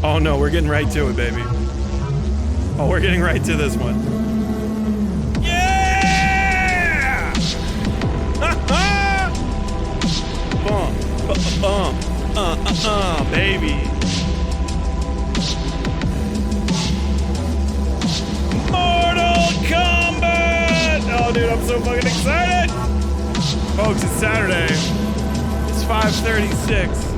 Oh no, we're getting right to it, baby. Oh, we're getting right to this one. Yeah! Baby. Mortal Kombat! Oh, dude, I'm so fucking excited! Folks, it's Saturday. It's 5:36.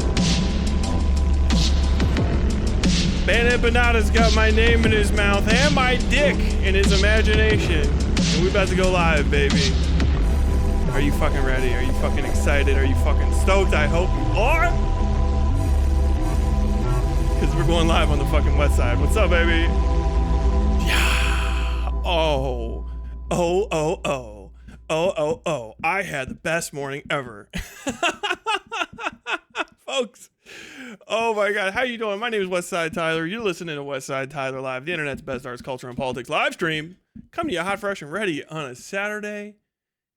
Empanada's got my name in his mouth and my dick in his imagination. And we're about to go live, baby. Are you fucking ready? Are you fucking excited? Are you fucking stoked? I hope you are. Because we're going live on the fucking west side. What's up, baby? Yeah. Oh. I had the best morning ever. Folks. Oh my God, how you doing? My name is Westside Tyler. You're listening to Westside Tyler Live, the internet's best arts, culture, and politics live stream. Coming to you hot, fresh, and ready on a Saturday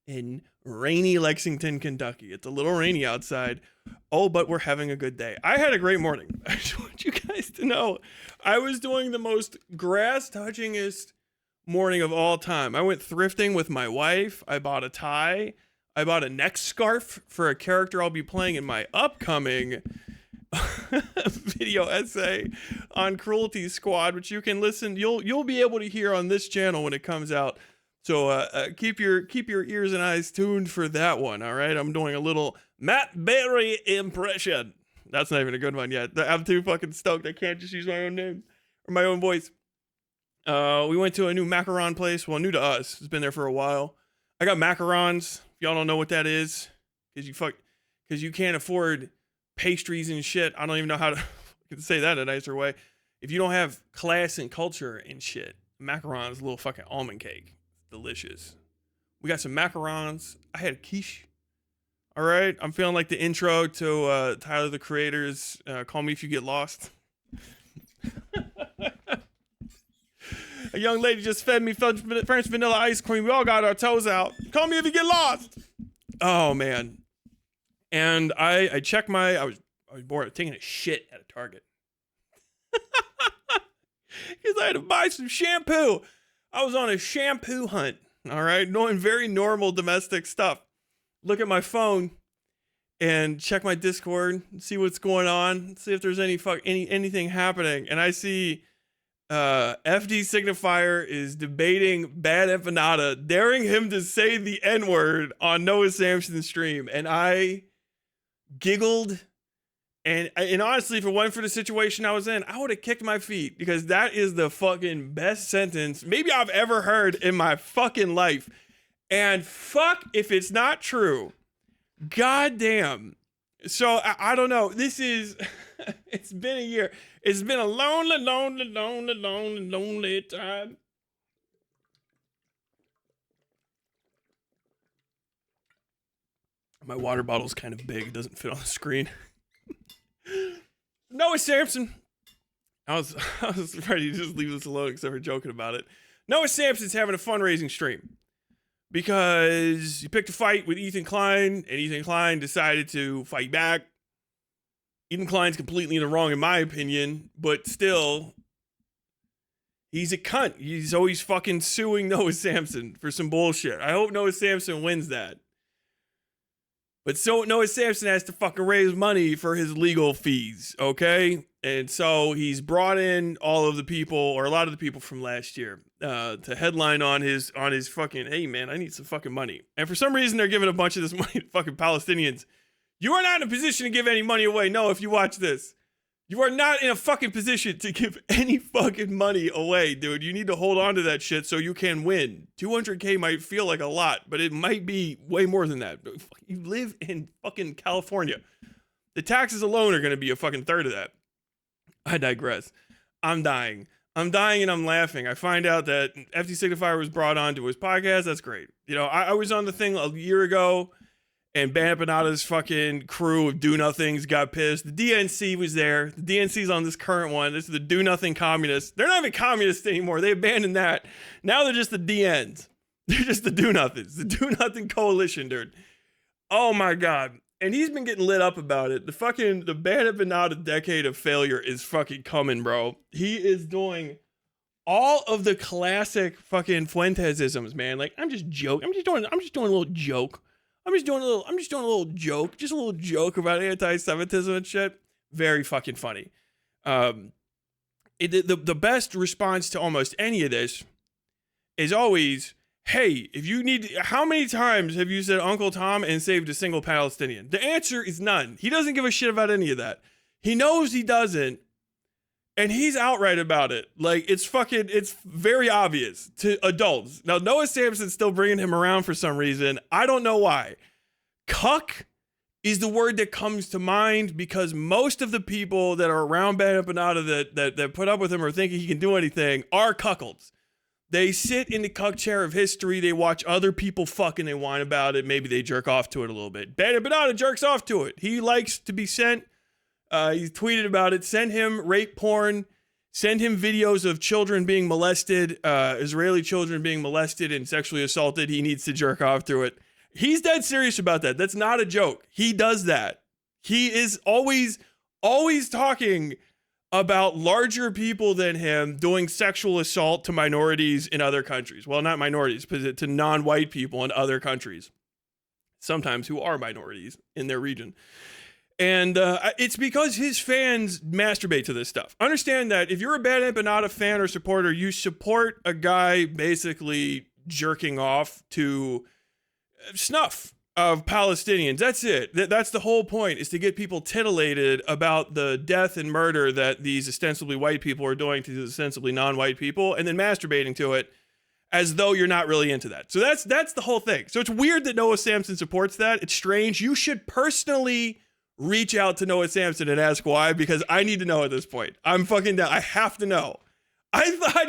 in rainy Lexington, Kentucky. It's a little rainy outside. Oh, but we're having a good day. I had a great morning. I just want you guys to know I was doing the most grass-touchingest morning of all time. I went thrifting with my wife. I bought a tie. I bought a neck scarf for a character I'll be playing in my upcoming video essay on Cruelty Squad, which you can listen. You'll be able to hear on this channel when it comes out. So keep your ears and eyes tuned for that one. All right, I'm doing a little Matt Berry impression. That's not even a good one yet. I'm too fucking stoked. I can't just use my own name or my own voice. We went to a new macaron place. Well, new to us. It's been there for a while. I got macarons. If y'all don't know what that is, because you can't afford pastries and shit. I don't even know how to say that in a nicer way. If you don't have class and culture and shit, macarons, a little fucking almond cake. Delicious. We got some macarons. I had a quiche. All right. I'm feeling like the intro to Tyler the Creator's Call Me If You Get Lost. A young lady just fed me French vanilla ice cream. We all got our toes out. Call me if you get lost. Oh, man. And I checked I was bored of taking a shit at a Target. Because I had to buy some shampoo. I was on a shampoo hunt. All right. Doing very normal domestic stuff. Look at my phone and check my Discord, see what's going on, see if there's anything happening. And I see FD Signifier is debating Bad Empanada, daring him to say the N-word on Noah Samson's stream. And I giggled. And honestly, if it wasn't for the situation I was in, I would have kicked my feet, because that is the fucking best sentence maybe I've ever heard in my fucking life. And fuck if it's not true. God damn. So I don't know. This is, it's been a year. It's been a lonely time. My water bottle's kind of big. It doesn't fit on the screen. Noah Samson. I was ready to just leave this alone except for joking about it. Noah Samson's having a fundraising stream because he picked a fight with Ethan Klein, and Ethan Klein decided to fight back. Ethan Klein's completely in the wrong, in my opinion, but still, he's a cunt. He's always fucking suing Noah Samson for some bullshit. I hope Noah Samson wins that. But so Noah Samson has to fucking raise money for his legal fees, okay? And so he's brought in all of the people, or a lot of the people from last year, to headline on his fucking, hey man, I need some fucking money. And for some reason, they're giving a bunch of this money to fucking Palestinians. You are not in a position to give any money away. No, if you watch this, you are not in a fucking position to give any fucking money away, dude. You need to hold on to that shit so you can win. 200K might feel like a lot, but it might be way more than that. You live in fucking California. The taxes alone are going to be a fucking third of that. I digress. I'm dying and I'm laughing. I find out that FD Signifier was brought on to his podcast. That's great. You know, I was on the thing a year ago, and Bad Empanada's fucking crew of do-nothings got pissed. The DNC was there. The DNC's on this current one. This is the do-nothing communists. They're not even communists anymore. They abandoned that. Now they're just the DNs. They're just the do-nothings. The do-nothing coalition, dude. Oh, my God. and he's been getting lit up about it. The Bad Empanada decade of failure is fucking coming, bro. He is doing all of the classic fucking Fuentesisms, man. Like, I'm just doing a little joke. I'm just doing a little joke about anti-Semitism and shit. Very fucking funny. The best response to almost any of this is always, hey, if you need, how many times have you said Uncle Tom and saved a single Palestinian? The answer is none. He doesn't give a shit about any of that. He knows he doesn't, and he's outright about it. Like, it's very obvious to adults. Now, Noah Samson's still bringing him around for some reason. I don't know why. Cuck is the word that comes to mind because most of the people that are around Bad Empanada that put up with him or think he can do anything are cuckolds. They sit in the cuck chair of history. They watch other people fuck and they whine about it. Maybe they jerk off to it a little bit. Bad Empanada jerks off to it. He likes to be sent. He tweeted about it. Send him rape porn. Send him videos of children being molested, Israeli children being molested and sexually assaulted. He needs to jerk off to it. He's dead serious about that. That's not a joke. He does that. He is always talking about larger people than him doing sexual assault to minorities in other countries. Well, not minorities, but to non-white people in other countries. Sometimes who are minorities in their region. And it's because his fans masturbate to this stuff. Understand that if you're a Bad Empanada fan or supporter, you support a guy basically jerking off to snuff of Palestinians. That's it. That's the whole point, is to get people titillated about the death and murder that these ostensibly white people are doing to these ostensibly non-white people, and then masturbating to it as though you're not really into that. So that's the whole thing. So it's weird that Noah Samsen supports that. It's strange. You should personally reach out to Noah Samsen and ask why, because I need to know at this point. I'm fucking down. I have to know. I thought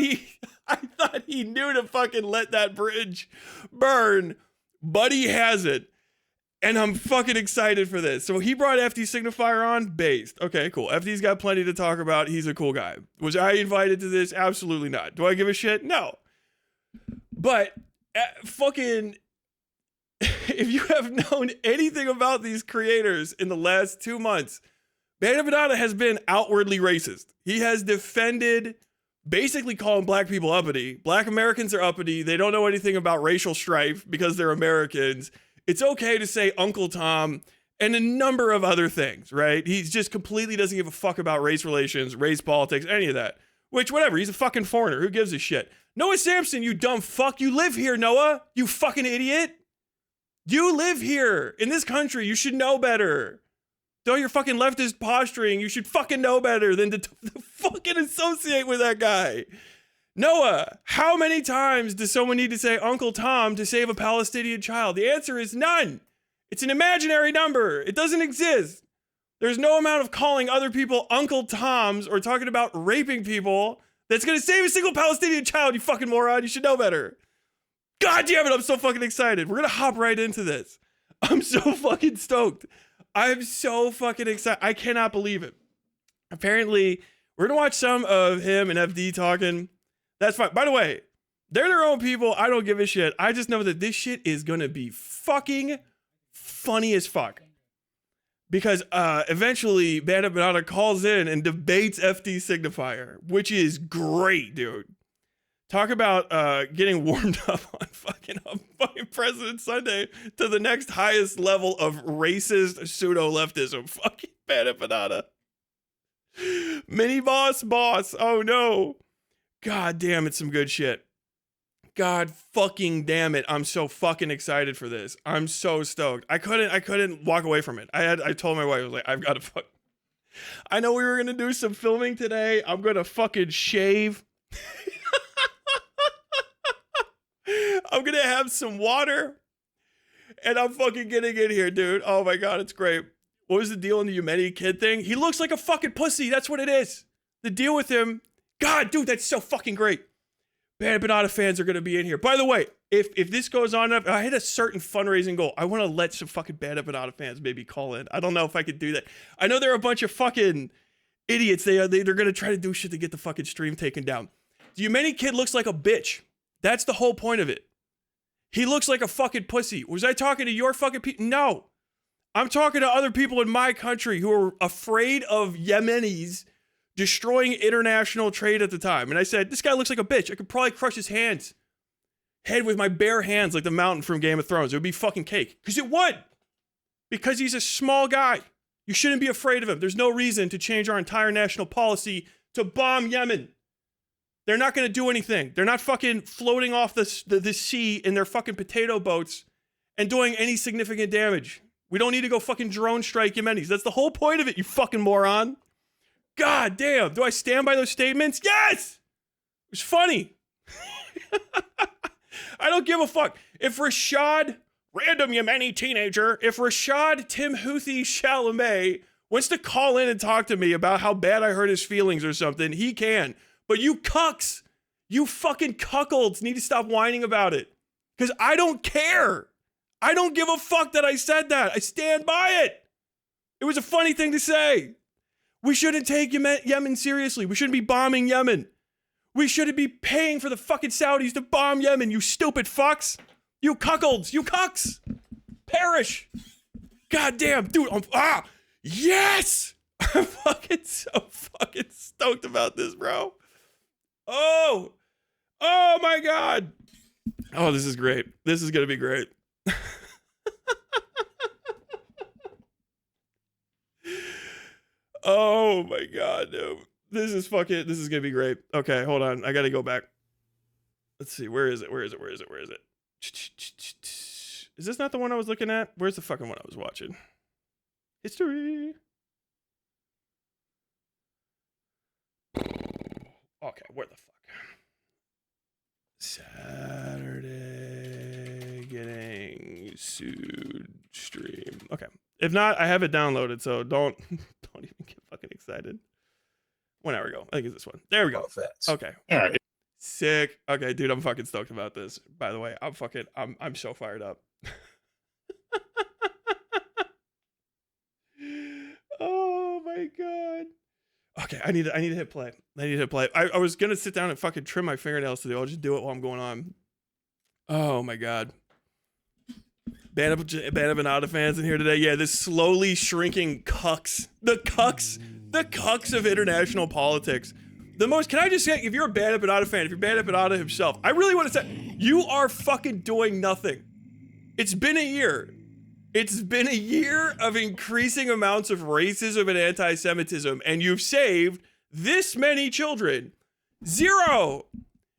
he knew to fucking let that bridge burn, but he hasn't. And I'm fucking excited for this. So he brought FD Signifier on, based. Okay, cool. FD's got plenty to talk about. He's a cool guy. Was I invited to this? Absolutely not. Do I give a shit? No. But fucking, if you have known anything about these creators in the last 2 months, Bad Empanada has been outwardly racist. He has defended basically calling black people uppity. Black Americans are uppity. They don't know anything about racial strife because they're Americans. It's okay to say Uncle Tom and a number of other things, right? He just completely doesn't give a fuck about race relations, race politics, any of that. Which, whatever, he's a fucking foreigner. Who gives a shit? Noah Samsen, you dumb fuck. You live here, Noah. You fucking idiot. You live here in this country. You should know better. Though your fucking leftist posturing, you should fucking know better than to fucking associate with that guy. Noah, how many times does someone need to say Uncle Tom to save a Palestinian child? The answer is none. It's an imaginary number. It doesn't exist. There's no amount of calling other people Uncle Toms or talking about raping people that's going to save a single Palestinian child, you fucking moron. You should know better. God damn it, I'm so fucking excited. We're going to hop right into this. I'm so fucking stoked. I'm so fucking excited. I cannot believe it. Apparently, we're going to watch some of him and FD talking. That's fine. By the way, they're their own people. I don't give a shit. I just know that this shit is going to be fucking funny as fuck. Because eventually, Bad Empanada calls in and debates FD Signifier, which is great, dude. Talk about getting warmed up on fucking President Sunday to the next highest level of racist pseudo-leftism. Fucking Bad Empanada. Mini boss. Oh no. God damn, it's some good shit. God fucking damn it. I'm so fucking excited for this. I'm so stoked. I couldn't walk away from it. I told my wife, I was like, I've got to fuck. I know we were going to do some filming today. I'm going to fucking shave. I'm going to have some water. And I'm fucking getting in here, dude. Oh my God, it's great. What was the deal in the Yemen kid thing? He looks like a fucking pussy. That's what it is. The deal with him. God, dude, that's so fucking great. Bad Empanada fans are going to be in here. By the way, if this goes on enough, I hit a certain fundraising goal. I want to let some fucking Bad Empanada fans maybe call in. I don't know if I could do that. I know there are a bunch of fucking idiots. They're going to try to do shit to get the fucking stream taken down. The Yemeni kid looks like a bitch. That's the whole point of it. He looks like a fucking pussy. Was I talking to your fucking people? No. I'm talking to other people in my country who are afraid of Yemenis destroying international trade at the time. And I said, this guy looks like a bitch. I could probably crush his head with my bare hands like the mountain from Game of Thrones. It would be fucking cake. Because it would. Because he's a small guy. You shouldn't be afraid of him. There's no reason to change our entire national policy to bomb Yemen. They're not going to do anything. They're not fucking floating off the sea in their fucking potato boats and doing any significant damage. We don't need to go fucking drone strike Yemenis. That's the whole point of it, you fucking moron. God damn. Do I stand by those statements? Yes! It was funny. I don't give a fuck. If Rashad, random Yemeni teenager, if Rashad Timothy Chalamet wants to call in and talk to me about how bad I hurt his feelings or something, he can. But you cucks, you fucking cuckolds need to stop whining about it. Because I don't care. I don't give a fuck that I said that. I stand by it. It was a funny thing to say. We shouldn't take Yemen seriously. We shouldn't be bombing Yemen. We shouldn't be paying for the fucking Saudis to bomb Yemen, you stupid fucks. You cuckolds, you cucks. Perish. God damn, dude, yes! I'm fucking so fucking stoked about this, bro. Oh my God. Oh, this is great. This is gonna be great. Oh my God, dude. This is gonna be great. Okay, hold on. I gotta go back. Let's see. Where is it? Is this not the one I was looking at? Where's the fucking one I was watching? History. Okay, where the fuck? Saturday getting sued stream. Okay. If not, I have it downloaded, so don't even get fucking excited. 1 hour ago. I think it's this one. There we go. Okay. All right. Sick. Okay, dude, I'm fucking stoked about this. By the way, I'm so fired up. Oh my God. Okay, I need to hit play. I was gonna sit down and fucking trim my fingernails today. I'll just do it while I'm going on. Oh my God. Band of Empanada fans in here today. Yeah, this slowly shrinking cucks. The cucks of international politics. Can I just say, if you're a Band of Empanada fan, if you're Band of Empanada himself, I really want to say, you are fucking doing nothing. It's been a year. It's been a year of increasing amounts of racism and anti-Semitism, and you've saved this many children. 0.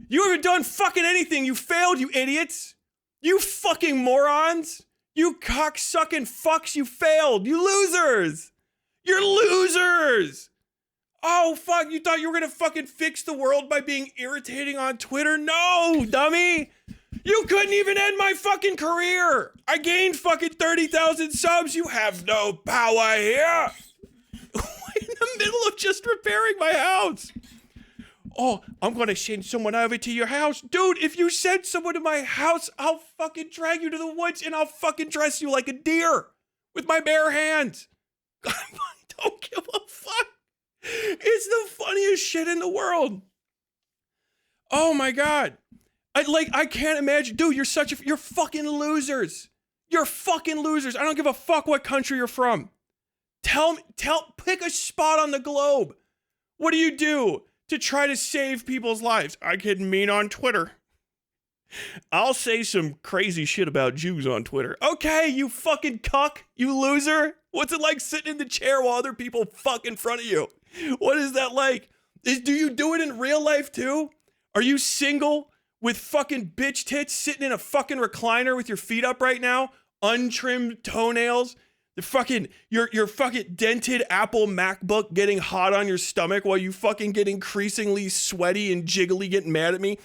You haven't done fucking anything. You failed, you idiots. You fucking morons. You cocksucking fucks. You failed. You losers. You're losers. Oh, fuck. You thought you were going to fucking fix the world by being irritating on Twitter? No, dummy. You couldn't even end my fucking career. I gained fucking 30,000 subs. You have no power here. In the middle of just repairing my house. Oh, I'm going to send someone over to your house. Dude, if you send someone to my house, I'll fucking drag you to the woods and I'll fucking dress you like a deer with my bare hands. I don't give a fuck. It's the funniest shit in the world. Oh my God. I can't imagine. Dude, you're fucking losers. You're fucking losers. I don't give a fuck what country you're from. Pick a spot on the globe. What do you do to try to save people's lives? I get mean on Twitter. I'll say some crazy shit about Jews on Twitter. Okay, you fucking cuck, you loser. What's it like sitting in the chair while other people fuck in front of you? What is that like? Do you do it in real life too? Are you single with fucking bitch tits sitting in a fucking recliner with your feet up right now? Untrimmed toenails? Your fucking dented Apple MacBook getting hot on your stomach while you fucking get increasingly sweaty and jiggly getting mad at me?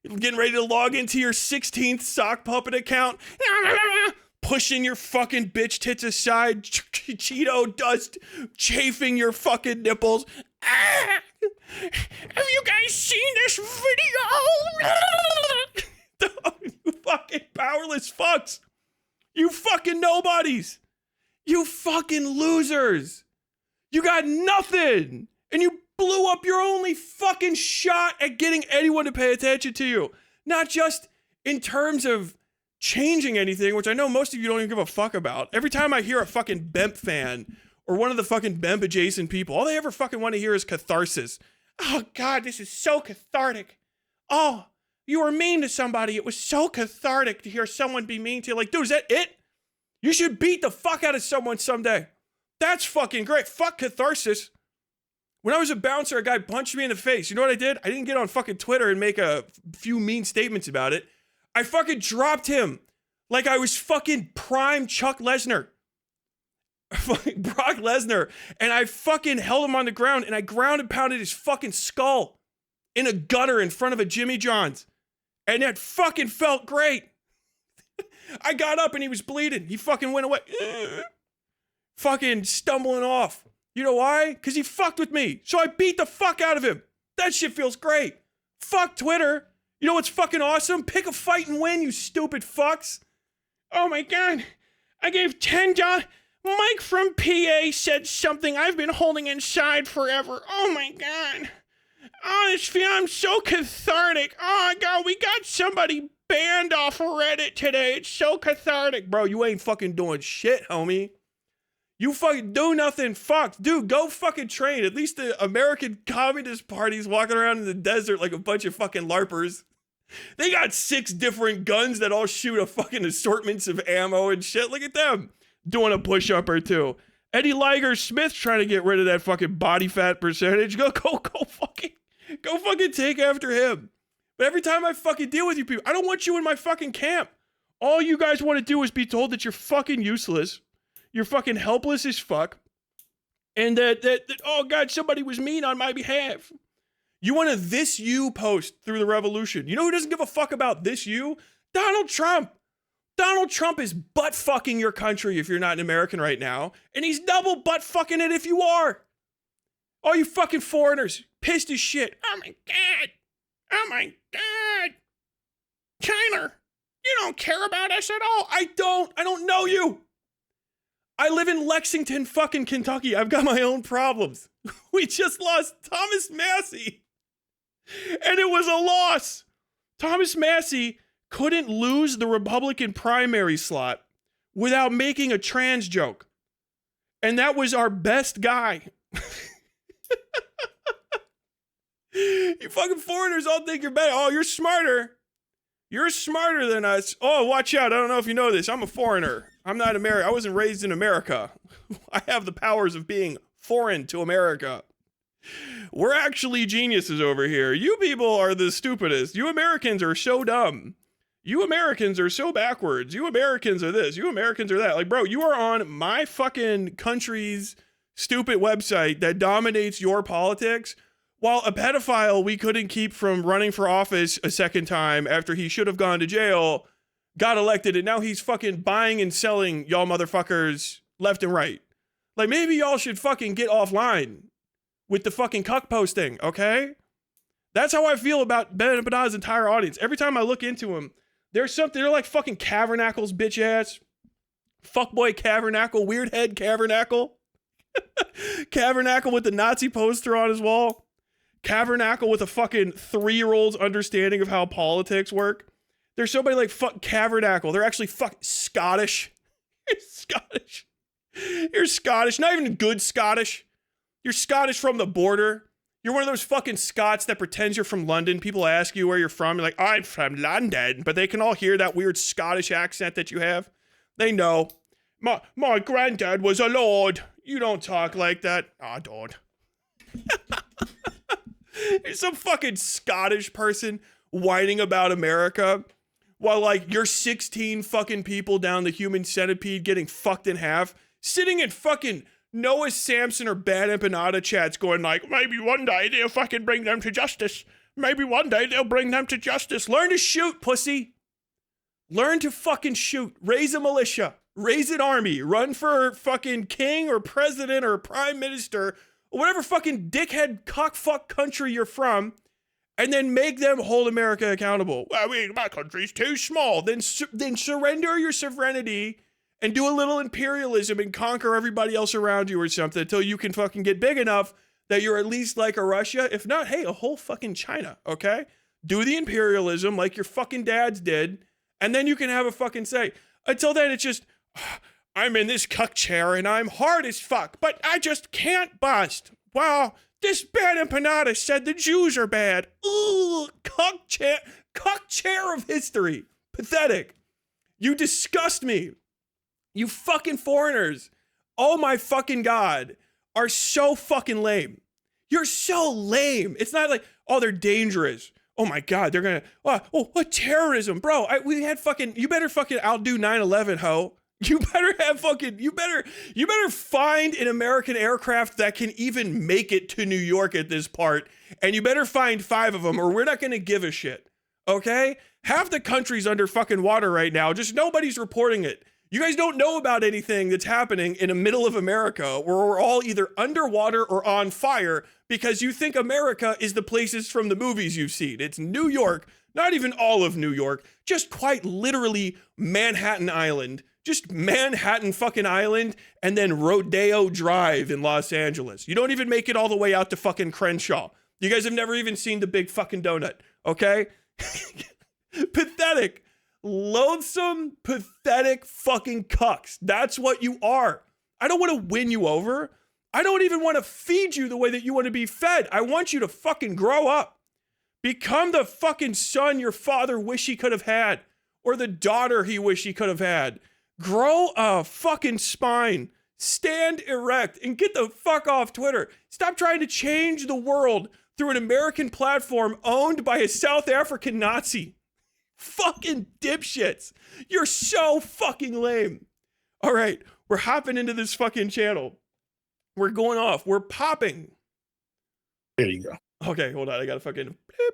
Getting ready to log into your 16th sock puppet account? Pushing your fucking bitch tits aside, Cheeto dust chafing your fucking nipples. Have you guys seen this video? You fucking powerless fucks. You fucking nobodies. You fucking losers. You got nothing. And you blew up your only fucking shot at getting anyone to pay attention to you. Not just in terms of changing anything, which I know most of you don't even give a fuck about. Every time I hear a fucking Bemp fan or one of the fucking Bemp adjacent people, all they ever fucking want to hear is catharsis. Oh God, this is so cathartic. Oh, you were mean to somebody. It was so cathartic to hear someone be mean to you. Like, dude, is that it? You should beat the fuck out of someone someday. That's fucking great. Fuck catharsis. When I was a bouncer, a guy punched me in the face. You know what I did? I didn't get on fucking Twitter and make a few mean statements about it. I fucking dropped him like I was fucking prime Chuck Lesnar. Fucking Brock Lesnar. And I fucking held him on the ground and I ground and pounded his fucking skull in a gutter in front of a Jimmy John's. And that fucking felt great. I got up and he was bleeding. He fucking went away. Fucking stumbling off. You know why? Because he fucked with me. So I beat the fuck out of him. That shit feels great. Fuck Twitter. You know what's fucking awesome? Pick a fight and win, you stupid fucks. Oh my God. I gave $10. Mike from PA said something I've been holding inside forever. Oh my God. Oh, I'm so cathartic. Oh God, we got somebody banned off Reddit today. It's so cathartic. Bro, you ain't fucking doing shit, homie. You fucking do nothing. Fuck. Dude, go fucking train. At least the American Communist Party's walking around in the desert like a bunch of fucking LARPers. They got 6 different guns that all shoot a fucking assortments of ammo and shit. Look at them doing a push-up or two. Eddie Liger Smith's trying to get rid of that fucking body fat percentage. Go fucking take after him. But every time I fucking deal with you people, I don't want you in my fucking camp. All you guys want to do is be told that you're fucking useless. You're fucking helpless as fuck. And that oh God, somebody was mean on my behalf. You want to this you post through the revolution. You know who doesn't give a fuck about this you? Donald Trump. Donald Trump is butt fucking your country if you're not an American right now. And he's double butt fucking it if you are. All you fucking foreigners, pissed as shit. Oh my God. Oh my God. Tyler, you don't care about us at all. I don't know you. I live in Lexington, fucking Kentucky. I've got my own problems. We just lost Thomas Massey. And it was a loss. Thomas Massey couldn't lose the Republican primary slot without making a trans joke. And that was our best guy. You fucking foreigners all think you're better. Oh, you're smarter. You're smarter than us. Oh, watch out. I don't know if you know this. I'm a foreigner. I'm not American. I wasn't raised in America. I have the powers of being foreign to America. We're actually geniuses over here. You people are the stupidest. You Americans are so dumb. You Americans are so backwards. You Americans are this. You Americans are that. Like, bro, you are on my fucking country's stupid website that dominates your politics, while a pedophile we couldn't keep from running for office a second time after he should have gone to jail got elected, and now he's fucking buying and selling y'all motherfuckers left and right. Like, maybe y'all should fucking get offline with the fucking cuck posting, okay? That's how I feel about Ben Empanada's entire audience. Every time I look into him, there's something, they're like fucking Cavernacles, bitch ass. Fuckboy Cavernacle, weird head Cavernacle. Cavernacle with the Nazi poster on his wall. Cavernacle with a fucking 3-year-old's understanding of how politics work. There's somebody like fuck Cavernacle. They're actually fuck Scottish. You're Scottish. You're Scottish. Not even good Scottish. You're Scottish from the border. You're one of those fucking Scots that pretends you're from London. People ask you where you're from. You're like, I'm from London. But they can all hear that weird Scottish accent that you have. They know. My granddad was a lord. You don't talk like that. Ah, Dad. There's some fucking Scottish person whining about America while like you're 16 fucking people down the human centipede getting fucked in half, sitting in fucking Noah Samson or Bad Empanada chats going like, maybe one day they'll fucking bring them to justice. Maybe one day they'll bring them to justice. Learn to shoot, pussy. Learn to fucking shoot. Raise a militia. Raise an army. Run for fucking king or president or prime minister or whatever fucking dickhead cockfuck country you're from, and then make them hold America accountable. I mean, my country's too small. Then surrender your sovereignty and do a little imperialism and conquer everybody else around you or something until you can fucking get big enough that you're at least like a Russia. If not, hey, a whole fucking China, okay? Do the imperialism like your fucking dads did, And then you can have a fucking say. Until then, it's just, I'm in this cuck chair and I'm hard as fuck, but I just can't bust. Wow, this bad empanada said the Jews are bad. Ooh, cuck chair of history. Pathetic. You disgust me. You fucking foreigners. Oh my fucking God. Are so fucking lame. You're so lame. It's not like, oh, they're dangerous. Oh my God, they're gonna, what terrorism, bro? We had fucking, you better fucking outdo 9/11, ho. You better have fucking, you better find an American aircraft that can even make it to New York at this part, and you better find 5 of them, or we're not gonna give a shit, okay? Half the country's under fucking water right now, just nobody's reporting it. You guys don't know about anything that's happening in the middle of America where we're all either underwater or on fire because you think America is the places from the movies you've seen. It's New York, not even all of New York, just quite literally Manhattan Island, just Manhattan fucking Island, and then Rodeo Drive in Los Angeles. You don't even make it all the way out to fucking Crenshaw. You guys have never even seen the big fucking donut, okay? Pathetic. Loathsome, pathetic fucking cucks. That's what you are. I don't want to win you over. I don't even want to feed you the way that you want to be fed. I want you to fucking grow up. Become the fucking son your father wish he could have had, or the daughter he wish he could have had. Grow a fucking spine. Stand erect and get the fuck off Twitter. Stop trying to change the world through an American platform owned by a South African Nazi. Fucking dipshits. You're so fucking lame. All right, we're hopping into this fucking channel. We're going off. We're popping. There you go. Okay, hold on. I gotta fucking beep.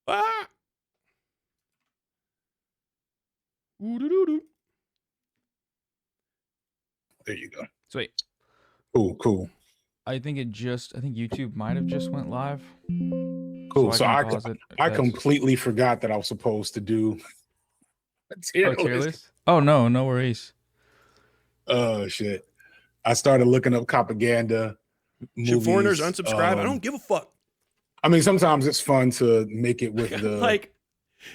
Ah. Ooh-doo-doo-doo. There you go. Sweet. Cool. I think YouTube might have just went live. Cool. So I I completely forgot that I was supposed to do a tier list. Oh no worries. Oh shit. I started looking up propaganda. Should foreigners unsubscribe? I don't give a fuck. I mean, sometimes it's fun to make it with the like,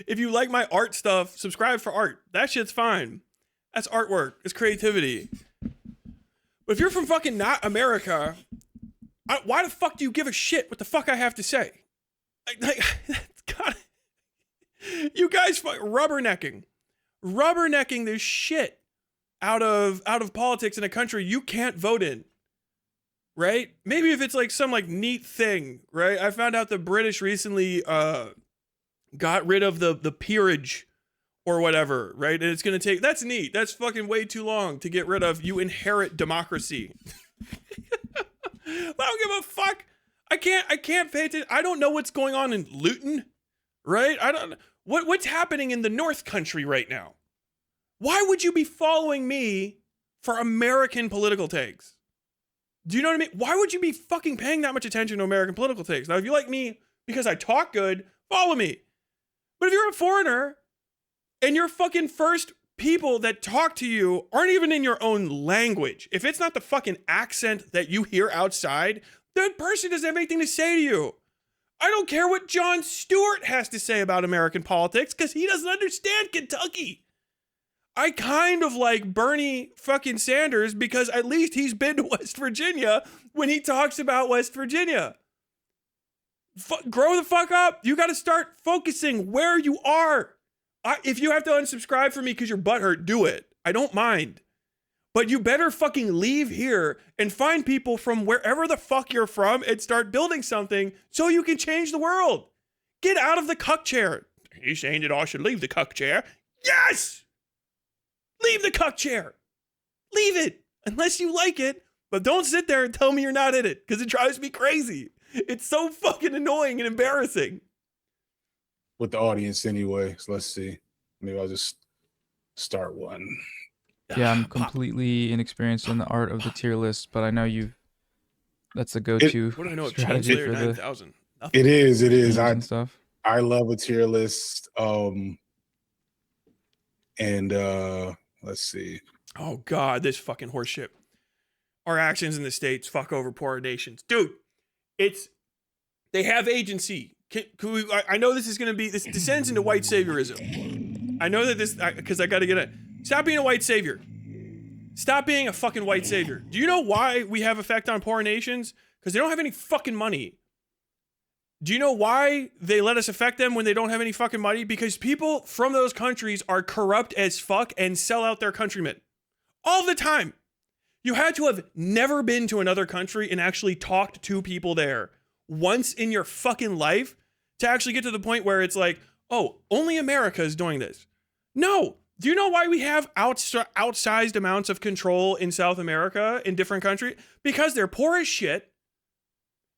if you like my art stuff, subscribe for art. That shit's fine. That's artwork. It's creativity. But if you're from fucking not America, why the fuck do you give a shit what the fuck I have to say? God, you guys rubbernecking this shit out of politics in a country you can't vote in, right? Maybe if it's like some like neat thing, right? I found out the British recently got rid of the peerage or whatever, right? And it's gonna take, that's neat. That's fucking way too long to get rid of. You inherit democracy. I don't give a fuck. I can't pay attention. I don't know what's going on in Luton, right? I don't, what's happening in the North Country right now? Why would you be following me for American political takes? Do you know what I mean? Why would you be fucking paying that much attention to American political takes? Now, if you like me because I talk good, follow me. But if you're a foreigner and your fucking first people that talk to you aren't even in your own language, if it's not the fucking accent that you hear outside, that person doesn't have anything to say to you. I don't care what Jon Stewart has to say about American politics because he doesn't understand Kentucky. I kind of like Bernie fucking Sanders because at least he's been to West Virginia when he talks about West Virginia. Grow the fuck up. You got to start focusing where you are. If you have to unsubscribe from me because your butt hurt, do it. I don't mind. But you better fucking leave here and find people from wherever the fuck you're from and start building something so you can change the world. Get out of the cuck chair. Are you saying that I should leave the cuck chair? Yes! Leave the cuck chair. Leave it. Unless you like it. But don't sit there and tell me you're not in it because it drives me crazy. It's so fucking annoying and embarrassing. With the audience anyway. So let's see. Maybe I'll just start one. Yeah, I'm completely inexperienced in the art of the tier list, but I know that's a go-to What do I know? strategy for 9,000. It is. I love a tier list. Let's see. Oh God, this fucking horseshit. Our actions in the States fuck over poorer nations. Dude, they have agency. can we, I know this is going to be, this descends into white saviorism. I know that this, because I got to get it. Stop being a white savior. Stop being a fucking white savior. Do you know why we have effect on poor nations? Because they don't have any fucking money. Do you know why they let us affect them when they don't have any fucking money? Because people from those countries are corrupt as fuck and sell out their countrymen. All the time. You had to have never been to another country and actually talked to people there once in your fucking life to actually get to the point where it's like, oh, only America is doing this. No. Do you know why we have outsized amounts of control in South America in different countries? Because they're poor as shit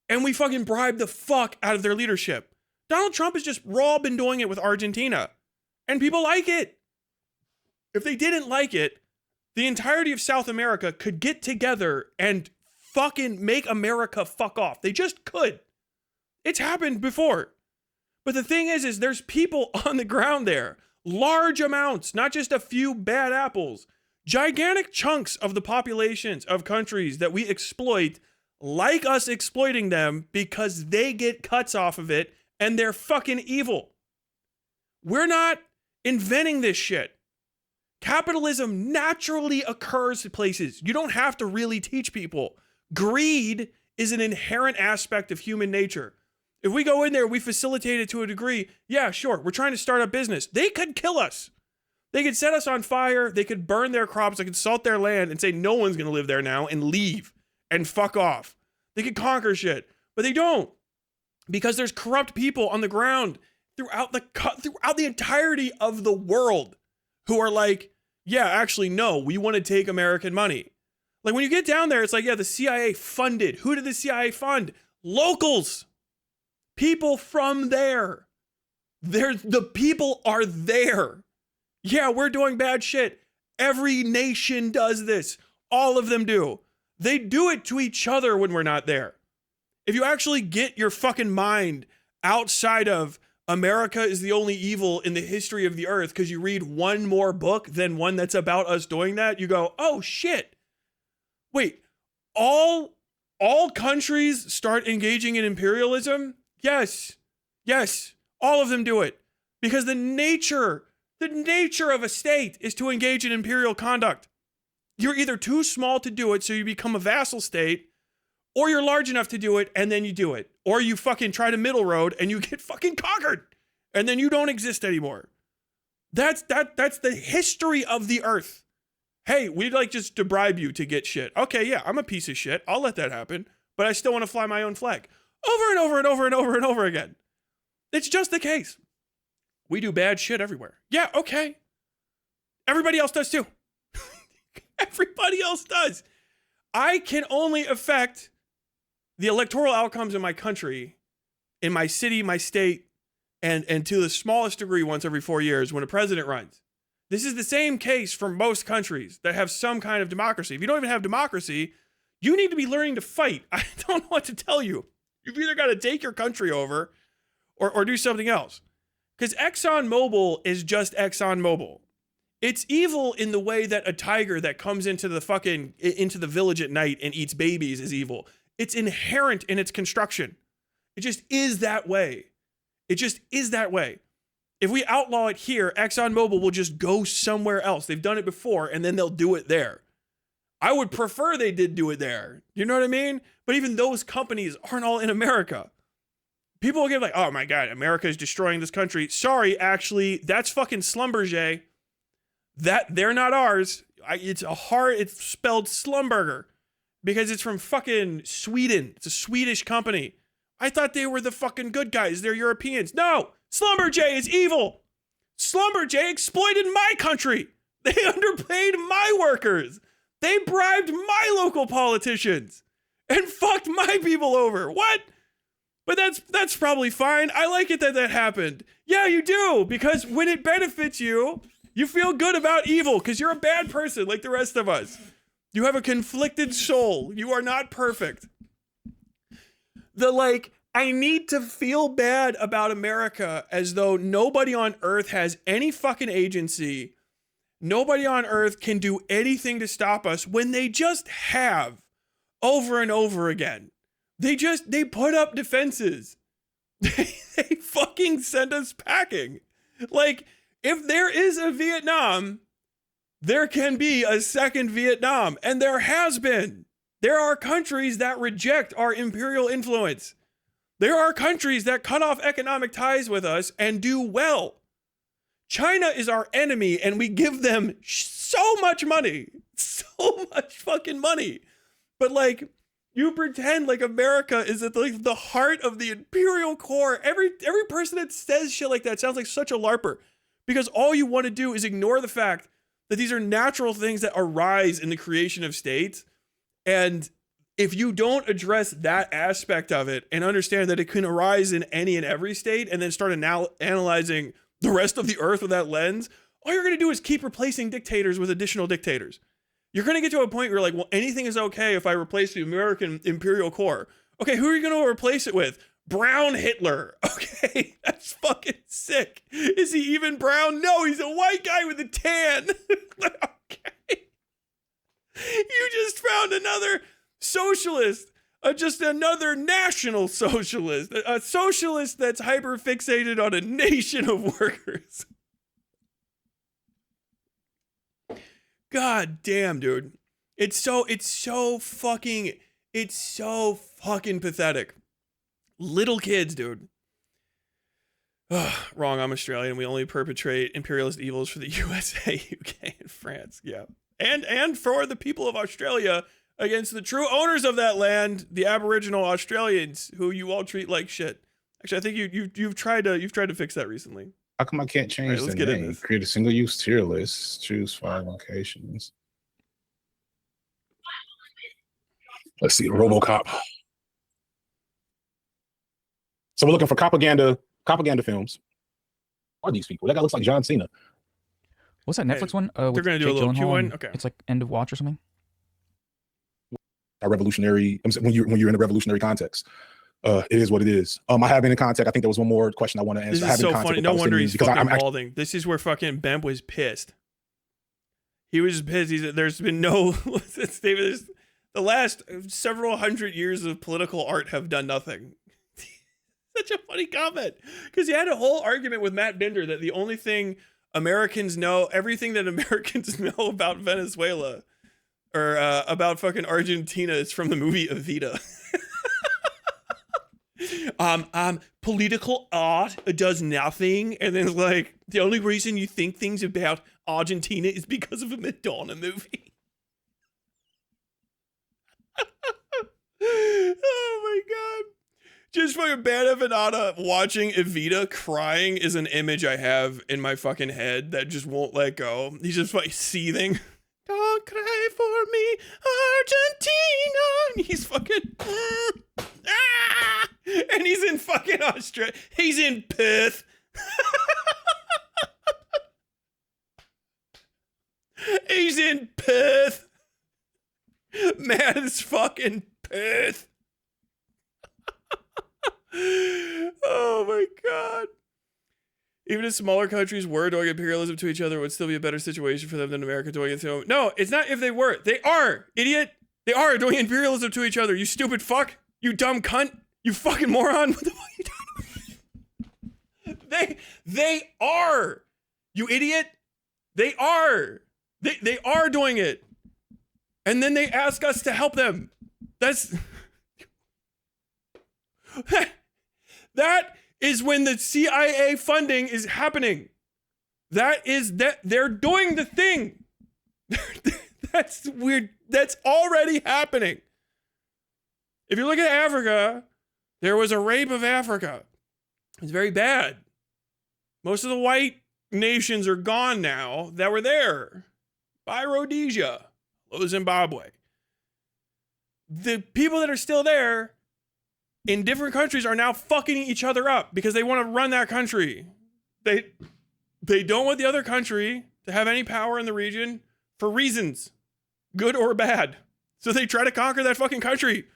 and we fucking bribe the fuck out of their leadership. Donald Trump has just raw been doing it with Argentina and people like it. If they didn't like it, the entirety of South America could get together and fucking make America fuck off. They just could. It's happened before. But the thing is there's people on the ground there. Large amounts, not just a few bad apples. Gigantic chunks of the populations of countries that we exploit like us exploiting them because they get cuts off of it and they're fucking evil. We're not inventing this shit. Capitalism naturally occurs in places. You don't have to really teach people. Greed is an inherent aspect of human nature. If we go in there, we facilitate it to a degree. Yeah, sure. We're trying to start a business. They could kill us. They could set us on fire. They could burn their crops. They could salt their land and say no one's going to live there now and leave and fuck off. They could conquer shit, but they don't because there's corrupt people on the ground throughout the entirety of the world who are like, yeah, actually, no, we want to take American money. Like when you get down there, it's like, yeah, the CIA funded. Who did the CIA fund? Locals. People from there. The people are there. Yeah, we're doing bad shit. Every nation does this. All of them do. They do it to each other when we're not there. If you actually get your fucking mind outside of America is the only evil in the history of the earth because you read one more book than one that's about us doing that, you go, oh shit. Wait, all countries start engaging in imperialism? Yes, all of them do it. Because the nature of a state is to engage in imperial conduct. You're either too small to do it, so you become a vassal state, or you're large enough to do it, and then you do it. Or you fucking try to middle road, and you get fucking conquered, and then you don't exist anymore. That's the history of the earth. Hey, we'd like just to bribe you to get shit. Okay, yeah, I'm a piece of shit. I'll let that happen, but I still want to fly my own flag. Over and over and over and over and over again. It's just the case. We do bad shit everywhere. Yeah, okay. Everybody else does too. Everybody else does. I can only affect the electoral outcomes in my country, in my city, my state, and to the smallest degree once every 4 years when a president runs. This is the same case for most countries that have some kind of democracy. If you don't even have democracy, you need to be learning to fight. I don't know what to tell you. You've either got to take your country over or do something else. Because ExxonMobil is just ExxonMobil. It's evil in the way that a tiger that comes into the village at night and eats babies is evil. It's inherent in its construction. It just is that way. It just is that way. If we outlaw it here, ExxonMobil will just go somewhere else. They've done it before and then they'll do it there. I would prefer they did do it there. You know what I mean? But even those companies aren't all in America. People will get like, oh my God, America is destroying this country. Sorry, actually, that's fucking Schlumberger. They're not ours. It's spelled Schlumberger because it's from fucking Sweden. It's a Swedish company. I thought they were the fucking good guys. They're Europeans. No, Schlumberger is evil. Schlumberger exploited my country. They underpaid my workers. They bribed my local politicians and fucked my people over. What? But that's probably fine. I like it that happened. Yeah, you do, because when it benefits you, you feel good about evil because you're a bad person like the rest of us. You have a conflicted soul. You are not perfect. I need to feel bad about America as though nobody on earth has any fucking agency. Nobody on earth can do anything to stop us when they just have over and over again. They put up defenses. they fucking send us packing. Like, if there is a Vietnam, there can be a second Vietnam, and there has been. There are countries that reject our imperial influence. There are countries that cut off economic ties with us and do well. China is our enemy, and we give them so much money. So much fucking money. But, like, you pretend like America is at like the heart of the imperial core. Every person that says shit like that sounds like such a LARPer. Because all you want to do is ignore the fact that these are natural things that arise in the creation of states. And if you don't address that aspect of it and understand that it can arise in any and every state and then start analyzing the rest of the earth with that lens, all you're going to do is keep replacing dictators with additional dictators. You're going to get to a point where you're like, well, anything is okay if I replace the American imperial core. Okay, who are you going to replace it with? Brown Hitler. Okay, that's fucking sick. Is he even brown? No, he's a white guy with a tan. Okay. You just found another socialist, just another national socialist, a socialist that's hyper fixated on a nation of workers. God damn, dude. It's so fucking pathetic. Little kids, dude. Ugh, wrong, I'm Australian. We only perpetrate imperialist evils for the USA, UK, and France. Yeah. And for the people of Australia against the true owners of that land, the Aboriginal Australians, who you all treat like shit. Actually, I think you've tried to fix that recently. How come I can't change let's the get in name? this. Create a single-use tier list. Choose 5 locations. Let's see, RoboCop. So we're looking for propaganda films. What are these people? That guy looks like John Cena. What's that Netflix one? They're gonna do a little Q one. Okay, it's like End of Watch or something. A revolutionary. When you're in a revolutionary context, it is what it is. I have been in contact. I think there was one more question I want to answer. This is so funny. No wonder he's fucking balding. This is where fucking Bemp was pissed. He was pissed. There's been no. The last several hundred years of political art have done nothing. Such a funny comment, because he had a whole argument with Matt Binder that the only thing Americans know, everything that Americans know about Venezuela or about fucking Argentina is from the movie Evita. Political art does nothing, and then like the only reason you think things about Argentina is because of a Madonna movie. Oh my god. Just fucking Bad Empanada watching Evita crying is an image I have in my fucking head that just won't let go. He's just like seething. Don't cry for me, Argentina. And he's fucking and he's in fucking Australia. He's in Perth. He's in Perth. Man, it's fucking Perth. Oh my god. Even if smaller countries were doing imperialism to each other, it would still be a better situation for them than America doing it to them. No, it's not if they were. They are, idiot. They are doing imperialism to each other. You stupid fuck. You dumb cunt. You fucking moron. What the fuck are you talking about? They are. You idiot. They are. They are doing it. And then they ask us to help them. That is when the CIA funding is happening. That they're doing the thing. That's weird. That's already happening. If you look at Africa, there was a rape of Africa. It's very bad. Most of the white nations are gone now that were there. Bye, Rhodesia. Hello, Zimbabwe. The people that are still there in different countries are now fucking each other up because they want to run that country. They don't want the other country to have any power in the region for reasons, good or bad. So they try to conquer that fucking country.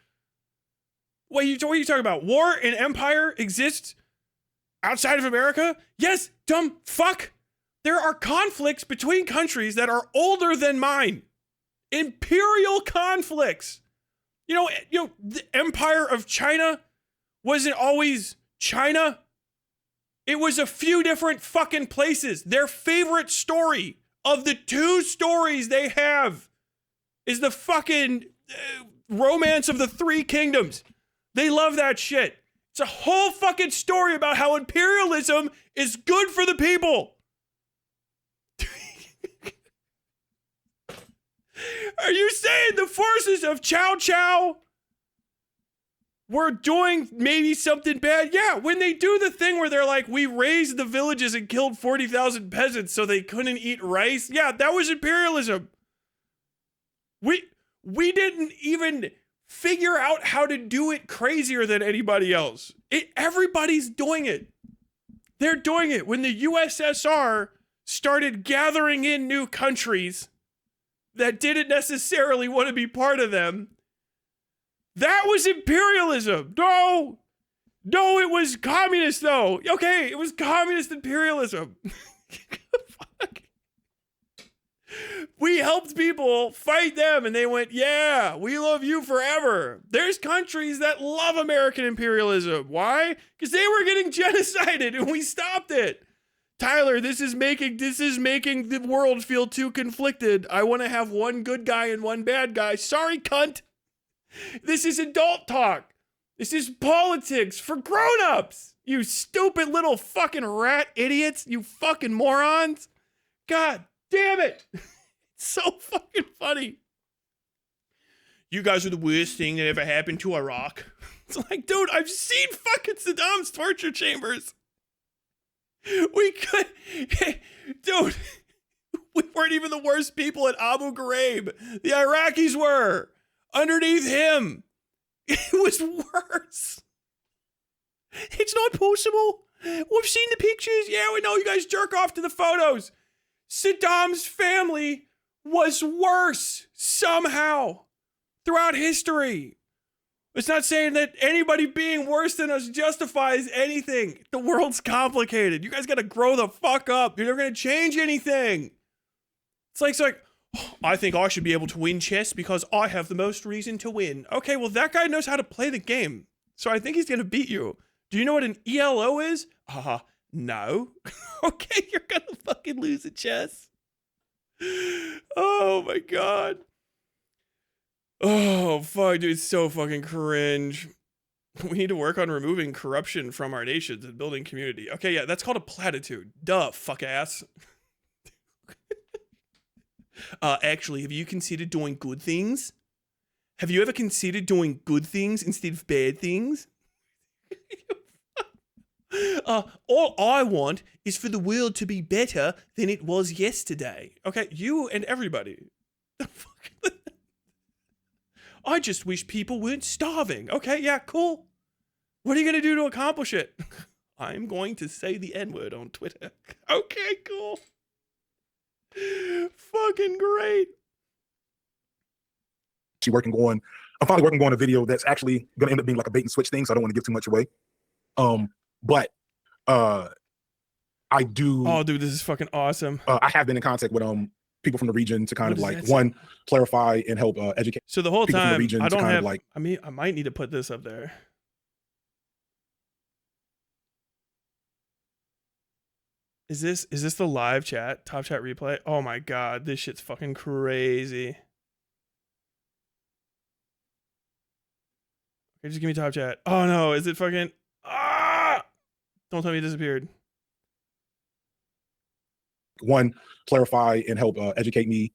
What are you talking about? War and empire exists outside of America? Yes, dumb fuck. There are conflicts between countries that are older than mine. Imperial conflicts. You know, the empire of China wasn't always China. It was a few different fucking places. Their favorite story of the 2 stories they have is the fucking romance of the 3 kingdoms. They love that shit. It's a whole fucking story about how imperialism is good for the people. Are you saying the forces of Chow Chow were doing maybe something bad? Yeah, when they do the thing where they're like, we razed the villages and killed 40,000 peasants so they couldn't eat rice. Yeah, that was imperialism. We didn't even figure out how to do it crazier than anybody else. Everybody's doing it. They're doing it. When the USSR started gathering in new countries that didn't necessarily want to be part of them, that was imperialism. No, it was communist though. Okay, it was communist imperialism. Fuck. We helped people fight them and they went, yeah, we love you forever. There's countries that love American imperialism. Why? Because they were getting genocided and we stopped it. Tyler, this is making the world feel too conflicted. I want to have one good guy and one bad guy. Sorry, cunt. This is adult talk. This is politics for grown-ups. You stupid little fucking rat idiots. You fucking morons. God damn it. It's so fucking funny. You guys are the worst thing that ever happened to Iraq. It's like, dude, I've seen fucking Saddam's torture chambers. We could, dude, we weren't even the worst people at Abu Ghraib. The Iraqis were. Underneath him, it was worse. It's not possible. We've seen the pictures. Yeah, we know you guys jerk off to the photos. Saddam's family was worse somehow throughout history. It's not saying that anybody being worse than us justifies anything. The world's complicated. You guys got to grow the fuck up. You're never going to change anything. It's like, oh, I think I should be able to win chess because I have the most reason to win. Okay, well, that guy knows how to play the game. So I think he's going to beat you. Do you know what an ELO is? No. Okay, you're going to fucking lose at chess. Oh my God. Oh, fuck, dude, it's so fucking cringe. We need to work on removing corruption from our nations and building community. Okay, yeah, that's called a platitude. Duh, fuck ass. Actually, have you considered doing good things? Have you ever considered doing good things instead of bad things? All I want is for the world to be better than it was yesterday. Okay, you and everybody. I just wish people weren't starving. Okay, yeah, cool. What are you going to do to accomplish it? I'm going to say the N-word on Twitter. Okay, cool. Fucking great. I'm finally working on a video that's actually going to end up being like a bait and switch thing, so I don't want to give too much away. But I do. Oh, dude, this is fucking awesome. I have been in contact with people from the region to kind of like clarify and help educate. So the whole time, I don't have. Like, I mean, I might need to put this up there. Is this the live chat? Top chat replay? Oh my God, this shit's fucking crazy. Okay, just give me top chat. Oh no, is it fucking? Don't tell me it disappeared. Clarify and help educate me.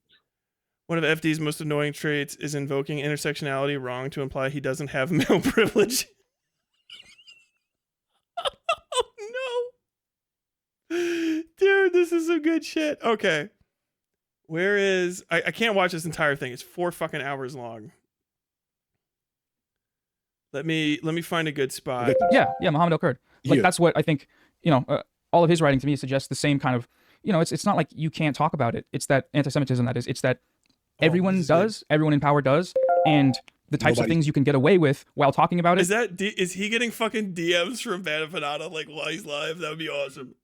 One of FD's most annoying traits is invoking intersectionality wrong to imply he doesn't have male privilege. Oh no. Dude, this is some good shit. Okay. Where is... I can't watch this entire thing. It's 4 fucking hours long. Let me find a good spot. Yeah, Muhammad al-Kurd. Like, that's what I think, all of his writing to me suggests the same kind of, it's not like you can't talk about it. It's that anti-Semitism that is. It's that everyone in power does, and the types of things you can get away with while talking about it. Is he getting fucking DMs from Empanada like while he's live? That would be awesome.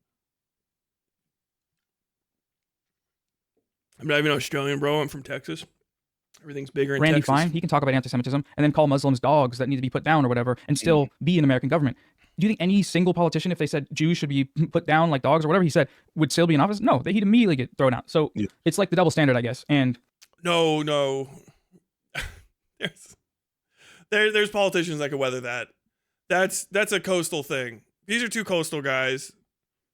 I'm not even Australian, bro. I'm from Texas. Everything's bigger in Randy Texas. Fine, he can talk about anti-Semitism and then call Muslims dogs that need to be put down or whatever and still be an American government. do you think any single politician, if they said Jews should be put down like dogs or whatever he said, would still be in office? No, he'd immediately get thrown out. So it's like the double standard, I guess. And no, there's politicians that can weather that. That's a coastal thing. These are two coastal guys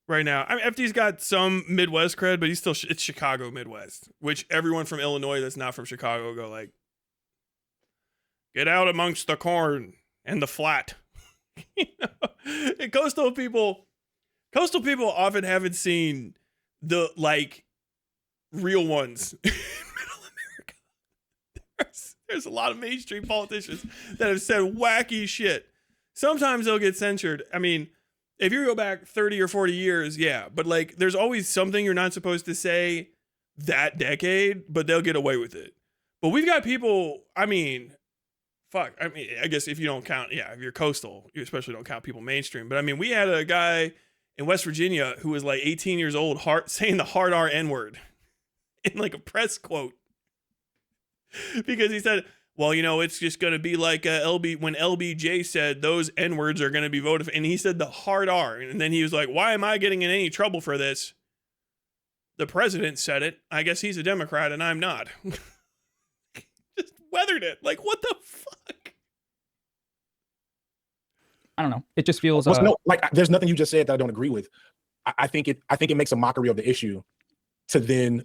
right now. I mean, FD's got some Midwest cred, but it's Chicago Midwest, which everyone from Illinois that's not from Chicago go like, get out amongst the corn and the flat. You know? And coastal people often haven't seen the like real ones in middle America. There's a lot of mainstream politicians that have said wacky shit. Sometimes they'll get censured. I mean, if you go back 30 or 40 years, yeah, but like there's always something you're not supposed to say that decade, but they'll get away with it. But we've got people, I mean, I guess if you don't count, if you're coastal, you especially don't count people mainstream. But I mean, we had a guy in West Virginia who was like 18 years old saying the hard R N-word in like a press quote. Because he said, well, you know, it's just going to be like when LBJ said those N-words are going to be voted for. And he said the hard R. And then he was like, why am I getting in any trouble for this? The president said it. I guess he's a Democrat and I'm not. Just weathered it. Like, what the fuck? I don't know. It just feels there's nothing you just said that I don't agree with. I think it makes a mockery of the issue to then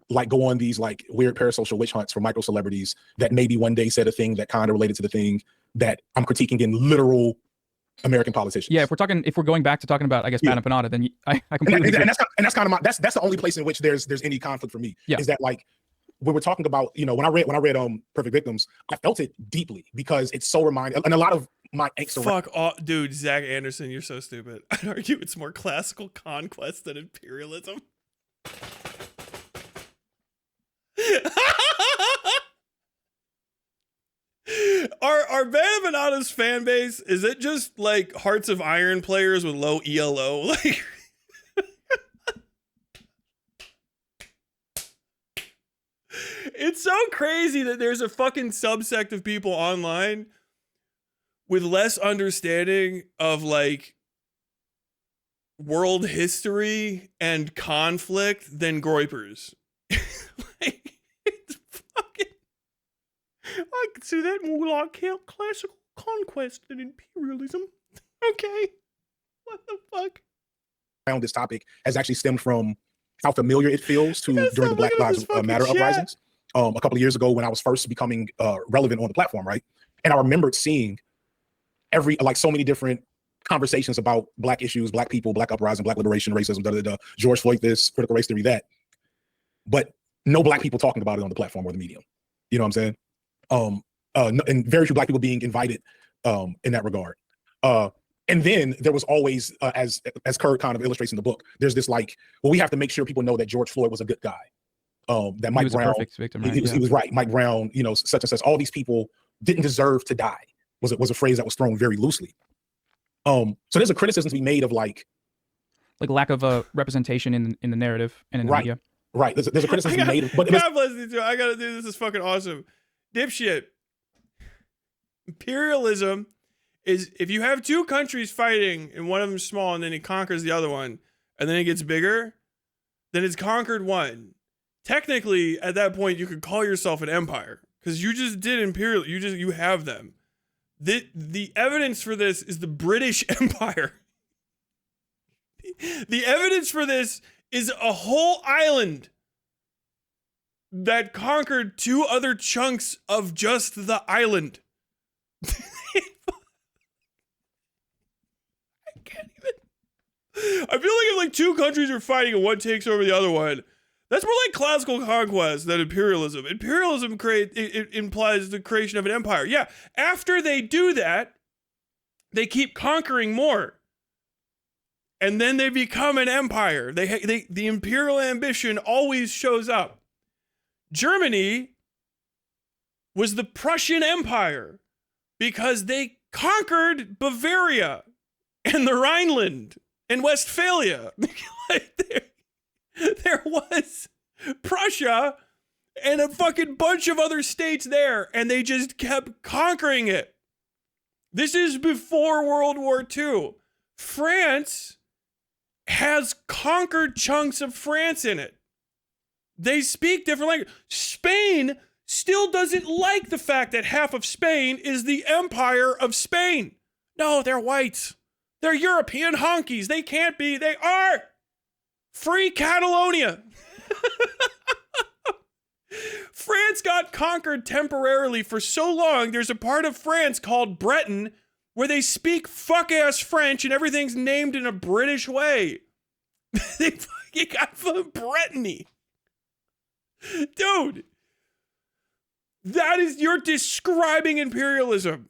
like go on these like weird parasocial witch hunts for micro celebrities that maybe one day said a thing that kind of related to the thing that I'm critiquing in literal American politicians. Yeah, if we're going back to talking about, I guess, Empanada, then I completely agree. And that's kind of that's the only place in which there's any conflict for me. Yeah. Is that like when we're talking about, you know, when I read Perfect Victims, I felt it deeply because it's so reminding, and a lot of my angst. Fuck off, dude. Zach Anderson, you're so stupid. I'd argue it's more classical conquest than imperialism. Our Band of Empanada's fan base, is it just like Hearts of Iron players with low ELO? Like, it's so crazy that there's a fucking subsect of people online with less understanding of like world history and conflict than Groypers. Like, it's fucking, I consider that more like classical conquest than imperialism. Okay. What the fuck? Around this topic has actually stemmed from how familiar it feels to during the Black Lives Matter uprisings. A couple of years ago when I was first becoming relevant on the platform, right? And I remembered seeing so many different conversations about Black issues, Black people, Black uprising, Black liberation, racism, George Floyd this, critical race theory that. But no Black people talking about it on the platform or the medium. You know what I'm saying? And very few Black people being invited in that regard. And then there was always, as Kurt kind of illustrates in the book, there's this like, well, we have to make sure people know that George Floyd was a good guy. That Mike Brown, a perfect victim, right? He was right. Mike Brown, you know, such and such. All these people didn't deserve to die. Was a phrase that was thrown very loosely. So there's a criticism to be made of like lack of representation in the narrative and in the media. Right. There's a criticism to be made. But God bless you too. I gotta do this. Is fucking awesome. Dipshit. Imperialism is if you have two countries fighting and one of them's small and then it conquers the other one and then it gets bigger, then it's conquered one. Technically, at that point, you could call yourself an empire because you just did imperial. You have them. The evidence for this is the British Empire. The evidence for this is a whole island that conquered two other chunks of just the island. I can't even. I feel like if like two countries are fighting and one takes over the other one, that's more like classical conquest than imperialism. Imperialism it implies the creation of an empire. Yeah, after they do that, they keep conquering more. And then they become an empire. The imperial ambition always shows up. Germany was the Prussian Empire because they conquered Bavaria and the Rhineland and Westphalia. There was Prussia and a fucking bunch of other states there, and they just kept conquering it. This is before World War II. France has conquered chunks of France in it. They speak different language. Spain still doesn't like the fact that half of Spain is the Empire of Spain. No, they're whites. They're European honkies. They can't be. They are. Free Catalonia. France got conquered temporarily for so long. There's a part of France called Breton where they speak fuck-ass French and everything's named in a British way. They fucking got from Brittany. Dude. That is, you're describing imperialism.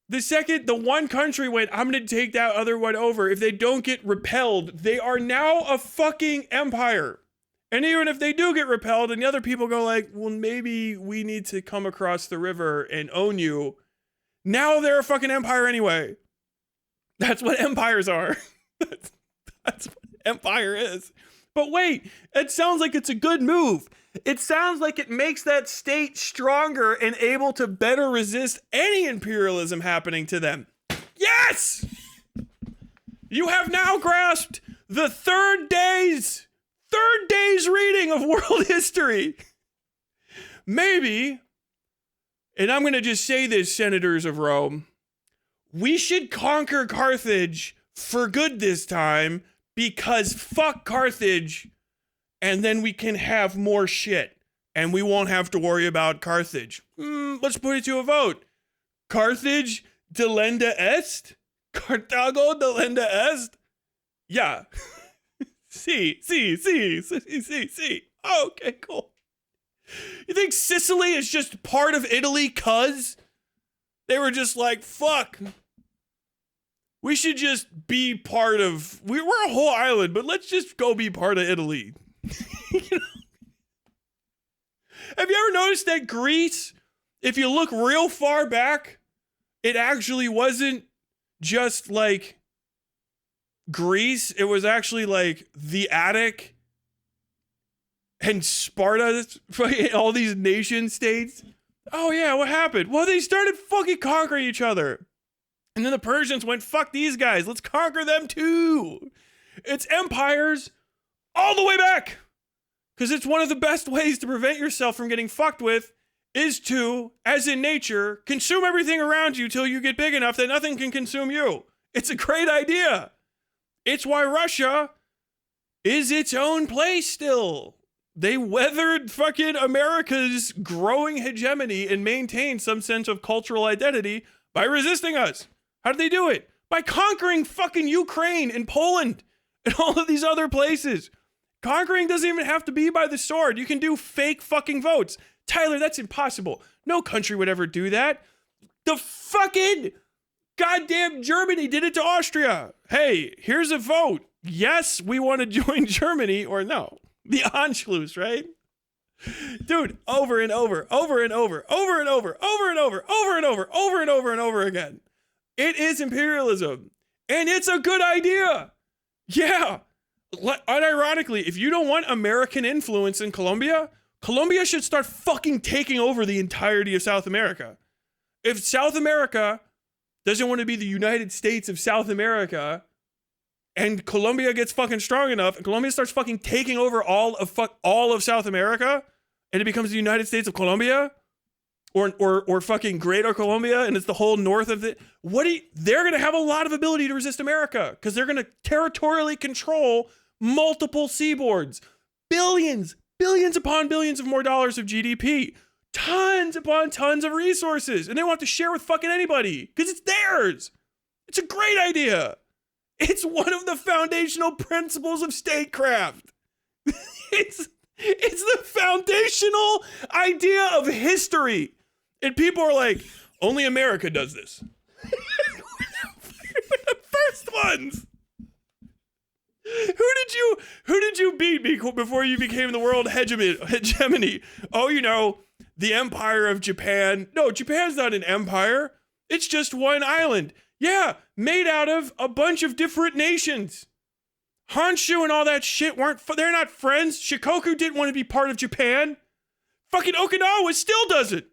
The second the one country went, I'm going to take that other one over, if they don't get repelled, they are now a fucking empire. And even if they do get repelled and the other people go like, well, maybe we need to come across the river and own you. Now they're a fucking empire anyway. That's what empires are. That's what empire is. But wait, it sounds like it's a good move. It sounds like it makes that state stronger and able to better resist any imperialism happening to them. Yes! You have now grasped the third day's reading of world history. Maybe, and I'm going to just say this, senators of Rome, we should conquer Carthage for good this time because fuck Carthage, and then we can have more shit and we won't have to worry about Carthage. Let's put it to a vote. Carthage delenda est? Carthago delenda est? Yeah. See. Okay, cool. You think Sicily is just part of Italy cuz they were just like, fuck. We should just be part of, we're a whole island, but let's just go be part of Italy. You know? Have you ever noticed that Greece, if you look real far back, it actually wasn't just like Greece, it was actually like the Attic and Sparta, all these nation states. Oh yeah, what happened? Well, they started fucking conquering each other. And then the Persians went, fuck these guys, let's conquer them too. It's empires all the way back. Because it's one of the best ways to prevent yourself from getting fucked with is to, as in nature, consume everything around you till you get big enough that nothing can consume you. It's a great idea. It's why Russia is its own place still. They weathered fucking America's growing hegemony and maintained some sense of cultural identity by resisting us. How did they do it? By conquering fucking Ukraine and Poland and all of these other places. Conquering doesn't even have to be by the sword. You can do fake fucking votes. Tyler, that's impossible. No country would ever do that. The fucking goddamn Germany did it to Austria. Hey, here's a vote. Yes, we want to join Germany, or no. The Anschluss, right? Dude, over and over again. It is imperialism. And it's a good idea. Yeah. Unironically, if you don't want American influence in Colombia, Colombia should start fucking taking over the entirety of South America. If South America doesn't want to be the United States of South America, and Colombia gets fucking strong enough, and Colombia starts fucking taking over all of South America, and it becomes the United States of Colombia, or fucking Greater Colombia, and it's the whole north of it. They're gonna have a lot of ability to resist America because they're gonna territorially control multiple seaboards, billions upon billions of more dollars of GDP, tons upon tons of resources, and they want to share with fucking anybody because it's theirs. It's a great idea. It's one of the foundational principles of statecraft. It's the foundational idea of history. And people are like, only America does this. We're the first ones. Who did you beat before you became the world hegemony? Oh, the Empire of Japan. No, Japan's not an empire. It's just one island. Yeah, made out of a bunch of different nations. Honshu and all that shit they're not friends. Shikoku didn't want to be part of Japan. Fucking Okinawa still doesn't.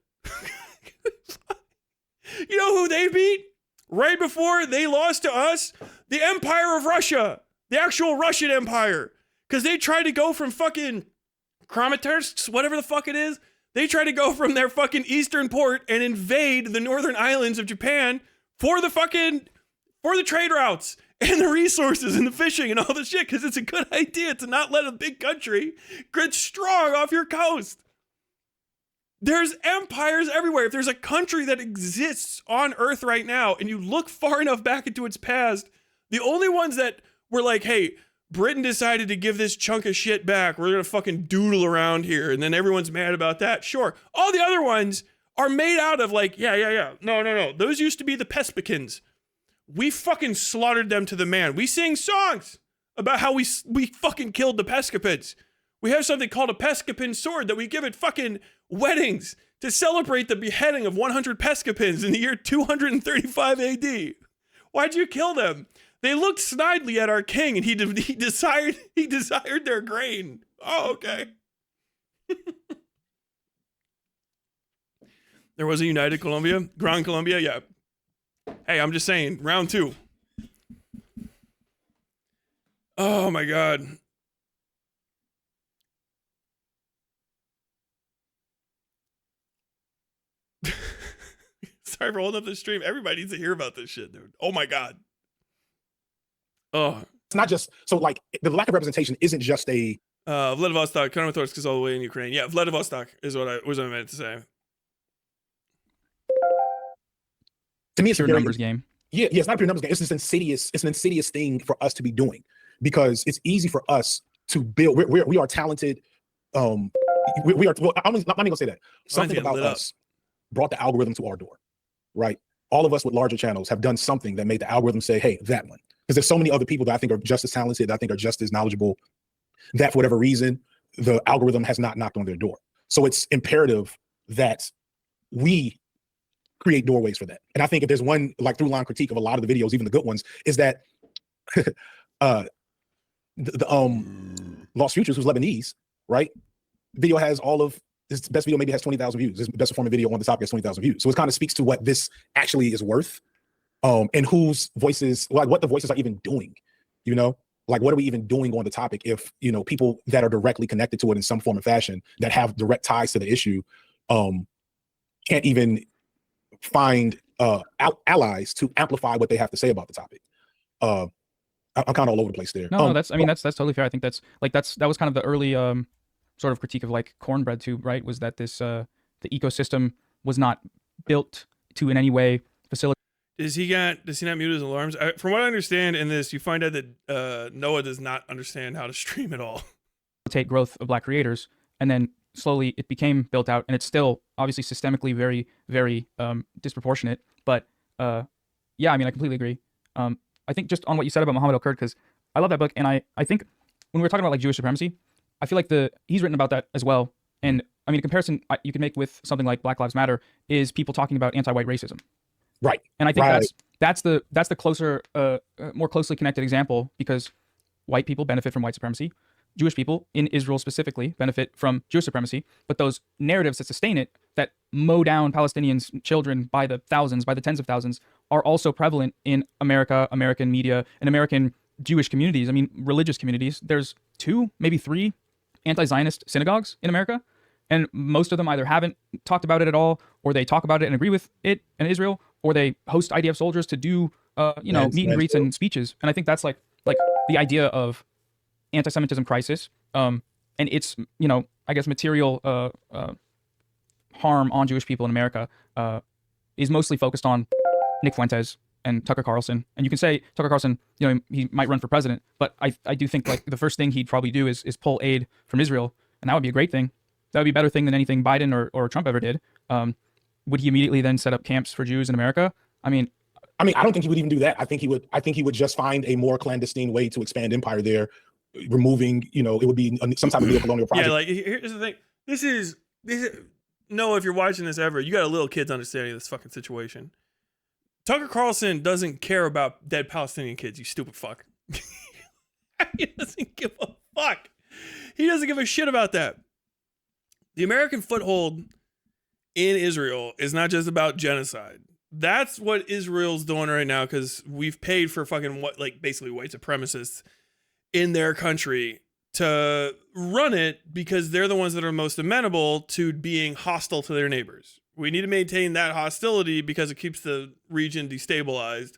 You know who they beat? Right before they lost to us? The Empire of Russia, the actual Russian Empire, because they tried to go from fucking Kramatorsk, whatever the fuck it is. They tried to go from their fucking eastern port and invade the northern islands of Japan for the trade routes and the resources and the fishing and all the shit, because it's a good idea to not let a big country get strong off your coast. There's empires everywhere. If there's a country that exists on Earth right now and you look far enough back into its past, the only ones that were like, hey, Britain decided to give this chunk of shit back. We're going to fucking doodle around here. And then everyone's mad about that. Sure. All the other ones are made out of like, yeah. No. Those used to be the Pespicans. We fucking slaughtered them to the man. We sing songs about how we fucking killed the Pescapins. We have something called a Pescapin sword that we give at fucking weddings to celebrate the beheading of 100 Pescapins in the year 235 AD. Why'd you kill them? They looked snidely at our king, and he desired their grain. Oh, okay. There was a United Colombia, Gran Colombia, yeah. Hey, I'm just saying, round 2. Oh my God. Sorry for holding up the stream. Everybody needs to hear about this shit, dude. Oh my God. Oh. It's not just, so like, the lack of representation isn't just a... Vladivostok, Kramatorsk is all the way in Ukraine. Yeah, Vladivostok is what I meant to say. To me, it's pure a numbers game. Yeah, it's not a pure numbers game. It's an insidious thing for us to be doing, because it's easy for us to build. We are talented. We are. Well, I'm not even gonna say that. Something about us brought the algorithm to our door, right? All of us with larger channels have done something that made the algorithm say, "Hey, that one." Because there's so many other people that I think are just as talented, that I think are just as knowledgeable, that for whatever reason, the algorithm has not knocked on their door. So it's imperative that we create doorways for that. And I think if there's one like through line critique of a lot of the videos, even the good ones, is that Lost Futures, who's Lebanese, right? Video has all of his best video maybe has 20,000 views. His best performing video on the topic has 20,000 views. So it kind of speaks to what this actually is worth, and whose voices, like what the voices are even doing, you know? Like, what are we even doing on the topic if, you know, people that are directly connected to it in some form or fashion, that have direct ties to the issue, can't even find allies to amplify what they have to say about the topic. I'm kind of all over the place there. No, that's totally fair. I think that was kind of the early sort of critique of like Cornbread too, right? Was that this the ecosystem was not built to in any way facilitate. Does he not mute his alarms? From what I understand in this, you find out that Noah does not understand how to stream at all. Growth of Black creators, and then slowly it became built out, and it's still obviously systemically very, very disproportionate. But yeah, I mean, I completely agree. I think just on what you said about Muhammad El-Kurd, because I love that book, and I think when we were talking about like Jewish supremacy, I feel like he's written about that as well. And I mean, a comparison you can make with something like Black Lives Matter is people talking about anti-white racism. Right. And I think that's the closer, more closely connected example, because white people benefit from white supremacy. Jewish people in Israel specifically benefit from Jewish supremacy, but those narratives that sustain it, that mow down Palestinians' children by the thousands, by the tens of thousands, are also prevalent in America, American media, and American Jewish communities. I mean, religious communities. There's 2, maybe 3 anti-Zionist synagogues in America, and most of them either haven't talked about it at all, or they talk about it and agree with it in Israel, or they host IDF soldiers to do, meet and greets and speeches. And I think that's like the idea of anti-Semitism crisis, and its, I guess, material harm on Jewish people in America is mostly focused on Nick Fuentes and Tucker Carlson. And you can say Tucker Carlson, he might run for president, but I do think like the first thing he'd probably do is pull aid from Israel, and that would be a great thing. That would be a better thing than anything Biden or Trump ever did. Would he immediately then set up camps for Jews in America? I mean, I don't think he would even do that. I think he would just find a more clandestine way to expand empire there, removing, it would be some type of neo-colonial project. Yeah, like here's the thing. This is Noah, if you're watching this ever, you got a little kid's understanding of this fucking situation. Tucker Carlson doesn't care about dead Palestinian kids, you stupid fuck. He doesn't give a fuck. He doesn't give a shit about that. The American foothold in Israel is not just about genocide. That's what Israel's doing right now, because we've paid for fucking basically white supremacists in their country to run it, because they're the ones that are most amenable to being hostile to their neighbors. We need to maintain that hostility because it keeps the region destabilized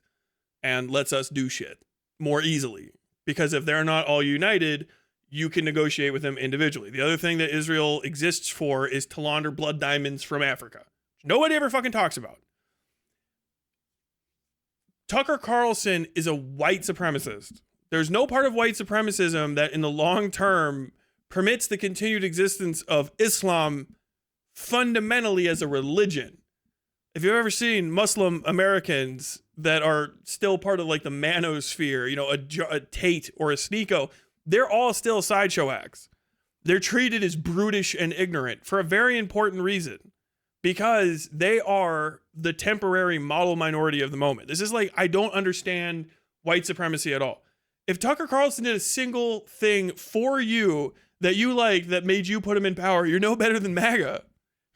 and lets us do shit more easily. Because if they're not all united, you can negotiate with them individually. The other thing that Israel exists for is to launder blood diamonds from Africa. Nobody ever fucking talks about. Tucker Carlson is a white supremacist. There's no part of white supremacism that in the long term permits the continued existence of Islam fundamentally as a religion. If you've ever seen Muslim Americans that are still part of like the manosphere, you know, a Tate or a Sneeko, they're all still sideshow acts. They're treated as brutish and ignorant for a very important reason, because they are the temporary model minority of the moment. This is like, I don't understand white supremacy at all. If Tucker Carlson did a single thing for you that you like, that made you put him in power, you're no better than MAGA,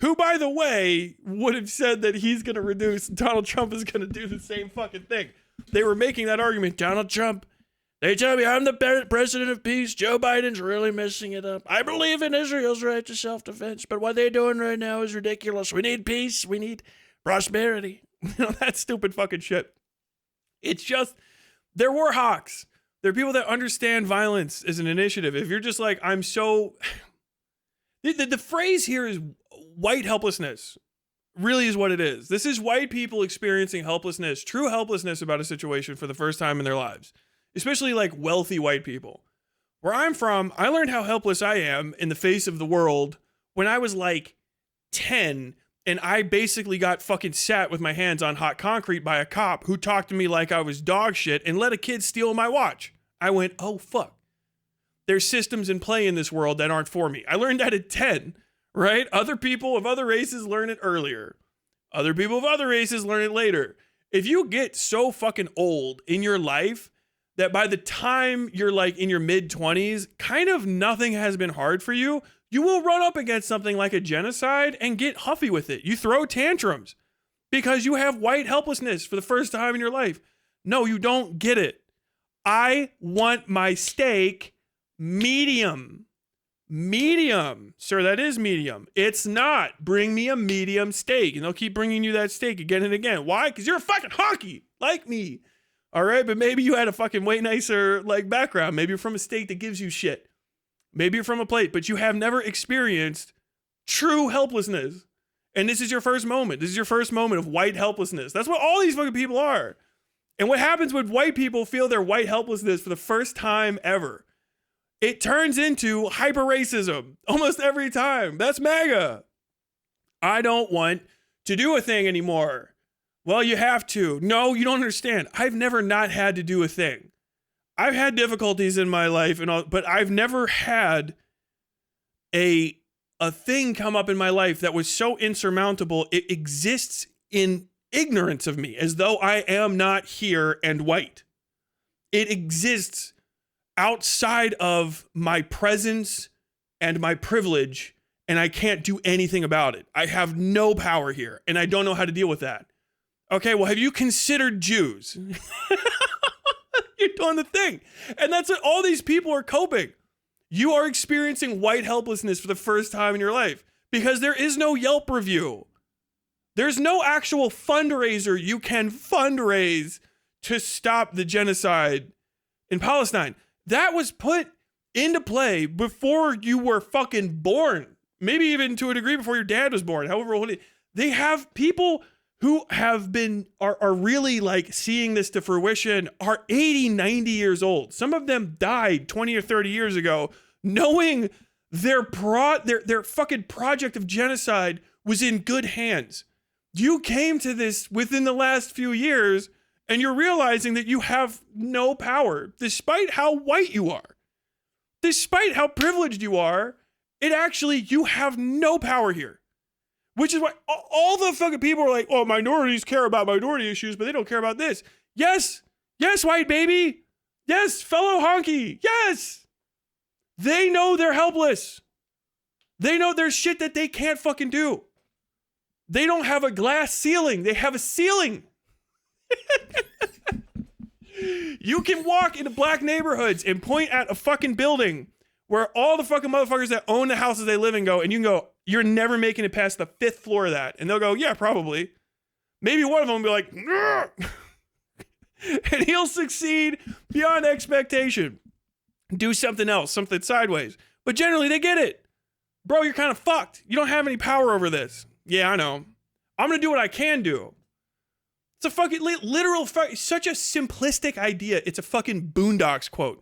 who, by the way, would have said that he's going to reduce, Donald Trump is going to do the same fucking thing. They were making that argument. Donald Trump, they tell me I'm the president of peace. Joe Biden's really messing it up. I believe in Israel's right to self-defense, but what they're doing right now is ridiculous. We need peace. We need prosperity. You know, that stupid fucking shit. It's just, they're war hawks. They're people that understand violence as an initiative. If you're just like, I'm so... The phrase here is white helplessness. Really is what it is. This is white people experiencing helplessness, true helplessness about a situation for the first time in their lives. Especially like wealthy white people. Where I'm from, I learned how helpless I am in the face of the world when I was like 10, and I basically got fucking sat with my hands on hot concrete by a cop who talked to me like I was dog shit and let a kid steal my watch. I went, oh fuck. There's systems in play in this world that aren't for me. I learned that at 10, right? Other people of other races learn it earlier. Other people of other races learn it later. If you get so fucking old in your life that by the time you're like in your mid-20s, kind of nothing has been hard for you, you will run up against something like a genocide and get huffy with it. You throw tantrums because you have white helplessness for the first time in your life. No, you don't get it. I want my steak medium. Medium. Sir, that is medium. It's not. Bring me a medium steak. And they'll keep bringing you that steak again and again. Why? Because you're a fucking honky like me. All right, but maybe you had a fucking way nicer like background. Maybe you're from a state that gives you shit. Maybe you're from a plate, but you have never experienced true helplessness. And this is your first moment. This is your first moment of white helplessness. That's what all these fucking people are. And what happens when white people feel their white helplessness for the first time ever? It turns into hyper racism almost every time. That's MAGA. I don't want to do a thing anymore. Well, you have to. No, you don't understand. I've never not had to do a thing. I've had difficulties in my life, and all, but I've never had a thing come up in my life that was so insurmountable, it exists in ignorance of me, as though I am not here and white. It exists outside of my presence and my privilege, and I can't do anything about it. I have no power here, and I don't know how to deal with that. Okay, well, have you considered Jews? You're doing the thing. And that's what all these people are coping. You are experiencing white helplessness for the first time in your life because there is no Yelp review. There's no actual fundraiser you can fundraise to stop the genocide in Palestine. That was put into play before you were fucking born. Maybe even to a degree before your dad was born. However old they have people who have been, are really like seeing this to fruition, are 80, 90 years old. Some of them died 20 or 30 years ago, knowing their fucking project of genocide was in good hands. You came to this within the last few years, and you're realizing that you have no power, despite how white you are. Despite how privileged you are, you have no power here. Which is why all the fucking people are like, oh, minorities care about minority issues, but they don't care about this. Yes, white baby. Yes, fellow honky. Yes. They know they're helpless. They know there's shit that they can't fucking do. They don't have a glass ceiling. They have a ceiling. You can walk into black neighborhoods and point at a fucking building where all the fucking motherfuckers that own the houses they live in go, and you can go, you're never making it past the 5th floor of that. And they'll go, yeah, probably. Maybe one of them will be like, and he'll succeed beyond expectation. Do something else, something sideways. But generally, they get it. Bro, you're kind of fucked. You don't have any power over this. Yeah, I know. I'm going to do what I can do. It's a fucking literal, such a simplistic idea. It's a fucking Boondocks quote.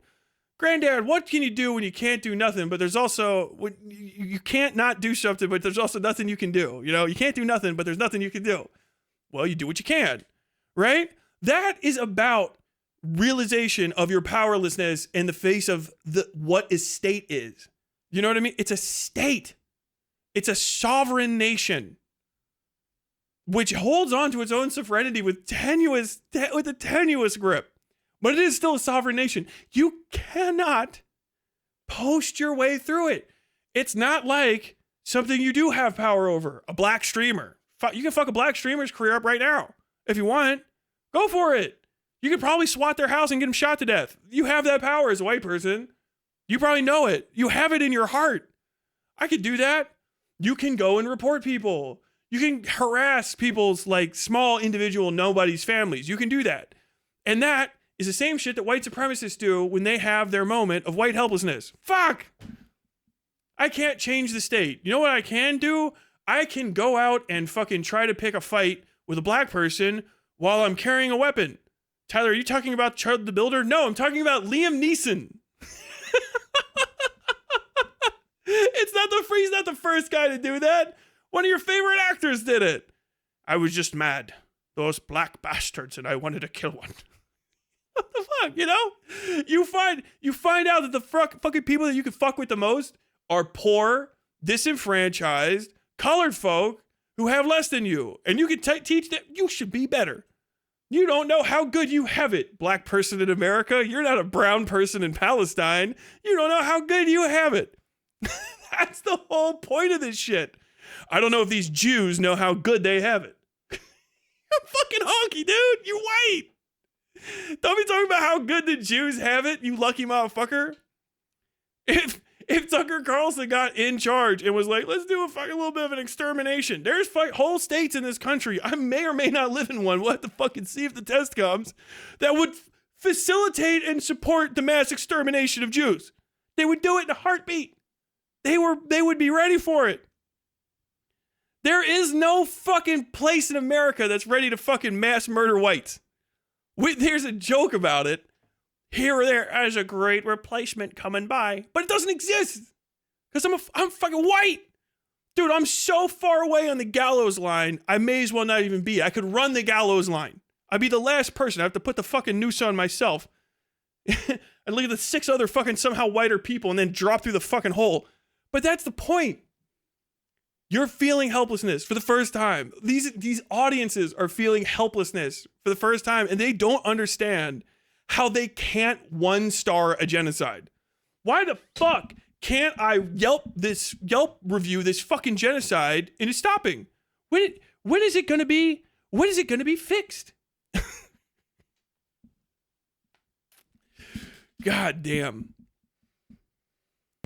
Granddad, what can you do when you can't do nothing? But there's also, you can't not do something, but there's also nothing you can do. You know, you can't do nothing, but there's nothing you can do. Well, you do what you can, right? That is about realization of your powerlessness in the face of what a state is. You know what I mean? It's a state. It's a sovereign nation, which holds on to its own sovereignty with a tenuous grip. But it is still a sovereign nation. You cannot post your way through it. It's not like something you do have power over. A black streamer. You can fuck a black streamer's career up right now. If you want, go for it. You could probably SWAT their house and get them shot to death. You have that power as a white person. You probably know it. You have it in your heart. I could do that. You can go and report people. You can harass people's like small individual nobody's families. You can do that. And that is the same shit that white supremacists do when they have their moment of white helplessness. Fuck! I can't change the state. You know what I can do? I can go out and fucking try to pick a fight with a black person while I'm carrying a weapon. Tyler, are you talking about Charlie the Builder? No, I'm talking about Liam Neeson. He's not the first guy to do that. One of your favorite actors did it. I was just mad. Those black bastards, and I wanted to kill one. What the fuck, you know? You find out that the fucking people that you can fuck with the most are poor, disenfranchised, colored folk who have less than you. And you can teach them you should be better. You don't know how good you have it, black person in America. You're not a brown person in Palestine. You don't know how good you have it. That's the whole point of this shit. I don't know if these Jews know how good they have it. You're fucking honky, dude. You white. Don't be talking about how good the Jews have it, you lucky motherfucker. If Tucker Carlson got in charge and was like, let's do a fucking little bit of an extermination. There's whole states in this country. I may or may not live in one. We'll have to fucking see if the test comes. That would facilitate and support the mass extermination of Jews. They would do it in a heartbeat. They would be ready for it. There is no fucking place in America that's ready to fucking mass murder whites. There's a joke about it. Here or there as a great replacement coming by. But it doesn't exist. Because I'm fucking white. Dude, I'm so far away on the gallows line, I may as well not even be. I could run the gallows line. I'd be the last person. I have to put the fucking noose on myself. And look at the 6 other fucking somehow whiter people and then drop through the fucking hole. But that's the point. You're feeling helplessness for the first time. These audiences are feeling helplessness for the first time, and they don't understand how they can't 1-star a genocide. Why the fuck can't I Yelp review this fucking genocide and it's stopping? When is it gonna be? When is it gonna be fixed? God damn.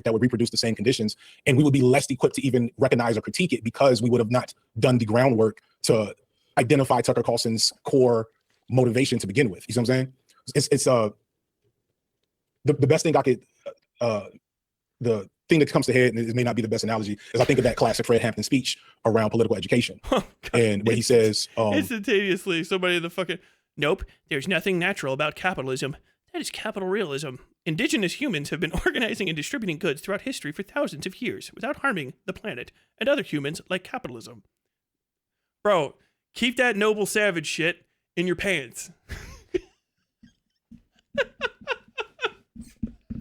That would reproduce the same conditions, and we would be less equipped to even recognize or critique it because we would have not done the groundwork to identify Tucker Carlson's core motivation to begin with. You see what I'm saying? It's the best thing I could the thing that comes to head, and it may not be the best analogy, is I think of that classic Fred Hampton speech around political education, and where he says instantaneously somebody in the fucking nope, there's nothing natural about capitalism. That is capital realism. Indigenous humans have been organizing and distributing goods throughout history for thousands of years without harming the planet and other humans like capitalism. Bro, keep that noble savage shit in your pants.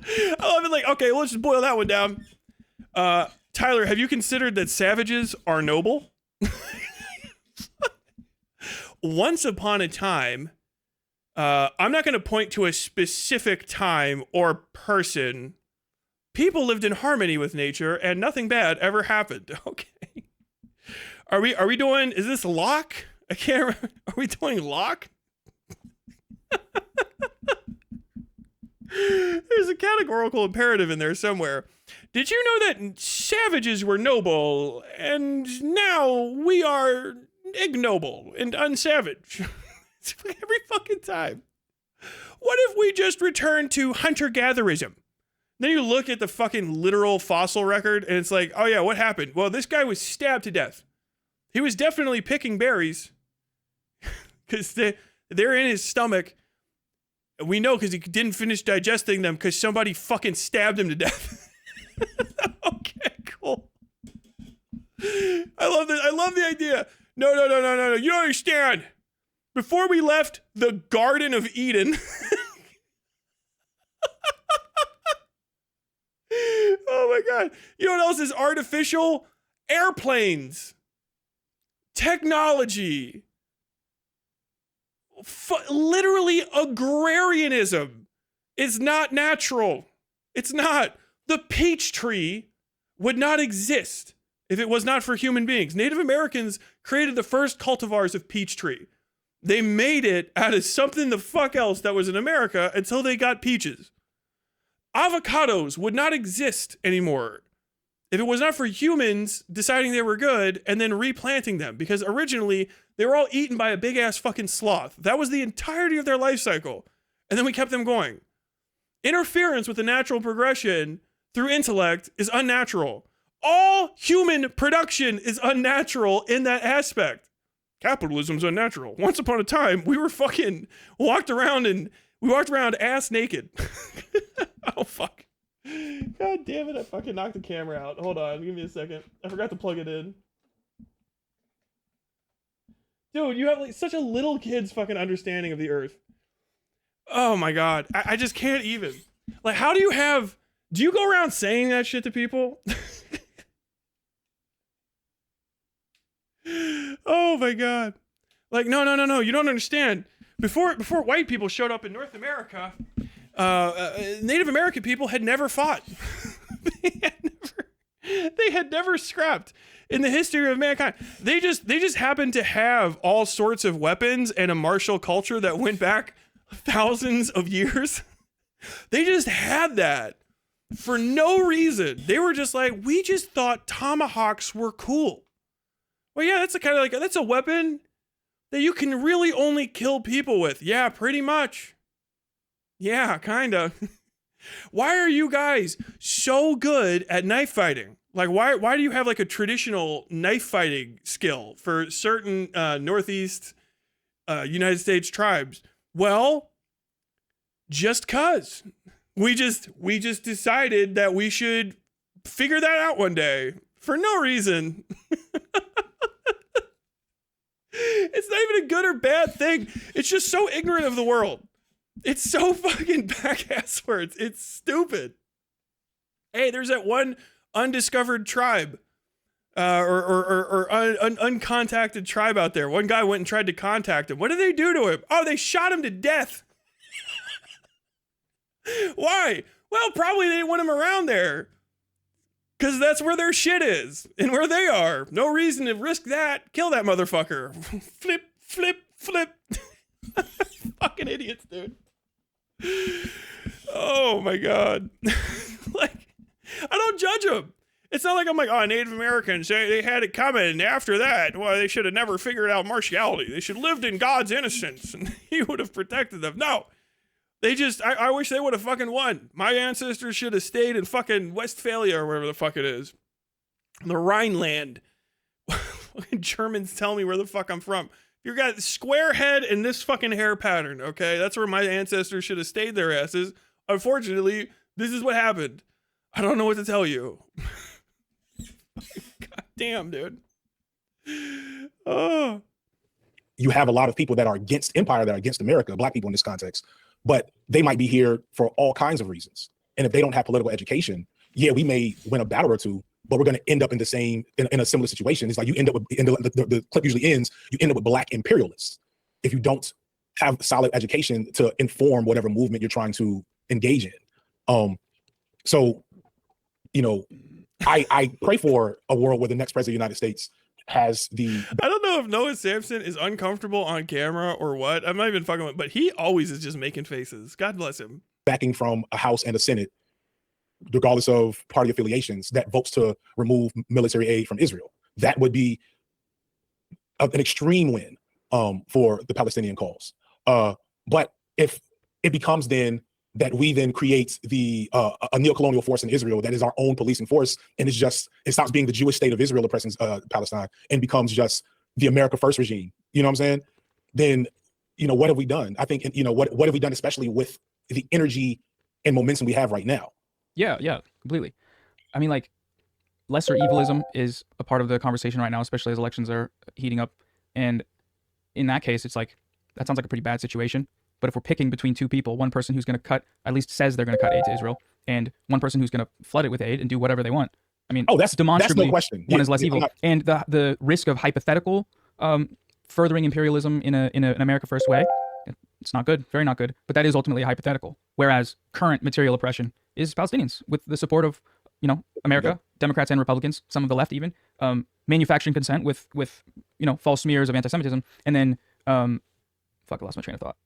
I love it. Like, okay, let's just boil that one down. Tyler, have you considered that savages are noble? Once upon a time, I'm not going to point to a specific time or person. People lived in harmony with nature and nothing bad ever happened. Okay. Are we doing, is this Locke? I can't remember. Are we doing Locke? There's a categorical imperative in there somewhere. Did you know that savages were noble and now we are ignoble and unsavage? Every fucking time. What if we just return to hunter-gatherism? Then you look at the fucking literal fossil record and it's like, oh yeah, what happened? Well, this guy was stabbed to death. He was definitely picking berries because they're in his stomach. We know because he didn't finish digesting them because somebody fucking stabbed him to death. Okay, cool. I love the idea. No. You don't understand. Before we left the Garden of Eden. Oh my God. You know what else is artificial? Airplanes. Technology. Literally agrarianism is not natural. It's not. The peach tree would not exist if it was not for human beings. Native Americans created the first cultivars of peach tree. They made it out of something the fuck else that was in America until they got peaches. Avocados would not exist anymore if it was not for humans deciding they were good and then replanting them, because originally they were all eaten by a big ass fucking sloth. That was the entirety of their life cycle. And then we kept them going. Interference with the natural progression through intellect is unnatural. All human production is unnatural in that aspect. Capitalism's unnatural. Once upon a time, we walked around ass naked. Oh, fuck. God damn it, I fucking knocked the camera out. Hold on, give me a second. I forgot to plug it in. Dude, you have like such a little kid's fucking understanding of the earth. Oh my God, I just can't even. Like, how do you go around saying that shit to people? Oh my God. Like, no, you don't understand. Before white people showed up in North America, Native American people had never fought. They had never scrapped in the history of mankind. They just happened to have all sorts of weapons and a martial culture that went back thousands of years. They just had that for no reason. They were just like, we just thought tomahawks were cool. Well, yeah, that's a weapon that you can really only kill people with. Yeah, pretty much. Yeah, kinda. Why are you guys so good at knife fighting? Like, why do you have like a traditional knife fighting skill for certain Northeast United States tribes? Well, just cause. We just decided that we should figure that out one day for no reason. It's not even a good or bad thing. It's just so ignorant of the world. It's so fucking back-ass words. It's stupid. Hey, there's that one undiscovered tribe or uncontacted tribe out there. One guy went and tried to contact him. What did they do to him? Oh, they shot him to death. Why? Well, probably they didn't want him around there. Because that's where their shit is and where they are. No reason to risk that. Kill that motherfucker. Flip, flip, flip. Fucking idiots, dude. Oh my God. Like, I don't judge them. It's not like I'm like, oh, Native Americans, they had it coming. And after that, well, they should have never figured out martiality. They should have lived in God's innocence and he would have protected them. No. They just, I wish they would have fucking won. My ancestors should have stayed in fucking Westphalia or wherever the fuck it is. The Rhineland. Fucking Germans tell me where the fuck I'm from. You got square head and this fucking hair pattern, okay? That's where my ancestors should have stayed their asses. Unfortunately, this is what happened. I don't know what to tell you. God damn, dude. Oh. You have a lot of people that are against empire, that are against America, black people in this context, but they might be here for all kinds of reasons. And if they don't have political education, yeah, we may win a battle or two, but we're going to end up in in a similar situation. It's like you end up with, the clip usually ends, you end up with black imperialists if you don't have solid education to inform whatever movement you're trying to engage in. So, you know, I pray for a world where the next president of the United States has the I don't know if Noah Samson is uncomfortable on camera or what. I'm not even fucking with, but he always is just making faces. God bless him. backing from a House and a Senate, regardless of party affiliations, that votes to remove military aid from Israel. That would be an extreme win for the Palestinian cause. But if it becomes then that we then create a neocolonial force in Israel that is our own policing force, and it's just, it stops being the Jewish state of Israel oppressing Palestine and becomes just the America First regime, you know what I'm saying? Then, you know, what have we done? I think, you know, what have we done, especially with the energy and momentum we have right now? Yeah, completely. I mean, like, lesser evilism is a part of the conversation right now, especially as elections are heating up. And in that case, it's like, that sounds like a pretty bad situation. But if we're picking between two people, one person who's going to cut, at least says they're going to cut aid to Israel, and one person who's going to flood it with aid and do whatever they want. I mean, that's demonstrably no question. One is less evil. And the risk of hypothetical furthering imperialism in an America First way, it's not good, very not good. But that is ultimately a hypothetical. Whereas current material oppression is Palestinians with the support of, you know, America, Democrats and Republicans, some of the left even, manufacturing consent with you know, false smears of anti-Semitism, and then fuck, I lost my train of thought.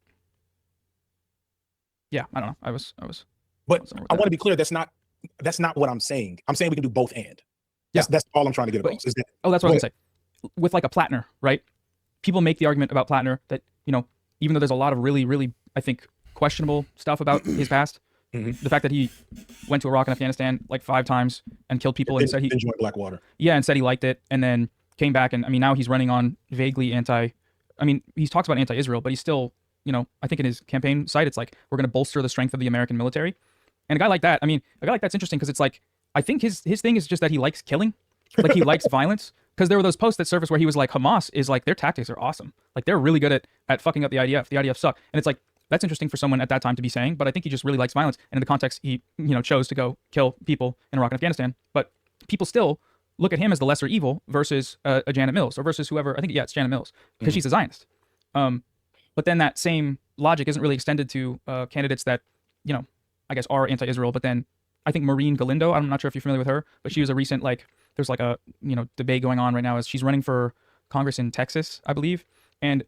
Yeah, I don't know. I was. But I want to be clear. That's not what I'm saying. I'm saying we can do both and. That's all I'm trying to get across. Is that, that's what I was gonna say. With like a Plattner, right? People make the argument about Plattner that, you know, even though there's a lot of really, really, I think, questionable stuff about his past, the fact that he went to Iraq and Afghanistan like 5 times and killed people and said he enjoyed Blackwater. Yeah, and said he liked it, and then came back, and I mean, now he's running on vaguely he talks about anti-Israel, but he's still, you know, I think in his campaign site, it's like, we're going to bolster the strength of the American military. And a guy like that, I mean, a guy like that's interesting because it's like, I think his thing is just that he likes killing. Like, he likes violence. Because there were those posts that surfaced where he was like, Hamas is like, their tactics are awesome. Like, they're really good at fucking up the IDF. The IDF suck. And it's like, that's interesting for someone at that time to be saying, but I think he just really likes violence. And in the context, he, you know, chose to go kill people in Iraq and Afghanistan. But people still look at him as the lesser evil versus a Janet Mills, or versus whoever. I think, yeah, it's Janet Mills, because she's a Zionist. But then that same logic isn't really extended to candidates that, you know, I guess are anti-Israel. But then I think Maureen Galindo, I'm not sure if you're familiar with her, but she was a recent, like, there's like a, you know, debate going on right now as she's running for Congress in Texas, I believe. And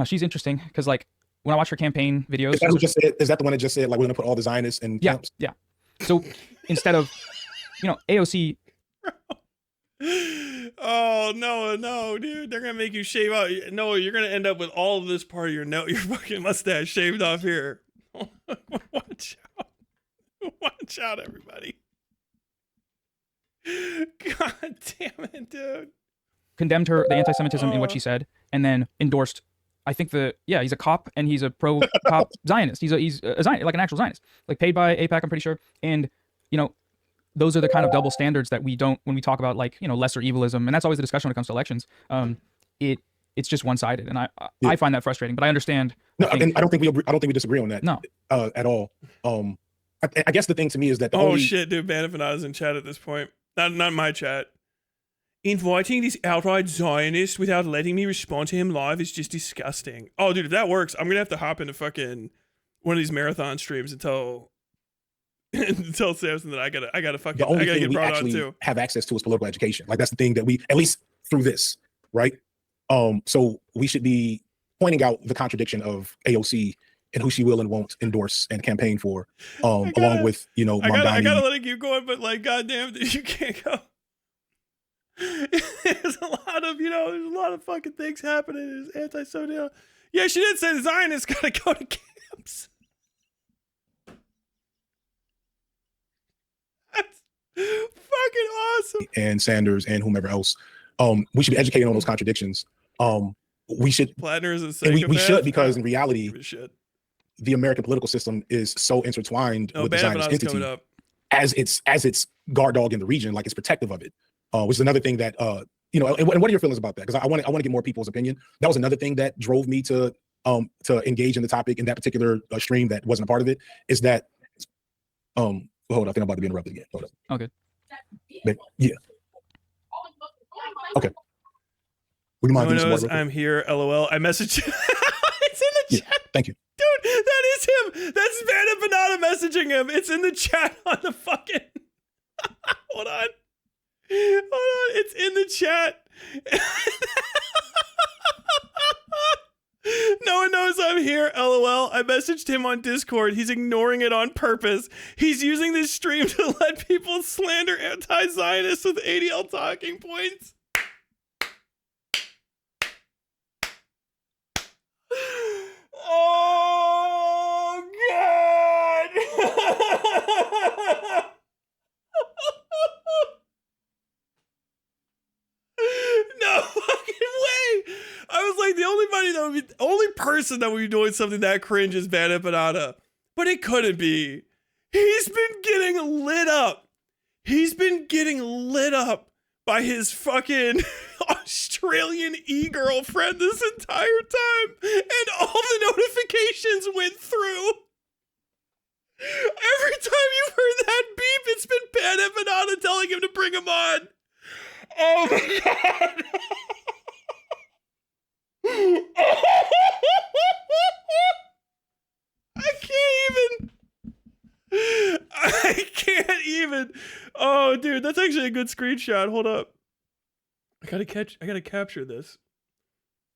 she's interesting because, like, when I watch her campaign videos. Is that the one that just said, like, we're going to put all the Zionists in camps? Yeah. So instead of, you know, AOC. Oh, no, dude. They're going to make you shave out. No, you're going to end up with all of this part of your fucking mustache shaved off here. Watch out. Watch out, everybody. God damn it, dude. Condemned the anti-Semitism in what she said, and then endorsed, I think he's a cop and he's a pro-cop Zionist. He's a Zionist, like an actual Zionist, like paid by AIPAC, I'm pretty sure. And, you know, those are the kind of double standards that we don't, when we talk about, like, you know, lesser evilism, and that's always the discussion when it comes to elections. It's just one-sided, and I find that frustrating. But I understand. No, I don't think we disagree on that. No, at all. I guess the thing to me is that shit, dude, Banafana's in chat at this point. Not my chat. Inviting this outright Zionist without letting me respond to him live is just disgusting. Oh, dude, if that works, I'm gonna have to hop into fucking one of these marathon streams and tell Samson that I gotta fucking, the only I gotta thing get brought we on actually too. Have access to is political education. Like, that's the thing that we, at least through this, right? So we should be pointing out the contradiction of AOC and who she will and won't endorse and campaign for, along with, you know, I gotta let it keep going, but, like, goddamn, dude, you can't go. There's a lot of fucking things happening. It's anti-Semitism. Yeah, she did say the Zionists gotta go to camps. That's fucking awesome. And Sanders and whomever else. We should be educated on those contradictions. We should. Plattner is a psychopath. We should, because in reality, the American political system is so intertwined with the Zionist entity as its guard dog in the region, like it's protective of it. Which is another thing that you know. And what are your feelings about that? Because I want to get more people's opinion. That was another thing that drove me to engage in the topic in that particular stream that wasn't a part of it. Is that hold on, I think I'm about to be interrupted again. Hold on. Okay. But, yeah. Okay. Would you mind doing some more? I'm here. LOL. I messaged you. It's in the chat. Thank you. Dude, that is him. That's Empanada messaging him. It's in the chat on the fucking. Hold on. It's in the chat. No one knows I'm here, lol. I messaged him on Discord. He's ignoring it on purpose. He's using this stream to let people slander anti-Zionists with ADL talking points. Oh, God. No fucking way. I was like, the only person that would be doing something that cringe is Van Empanada. But it couldn't be. He's been getting lit up. He's been getting lit up by his fucking Australian e-girlfriend this entire time. And all the notifications went through. Every time you've heard that beep, it's been Van Empanada telling him to bring him on. Oh my God. I can't even. Oh, dude, that's actually a good screenshot. Hold up. I gotta capture this.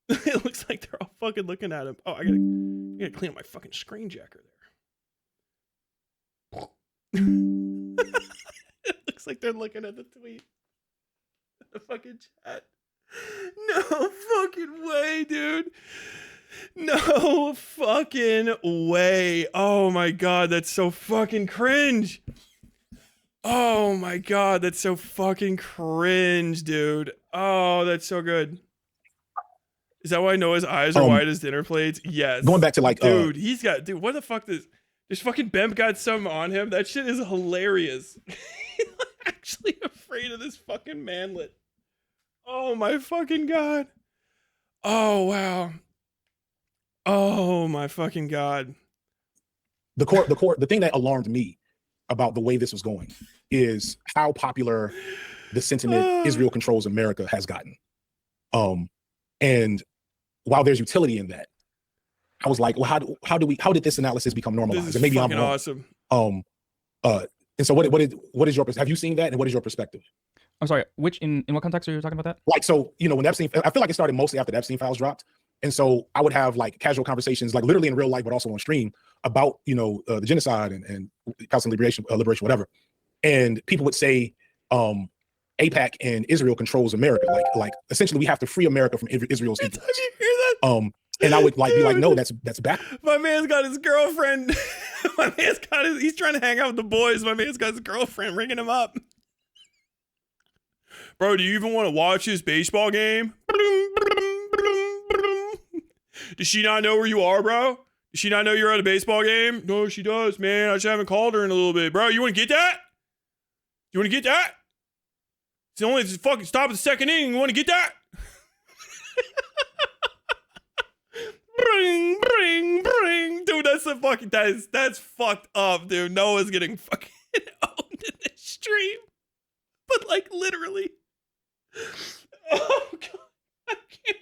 It looks like they're all fucking looking at him. Oh, I gotta clean up my fucking screen jacker there. It looks like they're looking at the tweet. The fucking chat. No fucking way, dude. No fucking way. Oh my God, that's so fucking cringe. Oh my God, that's so fucking cringe, dude. Oh, that's so good. Is that why I know his eyes are wide as dinner plates? Yes. Going back to like, dude, dude, what the fuck this fucking Bemp got something on him? That shit is hilarious. He's actually afraid of this fucking manlet. Oh my fucking God. Oh wow. Oh my fucking God. The thing that alarmed me about the way this was going is how popular the sentiment Israel controls America has gotten. And while there's utility in that, I was like, well, how did this analysis become normalized? This is and maybe fucking I'm wrong. Awesome. And so what is your, have you seen that, and what is your perspective? I'm sorry, in what context are you talking about that? Like, so, you know, when Epstein, I feel like it started mostly after the Epstein files dropped. And so I would have like casual conversations, like literally in real life, but also on stream about, you know, the genocide and Palestinian liberation, whatever. And people would say, AIPAC and Israel controls America. Like essentially we have to free America from Israel's influence. Did you hear that? And I would like be like, no, that's back. My man's got his girlfriend. He's trying to hang out with the boys. My man's got his girlfriend ringing him up. Bro, do you even want to watch his baseball game? Does she not know where you are, bro? Does she not know you're at a baseball game? No, she does, man. I just haven't called her in a little bit. Bro, you want to get that? You want to get that? It's only fucking stop at the second inning. You want to get that? Bring. Dude, that's fucked up, dude. Noah's getting fucking owned in this stream. But like literally. Oh God. I can't.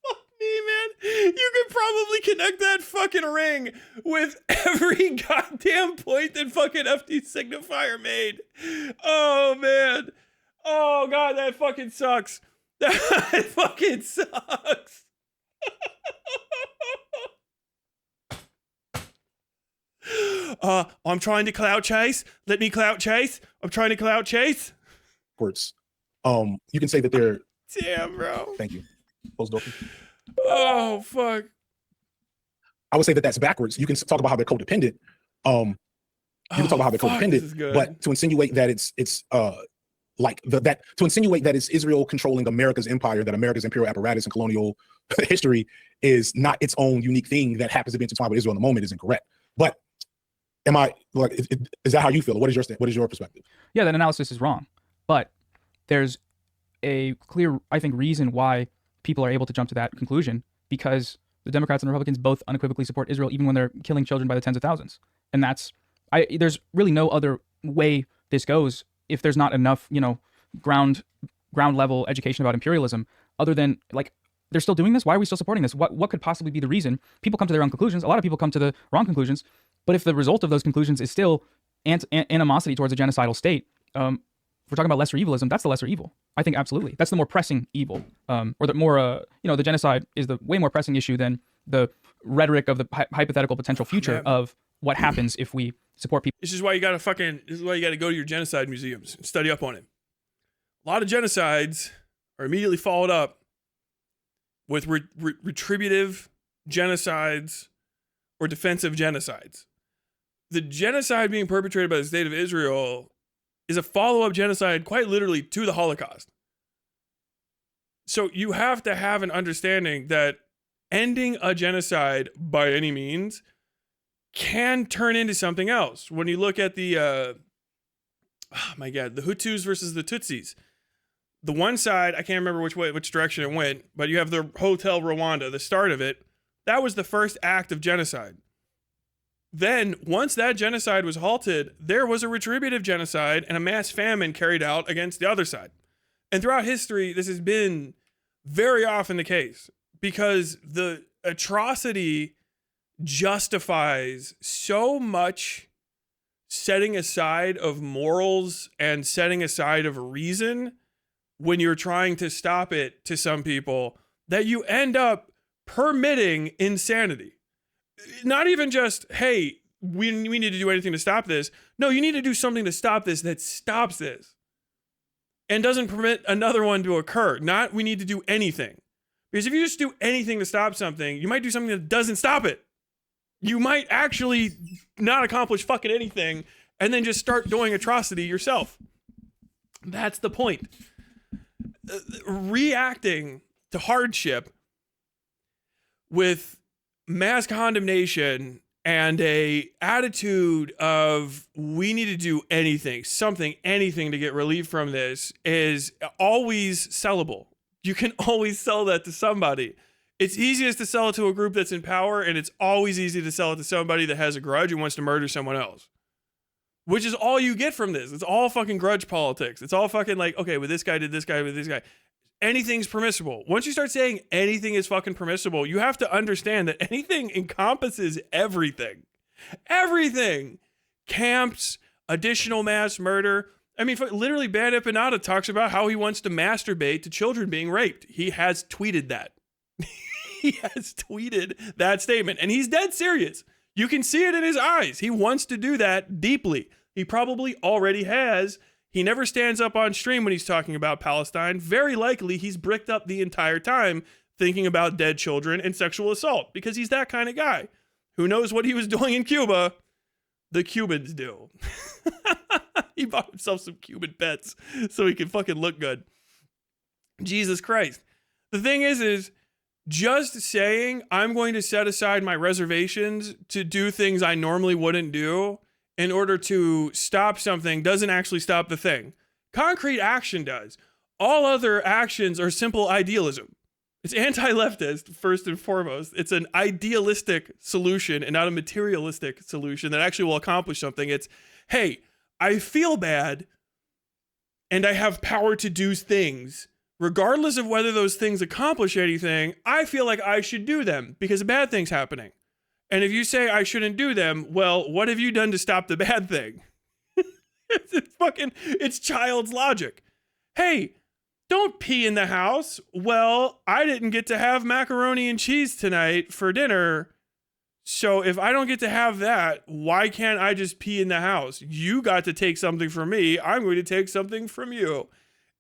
Fuck me, man. You could probably connect that fucking ring with every goddamn point that fucking FD Signifier made. Oh man. Oh God, that fucking sucks. That fucking sucks. I'm trying to clout chase. Let me clout chase. I'm trying to clout chase. Words. You can say that they're. Damn, bro. Thank you. Close door. Oh fuck. I would say that that's backwards. You can talk about how they're codependent. You can talk about how they're codependent, but to insinuate that it's to insinuate that it's Israel controlling America's empire, that America's imperial apparatus and colonial history is not its own unique thing that happens to be intertwined with Israel in the moment is incorrect. But am I like, is that how you feel? What is your perspective? Yeah, that analysis is wrong. But there's a clear, I think, reason why people are able to jump to that conclusion, because the Democrats and Republicans both unequivocally support Israel, even when they're killing children by the tens of thousands. And there's really no other way this goes if there's not enough, ground level education about imperialism, other than like, they're still doing this. Why are we still supporting this? What could possibly be the reason? People come to their own conclusions. A lot of people come to the wrong conclusions. But if the result of those conclusions is still animosity towards a genocidal state, we're talking about lesser evilism, that's the lesser evil. I think absolutely. That's the more pressing evil. Or the more, the genocide is the way more pressing issue than the rhetoric of the hypothetical potential future of what happens if we support people. This is why you gotta go to your genocide museums and study up on it. A lot of genocides are immediately followed up with retributive genocides or defensive genocides. The genocide being perpetrated by the state of Israel is a follow-up genocide, quite literally, to the Holocaust. So you have to have an understanding that ending a genocide by any means can turn into something else. When you look at the Hutus versus the Tutsis, the one side, I can't remember which direction it went, but you have the Hotel Rwanda, the start of it. That was the first act of genocide. Then, once that genocide was halted, there was a retributive genocide and a mass famine carried out against the other side. And throughout history, this has been very often the case because the atrocity justifies so much setting aside of morals and setting aside of reason when you're trying to stop it to some people that you end up permitting insanity. Not even just, hey, we need to do anything to stop this. No, you need to do something to stop this that stops this and doesn't permit another one to occur. Not we need to do anything. Because if you just do anything to stop something, you might do something that doesn't stop it. You might actually not accomplish fucking anything and then just start doing atrocity yourself. That's the point. Reacting to hardship with mass condemnation and a attitude of we need to do anything to get relief from this is always sellable. You can always sell that to somebody. It's easiest to sell it to a group that's in power, and it's always easy to sell it to somebody that has a grudge and wants to murder someone else. Which is all you get from this. It's all fucking grudge politics. It's all fucking like, okay, well, this guy did this guy with this guy. Anything's permissible. Once you start saying anything is fucking permissible, you have to understand that anything encompasses everything. Everything. Camps, additional mass murder. I mean, literally, Bad Empanada talks about how he wants to masturbate to children being raped. He has tweeted that. He has tweeted that statement, and he's dead serious. You can see it in his eyes. He wants to do that deeply. He probably already has. He never stands up on stream when he's talking about Palestine. Very likely he's bricked up the entire time thinking about dead children and sexual assault because he's that kind of guy. Who knows what he was doing in Cuba? The Cubans do. He bought himself some Cuban pets so he could fucking look good. Jesus Christ. The thing is just saying I'm going to set aside my reservations to do things I normally wouldn't do in order to stop something doesn't actually stop the thing. Concrete action does. All other actions are simple idealism. It's anti-leftist, first and foremost. It's an idealistic solution and not a materialistic solution that actually will accomplish something. It's, hey, I feel bad and I have power to do things. Regardless of whether those things accomplish anything, I feel like I should do them because a bad thing's happening. And if you say I shouldn't do them, well, what have you done to stop the bad thing? It's child's logic. Hey, don't pee in the house. Well, I didn't get to have macaroni and cheese tonight for dinner. So if I don't get to have that, why can't I just pee in the house? You got to take something from me. I'm going to take something from you.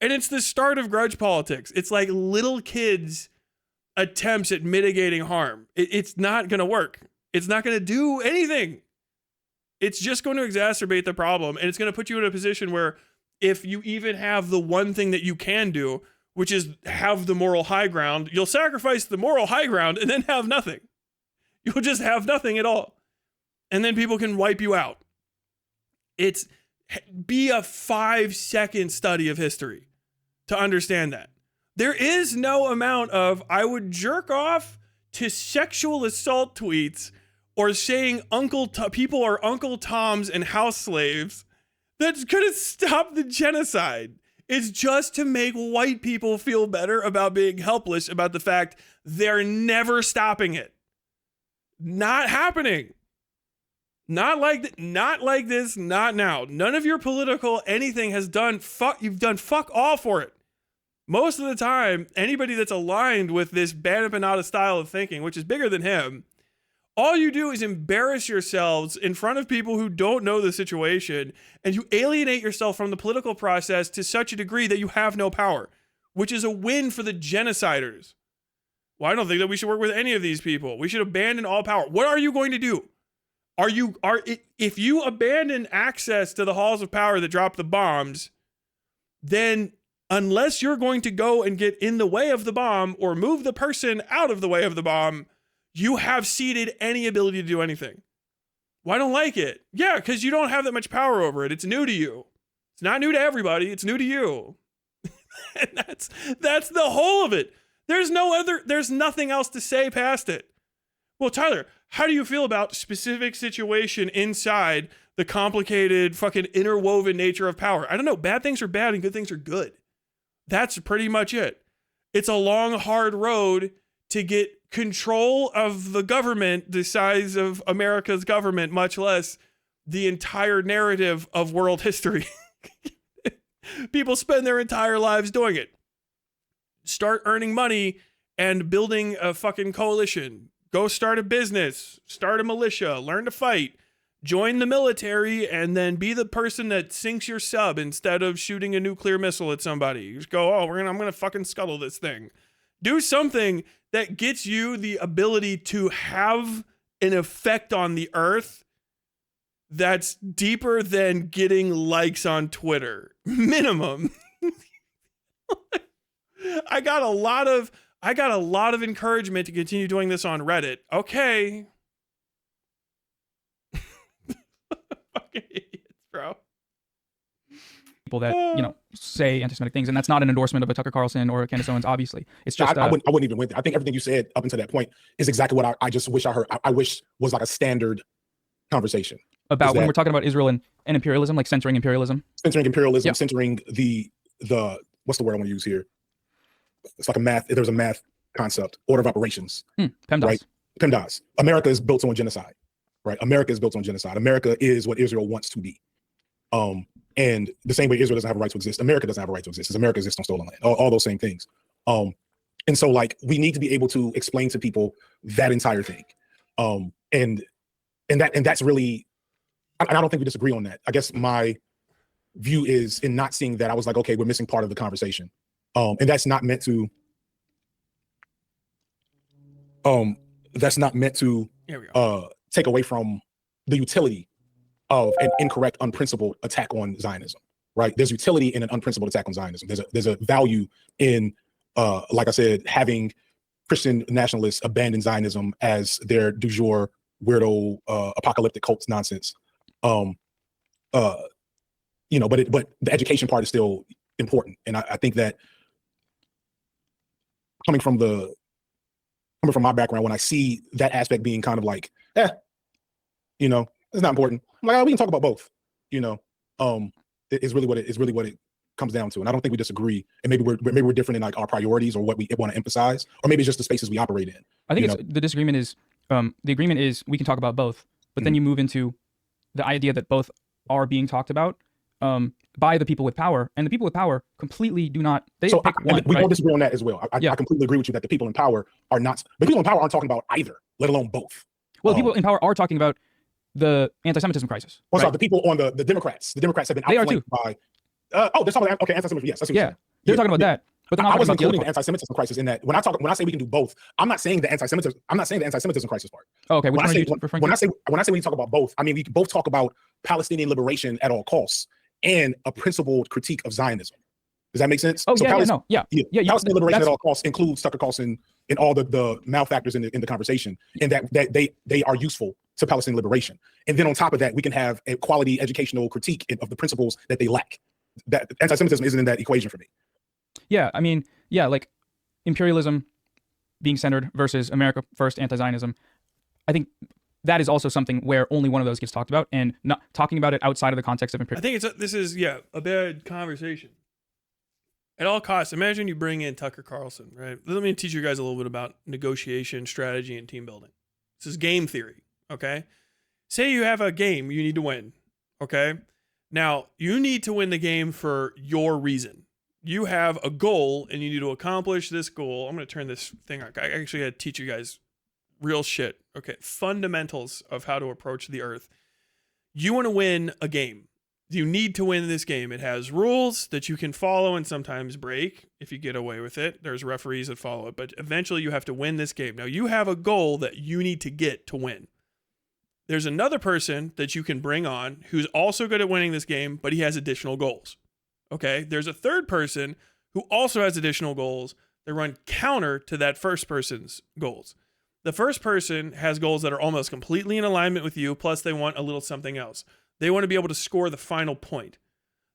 And it's the start of grudge politics. It's like little kids' attempts at mitigating harm. It's not going to work. It's not going to do anything. It's just going to exacerbate the problem. And it's going to put you in a position where if you even have the one thing that you can do, which is have the moral high ground, you'll sacrifice the moral high ground and then have nothing. You'll just have nothing at all. And then people can wipe you out. Be a 5-second study of history to understand that. There is no amount of, I would jerk off to sexual assault tweets or saying people are Uncle Toms and house slaves that's going to stop the genocide. It's just to make white people feel better about being helpless about the fact they're never stopping it. Not happening. Not like this, not now. None of your political anything has done you've done fuck all for it. Most of the time, anybody that's aligned with this ban Empanada style of thinking, which is bigger than him, all you do is embarrass yourselves in front of people who don't know the situation, and you alienate yourself from the political process to such a degree that you have no power, which is a win for the genociders. Well, I don't think that we should work with any of these people. We should abandon all power. What are you going to do? If you abandon access to the halls of power that drop the bombs, then unless you're going to go and get in the way of the bomb or move the person out of the way of the bomb, you have ceded any ability to do anything. Well, I don't like it. Yeah, because you don't have that much power over it. It's new to you. It's not new to everybody. It's new to you. And that's the whole of it. There's nothing else to say past it. Well, Tyler, how do you feel about specific situation inside the complicated fucking interwoven nature of power? I don't know. Bad things are bad and good things are good. That's pretty much it. It's a long, hard road to get control of the government the size of America's government, much less the entire narrative of world history. People spend their entire lives doing it. Start earning money and building a fucking coalition. Go start a business, start a militia, learn to fight, join the military, and then be the person that sinks your sub instead of shooting a nuclear missile at somebody. You just go, I'm gonna fucking scuttle this thing. Do something that gets you the ability to have an effect on the earth that's deeper than getting likes on Twitter. Minimum. I got a lot of encouragement to continue doing this on Reddit. Okay. Fucking idiots, bro. People that, say anti-Semitic things, and that's not an endorsement of a Tucker Carlson or a Candace Owens, obviously. It's just... I wouldn't even went there. I think everything you said up until that point is exactly what I just wish I heard. I wish was like a standard conversation. About when we're talking about Israel and imperialism, like censoring imperialism? Censoring imperialism, yep. Censoring the what's the word I want to use here? It's like there's a math concept, order of operations. PEMDAS. Right? PEMDAS. America is built on genocide, right? America is built on genocide. America is what Israel wants to be. And the same way Israel doesn't have a right to exist, America doesn't have a right to exist, because America exists on stolen land. All those same things. And so like we need to be able to explain to people that entire thing. And that's really, I don't think we disagree on that. I guess my view is in not seeing that, I was like, okay, we're missing part of the conversation. And that's not meant to take away from the utility of an incorrect, unprincipled attack on Zionism, right? There's utility in an unprincipled attack on Zionism. There's a value in, like I said, having Christian nationalists abandon Zionism as their du jour weirdo apocalyptic cult nonsense. But the education part is still important, and I think that coming from my background, when I see that aspect being kind of like, it's not important. I'm like, we can talk about both. It's really what it comes down to, and I don't think we disagree. And maybe we're different in like our priorities or what we want to emphasize, or maybe it's just the spaces we operate in. I think the disagreement is the agreement is we can talk about both, but then you move into the idea that both are being talked about by the people with power, and the people with power completely do not. They pick one. We don't disagree on that as well. I completely agree with you that the people in power are not. The people in power aren't talking about either, let alone both. Well, the people in power are talking about the anti-Semitism crisis. Well, sorry, the people on the Democrats. The Democrats have been outflanked by. They're talking about anti-Semitism. Yes, they're talking about that. But they're not I wasn't including the anti-Semitism crisis in that. When I say we can do both, I'm not saying the anti-Semitism crisis part. Oh, okay. When I say we talk about both, I mean we can both talk about Palestinian liberation at all costs and a principled critique of Zionism. Does that make sense? Oh, so Palestinian liberation at all costs includes Tucker Carlson and all the malfactors in the conversation, and that they are useful to Palestinian liberation. And then on top of that, we can have a quality educational critique of the principles that they lack. That anti-Semitism isn't in that equation for me. Yeah, I mean, like imperialism being centered versus America first anti-Zionism. I think that is also something where only one of those gets talked about, and not talking about it outside of the context of imperialism. I think this is a bad conversation. At all costs, imagine you bring in Tucker Carlson, right? Let me teach you guys a little bit about negotiation, strategy, and team building. This is game theory, okay? say you have a game you need to win. Okay. Now you need to win the game for your reason. You have a goal and you need to accomplish this goal. I'm going to turn this thing on. I actually got to teach you guys real shit. Okay. Fundamentals of how to approach the earth. You want to win a game. You need to win this game. It has rules that you can follow and sometimes break if you get away with it. There's referees that follow it, but eventually you have to win this game. Now you have a goal that you need to get to win. There's another person that you can bring on who's also good at winning this game, but he has additional goals. Okay. There's a third person who also has additional goals that run counter to that first person's goals. The first person has goals that are almost completely in alignment with you, plus they want a little something else. They want to be able to score the final point.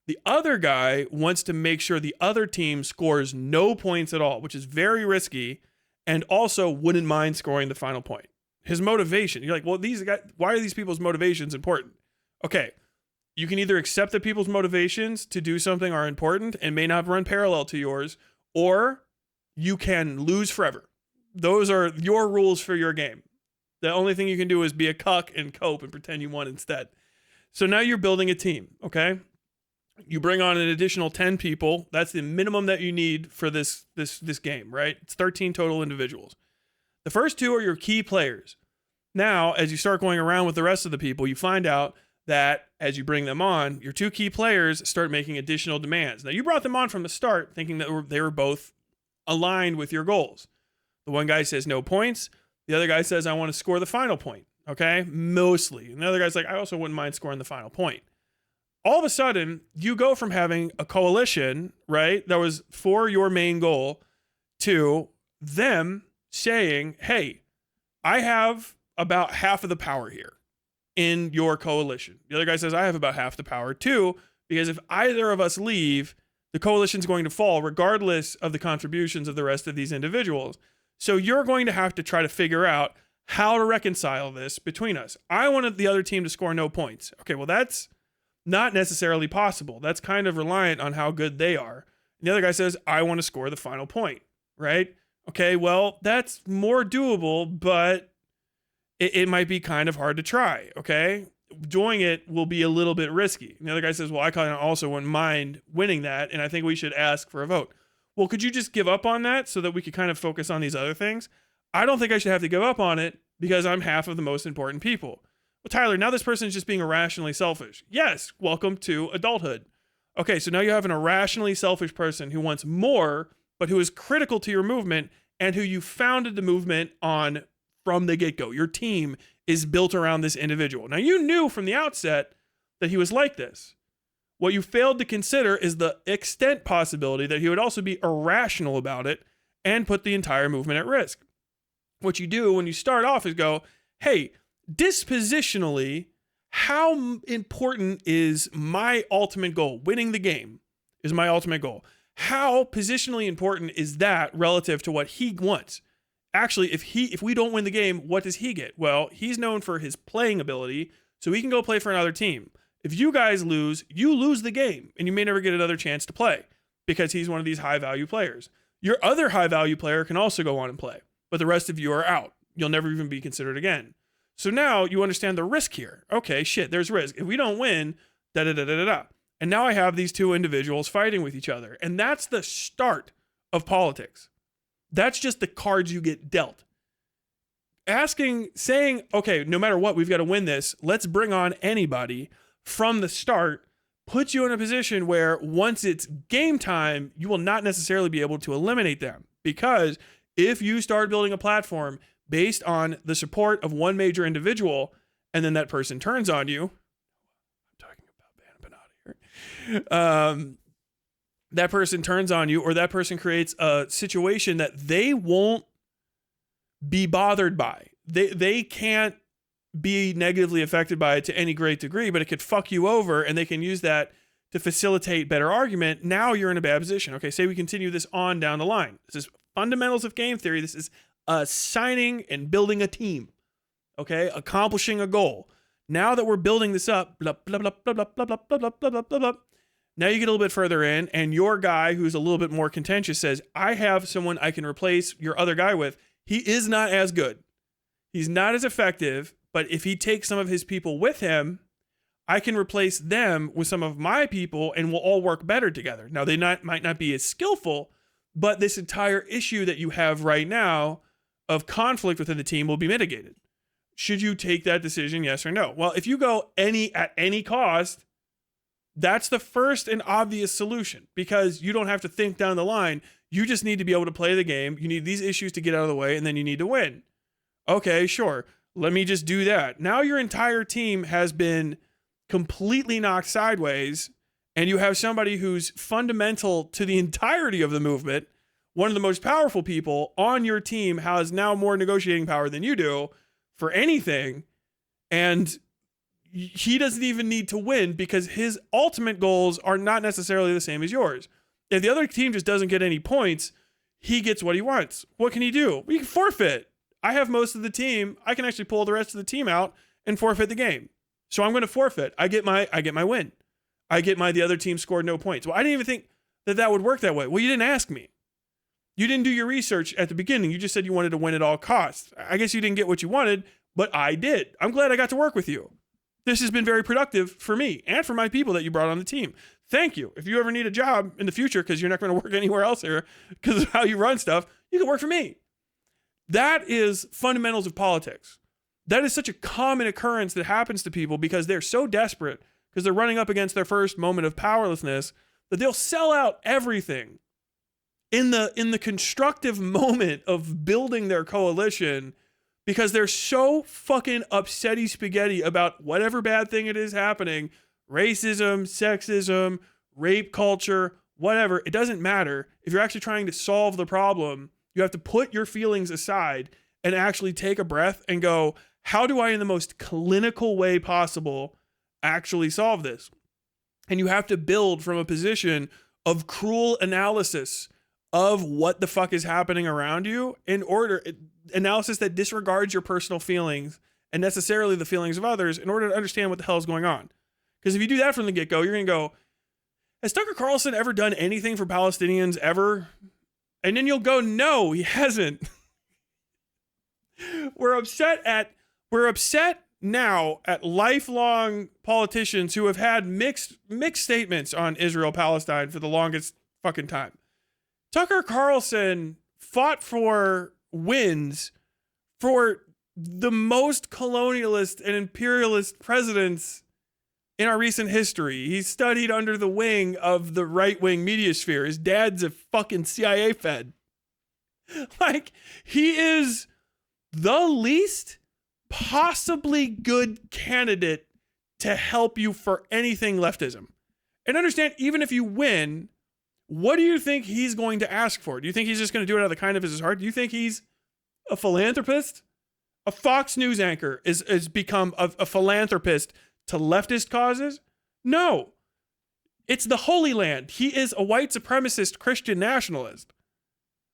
The other guy wants to make sure the other team scores no points at all, which is very risky, and also wouldn't mind scoring the final point. His motivation, you're like, well, these guys, why are these people's motivations important? Okay. You can either accept that people's motivations to do something are important and may not run parallel to yours, or you can lose forever. Those are your rules for your game. The only thing you can do is be a cuck and cope and pretend you won instead. So now you're building a team, okay? You bring on an additional 10 people. That's the minimum that you need for this game, right? It's 13 total individuals. The first two are your key players. Now, as you start going around with the rest of the people, you find out that as you bring them on, your two key players start making additional demands. Now, you brought them on from the start thinking that they were both aligned with your goals. The one guy says no points. The other guy says, I want to score the final point. Okay. Mostly. And the other guy's like, I also wouldn't mind scoring the final point. All of a sudden, you go from having a coalition, right, that was for your main goal to them saying, hey, I have about half of the power here in your coalition. The other guy says, I have about half the power too, because if either of us leave, the coalition's going to fall regardless of the contributions of the rest of these individuals. So you're going to have to try to figure out how to reconcile this between us. I wanted the other team to score no points. Okay, well, that's not necessarily possible. That's kind of reliant on how good they are. And the other guy says, I want to score the final point, right? Okay, well, that's more doable, but it might be kind of hard to try, okay? Doing it will be a little bit risky. And the other guy says, well, I kind of also wouldn't mind winning that, and I think we should ask for a vote. Well, could you just give up on that so that we could kind of focus on these other things? I don't think I should have to give up on it because I'm half of the most important people. Well, Tyler, now this person is just being irrationally selfish. Yes, welcome to adulthood. Okay, so now you have an irrationally selfish person who wants more, but who is critical to your movement and who you founded the movement on from the get-go. Your team is built around this individual. Now, you knew from the outset that he was like this. What you failed to consider is the extent possibility that he would also be irrational about it and put the entire movement at risk. What you do when you start off is go, hey, dispositionally, how important is my ultimate goal? Winning the game is my ultimate goal. How positionally important is that relative to what he wants? Actually, if we don't win the game, what does he get? Well, he's known for his playing ability, so he can go play for another team. If you guys lose, you lose the game, and you may never get another chance to play because he's one of these high-value players. Your other high-value player can also go on and play, but the rest of you are out. You'll never even be considered again. So now you understand the risk here. Okay, shit, there's risk. If we don't win, da-da-da-da-da-da. And now I have these two individuals fighting with each other, and that's the start of politics. That's just the cards you get dealt. Saying, okay, no matter what, we've got to win this. Let's bring on anybody from the start, puts you in a position where once it's game time, you will not necessarily be able to eliminate them. Because if you start building a platform based on the support of one major individual, and then that person turns on you, I'm talking about Empanada here. That person turns on you, or that person creates a situation that they won't be bothered by. They can't be negatively affected by it to any great degree, but it could fuck you over, and they can use that to facilitate better argument. Now you're in a bad position. Okay, say we continue this on down the line. This is fundamentals of game theory. This is assigning and building a team. Okay, accomplishing a goal. Now that we're building this up, blah, blah, blah, blah, blah, blah, blah, blah, blah, blah, blah, blah. Now you get a little bit further in, and your guy who's a little bit more contentious says, I have someone I can replace your other guy with. He is not as good. He's not as effective, But if he takes some of his people with him, I can replace them with some of my people and we'll all work better together. Now, they might not be as skillful, but this entire issue that you have right now of conflict within the team will be mitigated. Should you take that decision, yes or no? Well, if you go at any cost, that's the first and obvious solution, because you don't have to think down the line. You just need to be able to play the game. You need these issues to get out of the way, and then you need to win. Okay, sure. Let me just do that. Now your entire team has been completely knocked sideways, and you have somebody who's fundamental to the entirety of the movement, one of the most powerful people on your team, has now more negotiating power than you do for anything, and he doesn't even need to win because his ultimate goals are not necessarily the same as yours. If the other team just doesn't get any points, he gets what he wants. What can he do? We can forfeit. I have most of the team. I can actually pull the rest of the team out and forfeit the game. So I'm going to forfeit. I get my win. I get the other team scored no points. Well, I didn't even think that would work that way. Well, you didn't ask me. You didn't do your research at the beginning. You just said you wanted to win at all costs. I guess you didn't get what you wanted, but I did. I'm glad I got to work with you. This has been very productive for me and for my people that you brought on the team. Thank you. If you ever need a job in the future, because you're not going to work anywhere else here because of how you run stuff, you can work for me. That is fundamentals of politics. That is such a common occurrence that happens to people because they're so desperate, because they're running up against their first moment of powerlessness, that they'll sell out everything in the constructive moment of building their coalition, because they're so fucking upsetty spaghetti about whatever bad thing it is happening, racism, sexism, rape culture, whatever. It doesn't matter. If you're actually trying to solve the problem, you have to put your feelings aside and actually take a breath and go, how do I, in the most clinical way possible, actually solve this? And you have to build from a position of cruel analysis of what the fuck is happening around you, analysis that disregards your personal feelings and necessarily the feelings of others, in order to understand what the hell is going on. Because if you do that from the get-go, you're going to go, has Tucker Carlson ever done anything for Palestinians ever? And then you'll go, no, he hasn't. We're upset now at lifelong politicians who have had mixed statements on Israel-Palestine for the longest fucking time. Tucker Carlson fought for wins for the most colonialist and imperialist presidents in our recent history. He studied under the wing of the right-wing media sphere. His dad's a fucking CIA fed. Like, he is the least possibly good candidate to help you for anything leftism. And understand, even if you win, what do you think he's going to ask for? Do you think he's just going to do it out of the kindness of his heart? Do you think he's a philanthropist? A Fox News anchor is become a philanthropist to leftist causes? No. It's the Holy Land. He is a white supremacist Christian nationalist.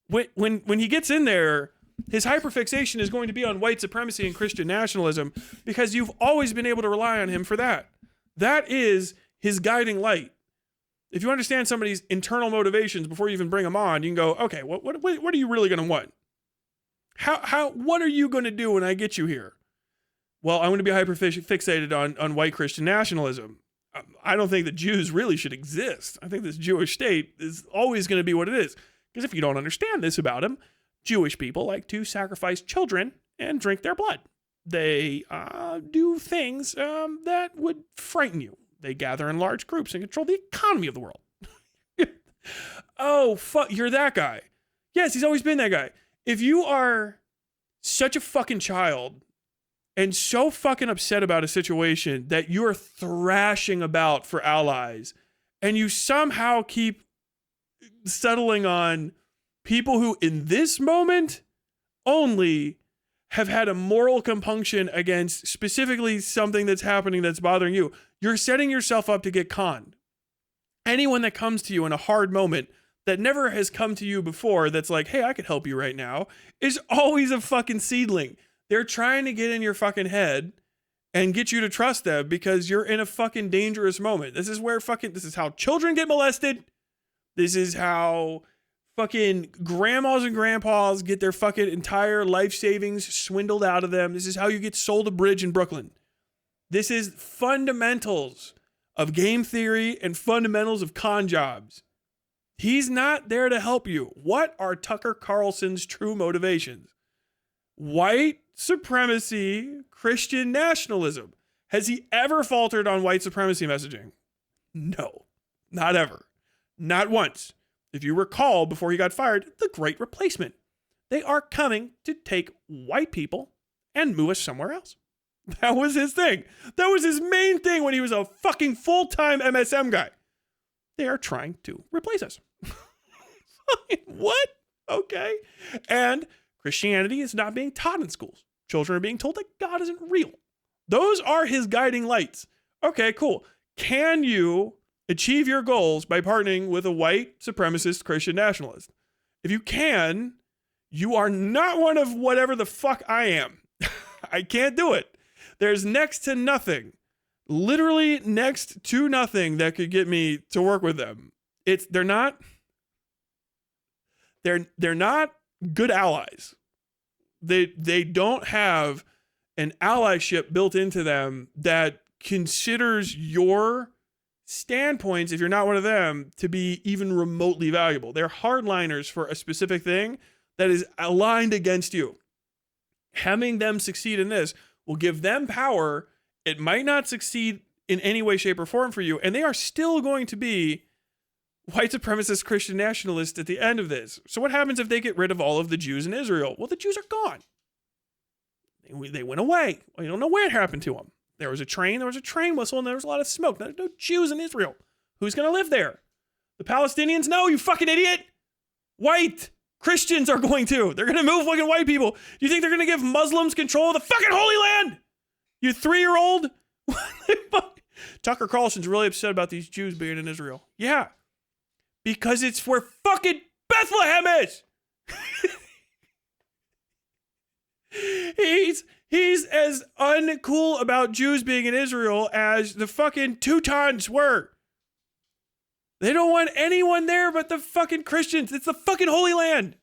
When he gets in there, his hyperfixation is going to be on white supremacy and Christian nationalism, because you've always been able to rely on him for that. That is his guiding light. If you understand somebody's internal motivations before you even bring them on, you can go, okay, what are you really going to want? What are you going to do when I get you here? Well, I'm going to be hyperfixated on white Christian nationalism. I don't think that Jews really should exist. I think this Jewish state is always going to be what it is. Because if you don't understand this about them, Jewish people like to sacrifice children and drink their blood. They do things that would frighten you. They gather in large groups and control the economy of the world. Oh, fuck, you're that guy. Yes, he's always been that guy. If you are such a fucking child and so fucking upset about a situation that you're thrashing about for allies, and you somehow keep settling on people who in this moment only have had a moral compunction against specifically something that's happening that's bothering you, you're setting yourself up to get conned. Anyone that comes to you in a hard moment that never has come to you before, that's like, hey, I could help you right now, is always a fucking seedling. They're trying to get in your fucking head and get you to trust them because you're in a fucking dangerous moment. This is how children get molested. This is how Fucking grandmas and grandpas get their fucking entire life savings swindled out of them. This is how you get sold a bridge in Brooklyn. This is fundamentals of game theory and fundamentals of con jobs. He's not there to help you. What are Tucker Carlson's true motivations? White supremacy, Christian nationalism. Has he ever faltered on white supremacy messaging? No, not ever. Not once. If you recall, before he got fired, the Great Replacement. They are coming to take white people and move us somewhere else. That was his thing. That was his main thing when he was a fucking full-time MSM guy. They are trying to replace us. What? Okay. And Christianity is not being taught in schools. Children are being told that God isn't real. Those are his guiding lights. Okay, cool. Can you achieve your goals by partnering with a white supremacist Christian nationalist? If you can, you are not one of whatever the fuck I am. I can't do it. There's next to nothing, literally next to nothing that could get me to work with them. They're not good allies. They don't have an allyship built into them that considers your standpoints, if you're not one of them, to be even remotely valuable. They're hardliners for a specific thing that is aligned against you. Having them succeed in this will give them power. It might not succeed in any way, shape, or form for you, and they are still going to be white supremacist Christian nationalists at the end of this. So what happens if they get rid of all of the Jews in Israel? Well, the Jews are gone. They went away. We don't know where it happened to them. There was a train whistle, and there was a lot of smoke. There's no Jews in Israel. Who's going to live there? The Palestinians? No, you fucking idiot. White Christians are going to. They're going to move fucking white people. Do you think they're going to give Muslims control of the fucking Holy Land? You 3-year-old? Tucker Carlson's really upset about these Jews being in Israel. Yeah. Because it's where fucking Bethlehem is. He's as uncool about Jews being in Israel as the fucking Teutons were. They don't want anyone there but the fucking Christians. It's the fucking Holy Land.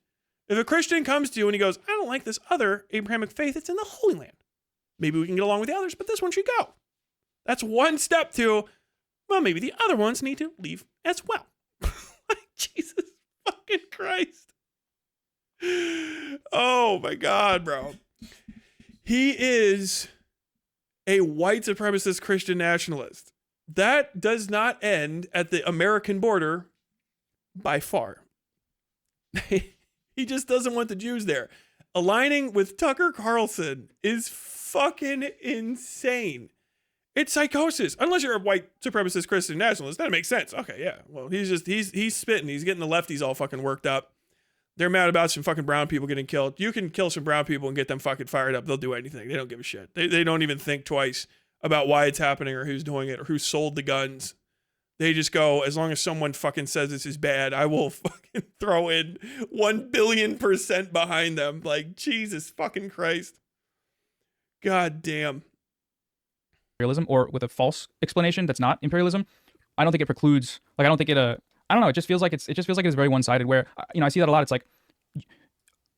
If a Christian comes to you and he goes, I don't like this other Abrahamic faith, it's in the Holy Land. Maybe we can get along with the others, but this one should go. That's one step to, well, maybe the other ones need to leave as well. Jesus fucking Christ. Oh my God, bro. He is a white supremacist Christian nationalist. That does not end at the American border by far. He just doesn't want the Jews there. Aligning with Tucker Carlson is fucking insane. It's psychosis. Unless you're a white supremacist Christian nationalist, that makes sense. Okay, yeah. Well, he's spitting. He's getting the lefties all fucking worked up. They're mad about some fucking brown people getting killed. You can kill some brown people and get them fucking fired up. They'll do anything. They don't give a shit. They don't even think twice about why it's happening or who's doing it or who sold the guns. They just go, as long as someone fucking says this is bad, I will fucking throw in 1,000,000,000% behind them. Like, Jesus fucking Christ. God damn. Imperialism, or with a false explanation that's not imperialism, I don't think it precludes, like, I don't think it, I don't know, it just feels like it's very one-sided where, I see that a lot. It's like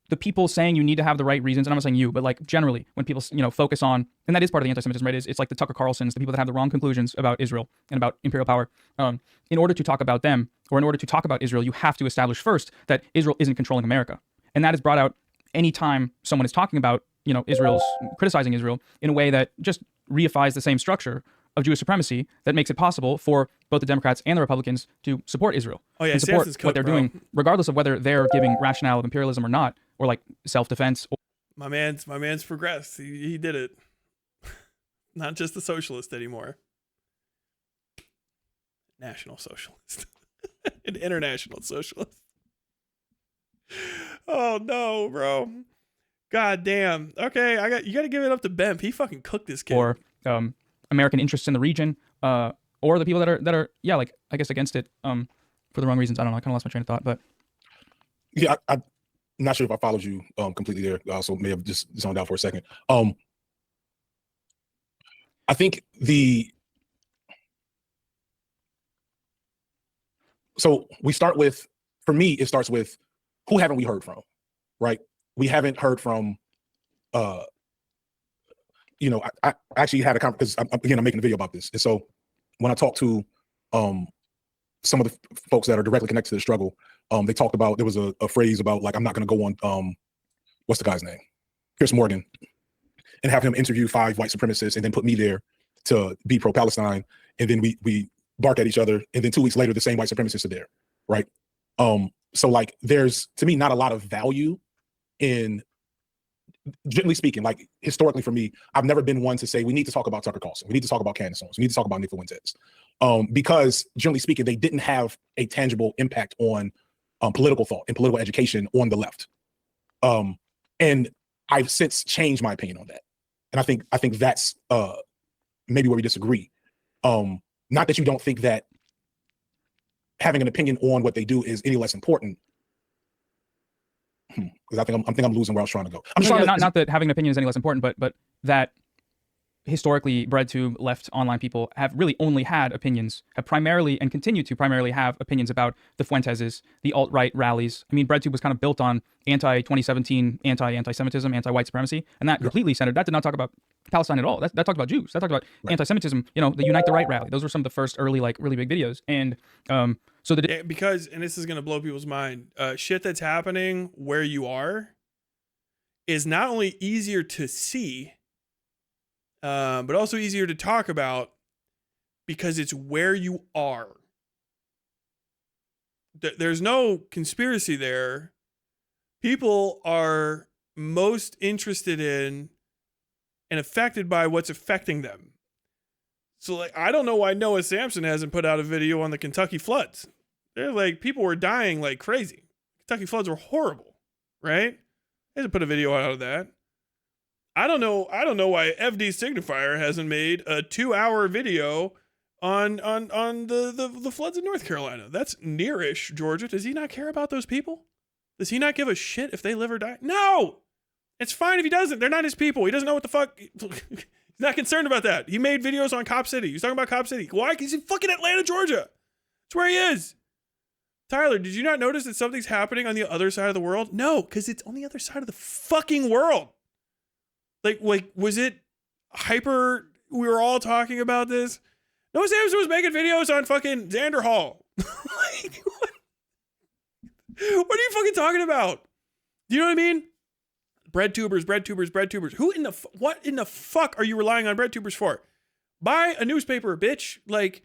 the people saying you need to have the right reasons, and I'm not saying you, but like generally when people, focus on, and that is part of the anti-Semitism, right? It's like the Tucker Carlsons, the people that have the wrong conclusions about Israel and about imperial power. In order to talk about them, or in order to talk about Israel, you have to establish first that Israel isn't controlling America. And that is brought out anytime someone is talking about, criticizing Israel in a way that just reifies the same structure of Jewish supremacy that makes it possible for both the Democrats and the Republicans to support Israel. Oh yeah, and support what they're doing, regardless of whether they're giving rationale of imperialism or not, or like self-defense. My man's progressed. He did it. Not just a socialist anymore. National socialist. An international socialist. Oh no, bro. God damn. Okay, you got to give it up to Bemp. He fucking cooked this kid. Or American interests in the region, or the people that are like, I guess, against it for the wrong reasons. I don't know. I kind of lost my train of thought, but yeah, I'm not sure if I followed you completely there. I also may have just zoned out for a second. I think so we start with for me, it starts with who haven't we heard from, right? We haven't heard from, you know, I actually had a conversation because I'm making a video about this. And so when I talked to some of the folks that are directly connected to the struggle, they talked about, there was a phrase about like, I'm not going to go on, what's the guy's name? Chris Morgan, and have him interview 5 white supremacists and then put me there to be pro-Palestine. And then we bark at each other. And then 2 weeks later, the same white supremacists are there, right? So like there's, to me, not a lot of value in, generally speaking, like historically for me, I've never been one to say, we need to talk about Tucker Carlson. We need to talk about Candace Owens. We need to talk about Nick Fuentes. Because generally speaking, they didn't have a tangible impact on political thought and political education on the left. And I've since changed my opinion on that. And I think that's maybe where we disagree. Not that you don't think that having an opinion on what they do is any less important. Because I think I'm losing where I was trying to go. Not that having an opinion is any less important, but that historically BreadTube left online people have really only had opinions, have primarily and continue to primarily have opinions about the Fuenteses, the alt-right rallies. I mean, BreadTube was kind of built on anti-2017, anti-Semitism, anti-white supremacy, and that completely centered. That did not talk about Palestine at all. That talked about Jews. That talked about anti-Semitism. You know, the Unite the Right rally. Those were some of the first early, like, really big videos. And so because, and this is gonna blow people's mind, shit that's happening where you are is not only easier to see, but also easier to talk about because it's where you are. There's no conspiracy there. People are most interested in and affected by what's affecting them. So, like, I don't know why Noah Samsen hasn't put out a video on the Kentucky floods. They're like, people were dying like crazy. Kentucky floods were horrible, right? He hasn't put a video out of that. I don't know why FD Signifier hasn't made a 2-hour video on the floods in North Carolina. That's nearish, Georgia. Does he not care about those people? Does he not give a shit if they live or die? No! It's fine if he doesn't. They're not his people. He doesn't know what the fuck. He's not concerned about that. He made videos on Cop City. He's talking about Cop City. Why? Because he's in fucking Atlanta, Georgia. That's where he is. Tyler, did you not notice that something's happening on the other side of the world? No, because it's on the other side of the fucking world. Like, was it hyper? We were all talking about this. Noah Samsen was making videos on fucking Xander Hall. Like, what are you fucking talking about? Do you know what I mean? Breadtubers. What in the fuck are you relying on breadtubers for? Buy a newspaper, bitch. Like,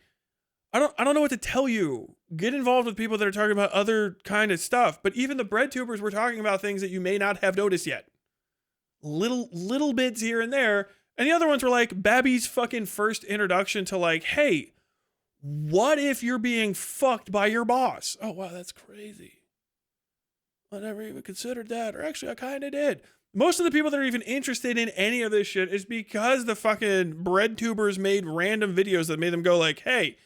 I don't know what to tell you. Get involved with people that are talking about other kind of stuff. But even the breadtubers were talking about things that you may not have noticed yet. Little bits here and there. And the other ones were like Babby's fucking first introduction to like, hey, what if you're being fucked by your boss? Oh, wow, that's crazy. I never even considered that. Or actually, I kind of did. Most of the people that are even interested in any of this shit is because the fucking breadtubers made random videos that made them go like, hey,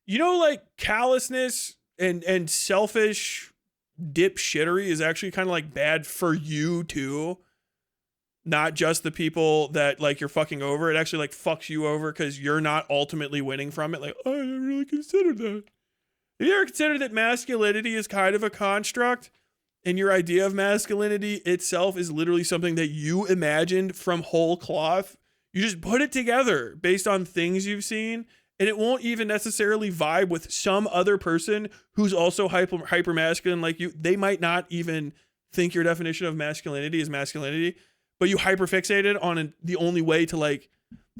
you know, like callousness and selfish dipshittery is actually kind of like bad for you too. Not just the people that like you're fucking over. It actually like fucks you over because you're not ultimately winning from it. Like, oh, I didn't really consider that. Have you ever considered that masculinity is kind of a construct? And your idea of masculinity itself is literally something that you imagined from whole cloth. You just put it together based on things you've seen, and it won't even necessarily vibe with some other person who's also hyper masculine like you. They might not even think your definition of masculinity is masculinity, but you hyper fixated on the only way to like,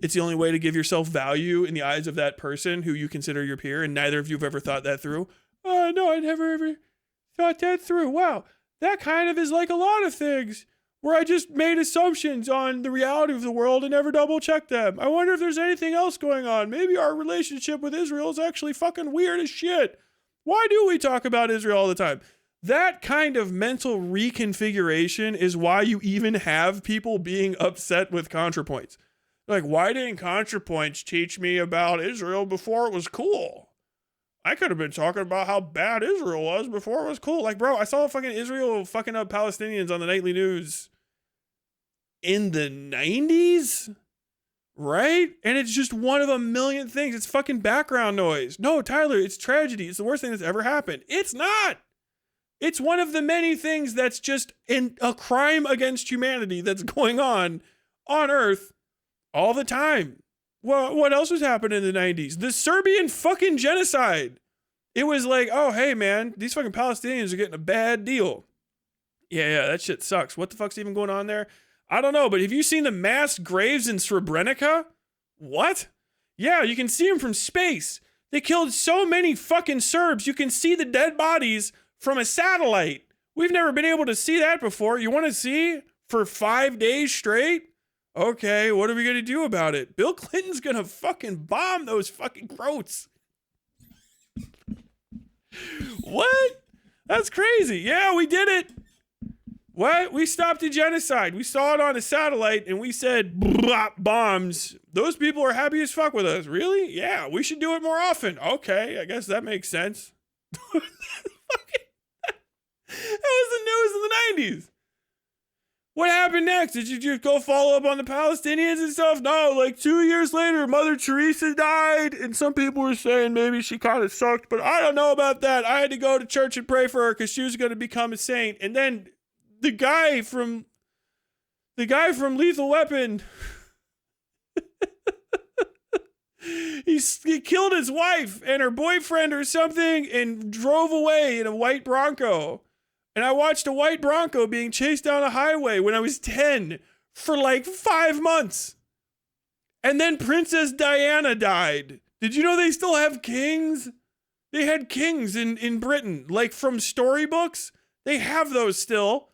it's the only way to give yourself value in the eyes of that person who you consider your peer, and neither of you have ever thought that through. Oh, no, I never ever thought that through. Wow, that kind of is like a lot of things where I just made assumptions on the reality of the world and never double checked them. I wonder if there's anything else going on. Maybe our relationship with Israel is actually fucking weird as shit. Why do we talk about Israel all the time? That kind of mental reconfiguration is why you even have people being upset with ContraPoints. Like, why didn't ContraPoints teach me about Israel before it was cool? I could have been talking about how bad Israel was before it was cool. Like, bro, I saw fucking Israel fucking up Palestinians on the nightly news in the 90s, right? And it's just one of a million things. It's fucking background noise. No, Tyler, it's tragedy. It's the worst thing that's ever happened. It's not. It's one of the many things that's just a crime against humanity that's going on Earth all the time. Well, what else was happening in the 90s? The Serbian fucking genocide. It was like, oh, hey, man, these fucking Palestinians are getting a bad deal. Yeah, that shit sucks. What the fuck's even going on there? I don't know, but have you seen the mass graves in Srebrenica? What? Yeah, you can see them from space. They killed so many fucking Serbs, you can see the dead bodies from a satellite. We've never been able to see that before. You want to see for 5 days straight? Okay, what are we going to do about it? Bill Clinton's going to fucking bomb those fucking croats. What? That's crazy. Yeah, we did it. What? We stopped the genocide. We saw it on a satellite and we said, bombs. Those people are happy as fuck with us. Really? Yeah, we should do it more often. Okay, I guess that makes sense. That was the news in the 90s. What happened next? Did you just go follow up on the Palestinians and stuff? No, like 2 years later, Mother Teresa died, and some people were saying maybe she kind of sucked, but I don't know about that. I had to go to church and pray for her because she was going to become a saint. And then the guy from Lethal Weapon, he killed his wife and her boyfriend or something and drove away in a white Bronco. And I watched a white Bronco being chased down a highway when I was 10 for like 5 months. And then Princess Diana died. Did you know they still have kings? They had kings in Britain, like from storybooks. They have those still.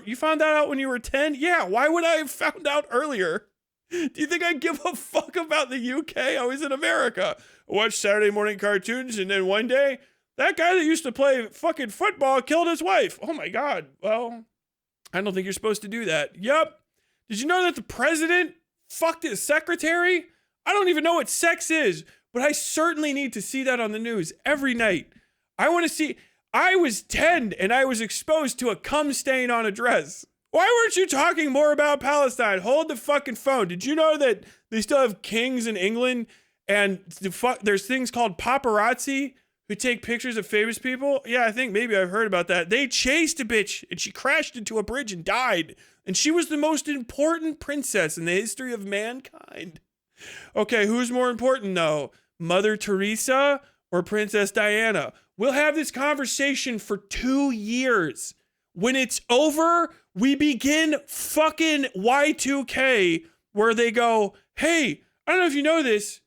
You found that out when you were 10? Yeah, why would I have found out earlier? Do you think I give a fuck about the UK? I was in America. I watched Saturday morning cartoons, and then one day, that guy that used to play fucking football killed his wife. Oh my God. Well, I don't think you're supposed to do that. Yup. Did you know that the president fucked his secretary? I don't even know what sex is, but I certainly need to see that on the news every night. I want to see. I was 10 and I was exposed to a cum stain on a dress. Why weren't you talking more about Palestine? Hold the fucking phone. Did you know that they still have kings in England and there's things called paparazzi who take pictures of famous people? Yeah, I think maybe I've heard about that. They chased a bitch and she crashed into a bridge and died. And she was the most important princess in the history of mankind. Okay, who's more important though? Mother Teresa or Princess Diana? We'll have this conversation for 2 years. When it's over, we begin fucking Y2K where they go, hey, I don't know if you know this,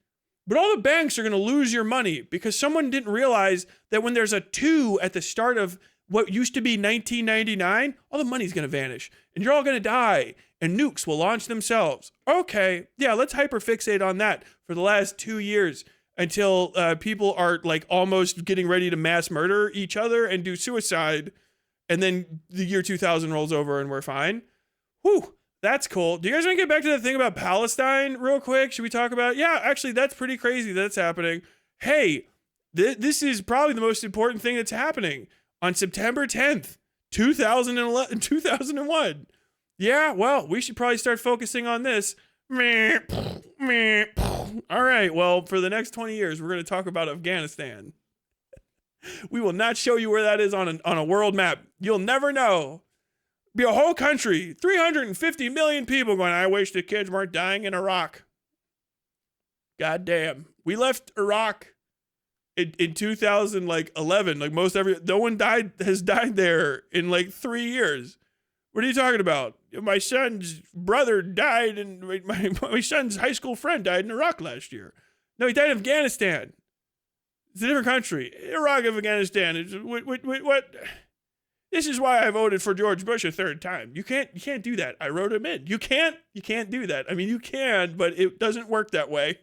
but all the banks are going to lose your money because someone didn't realize that when there's a 2 at the start of what used to be 1999, all the money's going to vanish and you're all going to die and nukes will launch themselves. Okay, yeah, let's hyperfixate on that for the last 2 years until people are like almost getting ready to mass murder each other and do suicide. And then the year 2000 rolls over and we're fine. Whew. That's cool. Do you guys want to get back to the thing about Palestine real quick? Should we talk about? Yeah, actually, that's pretty crazy that's happening. Hey, this is probably the most important thing that's happening on September 10th, 2001. Yeah, well, we should probably start focusing on this. All right, well, for the next 20 years, we're going to talk about Afghanistan. We will not show you where that is on a world map. You'll never know. Be a whole country, 350 million people going, I wish the kids weren't dying in Iraq. God damn. We left Iraq in 2011. Like no one has died there in like 3 years. What are you talking about? My son's brother died and my son's high school friend died in Iraq last year. No, he died in Afghanistan. It's a different country. Iraq, Afghanistan. What? This is why I voted for George Bush a third time. You can't do that. I wrote him in. You can't do that. I mean, you can, but it doesn't work that way.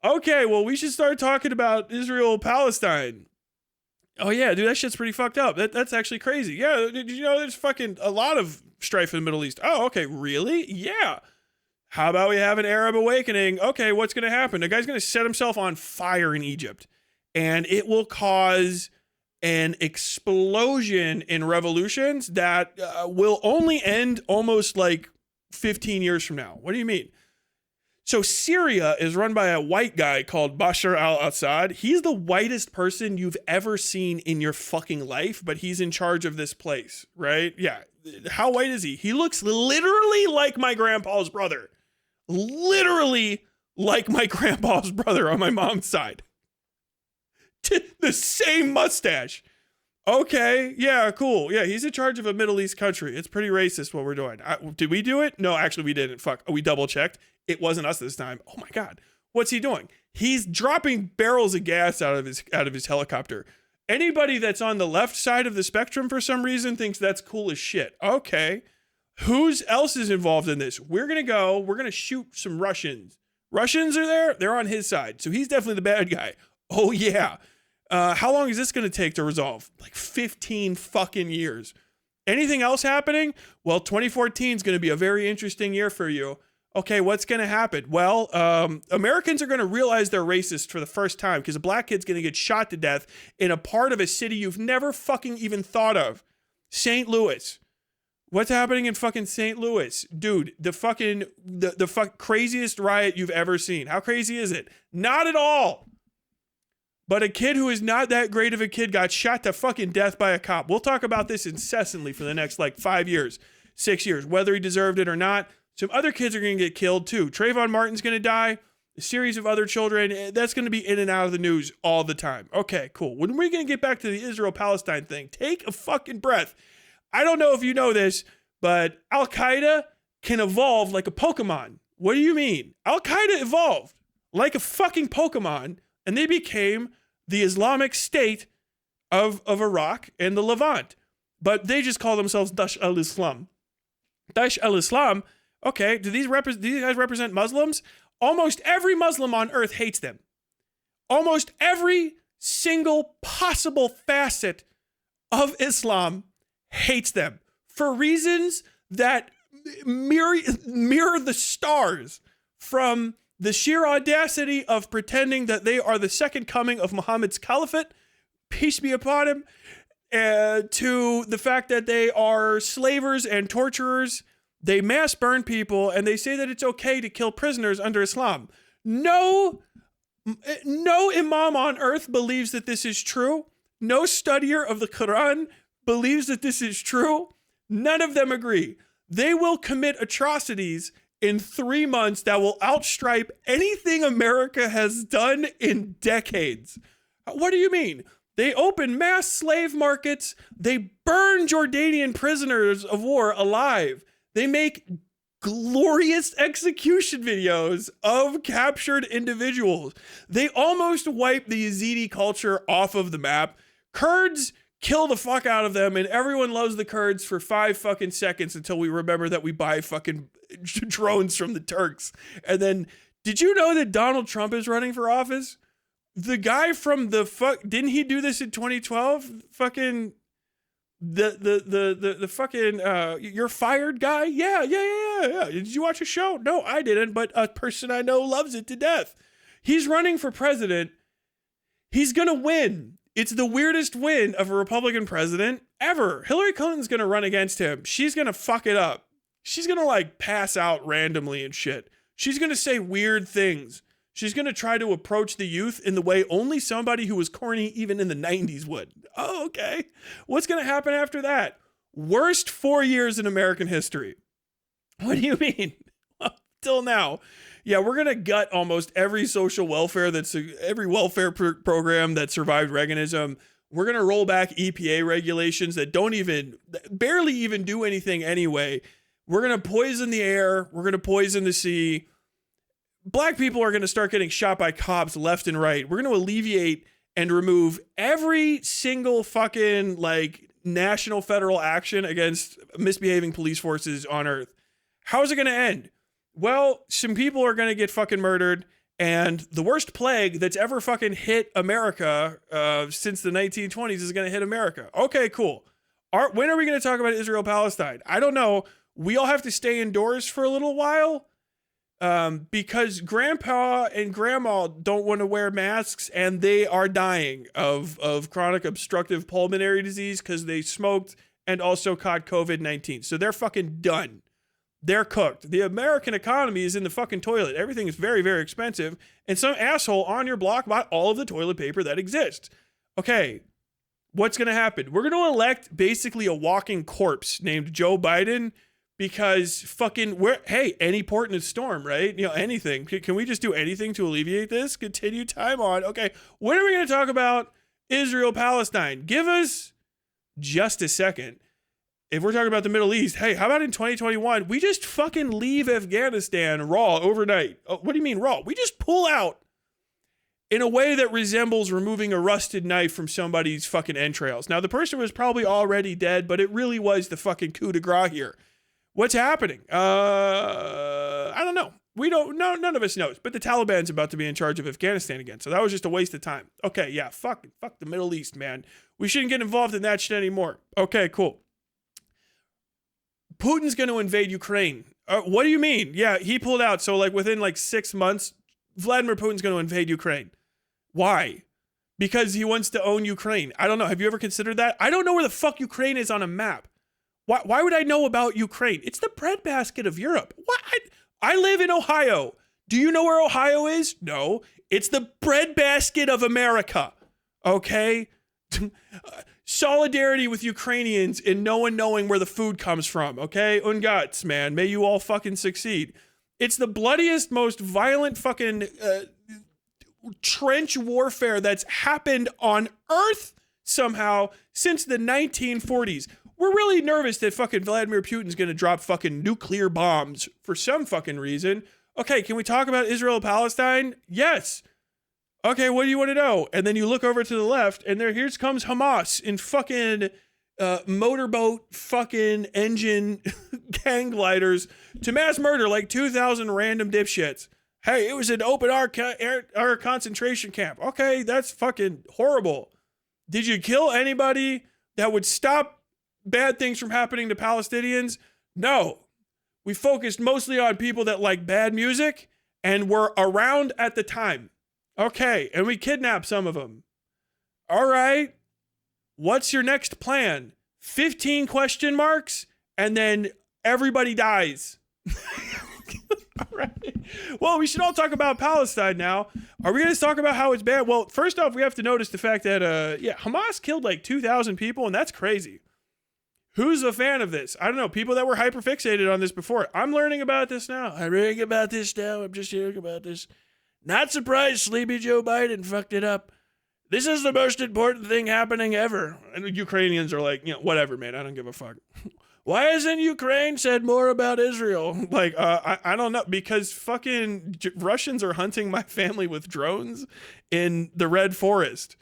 Okay, well, we should start talking about Israel, Palestine. Oh yeah, dude, that shit's pretty fucked up. That's actually crazy. Yeah, did you know there's fucking a lot of strife in the Middle East? Oh, okay, really? Yeah. How about we have an Arab awakening? Okay, what's going to happen? The guy's going to set himself on fire in Egypt, and it will cause an explosion in revolutions that will only end almost like 15 years from now. What do you mean? So Syria is run by a white guy called Bashar al-Assad. He's the whitest person you've ever seen in your fucking life, but he's in charge of this place, right? Yeah. How white is he? He looks literally like my grandpa's brother. Literally like my grandpa's brother on my mom's side. The same mustache. Okay, yeah, cool. Yeah, he's in charge of a Middle East country. It's pretty racist what we're doing. Did we do it? No, actually we didn't. Fuck. We double checked. It wasn't us this time. Oh my God. What's he doing? He's dropping barrels of gas out of his helicopter. Anybody that's on the left side of the spectrum for some reason thinks that's cool as shit. Okay. Who's else is involved in this? We're going to shoot some Russians. Russians are there. They're on his side. So he's definitely the bad guy. Oh yeah. How long is this going to take to resolve? Like 15 fucking years. Anything else happening? Well, 2014 is going to be a very interesting year for you. Okay, what's going to happen? Well, Americans are going to realize they're racist for the first time because a black kid's going to get shot to death in a part of a city you've never fucking even thought of. St. Louis. What's happening in fucking St. Louis? Dude, the craziest riot you've ever seen. How crazy is it? Not at all. But a kid who is not that great of a kid got shot to fucking death by a cop. We'll talk about this incessantly for the next 5 years, 6 years, whether he deserved it or not. Some other kids are going to get killed too. Trayvon Martin's going to die. A series of other children. That's going to be in and out of the news all the time. Okay, cool. When are we going to get back to the Israel-Palestine thing? Take a fucking breath. I don't know if you know this, but Al-Qaeda can evolve like a Pokemon. What do you mean? Al-Qaeda evolved like a fucking Pokemon, and they became the Islamic State of Iraq and the Levant. But they just call themselves Daesh al-Islam. Daesh al-Islam, okay, do these guys represent Muslims? Almost every Muslim on earth hates them. Almost every single possible facet of Islam hates them for reasons that mirror the stars, from the sheer audacity of pretending that they are the second coming of Muhammad's caliphate, peace be upon him, to the fact that they are slavers and torturers. They mass burn people, and they say that it's okay to kill prisoners under Islam. No imam on earth believes that this is true. No studier of the Quran believes that this is true. None of them agree. They will commit atrocities in 3 months that will outstripe anything America has done in decades. What do you mean? They open mass slave markets. They burn Jordanian prisoners of war alive. They make glorious execution videos of captured individuals. They almost wipe the Yazidi culture off of the map. Kurds kill the fuck out of them, and everyone loves the Kurds for 5 fucking seconds until we remember that we buy fucking drones from the Turks. And then, did you know that Donald Trump is running for office? The guy from didn't he do this in 2012? Fucking the fucking you're fired guy? Yeah. Did you watch a show? No, I didn't, but a person I know loves it to death. He's running for president. He's gonna win. It's the weirdest win of a Republican president ever. Hillary Clinton's going to run against him. She's going to fuck it up. She's going to pass out randomly and shit. She's going to say weird things. She's going to try to approach the youth in the way only somebody who was corny even in the 90s would. Oh, okay. What's going to happen after that? Worst 4 years in American history. What do you mean? Till now. Yeah, we're going to gut almost every social welfare every welfare program that survived Reaganism. We're going to roll back EPA regulations that barely even do anything anyway. We're going to poison the air. We're going to poison the sea. Black people are going to start getting shot by cops left and right. We're going to alleviate and remove every single fucking national federal action against misbehaving police forces on earth. How is it going to end? Well, some people are going to get fucking murdered, and the worst plague that's ever fucking hit America since the 1920s is going to hit America. Okay, cool. When are we going to talk about Israel-Palestine? I don't know. We all have to stay indoors for a little while because grandpa and grandma don't want to wear masks, and they are dying of chronic obstructive pulmonary disease because they smoked and also caught COVID-19. So they're fucking done. they're cooked. The American economy is in the fucking toilet. Everything is very, very expensive. And some asshole on your block bought all of the toilet paper that exists. Okay, what's going to happen? We're going to elect basically a walking corpse named Joe Biden because fucking, hey, any port in a storm, right? You know, anything. Can we just do anything to alleviate this? Continue time on. Okay, when are we going to talk about Israel, Palestine? Give us just a second. If we're talking about the Middle East, hey, how about in 2021, we just fucking leave Afghanistan raw overnight? Oh, what do you mean raw? We just pull out in a way that resembles removing a rusted knife from somebody's fucking entrails. Now, the person was probably already dead, but it really was the fucking coup de grace here. What's happening? I don't know. We don't know. None of us knows. But the Taliban's about to be in charge of Afghanistan again. So that was just a waste of time. Okay, yeah, fuck the Middle East, man. We shouldn't get involved in that shit anymore. Okay, cool. Putin's going to invade Ukraine. What do you mean? Yeah, he pulled out. So like within like 6 months, Vladimir Putin's going to invade Ukraine. Why? Because he wants to own Ukraine. I don't know. Have you ever considered that? I don't know where the fuck Ukraine is on a map. Why would I know about Ukraine? It's the breadbasket of Europe. What? I live in Ohio. Do you know where Ohio is? No. It's the breadbasket of America. Okay? Solidarity with Ukrainians and no one knowing where the food comes from, okay? Ungats, man. May you all fucking succeed. It's the bloodiest, most violent fucking trench warfare that's happened on Earth somehow since the 1940s. We're really nervous that fucking Vladimir Putin's gonna drop fucking nuclear bombs for some fucking reason. Okay, can we talk about Israel and Palestine? Yes. Okay, what do you want to know? And then you look over to the left, and here comes Hamas in fucking motorboat fucking engine gang gliders to mass murder like 2,000 random dipshits. Hey, it was an open air concentration camp. Okay, that's fucking horrible. Did you kill anybody that would stop bad things from happening to Palestinians? No. We focused mostly on people that like bad music and were around at the time. Okay, and we kidnapped some of them. All right. What's your next plan? 15 question marks, and then everybody dies. All right. Well, we should all talk about Palestine now. Are we going to talk about how it's bad? Well, first off, we have to notice the fact that, Hamas killed like 2,000 people, and that's crazy. Who's a fan of this? I don't know. People that were hyperfixated on this before. I'm learning about this now. I'm reading about this now. I'm just hearing about this. Not surprised Sleepy Joe Biden fucked it up. This is the most important thing happening ever. And Ukrainians are like, whatever, man. I don't give a fuck. Why hasn't Ukraine said more about Israel? Like, I don't know. Because fucking Russians are hunting my family with drones in the Red Forest.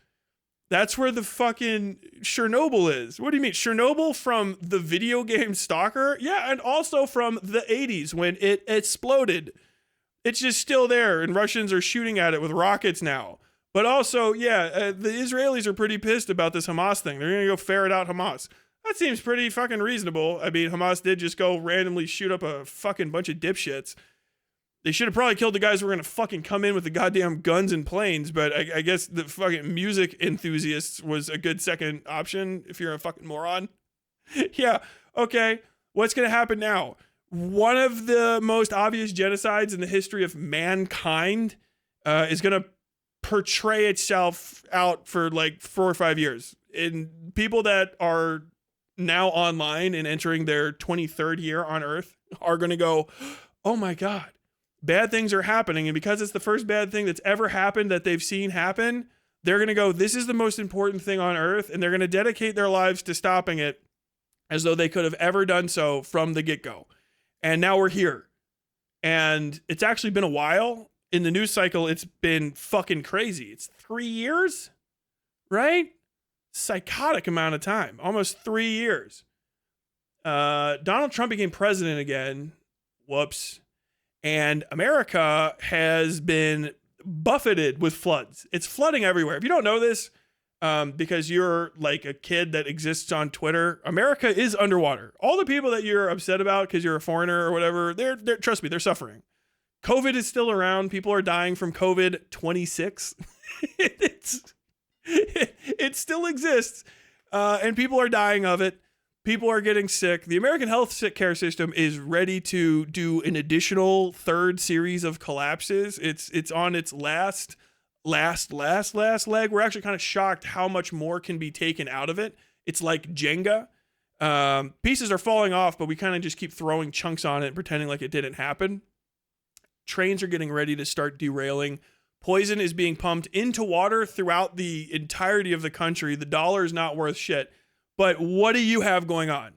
That's where the fucking Chernobyl is. What do you mean? Chernobyl from the video game Stalker? Yeah, and also from the 80s when it exploded. It's just still there, and Russians are shooting at it with rockets now. But also, the Israelis are pretty pissed about this Hamas thing. They're going to go ferret out Hamas. That seems pretty fucking reasonable. I mean, Hamas did just go randomly shoot up a fucking bunch of dipshits. They should have probably killed the guys who were going to fucking come in with the goddamn guns and planes, but I guess the fucking music enthusiasts was a good second option if you're a fucking moron. Yeah, okay. What's going to happen now? One of the most obvious genocides in the history of mankind is going to portray itself out for like 4 or 5 years. And people that are now online and entering their 23rd year on Earth are going to go, oh my God, bad things are happening. And because it's the first bad thing that's ever happened that they've seen happen, they're going to go, this is the most important thing on Earth. And they're going to dedicate their lives to stopping it as though they could have ever done so from the get-go. And now we're here. And it's actually been a while. In the news cycle, it's been fucking crazy. It's 3 years, right? Psychotic amount of time. Almost 3 years. Donald Trump became president again. Whoops. And America has been buffeted with floods. It's flooding everywhere. If you don't know this, because you're like a kid that exists on Twitter, America is underwater. All the people that you're upset about because you're a foreigner or whatever, they're trust me, they're suffering. COVID is still around. People are dying from COVID-26. It still exists, and people are dying of it. People are getting sick. The American health care system is ready to do an additional third series of collapses. It's on its last leg. We're actually kind of shocked how much more can be taken out of it. It's like Jenga. Pieces are falling off, but we kind of just keep throwing chunks on it and pretending like it didn't happen. Trains are getting ready to start derailing. Poison is being pumped into water throughout the entirety of the country. The dollar is not worth shit. But what do you have going on?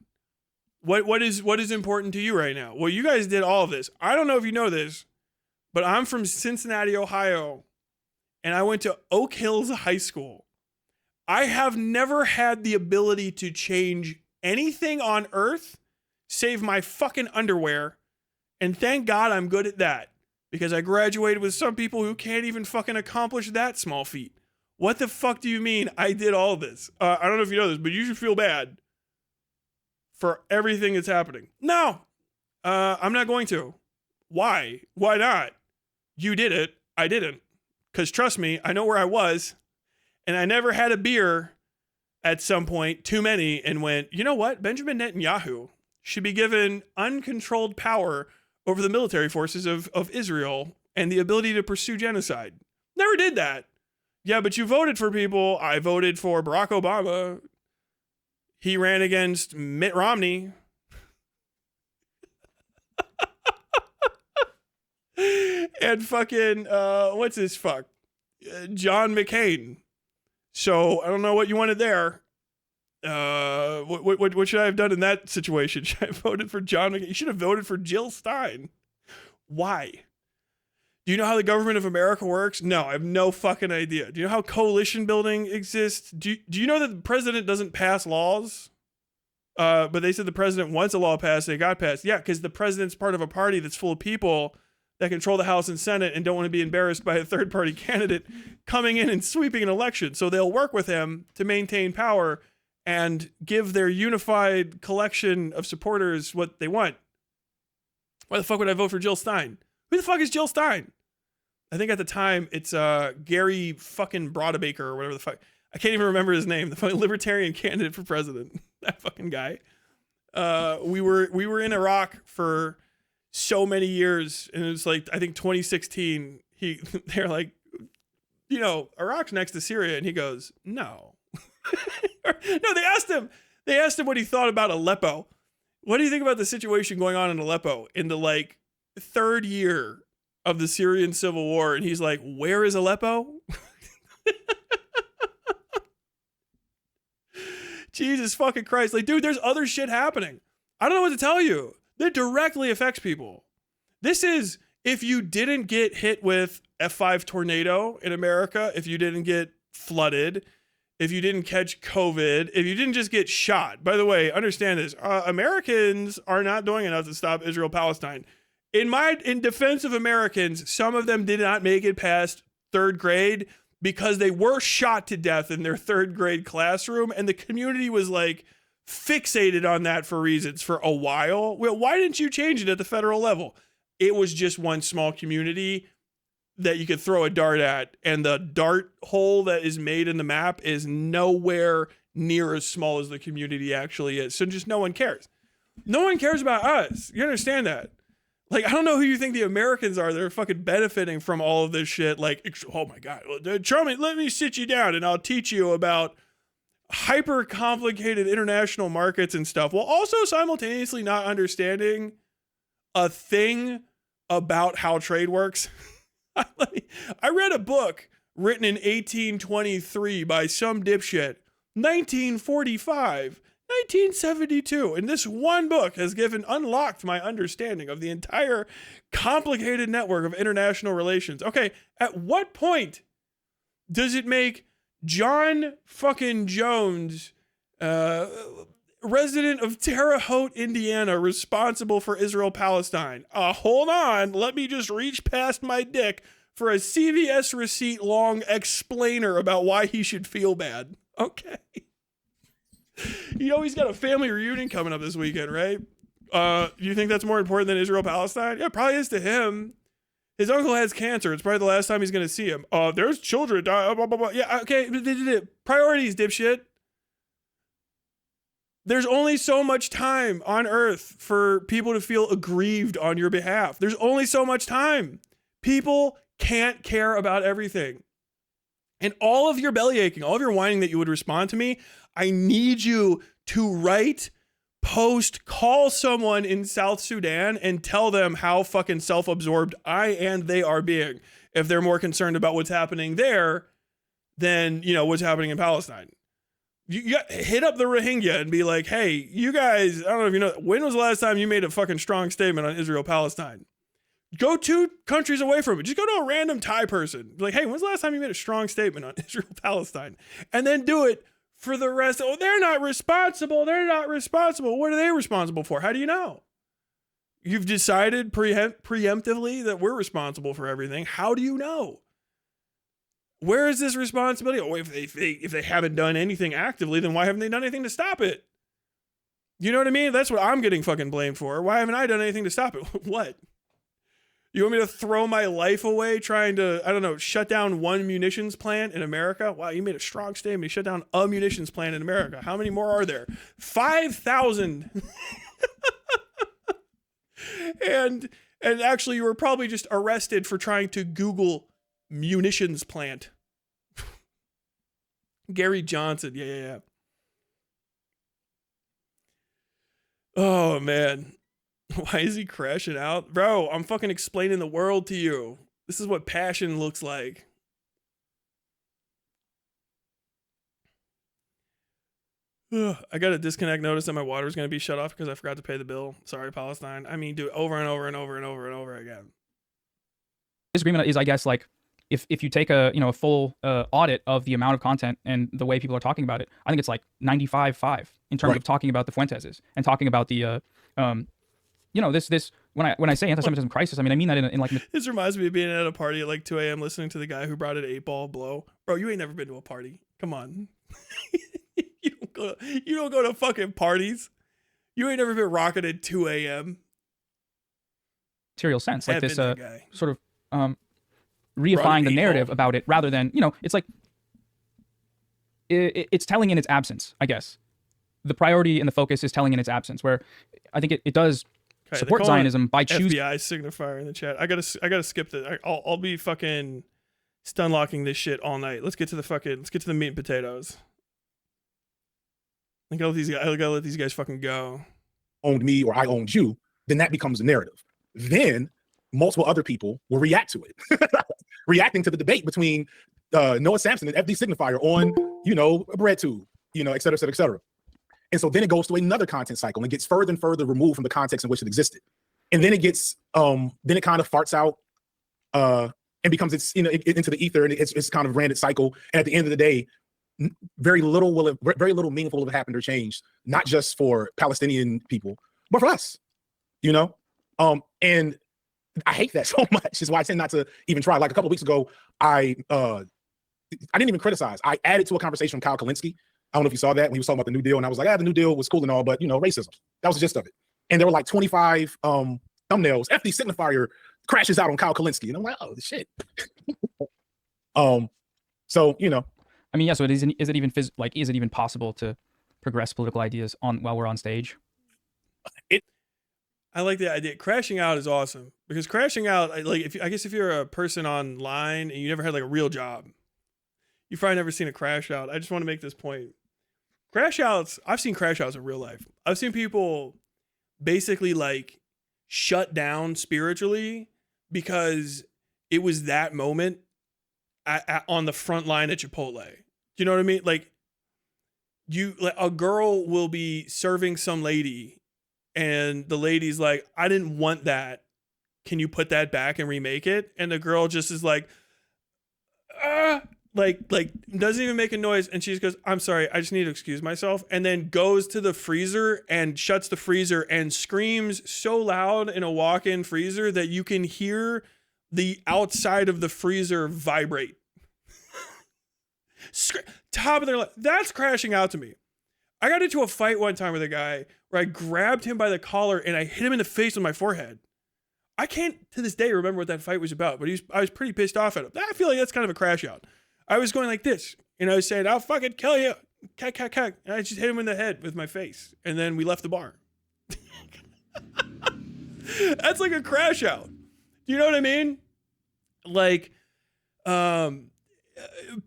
What is important to you right now? Well, you guys did all of this. I don't know if you know this, but I'm from Cincinnati, Ohio, and I went to Oak Hills High School. I have never had the ability to change anything on earth save my fucking underwear. And thank God I'm good at that, because I graduated with some people who can't even fucking accomplish that small feat. What the fuck do you mean I did all this? I don't know if you know this, but you should feel bad for everything that's happening. No, I'm not going to. Why? Why not? You did it. I didn't. Because trust me, I know where I was, and I never had a beer at some point, too many, and went, you know what? Benjamin Netanyahu should be given uncontrolled power over the military forces of Israel and the ability to pursue genocide. Never did that. Yeah, but you voted for people. I voted for Barack Obama. He ran against Mitt Romney. And fucking, what's his fuck? John McCain. So I don't know what you wanted there. What should I have done in that situation? Should I have voted for John McCain? You should have voted for Jill Stein. Why? Do you know how the government of America works? No, I have no fucking idea. Do you know how coalition building exists? Do you know that the president doesn't pass laws? But they said the president wants a law passed, and it got passed. Yeah, because the president's part of a party that's full of people that control the House and Senate and don't want to be embarrassed by a third-party candidate coming in and sweeping an election. So they'll work with him to maintain power and give their unified collection of supporters what they want. Why the fuck would I vote for Jill Stein? Who the fuck is Jill Stein? I think at the time it's Gary fucking Brodebaker or whatever the fuck. I can't even remember his name. The fucking libertarian candidate for president. That fucking guy. We were in Iraq for so many years, and it was like, I think 2016. They're like, you know, Iraq's next to Syria, and he goes, no. No, they asked him what he thought about Aleppo. What do you think about the situation going on in Aleppo in the like third year of the Syrian civil war? And he's like, where is Aleppo? Jesus fucking Christ. Like, dude, there's other shit happening. I don't know what to tell you. That directly affects people. This is, if you didn't get hit with F5 tornado in America, if you didn't get flooded, if you didn't catch COVID, if you didn't just get shot. By the way, understand this. Americans are not doing enough to stop Israel-Palestine. In defense of Americans, some of them did not make it past third grade because they were shot to death in their third grade classroom, and the community was like fixated on that for reasons for a while. Well, why didn't you change it at the federal level? It was just one small community that you could throw a dart at, and the dart hole that is made in the map is nowhere near as small as the community actually is. So just no one cares. No one cares about us. You understand that? Like, I don't know who you think the Americans are that are fucking benefiting from all of this shit. Like, oh my God, Charlie, let me sit you down and I'll teach you about hyper complicated international markets and stuff, while also simultaneously not understanding a thing about how trade works. I read a book written in 1823 by some dipshit, 1945, 1972, and this one book has unlocked my understanding of the entire complicated network of international relations. Okay, at what point does it make John fucking Jones, resident of Terre Haute, Indiana, responsible for Israel-Palestine? Hold on, let me just reach past my dick for a CVS receipt long explainer about why he should feel bad. Okay. You know he's got a family reunion coming up this weekend, right? You think that's more important than Israel-Palestine? Yeah, it probably is to him. His uncle has cancer. It's probably the last time he's going to see him. There's children. Blah, blah, blah. Yeah, okay. Priorities, dipshit. There's only so much time on earth for people to feel aggrieved on your behalf. There's only so much time. People can't care about everything. And all of your belly aching, all of your whining that you would respond to me, I need you to write, post, call someone in South Sudan and tell them how fucking self-absorbed I and they are being if they're more concerned about what's happening there than, you know, what's happening in Palestine. You hit up the Rohingya and be like, hey, you guys, I don't know if you know, when was the last time you made a fucking strong statement on Israel-Palestine? Go 2 countries away from it. Just go to a random Thai person. Be like, hey, when's the last time you made a strong statement on Israel-Palestine? And then do it for the rest. Oh, they're not responsible. They're not responsible. What are they responsible for? How do you know? You've decided preemptively that we're responsible for everything. How do you know? Where is this responsibility? Oh, if they haven't done anything actively, then why haven't they done anything to stop it? You know what I mean? That's what I'm getting fucking blamed for. Why haven't I done anything to stop it? What? You want me to throw my life away trying to, I don't know, shut down one munitions plant in America? Wow, you made a strong statement. You shut down a munitions plant in America. How many more are there? 5,000. And actually, you were probably just arrested for trying to Google munitions plant. Gary Johnson. Yeah. Oh, man. Why is he crashing out? Bro, I'm fucking explaining the world to you. This is what passion looks like. I got a disconnect notice that my water is going to be shut off because I forgot to pay the bill. Sorry, Palestine. I mean, do it over and over and over and over and over again. Disagreement is, I guess, like if you take a full audit of the amount of content and the way people are talking about it, I think it's like 95-5 in terms of talking about the Fuenteses and talking about the this when I say anti-Semitism crisis, I mean that in like. This reminds me of being at a party at like 2 a.m. listening to the guy who brought an 8-ball blow. Bro, you ain't never been to a party. Come on. You don't go to fucking parties. You ain't never been rocking at 2 a.m. Material sense, like this sort of reifying the narrative about it, rather than, it's like it's telling in its absence, I guess. The priority and the focus is telling in its absence, where I think it does support Zionism by choosing. FBI signifier in the chat. I gotta skip this. I'll be fucking stun locking this shit all night. Let's get to the meat and potatoes. I gotta let these guys fucking go. Owned me or I owned you, then that becomes a narrative. Then multiple other people will react to it, reacting to the debate between Noah Samsen and FD Signifier on, a bread tube, et cetera, et cetera, et cetera. And so then it goes to another content cycle and gets further and further removed from the context in which it existed. And then it gets, then it kind of farts out and becomes into the ether, and it's kind of ran its cycle. And at the end of the day, very little meaningful will have happened or changed, not just for Palestinian people, but for us, and I hate that so much. Is why I tend not to even try. Like a couple of weeks ago, I didn't even criticize. I added to a conversation from Kyle Kalinske. I don't know if you saw that when he was talking about the New Deal, and I was like, the New Deal was cool and all, but racism. That was the gist of it. And there were like 25 thumbnails. FD Signifier crashes out on Kyle Kalinske, and I'm like, oh shit. So I mean, yeah. So is it even possible to progress political ideas while we're on stage? I like the idea. Crashing out is awesome, because crashing out, I guess if you're a person online and you never had like a real job, you've probably never seen a crash out. I just want to make this point. Crash outs, I've seen crash outs in real life. I've seen people basically like shut down spiritually because it was that moment on the front line at Chipotle. Do you know what I mean? Like a girl will be serving some lady and the lady's like, I didn't want that. Can you put that back and remake it? And the girl just is like, like doesn't even make a noise, and she just goes, I'm sorry, I just need to excuse myself, and then goes to the freezer and shuts the freezer and screams so loud in a walk-in freezer that you can hear the outside of the freezer vibrate. Top of their life. That's crashing out to me. I got into a fight one time with a guy where I grabbed him by the collar and I hit him in the face with my forehead. I can't to this day remember what that fight was about, but I was pretty pissed off at him. I feel like that's kind of a crash out. I was going like this, and I was saying, I'll fucking kill you. And I just hit him in the head with my face. And then we left the bar. That's like a crash out. You know what I mean? Like,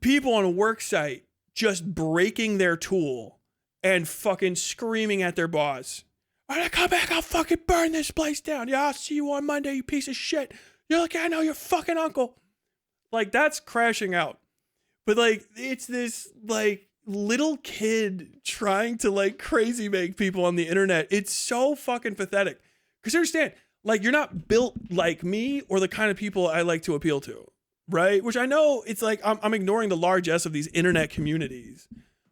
people on a work site just breaking their tool and fucking screaming at their boss. When I come back, I'll fucking burn this place down. Yeah, I'll see you on Monday, you piece of shit. You're like, I know your fucking uncle. Like, that's crashing out. But like, it's this like little kid trying to like crazy make people on the internet. It's so fucking pathetic. Because understand, like, you're not built like me or the kind of people I like to appeal to, right? Which I know it's like I'm ignoring the largesse of these internet communities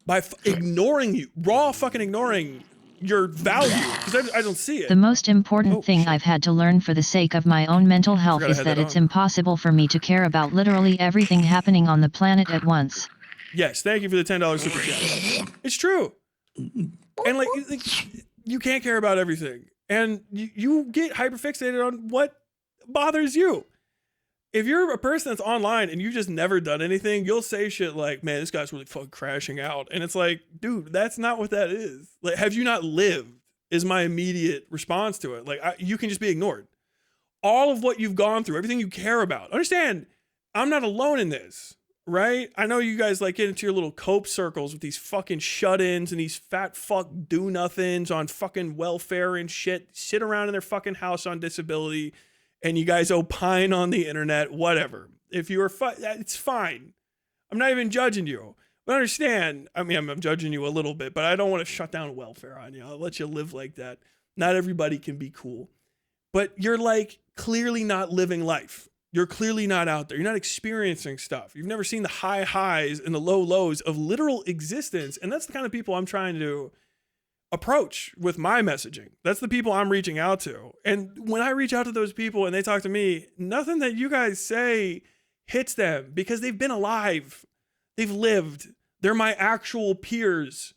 by ignoring you, fucking ignoring your value, because I don't see it. The most important thing I've had to learn for the sake of my own mental health is that it's impossible for me to care about literally everything happening on the planet at once. Yes, thank you for the $10 super chat. It's true. And like you can't care about everything. And you get hyperfixated on what bothers you. If you're a person that's online and you've just never done anything, you'll say shit like, man, this guy's really fucking crashing out. And it's like, dude, that's not what that is. Like, have you not lived is my immediate response to it. Like, you can just be ignored. All of what you've gone through, everything you care about. Understand, I'm not alone in this, right? I know you guys like get into your little cope circles with these fucking shut-ins and these fat fuck do-nothings on fucking welfare and shit, sit around in their fucking house on disability, and you guys opine on the internet, whatever. If you are it's fine. I'm not even judging you. But understand, I mean, I'm judging you a little bit, but I don't want to shut down welfare on you. I'll let you live like that. Not everybody can be cool. But you're like clearly not living life. You're clearly not out there. You're not experiencing stuff. You've never seen the high highs and the low lows of literal existence. And that's the kind of people I'm trying to approach with my messaging. That's the people I'm reaching out to. And when I reach out to those people and they talk to me, nothing that you guys say hits them because they've been alive. They've lived. They're my actual peers.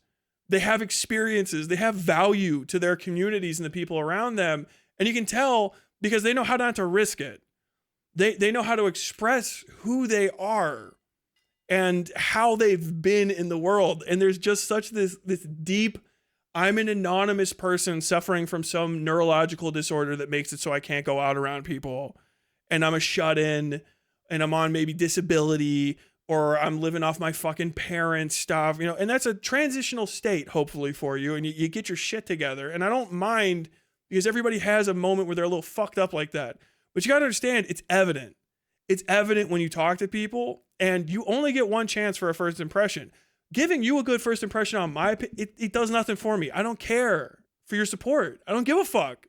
They have experiences. They have value to their communities and the people around them. And you can tell because they know how not to risk it. They know how to express who they are and how they've been in the world. And there's just such this deep, I'm an anonymous person suffering from some neurological disorder that makes it so I can't go out around people. And I'm a shut-in and I'm on maybe disability or I'm living off my fucking parents' stuff, you know, and that's a transitional state, hopefully, for you. And you get your shit together. And I don't mind because everybody has a moment where they're a little fucked up like that. But you got to understand, it's evident. It's evident when you talk to people and you only get one chance for a first impression. Giving you a good first impression on it does nothing for me. I don't care for your support. I don't give a fuck.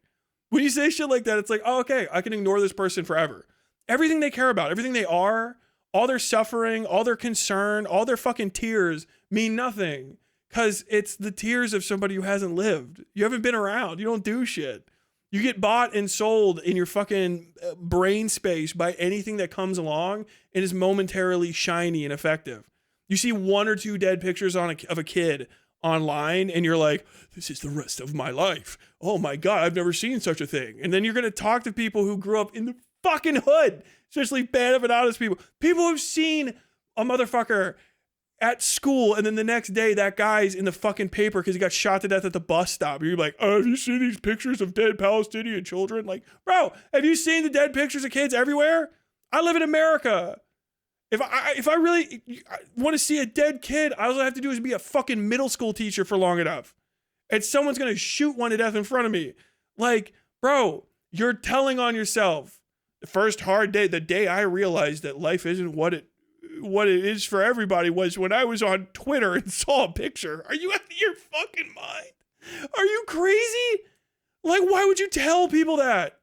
When you say shit like that, it's like, oh, okay, I can ignore this person forever. Everything they care about, everything they are, all their suffering, all their concern, all their fucking tears mean nothing because it's the tears of somebody who hasn't lived. You haven't been around. You don't do shit. You get bought and sold in your fucking brain space by anything that comes along and is momentarily shiny and effective. You see one or two dead pictures of a kid online and you're like, this is the rest of my life. Oh my God, I've never seen such a thing. And then you're going to talk to people who grew up in the fucking hood, especially bad and honest people. People who've seen a motherfucker at school and then the next day that guy's in the fucking paper because he got shot to death at the bus stop. And you're like, oh, have you seen these pictures of dead Palestinian children? Like, bro, have you seen the dead pictures of kids everywhere? I live in America. If I really want to see a dead kid, all I have to do is be a fucking middle school teacher for long enough. And someone's going to shoot one to death in front of me. Like, bro, you're telling on yourself. The first hard day, the day I realized that life isn't what it is for everybody was when I was on Twitter and saw a picture. Are you out of your fucking mind? Are you crazy? Like, why would you tell people that?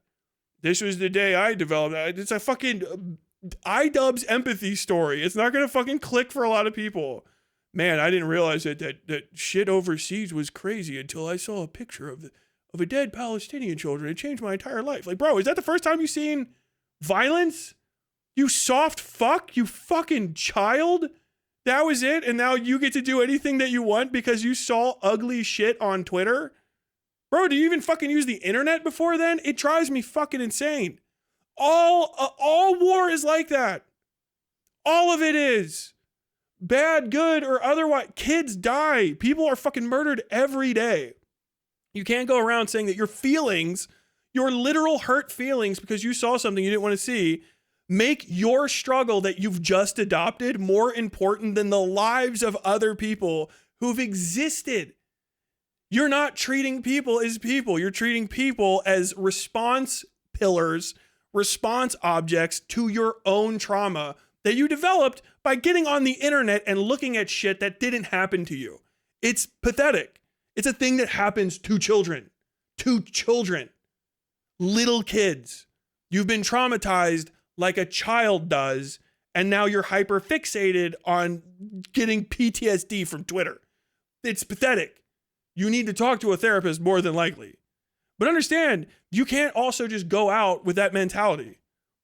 This was the day I developed. It's a fucking iDubbbz empathy story. It's not gonna fucking click for a lot of people. Man, I didn't realize that shit overseas was crazy until I saw a picture of a dead Palestinian children. It changed my entire life. Like, bro, is that the first time you've seen violence? You soft fuck, you fucking child. That was it, and now you get to do anything that you want because you saw ugly shit on Twitter? Bro, do you even fucking use the internet before then? It drives me fucking insane. All war is like that. All of it is. bad, good, or otherwise. Kids die. People are fucking murdered every day. You can't go around saying that your feelings, your literal hurt feelings because you saw something you didn't want to see, make your struggle that you've just adopted more important than the lives of other people who've existed. You're not treating people as people. You're treating people as response pillars, response objects to your own trauma that you developed by getting on the internet and looking at shit that didn't happen to you. It's pathetic. It's a thing that happens to children. To children. Little kids. You've been traumatized like a child does, and now you're hyper fixated on getting PTSD from Twitter. It's pathetic. You need to talk to a therapist more than likely. But understand, you can't also just go out with that mentality.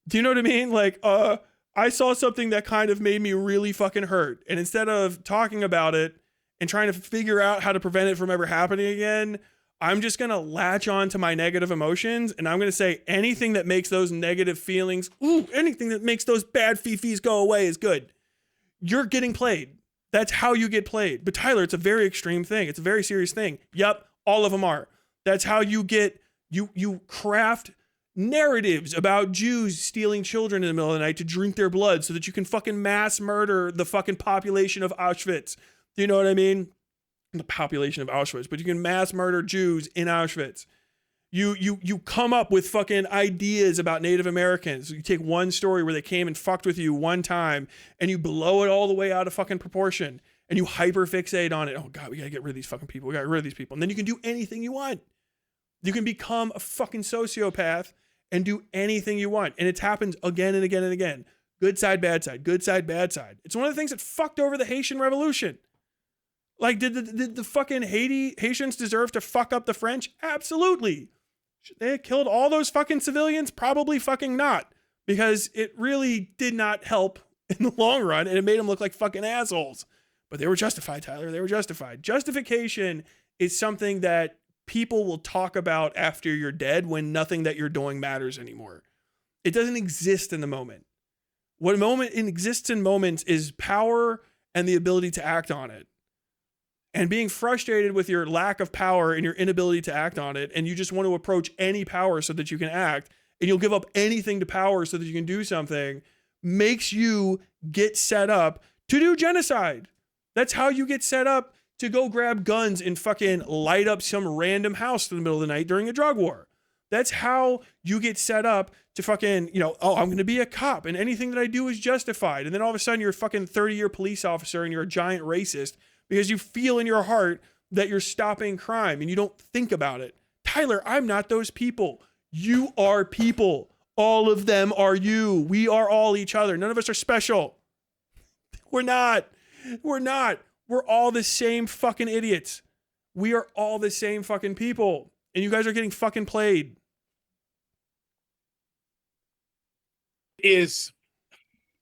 Do you know what I mean? Like, I saw something that kind of made me really fucking hurt. And instead of talking about it and trying to figure out how to prevent it from ever happening again, I'm just going to latch on to my negative emotions. And I'm going to say anything that makes those negative feelings, anything that makes those bad fifis go away is good. You're getting played. That's how you get played. But Tyler, it's a very extreme thing. It's a very serious thing. Yep, all of them are. That's how you get, you craft narratives about Jews stealing children in the middle of the night to drink their blood so that you can fucking mass murder the fucking population of Auschwitz. Do you know what I mean? The population of Auschwitz, but you can mass murder Jews in Auschwitz. You come up with fucking ideas about Native Americans. You take one story where they came and fucked with you one time and you blow it all the way out of fucking proportion and you hyper fixate on it. Oh God, we gotta get rid of these fucking people. We gotta get rid of these people. And then you can do anything you want. You can become a fucking sociopath and do anything you want. And it's happened again and again and again. Good side, bad side, good side, bad side. It's one of the things that fucked over the Haitian Revolution. Like, did the fucking Haitians deserve to fuck up the French? Absolutely. Should they have killed all those fucking civilians? Probably fucking not. Because it really did not help in the long run, and it made them look like fucking assholes. But they were justified, Tyler. They were justified. Justification is something that people will talk about after you're dead when nothing that you're doing matters anymore. It doesn't exist in the moment. What moment exists in moments is power and the ability to act on it. And being frustrated with your lack of power and your inability to act on it, and you just want to approach any power so that you can act, and you'll give up anything to power so that you can do something, makes you get set up to do genocide. That's how you get set up to go grab guns and fucking light up some random house in the middle of the night during a drug war. That's how you get set up to fucking, oh, I'm going to be a cop and anything that I do is justified. And then all of a sudden you're a fucking 30-year police officer and you're a giant racist because you feel in your heart that you're stopping crime and you don't think about it. Tyler, I'm not those people. You are people. All of them are you. We are all each other. None of us are special. We're not. We're not. We're all the same fucking idiots. We are all the same fucking people. And you guys are getting fucking played.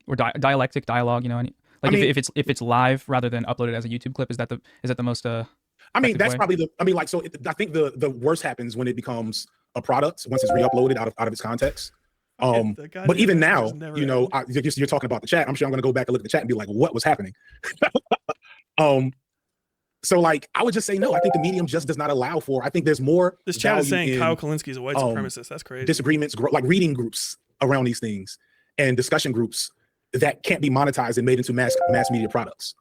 Or dialectic dialogue, if it's live rather than uploaded as a YouTube clip, is that the most I mean, that's way? Probably I think the worst happens when it becomes a product once it's re-uploaded out of its context. But even now, you're talking about the chat. I'm sure I'm going to go back and look at the chat and be like, what was happening? So I would just say no. I think the medium just does not allow for. I think there's more. This chat is saying Kyle Kalinski's a white supremacist. That's crazy. Disagreements, like reading groups around these things and discussion groups that can't be monetized and made into mass media products.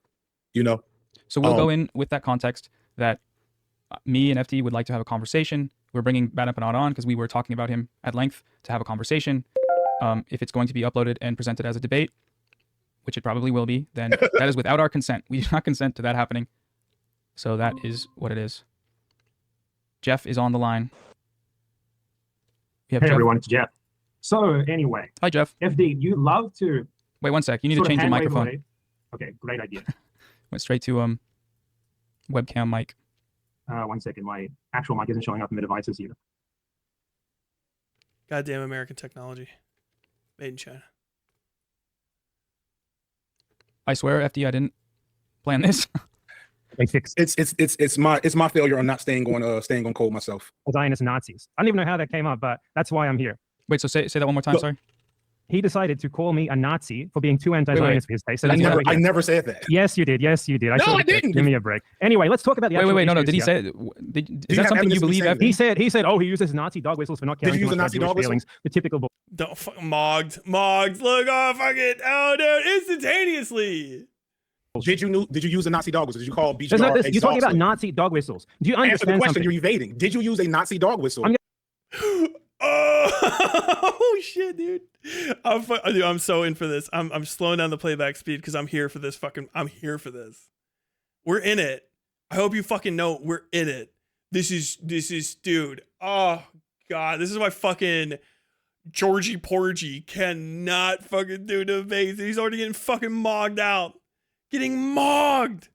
So we'll go in with that context that me and FD would like to have a conversation. We're bringing Bad Empanada on because we were talking about him at length to have a conversation. If it's going to be uploaded and presented as a debate, which it probably will be, then that is without our consent. We do not consent to that happening. So that is what it is. Jeff is on the line. Hey, everyone, it's Jeff. So anyway. Hi, Jeff. FD, you love to... Wait 1 sec. You need to change your microphone. Away. Okay, great idea. Went straight to webcam mic. 1 second. My actual mic isn't showing up in the devices either. Goddamn American technology. Made in China. I swear, FD, I didn't plan this. It's my failure on not staying on code myself. Zionist Nazis. I don't even know how that came up, but that's why I'm here. Wait, so say that one more time. Sorry. he decided to call me a Nazi for being too anti-Zionist for his taste. So I never said that. Yes, you did. Yes, you did. No, I didn't. Give me a break. Anyway, let's talk about the actual wait. No. issues Did he here. say it? Is that something you believe? He said, oh, he uses Nazi dog whistles for not caring too much about Jewish feelings. The typical. Don't fucking mogged. Look, oh fucking, oh dude, instantaneously. Did you use a Nazi dog whistle? Did you call BGR You're talking about Nazi dog whistles. Do you understand Answer the question something? you're evading. Did you use a Nazi dog whistle? Oh shit, dude. I'm so in for this. I'm slowing down the playback speed because I'm here for this I'm here for this. We're in it. I hope you fucking know we're in it. This is dude. Oh god, this is why fucking Georgie Porgy cannot fucking do the base. He's already getting fucking mogged out. Getting mogged.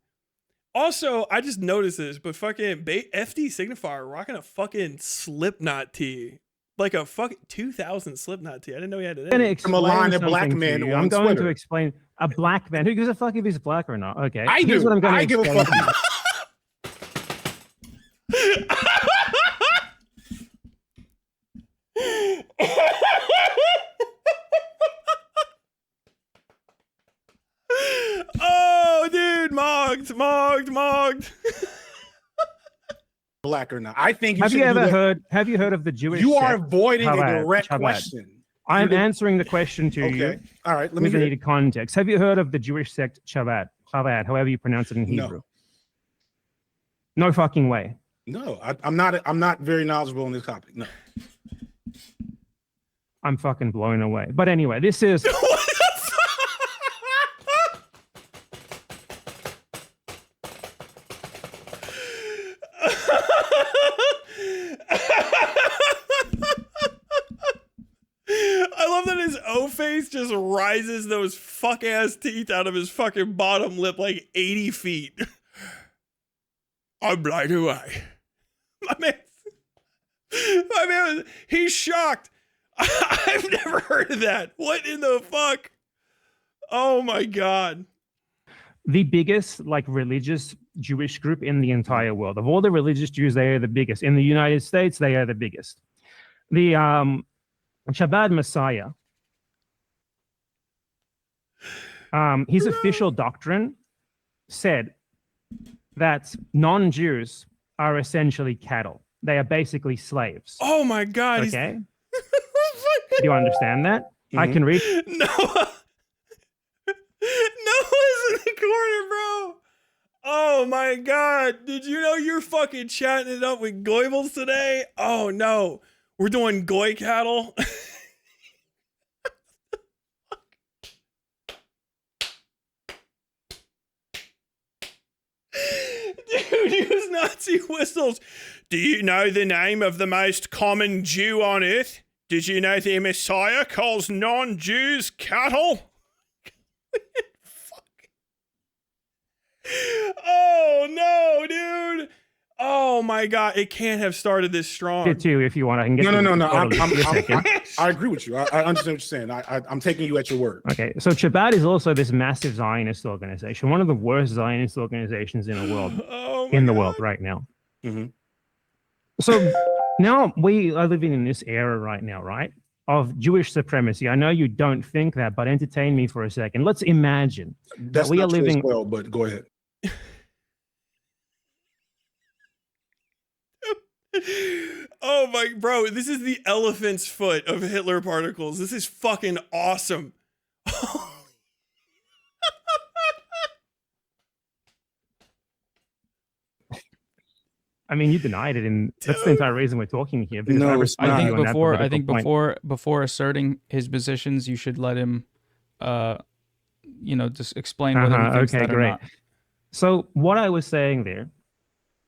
Also, I just noticed this, but fucking FD Signifier rocking a fucking Slipknot tee. Like a fucking 2000 Slipknot tee. I didn't know he had it. From a line of black men on I'm going Twitter. to explain a black man. Who gives a fuck if he's black or not? Okay. I Here's do. what I'm going to give a explain. fuck. Oh, dude, mogged. Black or not? I think Have you heard of the Jewish? You are sect avoiding a Chabad? direct question. I'm answering the question to you. Okay. All right. Let me With the hear. needed context. Have you heard of the Jewish sect Chabad? Chabad, however you pronounce it in Hebrew. No fucking way. No, I'm not very knowledgeable on this topic. No. I'm fucking blown away. But anyway, this is. I love that his O face just rises those fuck ass teeth out of his fucking bottom lip like 80 feet. I'm blown away. My man, he's shocked. I've never heard of that. What in the fuck? Oh my god. The biggest religious Jewish group in the entire world. Of all the religious Jews, they are the biggest. In the United States, they are the biggest. The Chabad Messiah, his official doctrine said that non-Jews are essentially cattle. They are basically slaves. Oh my god. Okay. Do you understand that? Mm-hmm. I can read. Noah's in the corner, bro. Oh my god. Did you know you're fucking chatting it up with Goebbels today? Oh no. We're doing goy cattle. Dude, use Nazi whistles. Do you know the name of the most common Jew on earth? Did you know the Messiah calls non-Jews cattle? Fuck. Oh no, dude. Oh my god, it can't have started this strong. It too, if you want, I can get. No. I agree with you. I understand what you're saying. I'm taking you at your word. Okay, so Chabad is also this massive Zionist organization, one of the worst Zionist organizations in the world, world right now. Mm-hmm. So now we are living in this era right now, right, of Jewish supremacy. I know you don't think that, but entertain me for a second. Let's imagine that we are living. Well, but go ahead. Oh my bro, this is the elephant's foot of Hitler particles. This is fucking awesome. I mean, you denied it, and that's the entire reason we're talking here. No, I think before asserting his positions, you should let him, just explain whether he thinks that or not. So what I was saying there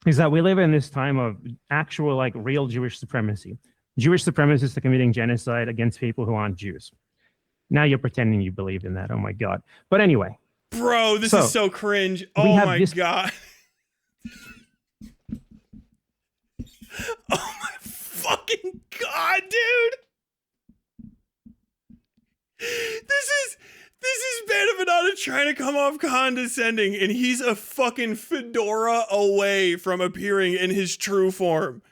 is that we live in this time of actual, real Jewish supremacy. Jewish supremacists are committing genocide against people who aren't Jews. Now you're pretending you believe in that. Oh my god! But anyway, bro, this is so cringe. Oh my god. Oh my fucking god, dude! This is bad of Empanada trying to come off condescending, and he's a fucking fedora away from appearing in his true form.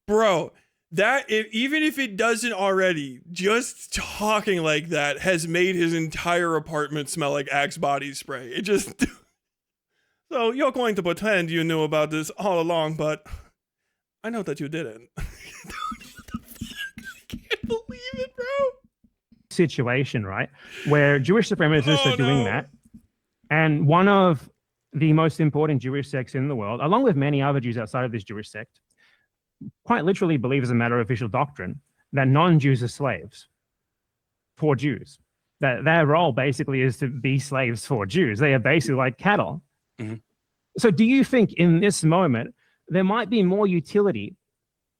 Bro, even if it doesn't already, just talking like that has made his entire apartment smell like Axe body spray. It just. So you're going to pretend you knew about this all along, but I know that you didn't. I can't believe it, bro. Situation, right, where Jewish supremacists are doing that, and one of the most important Jewish sects in the world, along with many other Jews outside of this Jewish sect, quite literally believe as a matter of official doctrine that non-Jews are slaves for Jews. That their role basically is to be slaves for Jews. They are basically like cattle. Mm-hmm. So do you think in this moment there might be more utility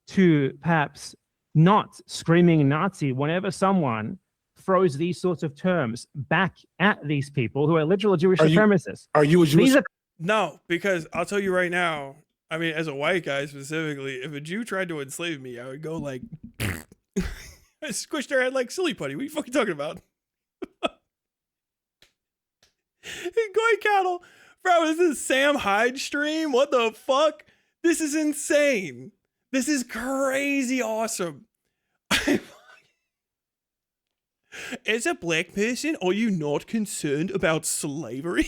to perhaps not screaming Nazi whenever someone throws these sorts of terms back at these people who are literal Jewish supremacists? Are you a Jewish? No, because I'll tell you right now, I mean, as a white guy specifically, if a Jew tried to enslave me, I would go like, I squish their head like silly putty. What are you fucking talking about? Goy cattle. Bro, this is Sam Hyde stream? What the fuck? This is insane. This is crazy awesome. As a black person, are you not concerned about slavery?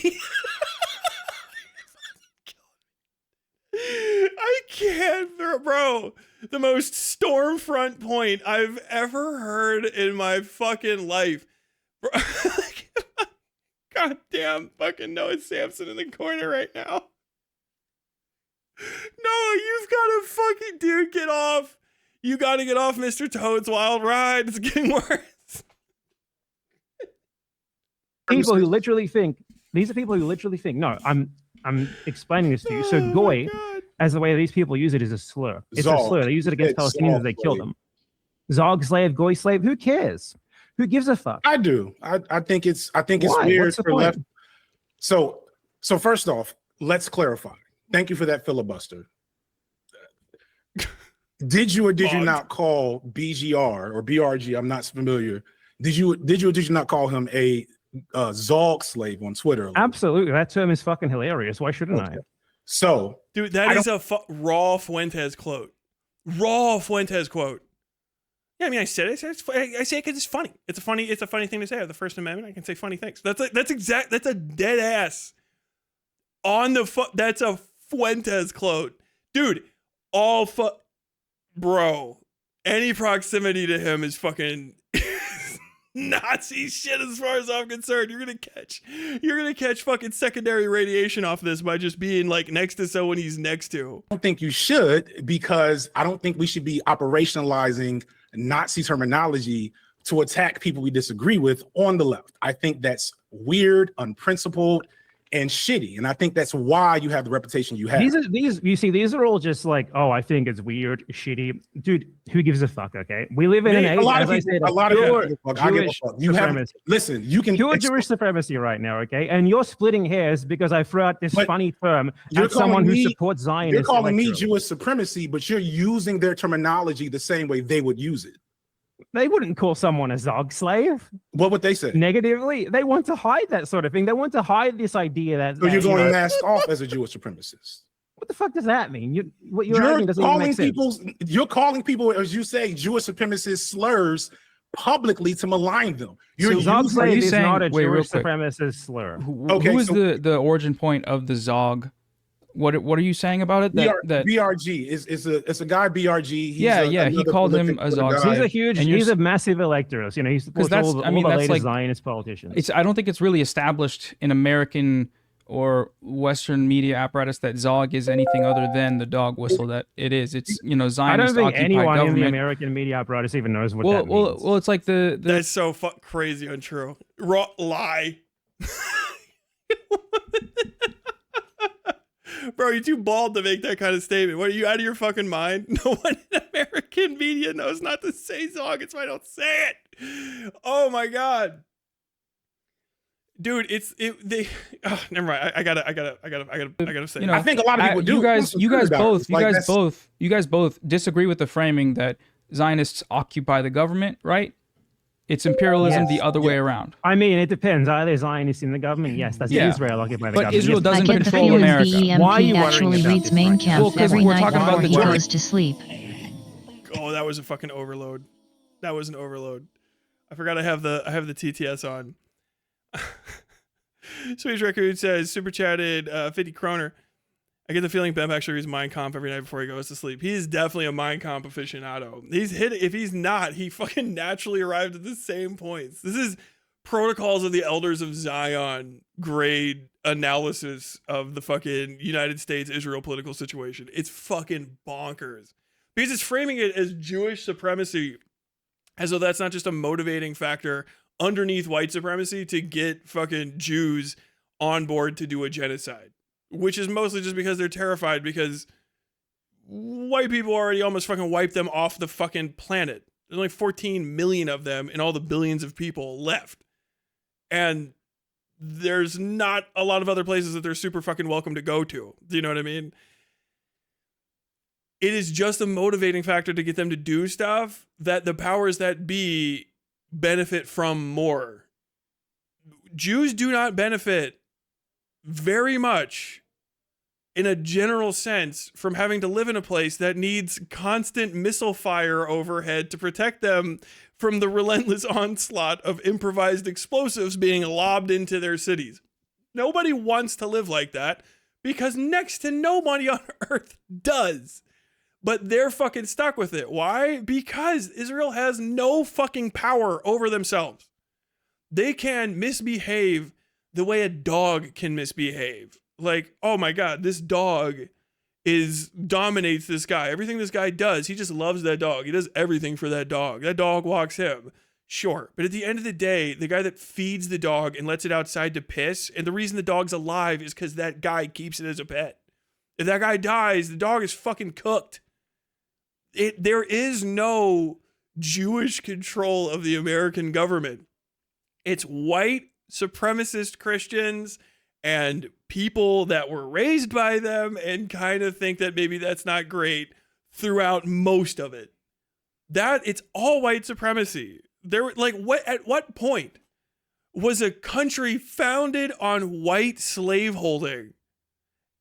I can't, bro. The most Stormfront point I've ever heard in my fucking life. Bro, goddamn fucking Noah Samson in the corner right now. Noah, you've got to fucking, dude, get off. You got to get off Mr. Toad's Wild Ride. It's getting worse. People who literally think, these are people who literally think, no, I'm explaining this to you. So Goy, as the way these people use it, is a slur. It's a slur. They use it against Palestinians as they kill them. Zog slave, Goy slave, who cares? Who gives a fuck? I do. I think it's weird for left. So first off, let's clarify. Thank you for that filibuster. Did you or did you not call BGR or BRG? I'm not familiar. Did you or did you not call him a Zog slave on Twitter? Absolutely. That term is fucking hilarious. Why shouldn't I? So, dude, that is a raw Fuentes quote. Raw Fuentes quote. Yeah, I mean, I said it. I say it because it's funny. It's a funny thing to say. I have the First Amendment. I can say funny things. That's a dead ass on the that's a Fuentes quote, dude. Bro. Any proximity to him is fucking Nazi shit as far as I'm concerned. You're gonna catch fucking secondary radiation off this by just being like next to someone he's next to. I don't think you should, because I don't think we should be operationalizing Nazi terminology to attack people we disagree with on the left. I think that's weird, unprincipled, and shitty. And I think that's why you have the reputation you have. These are all just like, oh, I think it's weird, shitty. Dude, who gives a fuck, okay? We live in an age, listen, you can pure Jewish supremacy right now, okay? And you're splitting hairs because I threw out this funny term at someone who supports Zionists. You're calling me Jewish supremacy, but you're using their terminology the same way they would use it. They wouldn't call someone a Zog slave. What would they say? Negatively. They want to hide that sort of thing. They want to hide this idea that. So you're going masked off as a Jewish supremacist. What the fuck does that mean? What you're arguing doesn't even make sense. You're calling people, as you say, Jewish supremacist slurs publicly to malign them. So Zog slave is not a Jewish supremacist slur. Who is the origin point of the Zog? What are you saying about it? That BRG is a guy. BRG. He called him a Zog. He's a massive electorate. You know, he's supports all the latest like, Zionist politicians. I don't think it's really established in American or Western media apparatus that Zog is anything other than the dog whistle that it is. It's, you know, Zionist occupied government. I don't think anyone in the American media apparatus even knows what that means. Well, it's like the that's so crazy untrue. Raw lie. Bro, you're too bald to make that kind of statement. What, are you out of your fucking mind? No one in American media knows not to say Zog. It's why I don't say it. Oh my god, dude, never mind. I gotta say. You know, I think a lot of people do. You guys both disagree with the framing that Zionists occupy the government, right? It's imperialism the other way around. I mean, it depends. Are there Zionists in the government? Yes, that's Israel occupied the government. But Israel doesn't control America. Why are you actually reads main camp every night before he goes to sleep. Oh, that was a fucking overload. That was an overload. I forgot I have the TTS on. Swedish Raccoon says, super chatted 50 kroner. I get the feeling Bem actually reads Mein Kampf every night before he goes to sleep. He is definitely a Mein Kampf aficionado. If he's not, he fucking naturally arrived at the same points. This is Protocols of the Elders of Zion grade analysis of the fucking United States-Israel political situation. It's fucking bonkers. Because it's framing it as Jewish supremacy, as though that's not just a motivating factor underneath white supremacy to get fucking Jews on board to do a genocide, which is mostly just because they're terrified because white people already almost fucking wiped them off the fucking planet. There's only 14 million of them and all the billions of people left. And there's not a lot of other places that they're super fucking welcome to go to. Do you know what I mean? It is just a motivating factor to get them to do stuff that the powers that be benefit from more. Jews do not benefit very much in a general sense from having to live in a place that needs constant missile fire overhead to protect them from the relentless onslaught of improvised explosives being lobbed into their cities. Nobody wants to live like that because next to nobody on earth does. But they're fucking stuck with it. Why? Because Israel has no fucking power over themselves. They can misbehave the way a dog can misbehave. Like, oh my God, this dog dominates this guy. Everything this guy does, he just loves that dog. He does everything for that dog. That dog walks him. Sure. But at the end of the day, the guy that feeds the dog and lets it outside to piss, and the reason the dog's alive is because that guy keeps it as a pet. If that guy dies, the dog is fucking cooked. There is no Jewish control of the American government. It's white supremacist Christians and people that were raised by them and kind of think that maybe that's not great throughout most of it. It's all white supremacy. At what point was a country founded on white slaveholding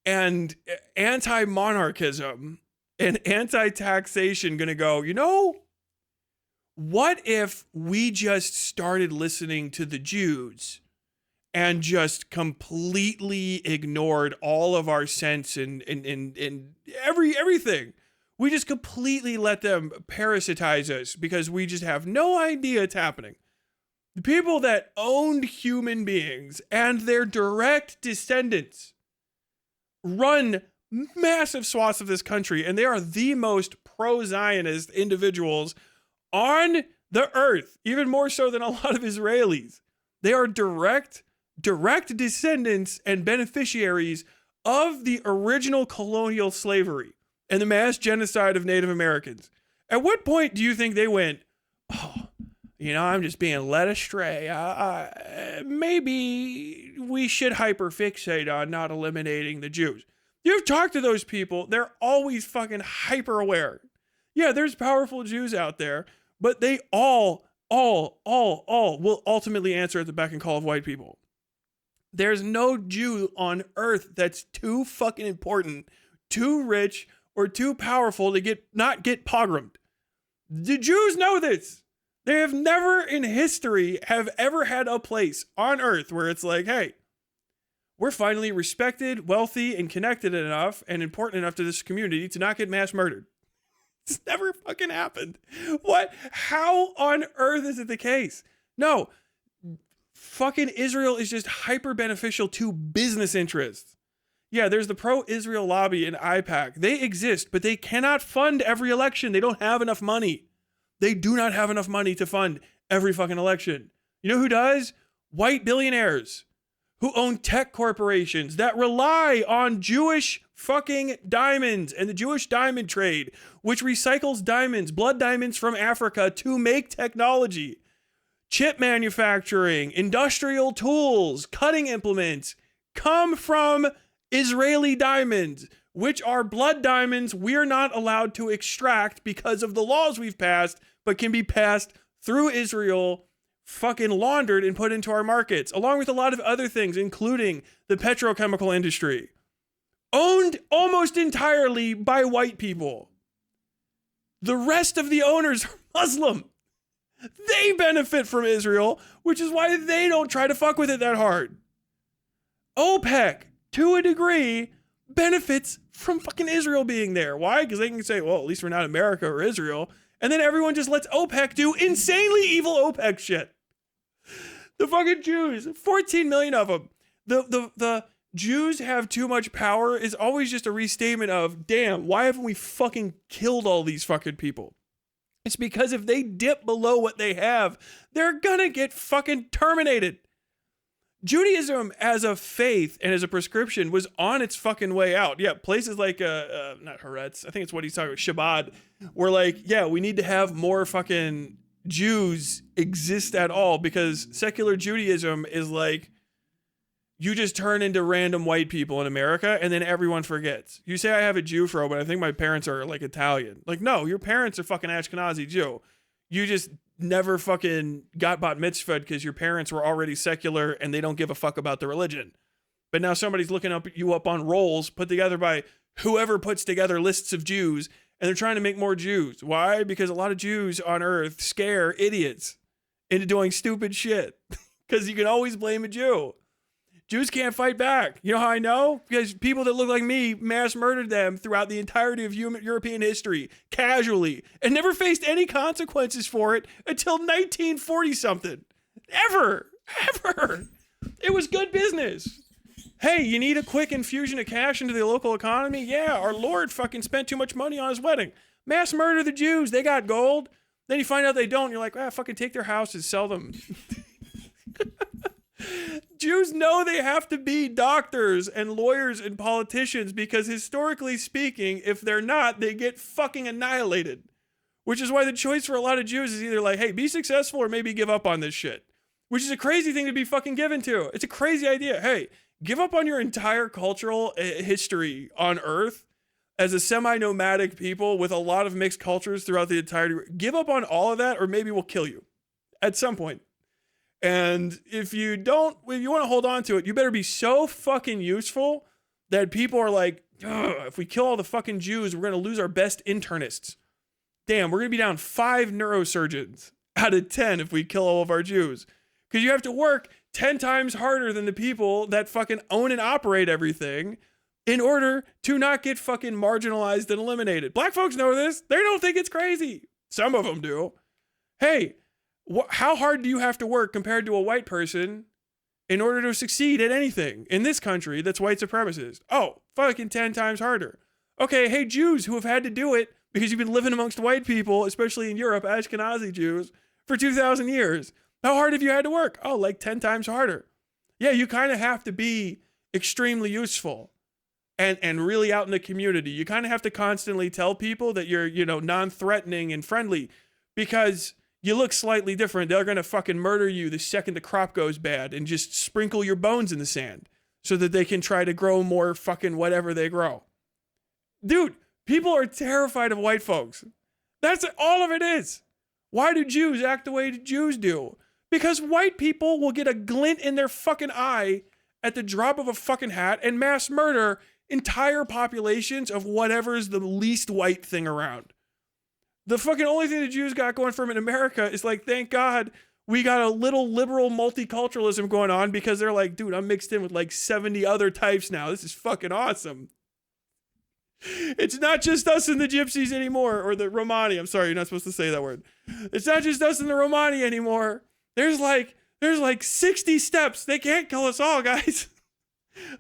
and anti-monarchism and anti-taxation gonna go, you know, what if we just started listening to the Jews and just completely ignored all of our sense and everything? We just completely let them parasitize us because we just have no idea it's happening. The people that owned human beings and their direct descendants run massive swaths of this country, and they are the most pro-Zionist individuals on the earth, even more so than a lot of Israelis. They are direct descendants and beneficiaries of the original colonial slavery and the mass genocide of Native Americans. At what point do you think they went, oh, you know, I'm just being led astray. Maybe we should hyperfixate on not eliminating the Jews? You've talked to those people. They're always fucking hyper aware. Yeah, there's powerful Jews out there, but they all will ultimately answer at the beck and call of white people. There's no Jew on earth that's too fucking important, too rich, or too powerful to not get pogromed. The Jews know this. They have never in history have ever had a place on earth where it's like, hey, we're finally respected, wealthy, and connected enough and important enough to this community to not get mass murdered. It's never fucking happened. What? How on earth is it the case? No. Fucking Israel is just hyper beneficial to business interests. Yeah, there's the pro-Israel lobby in IPAC. They exist, but they cannot fund every election. They don't have enough money. They do not have enough money to fund every fucking election. You know who does? White billionaires who own tech corporations that rely on Jewish fucking diamonds and the Jewish diamond trade, which recycles diamonds, blood diamonds from Africa to make technology. Chip manufacturing, industrial tools, cutting implements come from Israeli diamonds, which are blood diamonds we're not allowed to extract because of the laws we've passed, but can be passed through Israel, fucking laundered and put into our markets, along with a lot of other things, including the petrochemical industry, owned almost entirely by white people. The rest of the owners are Muslim. They benefit from Israel, which is why they don't try to fuck with it that hard. OPEC, to a degree, benefits from fucking Israel being there. Why? Because they can say, well, at least we're not America or Israel. And then everyone just lets OPEC do insanely evil OPEC shit. The fucking Jews, 14 million of them. The Jews have too much power is always just a restatement of, damn, why haven't we fucking killed all these fucking people? It's because if they dip below what they have, they're gonna get fucking terminated. Judaism as a faith and as a prescription was on its fucking way out. Yeah, places like, not Haaretz, I think it's what he's talking about, Shabbat, were like, yeah, we need to have more fucking Jews exist at all, because secular Judaism is like, you just turn into random white people in America and then everyone forgets. You say I have a Jew fro, but I think my parents are like Italian. Like, no, your parents are fucking Ashkenazi Jew. You just never fucking got bat mitzvahed because your parents were already secular and they don't give a fuck about the religion. But now somebody's looking you up on rolls put together by whoever puts together lists of Jews, and they're trying to make more Jews. Why? Because a lot of Jews on earth scare idiots into doing stupid shit. Because you can always blame a Jew. Jews can't fight back. You know how I know? Because people that look like me mass murdered them throughout the entirety of European history, casually, and never faced any consequences for it until 1940 something. Ever. It was good business. Hey, you need a quick infusion of cash into the local economy? Yeah, our Lord fucking spent too much money on his wedding. Mass murder the Jews. They got gold. Then you find out they don't. You're like, fucking take their houses, sell them. Jews know they have to be doctors and lawyers and politicians because historically speaking, if they're not, they get fucking annihilated. Which is why the choice for a lot of Jews is either like, hey, be successful or maybe give up on this shit. Which is a crazy thing to be fucking given to. It's a crazy idea. Hey, give up on your entire cultural history on Earth as a semi-nomadic people with a lot of mixed cultures throughout the entirety. Give up on all of that or maybe we'll kill you at some point. And if you want to hold on to it, you better be so fucking useful that people are like, if we kill all the fucking Jews, we're going to lose our best internists. Damn, we're going to be down 5 neurosurgeons out of 10 if we kill all of our Jews. Because you have to work 10 times harder than the people that fucking own and operate everything in order to not get fucking marginalized and eliminated. Black folks know this. They don't think it's crazy. Some of them do. Hey, how hard do you have to work compared to a white person in order to succeed at anything in this country that's white supremacist? Oh, fucking 10 times harder. Okay, hey, Jews who have had to do it because you've been living amongst white people, especially in Europe, Ashkenazi Jews, for 2,000 years. How hard have you had to work? Oh, like 10 times harder. Yeah, you kind of have to be extremely useful and really out in the community. You kind of have to constantly tell people that you're, non-threatening and friendly because you look slightly different. They're going to fucking murder you the second the crop goes bad and just sprinkle your bones in the sand so that they can try to grow more fucking whatever they grow. Dude, people are terrified of white folks. That's all of it is. Why do Jews act the way Jews do? Because white people will get a glint in their fucking eye at the drop of a fucking hat and mass murder entire populations of whatever is the least white thing around. The fucking only thing the Jews got going for them in America is like, thank God we got a little liberal multiculturalism going on because they're like, dude, I'm mixed in with like 70 other types now. This is fucking awesome. It's not just us and the Gypsies anymore, or the Romani. I'm sorry, you're not supposed to say that word. It's not just us and the Romani anymore. There's like 60 steps. They can't kill us all, guys.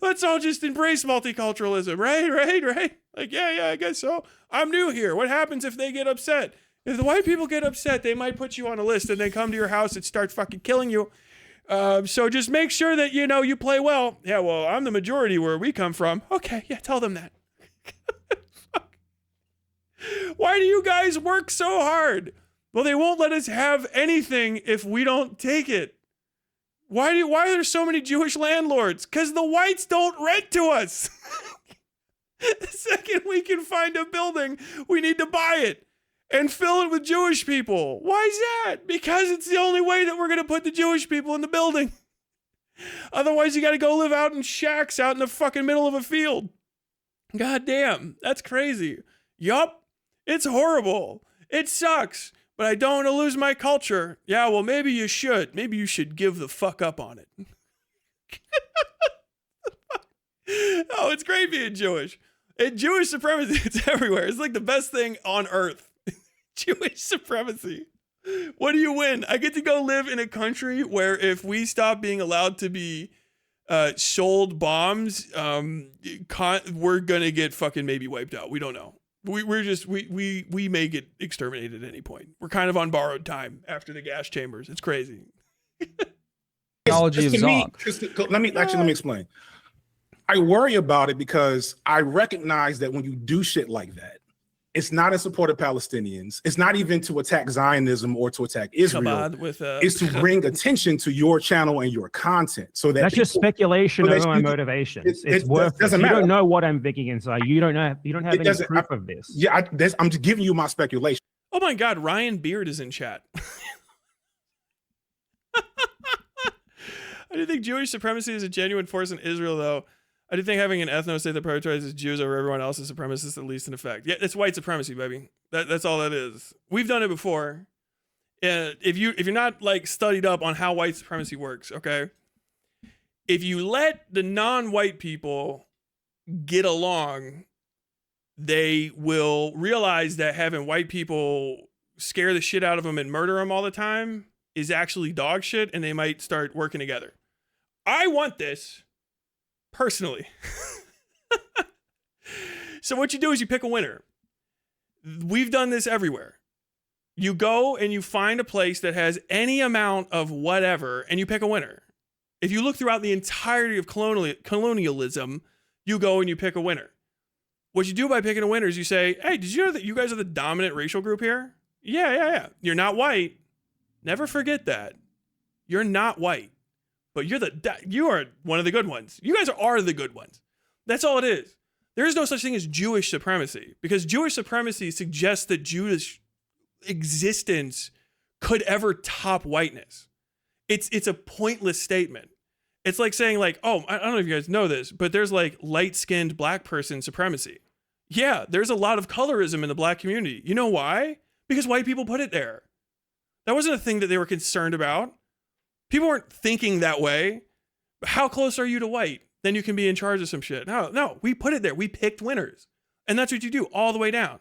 Let's all just embrace multiculturalism, right? Like, yeah, I guess so. I'm new here. What happens if they get upset? If the white people get upset, they might put you on a list and then come to your house and start fucking killing you. So just make sure that, you play well. Yeah, well, I'm the majority where we come from. Okay, yeah, tell them that. Why do you guys work so hard? Well, they won't let us have anything if we don't take it. Why are there so many Jewish landlords? Because the whites don't rent to us. The second we can find a building, we need to buy it and fill it with Jewish people. Why is that? Because it's the only way that we're going to put the Jewish people in the building. Otherwise, you got to go live out in shacks out in the fucking middle of a field. God damn, that's crazy. Yup, it's horrible. It sucks, but I don't want to lose my culture. Yeah, well, maybe you should. Maybe you should give the fuck up on it. Oh, it's great being Jewish. And Jewish supremacy, it's everywhere. It's like the best thing on earth. Jewish supremacy. What do you win? I get to go live in a country where if we stop being allowed to be sold bombs, we're gonna get fucking maybe wiped out. We don't know. We may get exterminated at any point. We're kind of on borrowed time after the gas chambers. It's crazy. Technology of Zonk. Let me explain. I worry about it because I recognize that when you do shit like that, it's not in support of Palestinians. It's not even to attack Zionism or to attack Israel. It's to bring attention to your channel and your content. So that's just speculation over my motivations. It's worth. Doesn't matter. You don't know what I'm thinking inside. You don't know. You don't have any proof of this. Yeah, I'm just giving you my speculation. Oh my God, Ryan Beard is in chat. I do think Jewish supremacy is a genuine force in Israel, though. I do think having an ethno-state that prioritizes Jews over everyone else is supremacist, at least in effect. Yeah, it's white supremacy, baby. That's all that is. We've done it before. If you're not like studied up on how white supremacy works, okay? If you let the non-white people get along, they will realize that having white people scare the shit out of them and murder them all the time is actually dog shit, and they might start working together. I want this. Personally. So what you do is you pick a winner. We've done this everywhere. You go and you find a place that has any amount of whatever, and you pick a winner. If you look throughout the entirety of colonialism, you go and you pick a winner. What you do by picking a winner is you say, hey, did you know that you guys are the dominant racial group here? Yeah. You're not white. Never forget that. You're not white. But you are one of the good ones. You guys are the good ones. That's all it is. There is no such thing as Jewish supremacy, because Jewish supremacy suggests that Jewish existence could ever top whiteness. It's a pointless statement. It's like saying like, oh, I don't know if you guys know this, but there's like light-skinned black person supremacy. Yeah, there's a lot of colorism in the black community. You know why? Because white people put it there. That wasn't a thing that they were concerned about. People weren't thinking that way. How close are you to white? Then you can be in charge of some shit. No, we put it there. We picked winners. And that's what you do all the way down.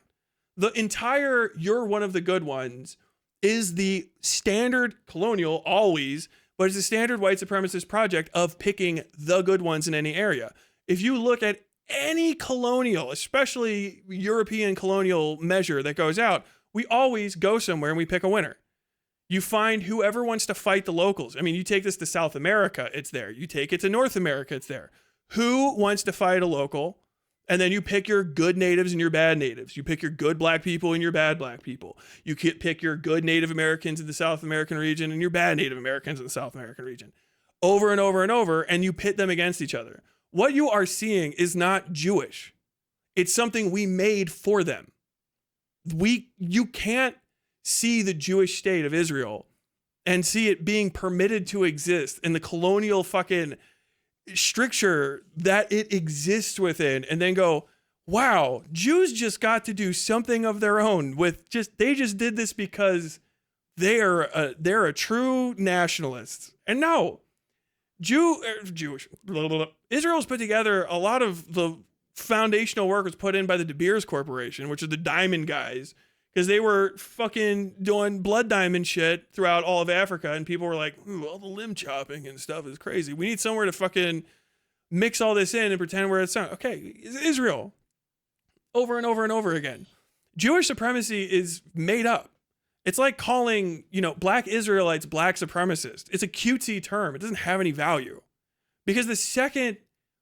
The entire you're one of the good ones is the standard colonial always, but it's a standard white supremacist project of picking the good ones in any area. If you look at any colonial, especially European colonial measure that goes out, we always go somewhere and we pick a winner. You find whoever wants to fight the locals. I mean, you take this to South America, it's there. You take it to North America, it's there. Who wants to fight a local? And then you pick your good natives and your bad natives. You pick your good black people and your bad black people. You pick your good Native Americans in the South American region and your bad Native Americans in the South American region. Over and over and over, and you pit them against each other. What you are seeing is not Jewish. It's something we made for them. You can't see the Jewish state of Israel and see it being permitted to exist in the colonial fucking stricture that it exists within, and then go, wow, Jews just got to do something of their own they just did this because they're a true nationalist. And no, Israel's put together a lot of the foundational work was put in by the De Beers Corporation, which are the diamond guys, because they were fucking doing blood diamond shit throughout all of Africa, and people were like, ooh, all the limb chopping and stuff is crazy. We need somewhere to fucking mix all this in and pretend we're at some. Okay, Israel. Over and over and over again. Jewish supremacy is made up. It's like calling, black Israelites black supremacists. It's a cutesy term. It doesn't have any value. Because the second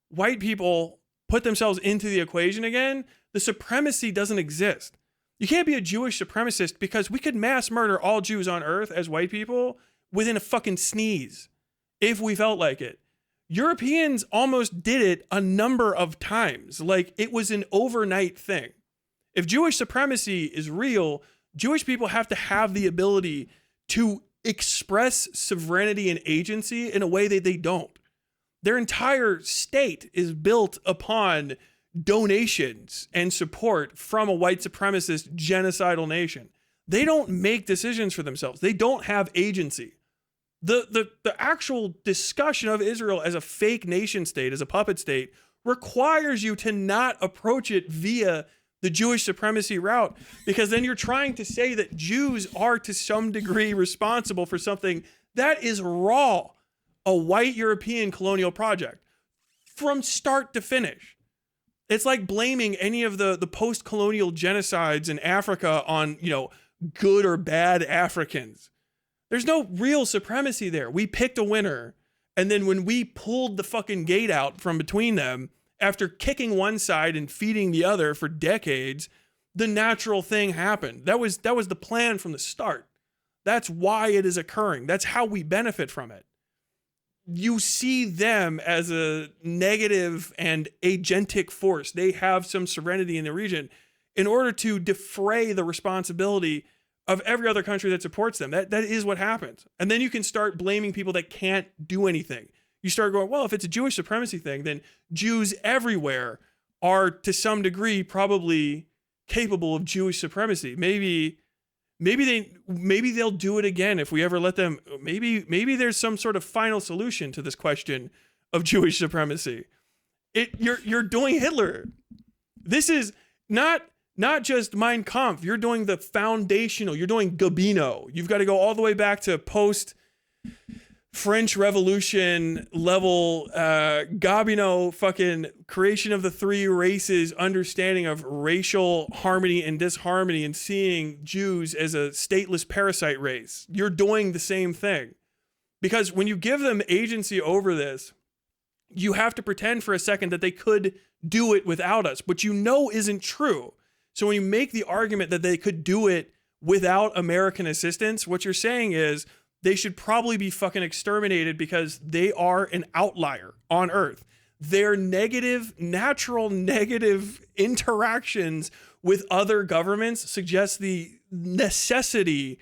white people put themselves into the equation again, the supremacy doesn't exist. You can't be a Jewish supremacist because we could mass murder all Jews on earth as white people within a fucking sneeze if we felt like it. Europeans almost did it a number of times. Like, it was an overnight thing. If Jewish supremacy is real, Jewish people have to have the ability to express sovereignty and agency in a way that they don't. Their entire state is built upon donations and support from a white supremacist genocidal nation. They don't make decisions for themselves. They don't have agency. The actual discussion of Israel as a fake nation state, as a puppet state, requires you to not approach it via the Jewish supremacy route, because then you're trying to say that Jews are to some degree responsible for something that is raw, a white European colonial project from start to finish. It's like blaming any of the post-colonial genocides in Africa on, good or bad Africans. There's no real supremacy there. We picked a winner, and then when we pulled the fucking gate out from between them, after kicking one side and feeding the other for decades, the natural thing happened. That was the plan from the start. That's why it is occurring. That's how we benefit from it. You see them as a negative and agentic force. They have some serenity in the region in order to defray the responsibility of every other country that supports them. That is what happens. And then you can start blaming people that can't do anything. You start going, well, if it's a Jewish supremacy thing, then Jews everywhere are to some degree probably capable of Jewish supremacy. Maybe they'll do it again if we ever let them. Maybe there's some sort of final solution to this question of Jewish supremacy. You're doing Hitler. This is not just Mein Kampf. You're doing the foundational. You're doing Gabino. You've got to go all the way back to post French Revolution level Gabino fucking creation of the three races, understanding of racial harmony and disharmony, and seeing Jews as a stateless parasite race. You're doing the same thing, because when you give them agency over this, you have to pretend for a second that they could do it without us, but isn't true. So when you make the argument that they could do it without American assistance, what you're saying is they should probably be fucking exterminated because they are an outlier on Earth. Their natural negative interactions with other governments suggest the necessity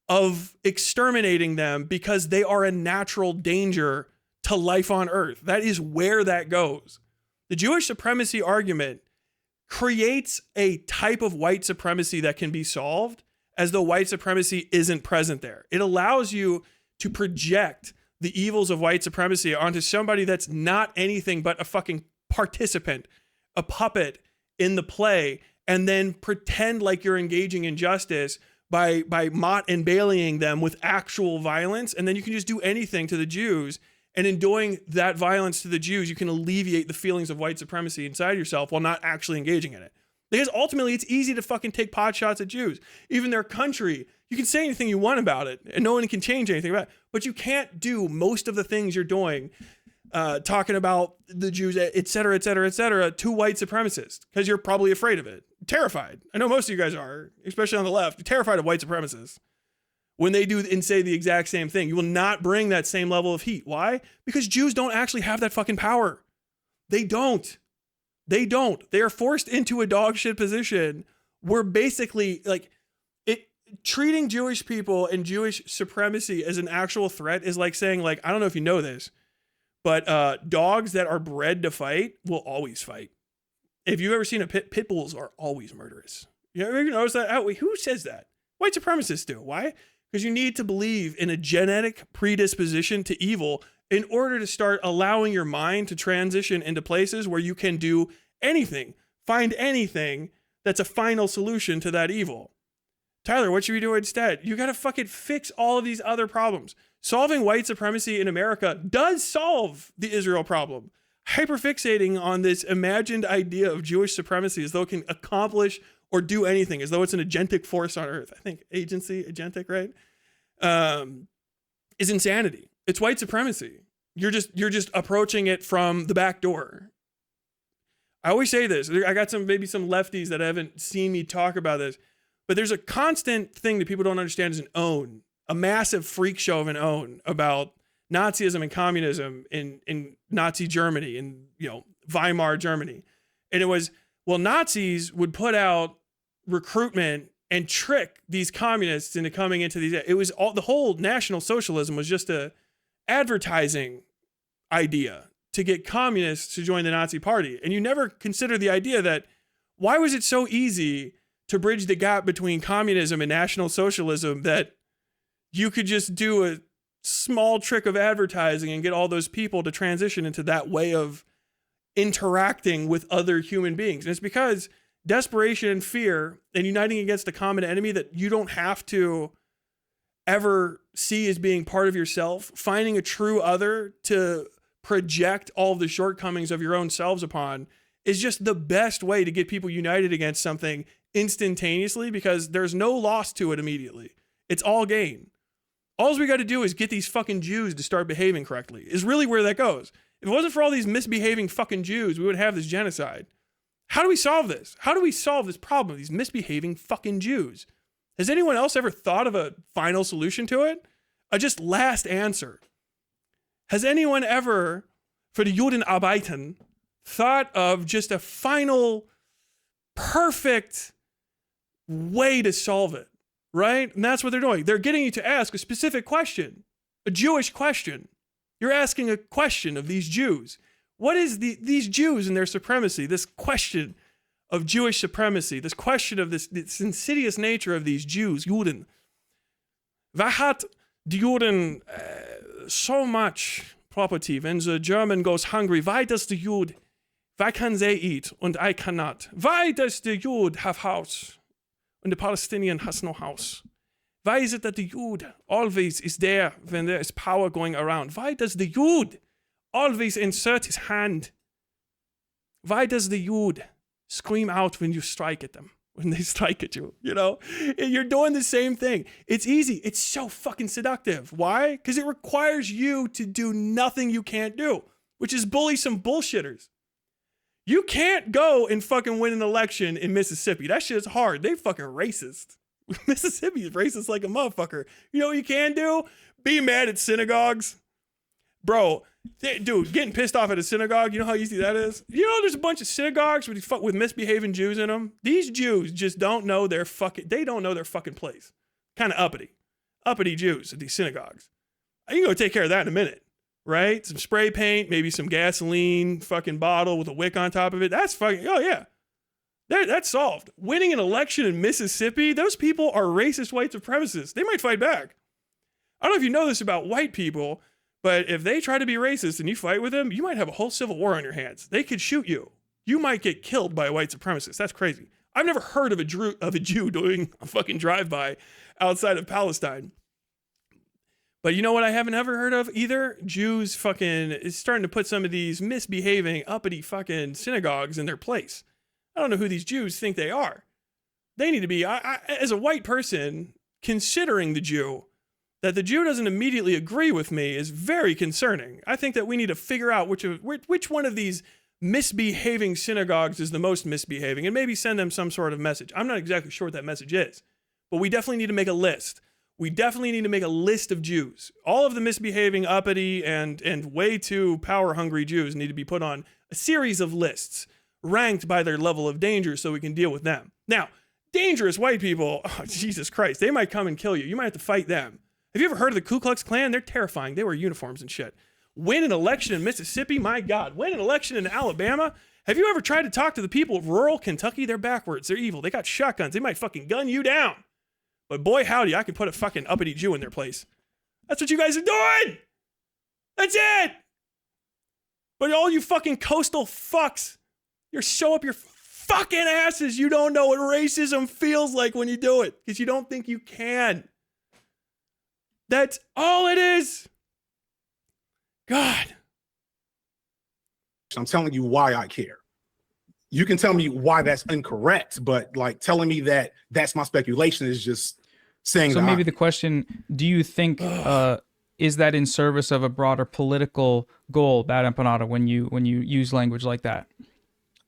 of exterminating them because they are a natural danger to life on Earth. That is where that goes. The Jewish supremacy argument creates a type of white supremacy that can be solved as though white supremacy isn't present there. It allows you to project the evils of white supremacy onto somebody that's not anything but a fucking participant, a puppet in the play, and then pretend like you're engaging in justice by Mott and Baileying them with actual violence. And then you can just do anything to the Jews. And in doing that violence to the Jews, you can alleviate the feelings of white supremacy inside yourself while not actually engaging in it. Because ultimately, it's easy to fucking take pot shots at Jews. Even their country, you can say anything you want about it, and no one can change anything about it. But you can't do most of the things you're doing, talking about the Jews, et cetera, to white supremacists, because you're probably afraid of it. Terrified. I know most of you guys are, especially on the left. You're terrified of white supremacists. When they do and say the exact same thing, you will not bring that same level of heat. Why? Because Jews don't actually have that fucking power. They don't. They are forced into a dog shit position where basically treating Jewish people and Jewish supremacy as an actual threat is like saying, I don't know if you know this, but dogs that are bred to fight will always fight. If you've ever seen pit bulls are always murderous. You ever notice that? Who says that? White supremacists do. Why? Because you need to believe in a genetic predisposition to evil in order to start allowing your mind to transition into places where you can do anything, find anything that's a final solution to that evil. Tyler, what should we do instead? You got to fucking fix all of these other problems. Solving white supremacy in America does solve the Israel problem. Hyperfixating on this imagined idea of Jewish supremacy as though it can accomplish or do anything, as though it's an agentic force on Earth. I think agentic, right? Is insanity. It's white supremacy. You're just approaching it from the back door. I always say this. I got maybe some lefties that haven't seen me talk about this, but there's a constant thing that people don't understand is an own, a massive freak show of an own about Nazism and communism in Nazi Germany, in Weimar Germany. And it was, well, Nazis would put out recruitment and trick these communists into coming into these. It was all, the whole National Socialism was just a advertising idea to get communists to join the Nazi party. And you never consider the idea that why was it so easy to bridge the gap between communism and National Socialism that you could just do a small trick of advertising and get all those people to transition into that way of interacting with other human beings. And it's because desperation and fear and uniting against a common enemy that you don't have to ever see as being part of yourself, finding a true other to project all of the shortcomings of your own selves upon is just the best way to get people united against something instantaneously, because there's no loss to it immediately. It's all gain. All we got to do is get these fucking Jews to start behaving correctly, is really where that goes. If it wasn't for all these misbehaving fucking Jews, we would have this genocide. How do we solve this? How do we solve this problem of these misbehaving fucking Jews? Has anyone else ever thought of a final solution to it? A just last answer. Has anyone ever, for the Judenarbeiten, thought of just a final, perfect way to solve it, right? And that's what they're doing. They're getting you to ask a specific question, a Jewish question. You're asking a question of these Jews. What is these Jews and their supremacy? This question of Jewish supremacy, this question of this insidious nature of these Jews, Juden. Why hat the Juden so much property when the German goes hungry? Why does the Jude, why can they eat and I cannot? Why does the Jude have house and the Palestinian has no house? Why is it that the Jude always is there when there is power going around? Why does the Jude always insert his hand? Why does the Jude scream out when you strike at them, when they strike at you? You know, you're doing the same thing. It's easy. It's so fucking seductive. Why? Because it requires you to do nothing you can't do, which is bully some bullshitters. You can't go and fucking win an election in Mississippi. That shit's hard. They fucking racist. Mississippi is racist like a motherfucker. You know what you can do? Be mad at synagogues. Bro, dude, getting pissed off at a synagogue, you know how easy that is? You know there's a bunch of synagogues with misbehaving Jews in them? These Jews just don't know their fucking place. Kind of uppity. Uppity Jews at these synagogues. You can go take care of that in a minute, right? Some spray paint, maybe some gasoline fucking bottle with a wick on top of it. That's fucking, oh yeah. That's solved. Winning an election in Mississippi, those people are racist white supremacists. They might fight back. I don't know if you know this about white people, but if they try to be racist and you fight with them, you might have a whole civil war on your hands. They could shoot you. You might get killed by a white supremacist. That's crazy. I've never heard of a Jew doing a fucking drive-by outside of Palestine. But you know what I haven't ever heard of either? Jews fucking is starting to put some of these misbehaving, uppity fucking synagogues in their place. I don't know who these Jews think they are. They need to be, as a white person, considering the Jew, that the Jew doesn't immediately agree with me is very concerning. I think that we need to figure out which one of these misbehaving synagogues is the most misbehaving and maybe send them some sort of message. I'm not exactly sure what that message is, but we definitely need to make a list. We definitely need to make a list of Jews. All of the misbehaving, uppity, and way too power-hungry Jews need to be put on a series of lists, ranked by their level of danger so we can deal with them. Now, dangerous white people, oh, Jesus Christ, they might come and kill you. You might have to fight them. Have you ever heard of the Ku Klux Klan? They're terrifying. They wear uniforms and shit. Win an election in Mississippi? My God. Win an election in Alabama? Have you ever tried to talk to the people of rural Kentucky? They're backwards. They're evil. They got shotguns. They might fucking gun you down. But boy, howdy, I could put a fucking uppity Jew in their place. That's what you guys are doing. That's it. But all you fucking coastal fucks, you're show up your fucking asses. You don't know what racism feels like when you do it because you don't think you can. That's all it is. God. I'm telling you why I care. You can tell me why that's incorrect, but like telling me that that's my speculation is just saying. So maybe the question: do you think is that in service of a broader political goal, Bad Empanada, when you use language like that?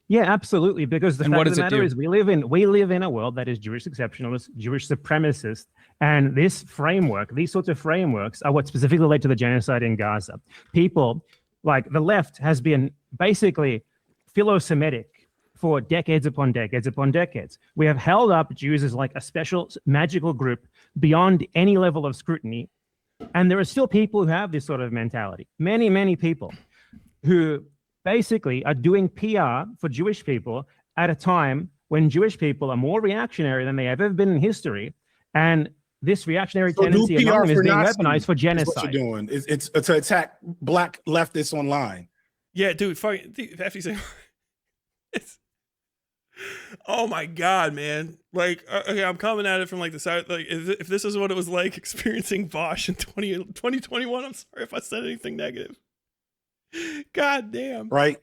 Yeah, absolutely. Because the and fact of the matter is, we live in a world that is Jewish exceptionalist, Jewish supremacist, and this framework, these sorts of frameworks, are what specifically led to the genocide in Gaza. People like the left has been basically philo-Semitic for decades upon decades upon decades. We have held up Jews as like a special magical group beyond any level of scrutiny. And there are still people who have this sort of mentality. Many, many people who basically are doing PR for Jewish people at a time when Jewish people are more reactionary than they have ever been in history, and this reactionary tendency among them is being weaponized for genocide. What you're doing it's to attack black leftists online. Yeah, dude, it's, oh my God, man. Like, okay, I'm coming at it from like the side, like if this is what it was like experiencing Vosh in 2021, I'm sorry if I said anything negative. God damn. Right.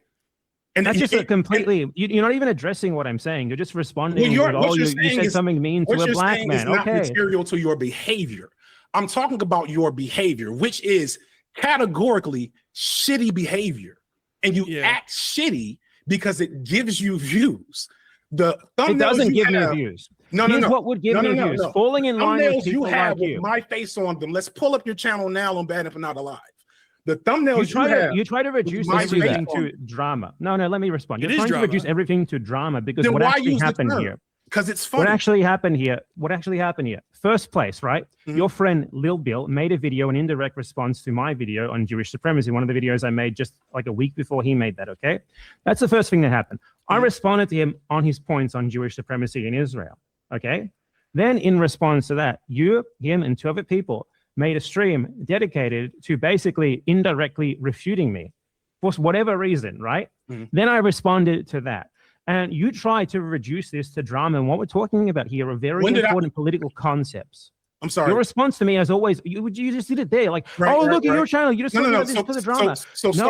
And that's just you're not even addressing what I'm saying. You're just responding. You said something mean to a black man. Not material to your behavior. I'm talking about your behavior, which is categorically shitty behavior. And you act shitty because it gives you views. It doesn't give you views. No. What would give me views? Falling in line with people like you. With my face on them. Let's pull up your channel now on Bad Empanada Live. The thumbnails you try to reduce everything to drama. No, let me respond. You're trying to reduce everything to drama because then what actually happened here? Because it's funny. What actually happened here? First place, right? Mm-hmm. Your friend Lil Bill made a video, an indirect response to my video on Jewish supremacy. One of the videos I made just like a week before he made that. Okay, that's the first thing that happened. Mm-hmm. I responded to him on his points on Jewish supremacy in Israel. Okay, then in response to that, you, him, and 2 other people made a stream dedicated to basically indirectly refuting me for whatever reason, right? Mm-hmm. Then I responded to that. And you try to reduce this to drama. And what we're talking about here are very important political concepts. I'm sorry. Your response to me, as always, you just did it there. Like, look at your channel. You just talking about this for the drama.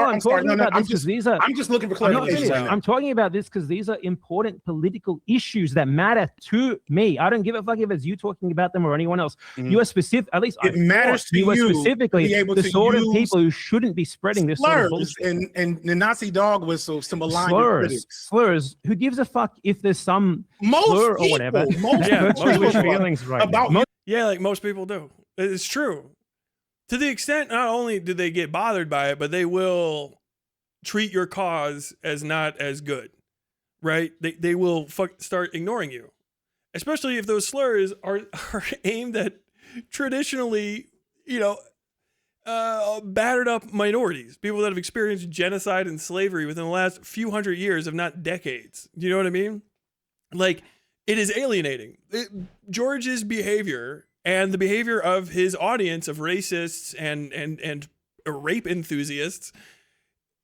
I'm talking about this because these are... I'm just looking for clarification. I'm talking about this because these are important political issues that matter to me. I don't give a fuck if it's you talking about them or anyone else. Mm-hmm. You are specific, at least it matters to you specifically the sort of people who shouldn't be spreading this sort of bullshit. And the Nazi dog whistles to malign slurs. Who gives a fuck if there's some slur or whatever? Most feelings right now. Yeah, like most people do. It's true. To the extent, not only do they get bothered by it, but they will treat your cause as not as good, right? They will start ignoring you, especially if those slurs are aimed at traditionally, battered up minorities, people that have experienced genocide and slavery within the last few hundred years, if not decades. You know what I mean? Like, it is alienating. George's behavior and the behavior of his audience of racists and rape enthusiasts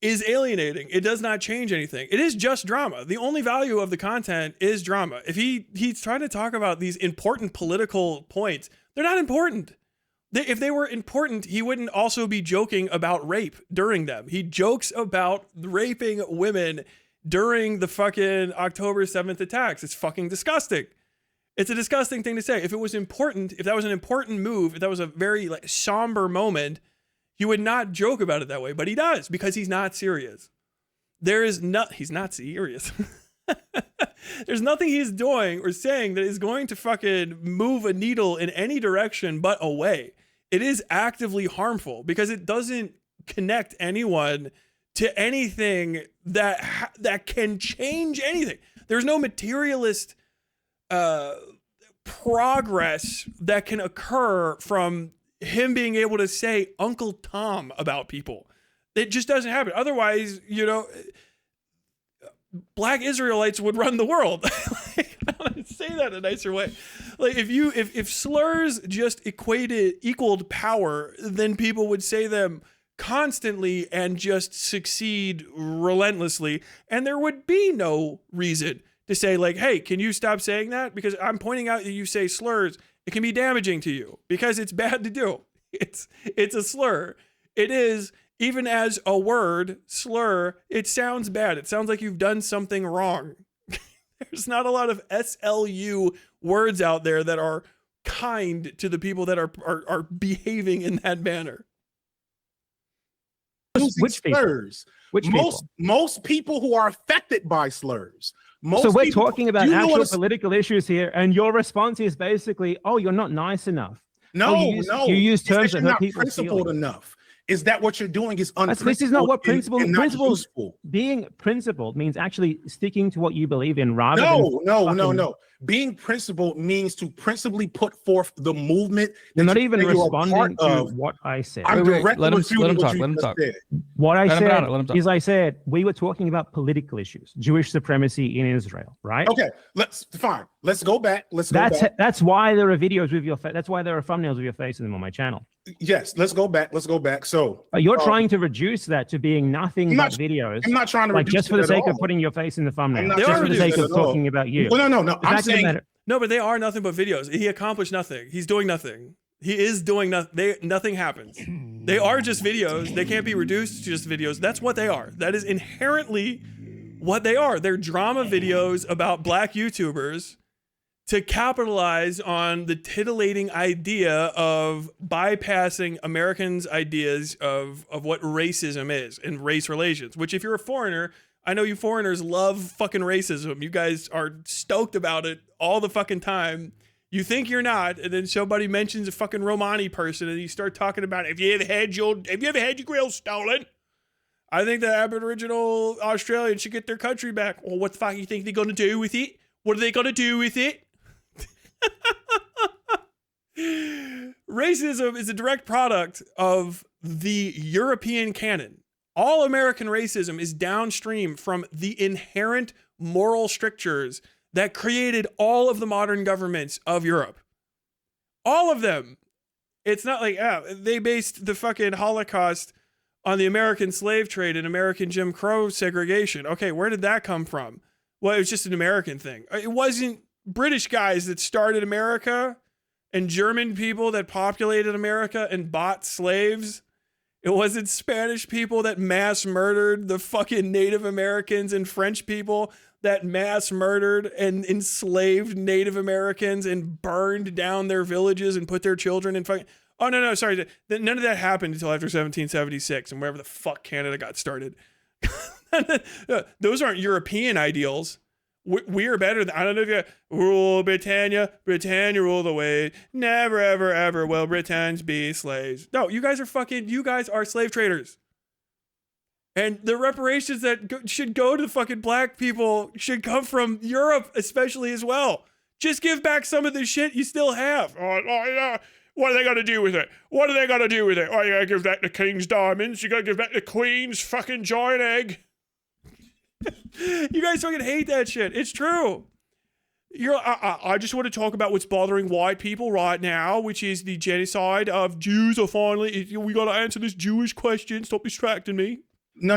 is alienating. It does not change anything. It is just drama. The only value of the content is drama. If he's trying to talk about these important political points, they're not important. If they were important, he wouldn't also be joking about rape during them. He jokes about raping women during the fucking October 7th attacks. It's fucking disgusting. It's a disgusting thing to say. If it was important, if that was an important move, if that was a very somber moment, he would not joke about it that way, but he does because he's not serious. He's not serious. There's nothing he's doing or saying that is going to fucking move a needle in any direction but away. It is actively harmful because it doesn't connect anyone to anything that can change anything. There's no materialist progress that can occur from him being able to say Uncle Tom about people. It just doesn't happen. Otherwise, Black Israelites would run the world. I want to say that in a nicer way. Like if slurs just equaled power, then people would say them constantly and just succeed relentlessly, and there would be no reason to say like, hey, can you stop saying that? Because I'm pointing out that you say slurs. It can be damaging to you because it's bad to do. It's a slur. It is, even as a word, slur, it sounds bad. It sounds like you've done something wrong. There's not a lot of SLU words out there that are kind to the people that are behaving in that manner. Which slurs? Most people who are affected by slurs. So we're talking about actual political issues here, and your response is basically, "Oh, you're not nice enough." No, you use terms that hurt people's principled enough. is that what you're doing is unprincipled. This is not what principles. Principles. Being principled means actually sticking to what you believe in, rather no. Being principled means to principally put forth the movement. You're not even responding to what I said. I'm directly let him refuting talk. what you just said. What I said is, I said we were talking about political issues, Jewish supremacy in Israel, right? Okay, let's go back. That's why there are videos with your face. That's why there are thumbnails with your face in them on my channel. Yes, let's go back. So you're trying to reduce that to being nothing but videos. I'm not trying to reduce just for the sake of putting your face in the thumbnail. Just for the sake of talking about you. Well, no. I'm saying no, but they are nothing but videos. He accomplished nothing. He's doing nothing. He is doing nothing. Nothing happens. They are just videos. They can't be reduced to just videos. That's what they are. That is inherently what they are. They're drama videos about black YouTubers to capitalize on the titillating idea of bypassing Americans' ideas of what racism is and race relations, which if you're a foreigner, I know you foreigners love fucking racism. You guys are stoked about it all the fucking time. You think you're not, and then somebody mentions a fucking Romani person and you start talking about, have you ever had your grill stolen? I think the Aboriginal Australians should get their country back. Well, what the fuck you think they're gonna do with it? What are they gonna do with it? Racism is a direct product of the European canon. All American racism is downstream from the inherent moral strictures that created all of the modern governments of Europe. All of them. It's not like, they based the fucking Holocaust on the American slave trade and American Jim Crow segregation. Okay, where did that come from? Well, it was just an American thing. It wasn't British guys that started America and German people that populated America and bought slaves. It wasn't Spanish people that mass murdered the fucking Native Americans and French people that mass murdered and enslaved Native Americans and burned down their villages and put their children in fucking... Oh, no, sorry. None of that happened until after 1776 and wherever the fuck Canada got started. Those aren't European ideals. We are better than, I don't know if you rule Britannia rule the way, never ever ever will Britons be slaves. No, you guys are slave traders. And the reparations that should go to the fucking black people should come from Europe, especially as well. Just give back some of the shit you still have. Yeah. What are they gonna do with it? Oh, you gotta give back the king's diamonds. You gotta give back the queen's fucking giant egg. You guys fucking hate that shit. It's true. I just want to talk about what's bothering white people right now, which is the genocide of Jews. We got to answer this Jewish question. Stop distracting me. No.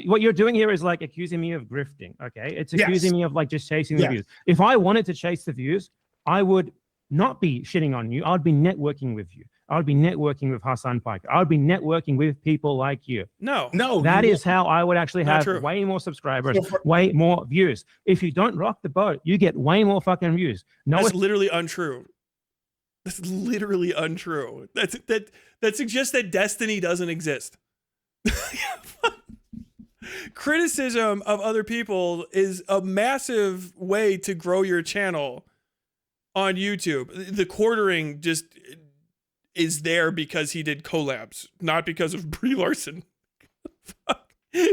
What you're doing here is like accusing me of grifting. Okay, it's accusing me of like just chasing the views. If I wanted to chase the views, I would not be shitting on you. I'd be networking with you. I would be networking with Hassan Piker. I would be networking with people like you. No. That is how I would actually have way more subscribers, way more views. If you don't rock the boat, you get way more fucking views. That's literally untrue. That's literally untrue. That suggests that destiny doesn't exist. Criticism of other people is a massive way to grow your channel on YouTube. The quartering just is there because he did collabs, not because of Brie Larson. Fuck.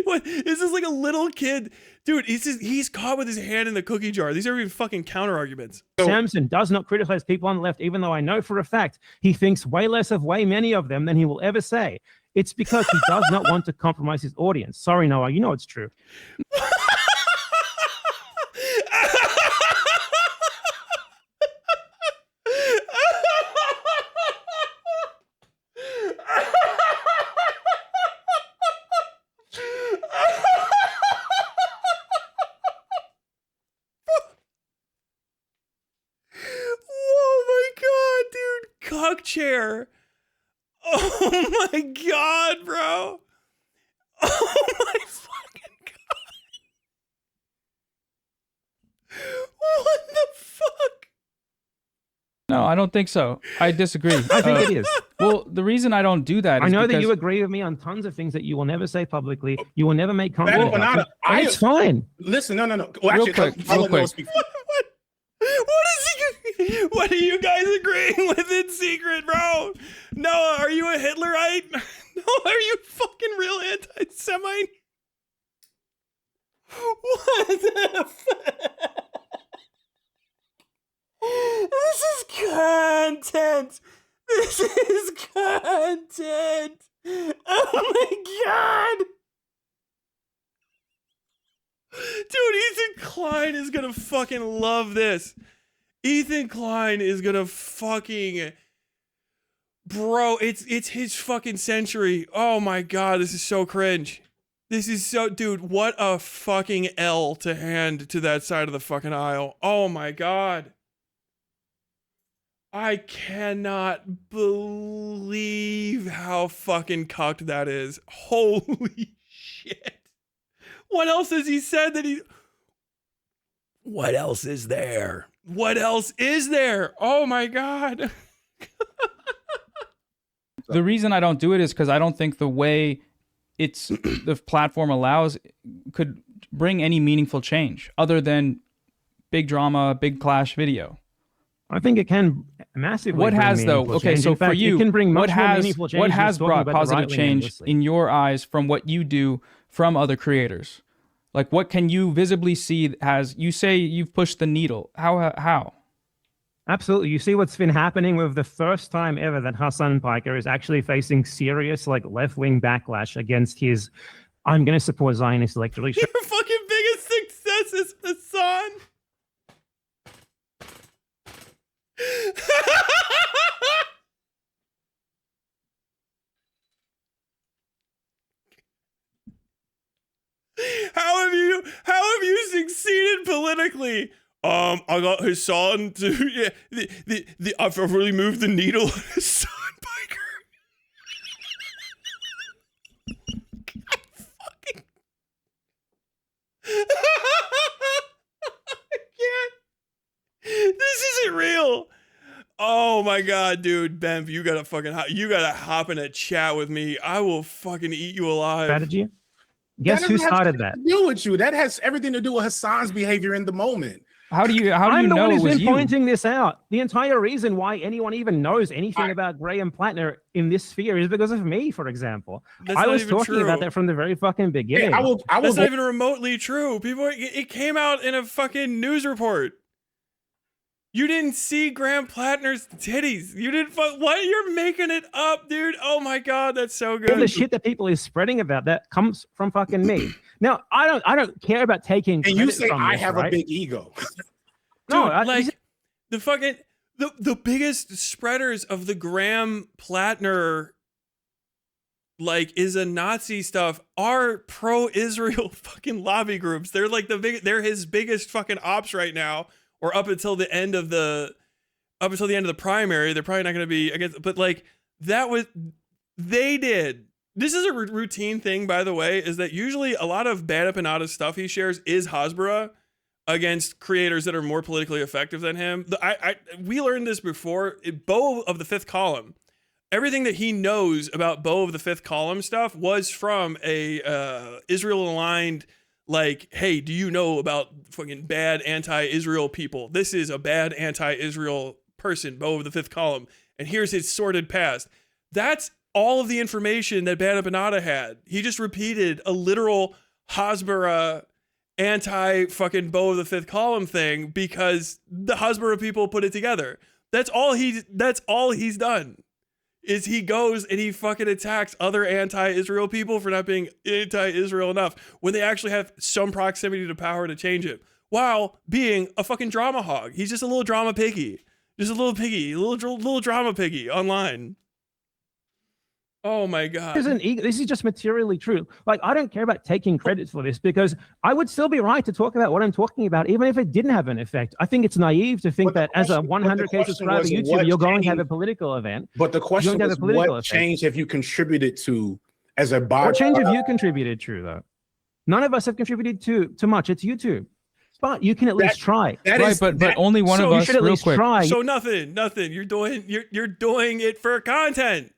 What? Is this like a little kid? Dude, he's caught with his hand in the cookie jar. These are even fucking counter arguments. Samson does not criticize people on the left, even though I know for a fact he thinks way less of way many of them than he will ever say. It's because he does not want to compromise his audience. Sorry, Noah, you know it's true. Chair. Oh my god, bro. Oh my fucking god. What the fuck? No, I don't think so. I disagree. I think it is. Well, the reason I don't do that is I know because... that you agree with me on tons of things that you will never say publicly. You will never make comments. Empanada, it's fine. Listen, no. Well, real quick. What are you guys agreeing with in secret, bro? Noah, are you a Hitlerite? Are you fucking real anti-Semite? What the fuck? This is content. This is content. Oh my god. Dude, Ethan Klein is gonna fucking love this. Ethan Klein is gonna fucking... Bro, it's his fucking century. Oh my god, this is so cringe. This is so... Dude, what a fucking L to hand to that side of the fucking aisle. Oh my god. I cannot believe how fucking cucked that is. Holy shit. What else has he said that he... What else is there? What else is there? Oh my god. The reason I don't do it is because I don't think the way it's the platform allows could bring any meaningful change other than big drama, big clash video. I think it can massively. What has though? Okay, change. so In fact, for you, it can bring what much more has meaningful change what just has talking brought about the positive right-wing change endlessly. in your eyes from what you do from other creators? Like, what can you visibly see as you say you've pushed the needle? How? Absolutely. You see what's been happening with the first time ever that Hassan Piker is actually facing serious like left-wing backlash against his I'm going to support Zionist electorally. Your fucking biggest success is Hassan. How have you succeeded politically? I got Hassan to I've really moved the needle on Hassan Piker. I can't. This isn't real. Oh my god, dude, Benv, you gotta hop in a chat with me. I will fucking eat you alive. Strategy. Guess who started that? Deal with you. That has everything to do with Hassan's behavior in the moment. How do you know I'm the one it who's was been you? pointing this out. The entire reason why anyone even knows anything about Graham Plattner in this sphere is because of me, for example. I was talking about that from the very fucking beginning. I will That's not even remotely true. It came out in a fucking news report. You didn't see Graham Plattner's titties. You didn't. What? You're making it up, dude. Oh my god, that's so good. All the shit that people is spreading about that comes from fucking me. Now, I don't care about taking. And you say from I this, have right? a big ego. Dude, No, like the fucking the biggest spreaders of the Graham Plattner like is a Nazi stuff are pro-Israel fucking lobby groups. They're like they're his biggest fucking ops right now, or up until the end of the primary. They're probably not going to be against, but like they did. This is a routine thing, by the way, is that usually a lot of Bad Empanada stuff he shares is Hasbara against creators that are more politically effective than him. We learned this before. Beau of the Fifth Column, everything that he knows about Beau of the Fifth Column stuff was from a Israel-aligned, like, hey, do you know about fucking bad anti-Israel people? This is a bad anti-Israel person, Beau of the Fifth Column, and here's his sordid past. That's all of the information that Bad Empanada had. He just repeated a literal Hasbara anti-fucking Beau of the Fifth Column thing because the Hasbara people put it together. That's all he's done. Is he goes and he fucking attacks other anti-Israel people for not being anti-Israel enough when they actually have some proximity to power to change it, while being a fucking drama hog. He's just a little drama piggy. Just a little piggy, a little drama piggy online. Oh my god. This is just materially true. Like, I don't care about taking credit for this because I would still be right to talk about what I'm talking about, even if it didn't have an effect. I think it's naive to think that as a 100K subscriber YouTuber, you're going to have a political event. But the question is, what change have you contributed to as a body? What change have you contributed to, though? None of us have contributed to much. It's YouTube. But you can at least try. But only one of us. Real quick. Try. So nothing. You're doing it for content.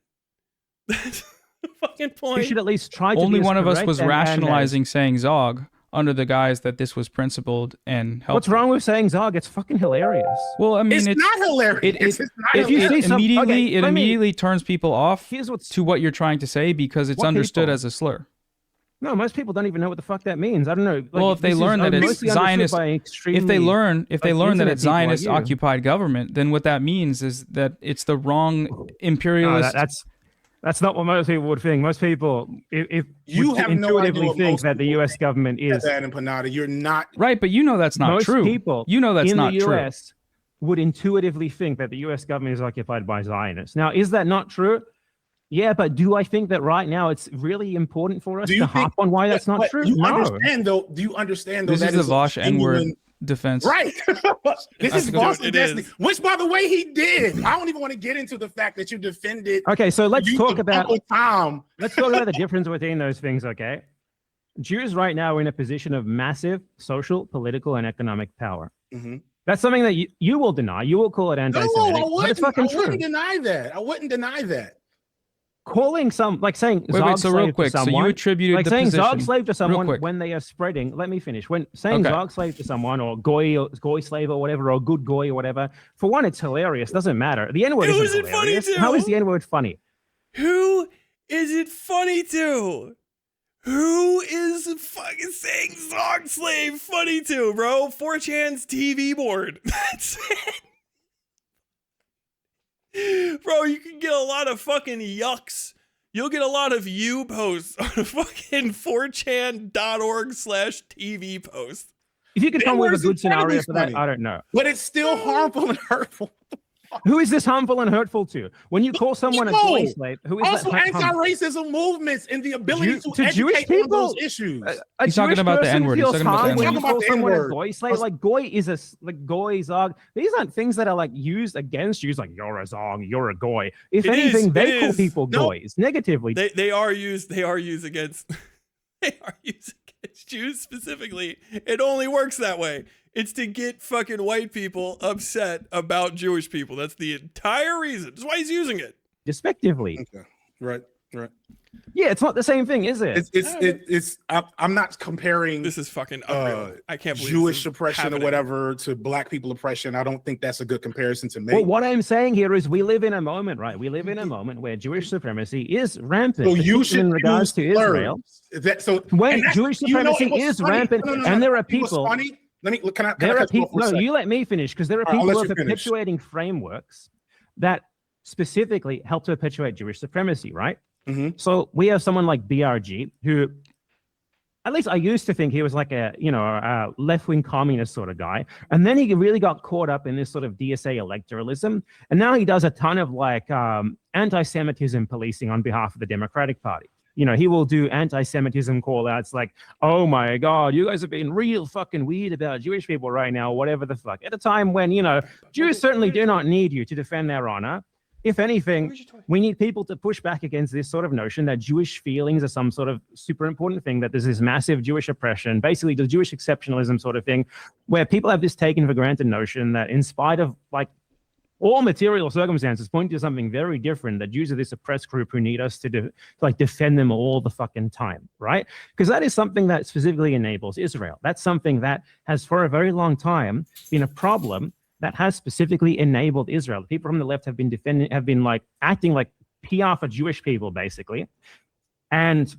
That's the fucking point. You should at least try to Only be one of us was rationalizing saying Zog. under the guise that this was principled and helpful. What's wrong with saying Zog? It's fucking hilarious. Well, I mean, it's not hilarious. It's not if you hilarious. see some- immediately, okay, it let me- immediately turns people off Here's what's to what you're trying to say because it's What understood people? as a slur. no. Most people don't even know what the fuck that means. I don't know. Like, Well, if they this is learn that it's mostly understood Zionist, by extremely, if they learn that internet it's people like Zionist you. occupied government, then what that means is that it's the wrong No, imperialist. that's not what most people would think. Most people, if You would have no idea intuitively what think most that the people U.S. government is that Empanada. You're not. Right, but you know that's not most true. people You know that's in not the true. U.S. would intuitively think that the U.S. government is occupied by Zionists. Now, is that not true? Yeah, but do I think that right now it's really important for us Do you to think- harp on why that's not But true? You No. understand though? Do you understand though? This that is the a Vosh N-word genuine- defense. Right. This is Dude, Boston it Destiny, is. which, by the way, he did. I don't even want to get into the fact that you defended. Okay, so let's use talk of about Uncle Tom. let's talk about the difference between those things. Okay, Jews right now are in a position of massive social, political, and economic power. Mhm. That's something that you will deny. You will call it No, anti-Semitic, I but it's wouldn't. I fucking true. wouldn't deny that. I wouldn't deny that. Calling some like saying Wait, Zog so real slave quick, to so someone, you attributed like the saying position. Zog slave to Real someone quick. when they are spreading. Let me finish. When saying Okay. Zog slave to someone or goy slave or whatever or good goy or whatever. For one, it's hilarious. Doesn't matter. The N word Who isn't is it funny hilarious. to? How is the N word funny? Who is it funny to? Who is fucking saying Zog Slave funny to, bro? 4chan's TV board. That's it. Bro, you can get a lot of fucking yucks. You'll get a lot of you posts on a fucking 4chan.org/TV post. If you could The come with a N-word's good scenario incredibly for that, funny. I don't know. But it's still harmful and hurtful. Who is this harmful and hurtful to? When you call someone a People. goy slave, who is Also, that harmful? anti-racism movements and the ability to to Jewish educate on people? those issues. A He's talking Jewish about the person N-word. He's feels talking about the harm when you N-word. call Talking about the someone a N-word. goy slave. Like goy is like goy, zog. These aren't things that are like used against Jews. Like you're a zog, you're a goy. If It is, anything, it they call is. people No. goys negatively. They are used against they are used against Jews specifically. It only works that way. It's to get fucking white people upset about Jewish people. That's the entire reason. That's why he's using it. Despectively. Okay. Right. Yeah, it's not the same thing, is it? I'm not comparing This is fucking unreal. I can't believe Jewish this is oppression or happening. whatever to black people oppression. I don't think that's a good comparison to make. Well, what I'm saying here is we live in a moment, right? We live in a moment where Jewish supramacy is rampant. So you particularly should in regards to use slurs. Israel. Is that so? When and that's- Jewish you know, supremacy it was is funny. rampant, No, and there are It was people. funny. Let me. Can I There cut are you off people. for a No, second? you let me finish because there are All right, I'll people let who are you finish. perpetuating frameworks that specifically help to perpetuate Jewish supremacy, right? Mhm. So we have someone like BRG who, at least I used to think he was like a left-wing communist sort of guy, and then he really got caught up in this sort of DSA electoralism, and now he does a ton of like anti-Semitism policing on behalf of the Democratic Party. You know, he will do anti-Semitism call-outs like, "Oh my God, you guys are being real fucking weird about Jewish people right now," whatever the fuck. At a time when Jews certainly do not need you to defend their honor. If anything, we need people to push back against this sort of notion that Jewish feelings are some sort of super important thing, that there's this massive Jewish oppression, basically the Jewish exceptionalism sort of thing, where people have this taken for granted notion that in spite of like all material circumstances point to something very different, that Jews are this oppressed group who need us to defend them all the fucking time, right? Because that is something that specifically enables Israel. That's something that has for a very long time been a problem that has specifically enabled Israel. People from the left have been like acting like PR for Jewish people, basically. And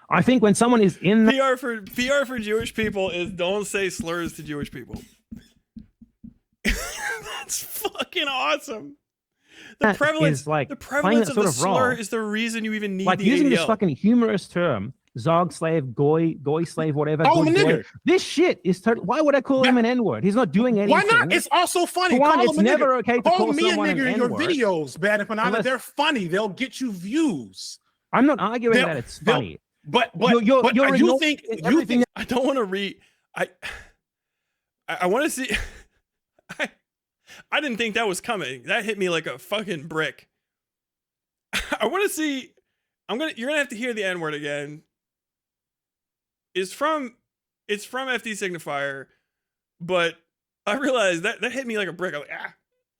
I think when someone is in the PR for Jewish people is don't say slurs to Jewish people. That's fucking awesome. The That prevalence is, like, the playing prevalence that of the sort of role. slur is the reason you even need like the using this ADL. fucking humorous term, Zog slave, goy slave, whatever. Call him a good boy. nigger. This shit is why would I call him an N-word? He's not doing anything. Why not? It's also funny. For one, Call it's him a never nigger. okay to Call call me a someone an nigger in your N-word. videos, Bad Empanada. Unless- They're funny. They'll get you views. I'm not arguing They'll- that it's they'll- funny. But You're you think everything I don't want to read. I want to see. I didn't think that was coming. That hit me like a fucking brick. I want to see. You're gonna have to hear the N-word again. It's from FD Signifier, but I realized that hit me like a brick. I'm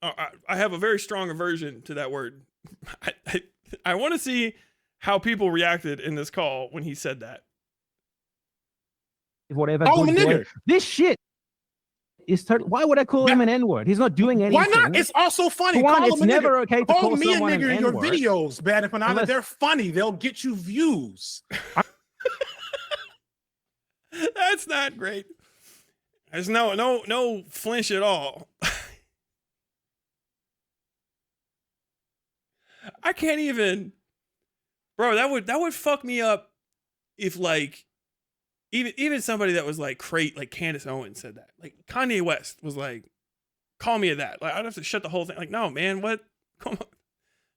like, I have a very strong aversion to that word. I want to see how people reacted in this call when he said that. whatever. Call him a good boy. nigger. This shit is why would I call him an N-word? He's not doing anything. Why not? It's also funny. For one, Call it's him a never nigger. okay to Call call me a someone nigger an in your N-word. videos, Bad Empanada. Unless- They're funny. They'll get you views. That's not great. There's no flinch at all. I can't even, bro. That would fuck me up if like even somebody that was like like Candace Owens said that. Like Kanye West was like, call me a that. Like I'd have to shut the whole thing. Like no, man, what? Come on,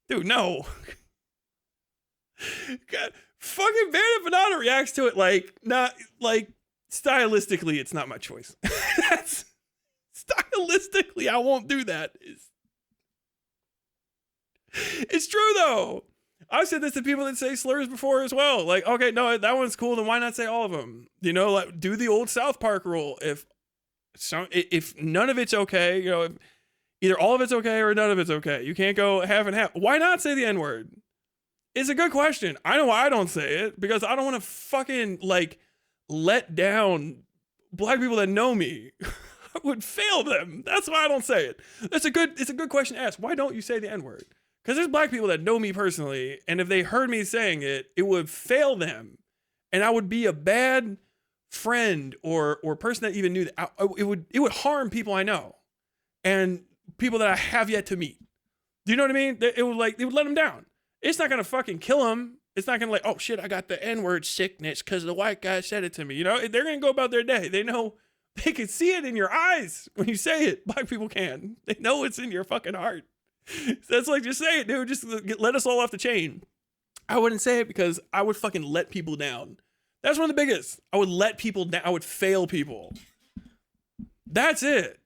dude, no. God, fucking Bad Empanada reacts to it like not like stylistically. It's not my choice. That's stylistically, I won't do that. It's true though. I've said this to people that say slurs before as well. Like, okay, no, that one's cool. Then why not say all of them? You know, like do the old South Park rule. If none of it's okay, you know, either all of it's okay or none of it's okay. You can't go half and half. Why not say the N-word? It's a good question. I know why I don't say it, because I don't want to fucking like let down black people that know me. I would fail them. That's why I don't say it. It's a good question to ask. Why don't you say the N-word? Because there's black people that know me personally, and if they heard me saying it, it would fail them, and I would be a bad friend or person that even knew that. It would harm people I know, and people that I have yet to meet. Do you know what I mean? It would let them down. It's not gonna fucking kill them. It's not gonna like, oh shit, I got the N-word sickness because the white guy said it to me. You know, they're gonna go about their day. They know, they can see it in your eyes when you say it. Black people can. They know it's in your fucking heart. So that's like, just say it, dude. Just let us all off the chain. I wouldn't say it because I would fucking let people down. That's one of the biggest. I would let people down. I would fail people. That's it.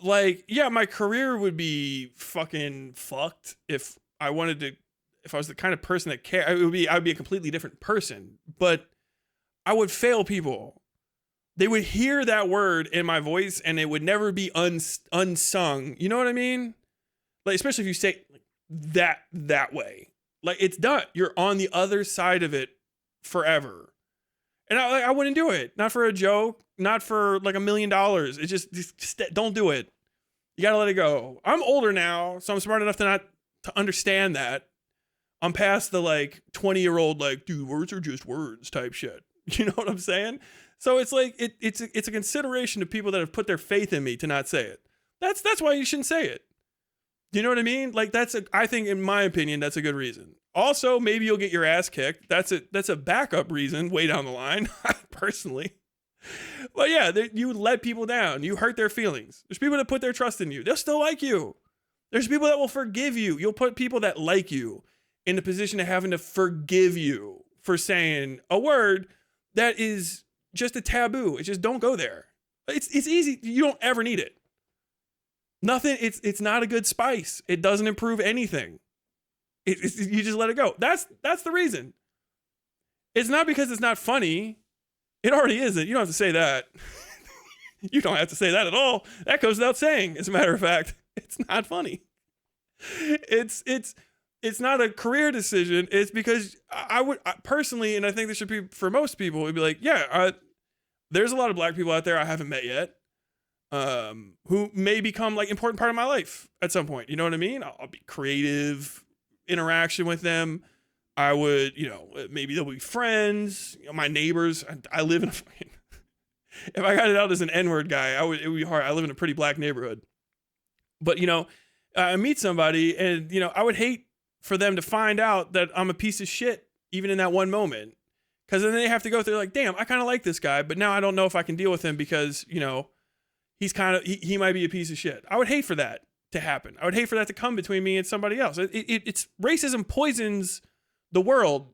Like, yeah, my career would be fucking fucked if I wanted to. If I was the kind of person that cared, I would be a completely different person. But I would fail people. They would hear that word in my voice, and it would never be unsung. You know what I mean? Like, especially if you say that way, like it's done. You're on the other side of it forever. And I wouldn't do it. Not for a joke. Not for like $1 million. It's just don't do it. You gotta let it go. I'm older now, so I'm smart enough to understand that. I'm past the like 20-year-old like, dude, words are just words type shit. You know what I'm saying? So it's like it's a consideration to people that have put their faith in me to not say it. That's why you shouldn't say it. Do you know what I mean? Like I think in my opinion, that's a good reason. Also, maybe you'll get your ass kicked. That's a backup reason way down the line, personally. But yeah, you let people down. You hurt their feelings. There's people that put their trust in you. They'll still like you. There's people that will forgive you. You'll put people that like you in the position of having to forgive you for saying a word that is just a taboo. It's just don't go there. It's easy. You don't ever need it. Nothing. It's not a good spice. It doesn't improve anything. You just let it go. That's the reason. It's not because it's not funny. It already isn't. You don't have to say that. You don't have to say that at all. That goes without saying. As a matter of fact, it's not funny. It's not a career decision. It's because I would personally, and I think this should be for most people, would be like, yeah, there's a lot of black people out there I haven't met yet, who may become like important part of my life at some point. You know what I mean? I'll be creative interaction with them. I would, maybe they'll be friends. My neighbors. I live in a fucking. If I got it out as an N-word guy, it would be hard. I live in a pretty black neighborhood. But I meet somebody, and I would hate for them to find out that I'm a piece of shit, even in that one moment, because then they have to go through like, damn, I kind of like this guy, but now I don't know if I can deal with him because he's he might be a piece of shit. I would hate for that to happen. I would hate for that to come between me and somebody else. It's racism poisons the world.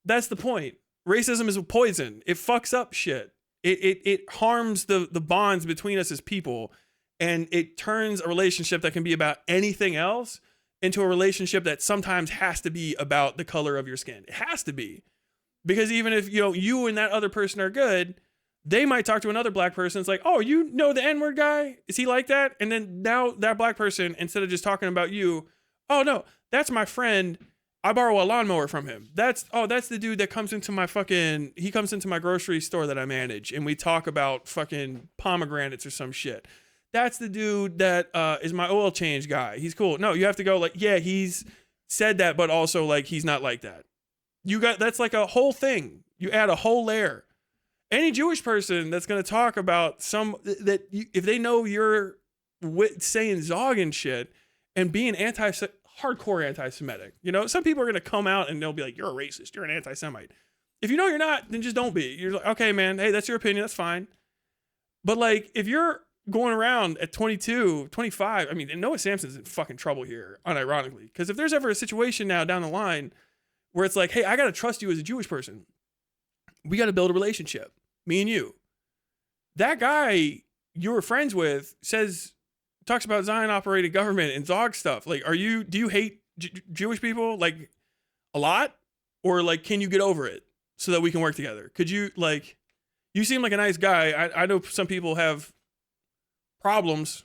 That's the point. Racism is a poison. It fucks up shit. It harms the bonds between us as people, and it turns a relationship that can be about anything else into a relationship that sometimes has to be about the color of your skin. It has to be. Because even if you and that other person are good, they might talk to another black person. It's like, oh, the N-word guy? Is he like that? And then now that black person, instead of just talking about you, oh no, that's my friend. I borrow a lawnmower from him. That's the dude that comes into my he comes into my grocery store that I manage, and we talk about fucking pomegranates or some shit. That's the dude that is my oil change guy. He's cool. No, you have to go like, yeah, he's said that, but also like he's not like that. That's like a whole thing. You add a whole layer. Any Jewish person that's going to talk about if they know you're saying Zog and shit and being hardcore anti-Semitic, some people are going to come out and they'll be like, you're a racist, you're an anti-Semite. If you know you're not, then just don't be. You're like, okay, man, hey, that's your opinion, that's fine. But like, if you're going around at 22, 25, I mean, and Noah Samson's in fucking trouble here, unironically, because if there's ever a situation now down the line where it's like, hey, I got to trust you as a Jewish person. We got to build a relationship, me and you. That guy you were friends with talks about Zion operated government and Zog stuff. Like, do you hate Jewish people like a lot, or like, can you get over it so that we can work together? Could you you seem like a nice guy. I know some people have problems,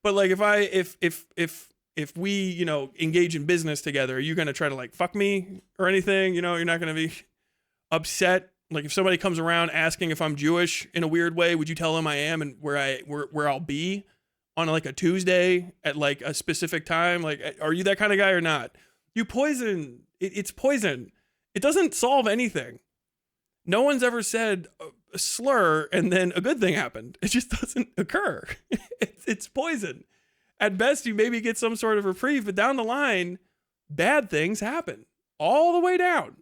but like if we, engage in business together, are you going to try to like fuck me or anything? You're not going to be upset. Like if somebody comes around asking if I'm Jewish in a weird way, would you tell them I am and where I'll be on like a Tuesday at like a specific time? Like, are you that kind of guy or not? You poison. It's poison. It doesn't solve anything. No one's ever said a slur and then a good thing happened. It just doesn't occur. It's poison. At best, you maybe get some sort of reprieve, but down the line, bad things happen all the way down.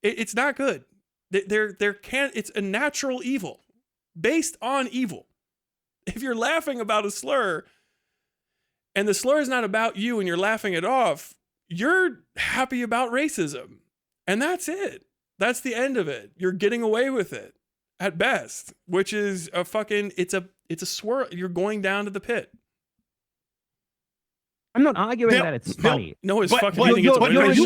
It's not good. It's a natural evil based on evil. If you're laughing about a slur and the slur is not about you and you're laughing it off, you're happy about racism. And that's it. That's the end of it. You're getting away with it at best, which is it's a swirl. You're going down to the pit. I'm not arguing that it's funny. No, it's fucking hitting its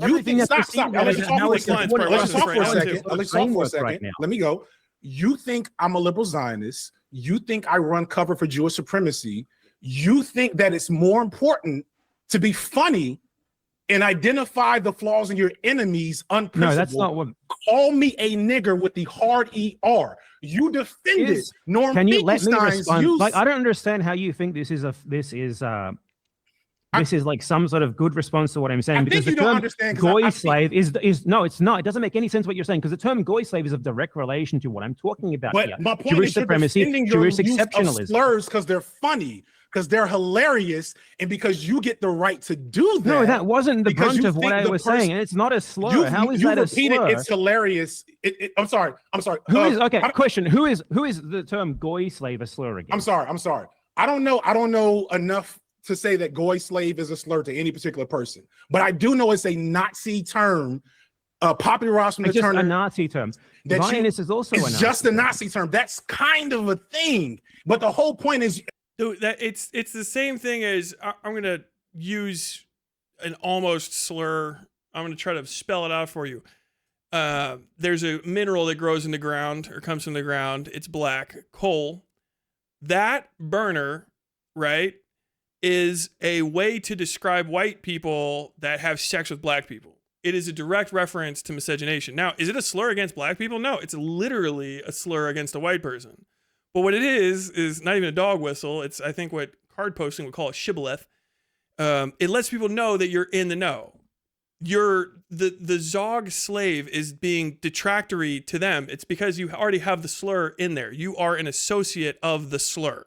you think stop. Let's talk for a second. Let me go. You think I'm a liberal Zionist. You think I run cover for Jewish supremacy. You think that it's more important to be funny and identify the flaws in your enemies unprincipled. No, that's not what. Call me a nigger with the hard ER. You defended Norm Can you let me Finkelstein's respond? use. Like, I don't understand how you think this is like some sort of good response to what I'm saying. I because think the you don't term understand. Goy slave is no, it's not. It doesn't make any sense what you're saying because the term Goy slave is of direct relation to what I'm talking about here. My point Jewish is you're supremacy, defending Jewish your use of exceptionalism. slurs because they're funny, because they're hilarious, and because you get the right to do that. No, that wasn't the because brunt you of what think I was saying, and it's not a slur. How is you that a repeated slur? it's hilarious. I'm sorry. Question. Who is the term Goy slave a slur again? I'm sorry. I don't know enough to say that Goy slave is a slur to any particular person, but I do know it's a Nazi term, popularized from the term. A Nazi term. Zionist is also it's just a Nazi term. That's kind of a thing, but the whole point is, dude, that it's the same thing as I'm gonna use an almost slur. I'm gonna try to spell it out for you. There's a mineral that grows in the ground or comes from the ground. It's black coal. That burner, right, is a way to describe white people that have sex with black people. It is a direct reference to miscegenation. Now, is it a slur against black people? No, it's literally a slur against a white person. But what it is not even a dog whistle. It's, I think, what card posting would call a shibboleth. It lets people know that you're in the know. The Zog slave is being detractory to them. It's because you already have the slur in there. You are an associate of the slur.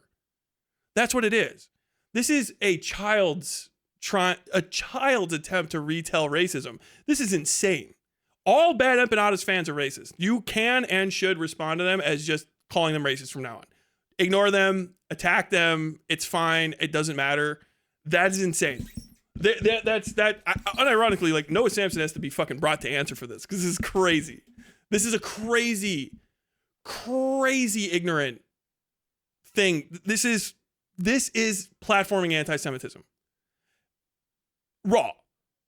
That's what it is. This is a child's attempt to retell racism. This is insane. All bad Empanadas fans are racist. You can and should respond to them as just calling them racist from now on. Ignore them, attack them. It's fine. It doesn't matter. That is insane. Unironically, like Noah Samson has to be fucking brought to answer for this because this is crazy. This is a crazy ignorant thing. This is platforming anti-Semitism. Raw.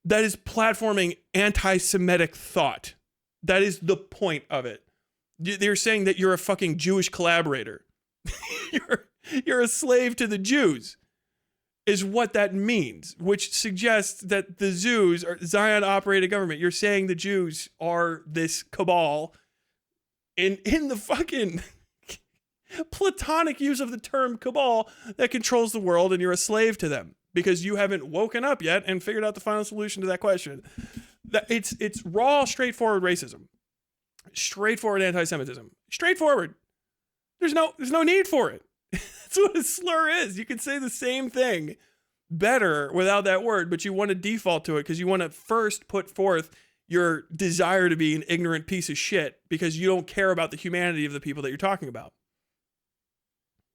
That is platforming anti-Semitic thought. That is the point of it. They're saying that you're a fucking Jewish collaborator. You're a slave to the Jews. is what that means, which suggests that the Jews are Zion-operated government. You're saying the Jews are this cabal in the fucking platonic use of the term cabal that controls the world, and you're a slave to them because you haven't woken up yet and figured out the final solution to that question. That it's raw, straightforward racism, straightforward anti-Semitism, straightforward. There's no need for it. That's what a slur is. You can say the same thing better without that word, but you want to default to it because you want to first put forth your desire to be an ignorant piece of shit because you don't care about the humanity of the people that you're talking about.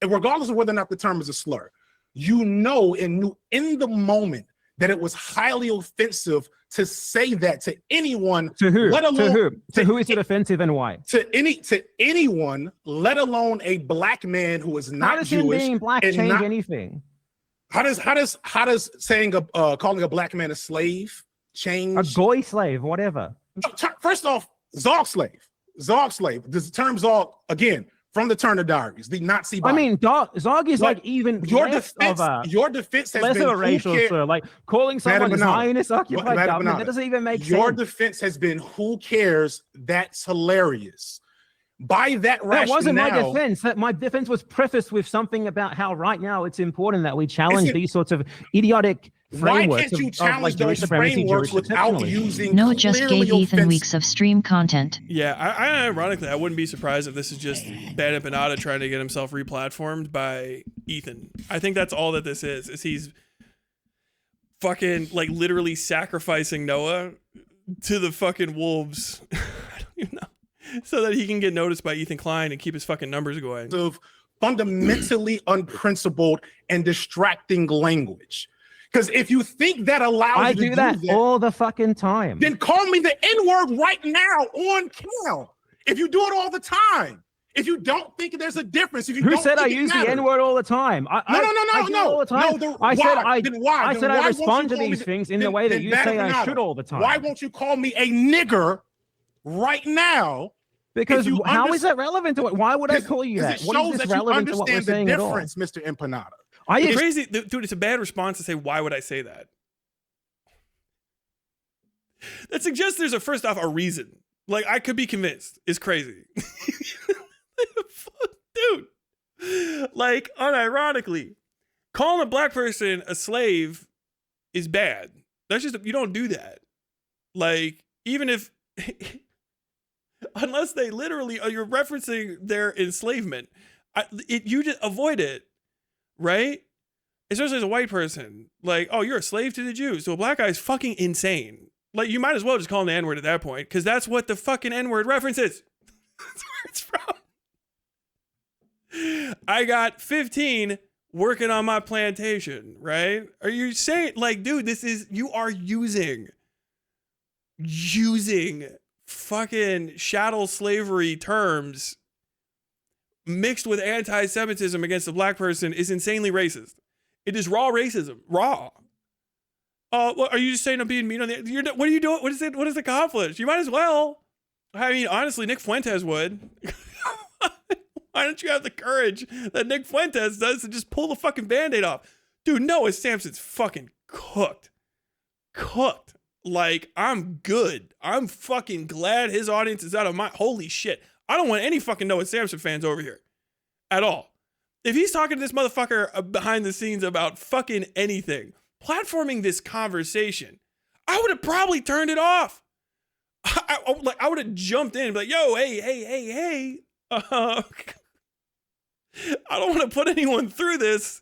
And regardless of whether or not the term is a slur, you know and knew in the moment that it was highly offensive to say that to anyone. To who? Let alone, to who is it offensive and why? To anyone, let alone a black man who is not Jewish. How does him being black change anything? How does saying calling a black man a slave change? A goy slave, whatever. First off, Zog slave. The term Zog, again, from the Turner Diaries, the Nazi Bible. I mean, Zog is like even your less defense. Of a, your defense has less been of a racial slur, like calling someone Zionist occupied government. That doesn't even make sense. Your defense has been, who cares? That's hilarious. By that rationale, that wasn't my defense. My defense was prefaced with something about how right now it's important that we challenge these sorts of idiotic frameworks. Why can't you challenge like those frameworks without using? No, just gave Ethan weeks of stream content. Yeah, I ironically, I wouldn't be surprised if this is just Bad Empanada trying to get himself replatformed by Ethan. I think that's all that this is he's fucking like literally sacrificing Noah to the fucking wolves. I don't even know. So that he can get noticed by Ethan Klein and keep his fucking numbers going. Of fundamentally unprincipled and distracting language. Because if you think that allows you to do that all the fucking time, then call me the N-word right now on Cal. If you do it all the time. If you don't think there's a difference, if you who said I use the N-word all the time? No. All the time. I said I respond to these things in the way that you say I should all the time. Why won't you call me a nigger right now? Because how is that relevant to it? Why would I call you that? What is this relevant to what we're saying at all? Mr. Empanada. It's crazy, dude. It's a bad response to say, "Why would I say that?" That suggests there's first off a reason. Like I could be convinced. It's crazy, dude. Like unironically, calling a black person a slave is bad. That's just you don't do that. Like even if. Unless they literally you're referencing their enslavement, you just avoid it, right? Especially as a white person, like, oh, you're a slave to the Jews. So a black guy is fucking insane. Like, you might as well just call him the N-word at that point, because that's what the fucking N-word references. That's where it's from. I got 15 working on my plantation, right? Are you saying, like, dude, you are using fucking chattel slavery terms mixed with anti-Semitism against a black person is insanely racist. It is raw racism. Raw. What are you just saying? I'm being mean on the. What are you doing? What is it? What is accomplished? You might as well. I mean, honestly, Nick Fuentes would. Why don't you have the courage that Nick Fuentes does to just pull the fucking Band-Aid off? Dude, Noah Samson's fucking cooked. Cooked. Like, I'm good. I'm fucking glad his audience is out of my... Holy shit. I don't want any fucking Noah Samson fans over here. At all. If he's talking to this motherfucker behind the scenes about fucking anything, platforming this conversation, I would have probably turned it off. I would have jumped in and be like, yo, hey. I don't want to put anyone through this.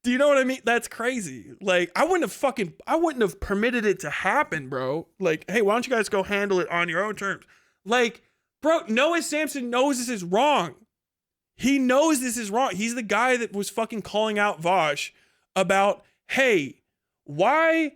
Do you know what I mean? That's crazy. Like, I wouldn't have permitted it to happen, bro. Like, hey, why don't you guys go handle it on your own terms? Like, bro, Noah Samson knows this is wrong. He knows this is wrong. He's the guy that was fucking calling out Vosh about, hey, why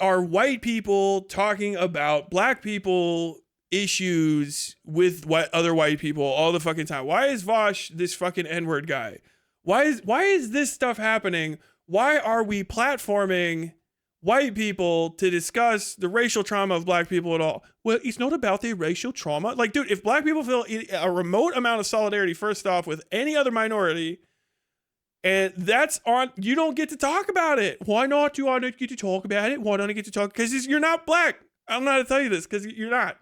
are white people talking about black people issues with other white people all the fucking time? Why is Vosh this fucking N-word guy? Why is this stuff happening? Why are we platforming white people to discuss the racial trauma of black people at all? Well, it's not about the racial trauma. Like, dude, if black people feel a remote amount of solidarity, first off, with any other minority, And that's on, you don't get to talk about it. Why not do I not get to talk about it? Why don't I get to talk? Because you're not black. I don't know how to tell you this, because you're not.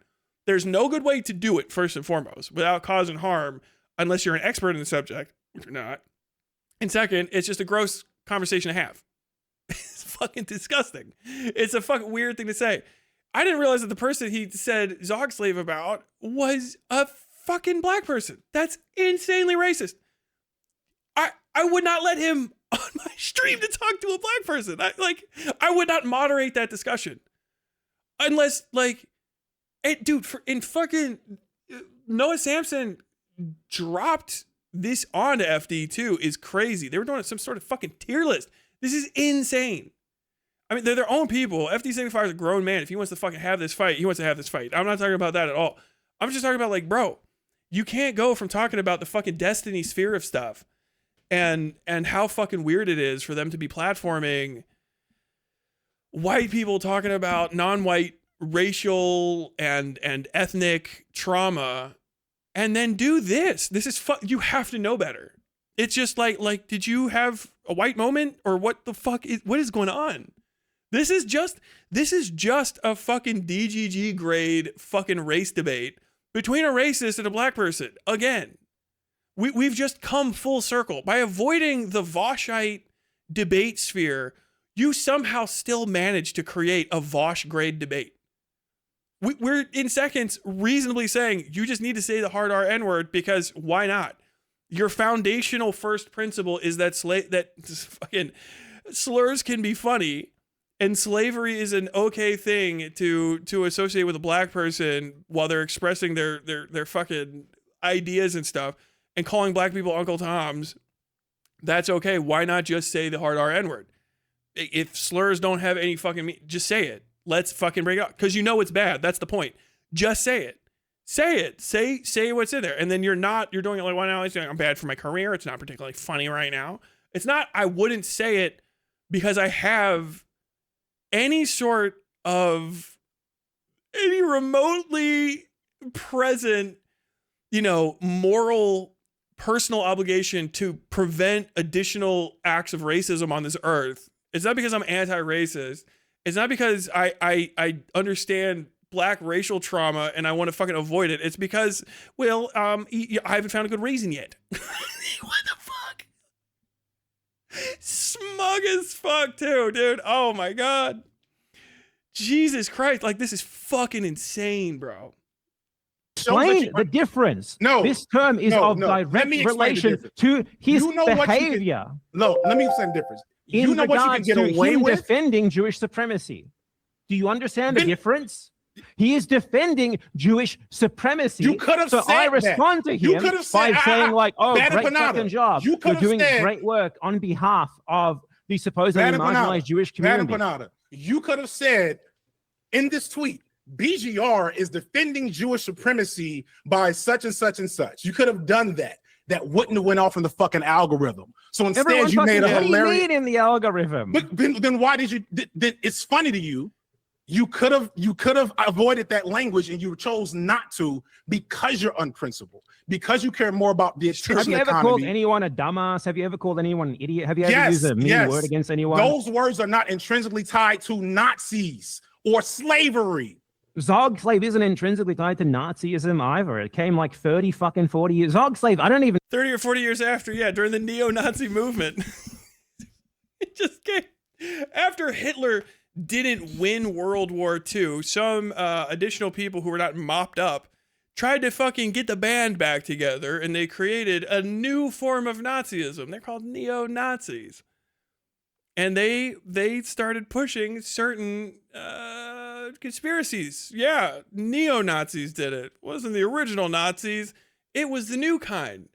There's no good way to do it, first and foremost, without causing harm, unless you're an expert in the subject, which you're not. And second, it's just a gross conversation to have. It's fucking disgusting. It's a fucking weird thing to say. I didn't realize that the person he said Zog slave about was a fucking black person. That's insanely racist. I would not let him on my stream to talk to a black person. I would not moderate that discussion. Unless, like, dude, Noah Samsen dropped this onto FD too is crazy. They were doing some sort of fucking tier list. This is insane. I mean, they're their own people. FD Signifier is a grown man. If he wants to fucking have this fight, he wants to have this fight. I'm not talking about that at all. I'm just talking about, like, bro, you can't go from talking about the fucking destiny sphere of stuff and how fucking weird it is for them to be platforming white people talking about non-white racial and ethnic trauma and then do this. This is you have to know better. It's just like, did you have a white moment or what the fuck what is going on? This is just a fucking DGG grade fucking race debate between a racist and a black person. Again, we've just come full circle. By avoiding the Voshite debate sphere, you somehow still manage to create a Vosh grade debate. We're in seconds reasonably saying you just need to say the hard R N-word because why not? Your foundational first principle is that fucking slurs can be funny and slavery is an okay thing to associate with a black person while they're expressing their fucking ideas and stuff and calling black people Uncle Toms. That's okay. Why not just say the hard R N-word? If slurs don't have any fucking just say it. Let's fucking bring it up. Because you know it's bad. That's the point. Just say it. Say it. Say what's in there. And then you're doing it like, well, now I'm bad for my career. It's not particularly funny right now. It's not, I wouldn't say it because I have any sort of any remotely present, moral personal obligation to prevent additional acts of racism on this earth. It's not because I'm anti-racist. It's not because I understand black racial trauma and I want to fucking avoid it. It's because, well, I haven't found a good reason yet. What the fuck? Smug as fuck too, dude. Oh my God. Jesus Christ. Like, this is fucking insane, bro. Explain the difference. No. This term is of direct relation to his behavior. Let me explain the difference. In know what you can get away with? Defending Jewish supremacy. Do you understand the difference? He is defending Jewish supremacy. You could have said I respond to him by saying like, "Oh, great fucking job! You're doing great work on behalf of the supposedly marginalized Jewish community." You could have said in this tweet, "BGR is defending Jewish supremacy by such and such and such." You could have done that. That wouldn't have went off in the fucking algorithm. So instead, you made a hilarious. What do you mean in the algorithm? But then why did you? It's funny to you. You could have avoided that language, and you chose not to because you're unprincipled. Because you care more about the attrition economy. Have you ever called anyone a dumbass? Have you ever called anyone an idiot? Have you ever used a mean word against anyone? Those words are not intrinsically tied to Nazis or slavery. Zog slave isn't intrinsically tied to Nazism either. It came like 40 years. Zog slave, I don't even 30 or 40 years after, during the neo-Nazi movement. It just came after Hitler didn't win World War II. Some additional people who were not mopped up tried to fucking get the band back together, and they created a new form of Nazism. They're called neo-Nazis. And they started pushing certain conspiracies. Yeah, neo-Nazis did it. It wasn't the original Nazis. It was the new kind,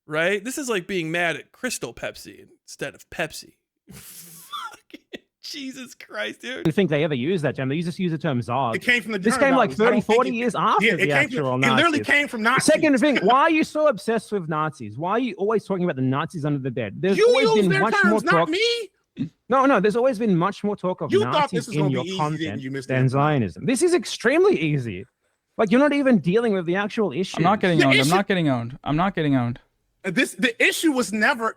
right? This is like being mad at Crystal Pepsi instead of Pepsi. Fucking Jesus Christ, dude. I think they ever used that term. They just use the term Zog. It came from This came like 30, 40 years after the actual Nazis. It literally came from Nazis. Second thing, why are you so obsessed with Nazis? Why are you always talking about the Nazis under the bed? There's you always use been their much terms, more talk. not me. No, there's always been much more talk of Nazis in your easy, content than Zionism. This is extremely easy. Like, you're not even dealing with the actual issue. I'm not getting owned. I'm not getting owned. the issue was never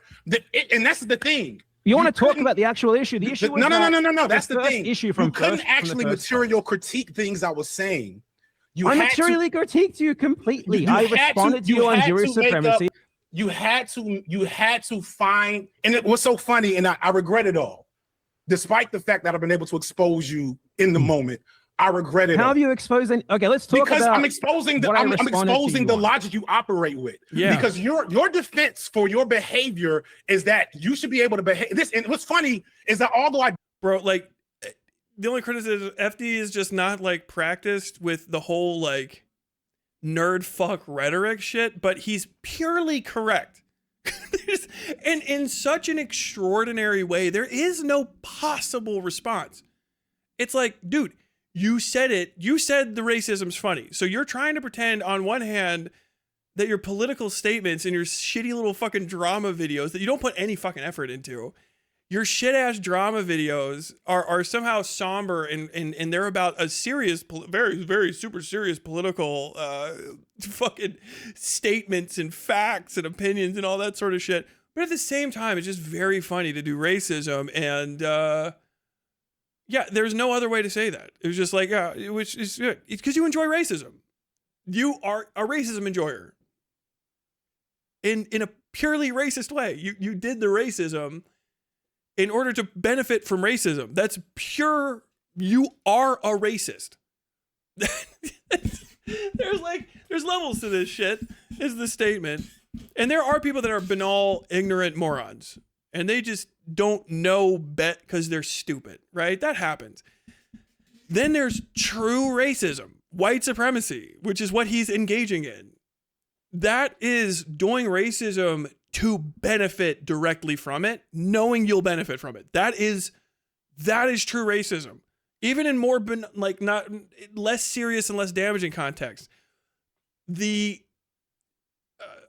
and that's the thing. You want to talk about the actual issue? The issue was no. That's the first thing. Issue from you couldn't first, actually from the first material critique things I was saying. I materially critiqued you completely. I responded to you on Jewish supremacy. You had to find, and it was so funny, and I regret it all. Despite the fact that I've been able to expose you in the moment, I regret it. How have you exposed? Okay, let's talk because about. I'm exposing the logic you operate with. Yeah. Because your defense for your behavior is that you should be able to behave. This, and what's funny is that although bro, like, the only criticism FD is just not like practiced with the whole like nerd fuck rhetoric shit, but he's purely correct. And in such an extraordinary way, there is no possible response. It's like, dude, you said it. You said the racism's funny. So you're trying to pretend on one hand that your political statements and your shitty little fucking drama videos that you don't put any fucking effort into, your shit ass drama videos are somehow somber and they're about a serious, very, very super serious political fucking statements and facts and opinions and all that sort of shit. But at the same time, it's just very funny to do racism. And yeah, there's no other way to say that. It was just like, yeah, which is good. It's because you enjoy racism. You are a racism enjoyer. In a purely racist way. You did the racism in order to benefit from racism. That's pure, you are a racist. There's levels to this shit, is the statement. And there are people that are banal, ignorant morons. And they just don't know because they're stupid, right? That happens. Then there's true racism, white supremacy, which is what he's engaging in. That is doing racism to benefit directly from it, knowing you'll benefit from it. That is true racism. Even in more less serious and less damaging context. The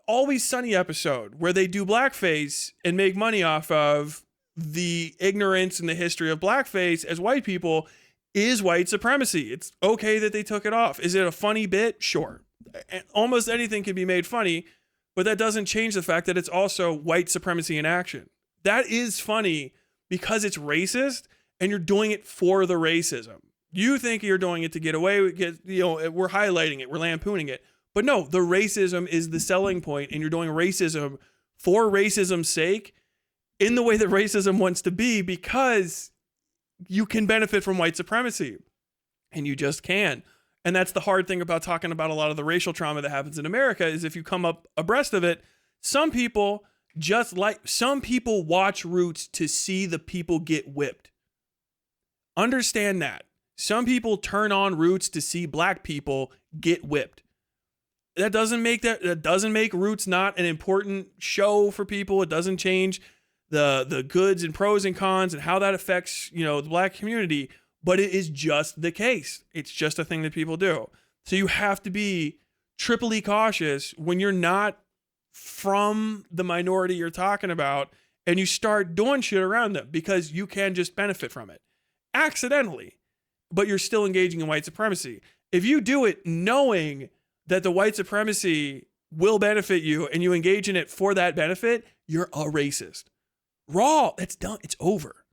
Always Sunny episode where they do blackface and make money off of the ignorance and the history of blackface as white people is white supremacy. It's okay that they took it off. Is it a funny bit? Sure. Almost anything can be made funny, but that doesn't change the fact that it's also white supremacy in action. That is funny because it's racist and you're doing it for the racism. You think you're doing it to get away with, we're highlighting it, we're lampooning it. But no, the racism is the selling point, and you're doing racism for racism's sake in the way that racism wants to be because you can benefit from white supremacy. And you just can. And that's the hard thing about talking about a lot of the racial trauma that happens in America is if you come up abreast of it, some people watch Roots to see the people get whipped. Understand that. Some people turn on Roots to see black people get whipped. That doesn't make Roots not an important show for people. It doesn't change the goods and pros and cons and how that affects, the black community, but it is just the case. It's just a thing that people do. So you have to be triply cautious when you're not from the minority you're talking about and you start doing shit around them because you can just benefit from it accidentally, but you're still engaging in white supremacy. If you do it knowing that the white supremacy will benefit you and you engage in it for that benefit, you're a racist. Raw, it's done. It's over.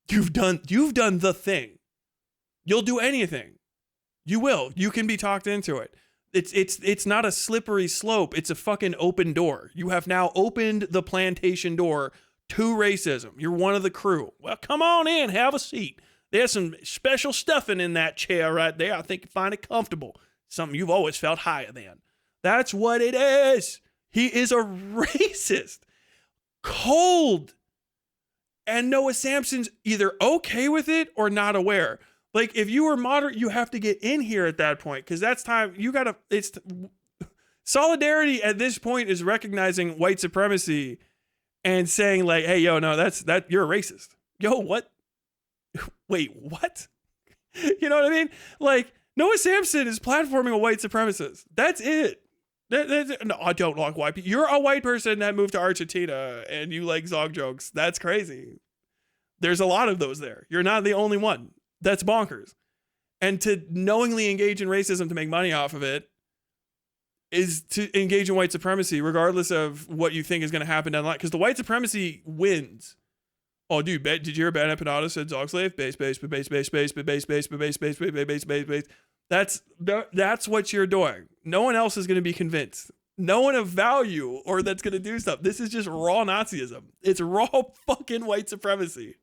You've done the thing. You'll do anything. You will. You can be talked into it. It's not a slippery slope. It's a fucking open door. You have now opened the plantation door to racism. You're one of the crew. Well, come on in, have a seat. There's some special stuffing in that chair right there. I think you find it comfortable. Something you've always felt higher than. That's what it is. He is a racist. Cold. And Noah Samson's either okay with it or not aware. Like, if you were moderate, you have to get in here at that point. Because that's time, solidarity at this point is recognizing white supremacy and saying like, hey, yo, no, you're a racist. Yo, what? Wait, what? You know what I mean? Like, Noah Samson is platforming a white supremacist. That's it. No, I don't like white people. You're a white person that moved to Argentina and you like Zog jokes. That's crazy. There's a lot of those there. You're not the only one. That's bonkers. And to knowingly engage in racism to make money off of it, is to engage in white supremacy, regardless of what you think is going to happen down the line. Because the white supremacy wins. Oh, dude, did you hear Bad Empanada said dog slave? Base. That's what you're doing. No one else is going to be convinced. No one of value or that's going to do stuff. This is just raw Nazism. It's raw fucking white supremacy.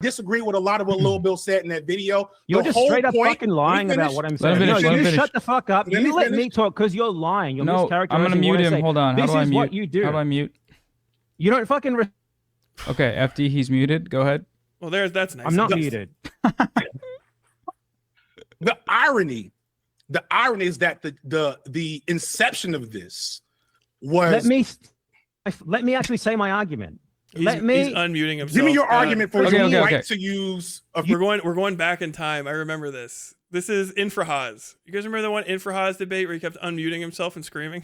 Disagree with a lot of what Lil Bill said in that video. You're just straight up fucking lying about what I'm saying. No, you shut the fuck up. You let me talk because you're lying. You're mischaracterizing. I'm gonna mute him. Hold on. How do I mute? What you do. How do I mute? You don't fucking. Okay, FD, he's muted. Go ahead. Well, that's nice. I'm not muted. The irony is that the inception of this was. Let me actually say my argument. He's unmuting himself. Give me your argument for okay. right to use. We're going back in time. I remember this. This is Infrahaz. You guys remember the one Infrahaz debate where he kept unmuting himself and screaming?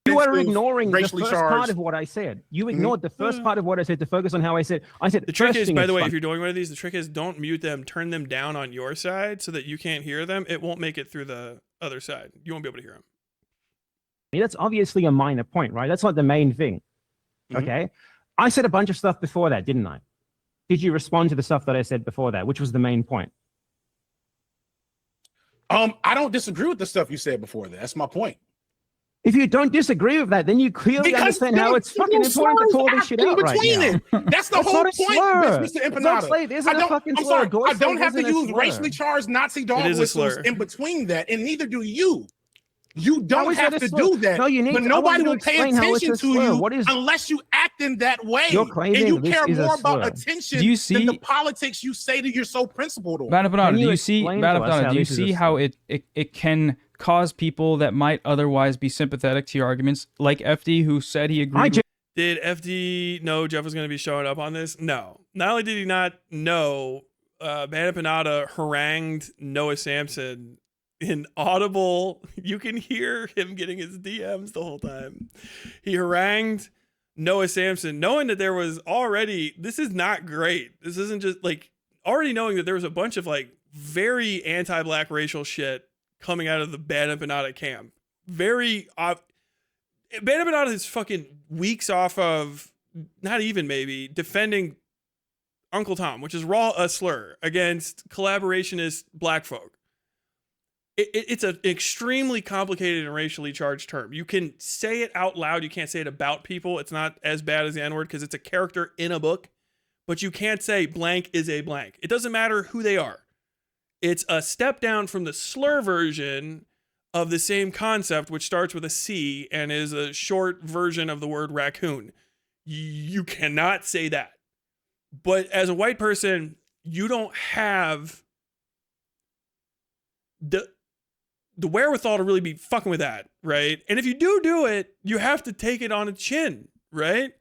You were ignoring the first part of what I said. You ignored the first part of what I said to focus on how I said. The trick is, by the way, if you're doing one of these, the trick is don't mute them. Turn them down on your side so that you can't hear them. It won't make it through the other side. You won't be able to hear them. That's obviously a minor point, right? That's not the main thing. Okay. I said a bunch of stuff before that, didn't I? Did you respond to the stuff that I said before that, which was the main point? I don't disagree with the stuff you said before that. That's my point. If you don't disagree with that, then you clearly understand how it's fucking important to call this shit out right now. That's the whole point, Mr. Empanada. I don't have to use racially charged Nazi dog whistles in between that, and neither do you. You don't have to do that, but nobody will pay attention to you unless you act in that way. And you care more about attention than the politics you say that you're so principled on. Bad Empanada, do you see how it can cause people that might otherwise be sympathetic to your arguments, like FD, who said he agreed? Did FD know Jeff was going to be showing up on this? No. Not only did he not know, Bad Empanada harangued Noah Samsen in audible. You can hear him getting his DMs the whole time. He harangued Noah Samsen, knowing that there was already, this is not great. This isn't just like, already knowing that there was a bunch of like very anti-black racial shit coming out of the Bad Empanada camp. Bad Empanada is fucking weeks off of, not even maybe, defending Uncle Tom, which is raw a slur against collaborationist black folk. It's an extremely complicated and racially charged term. You can say it out loud. You can't say it about people. It's not as bad as the N-word because it's a character in a book. But you can't say blank is a blank. It doesn't matter who they are. It's a step down from the slur version of the same concept, which starts with a C and is a short version of the word raccoon. You cannot say that. But as a white person, you don't have the wherewithal to really be fucking with that, right? And if you do it, you have to take it on a chin, right?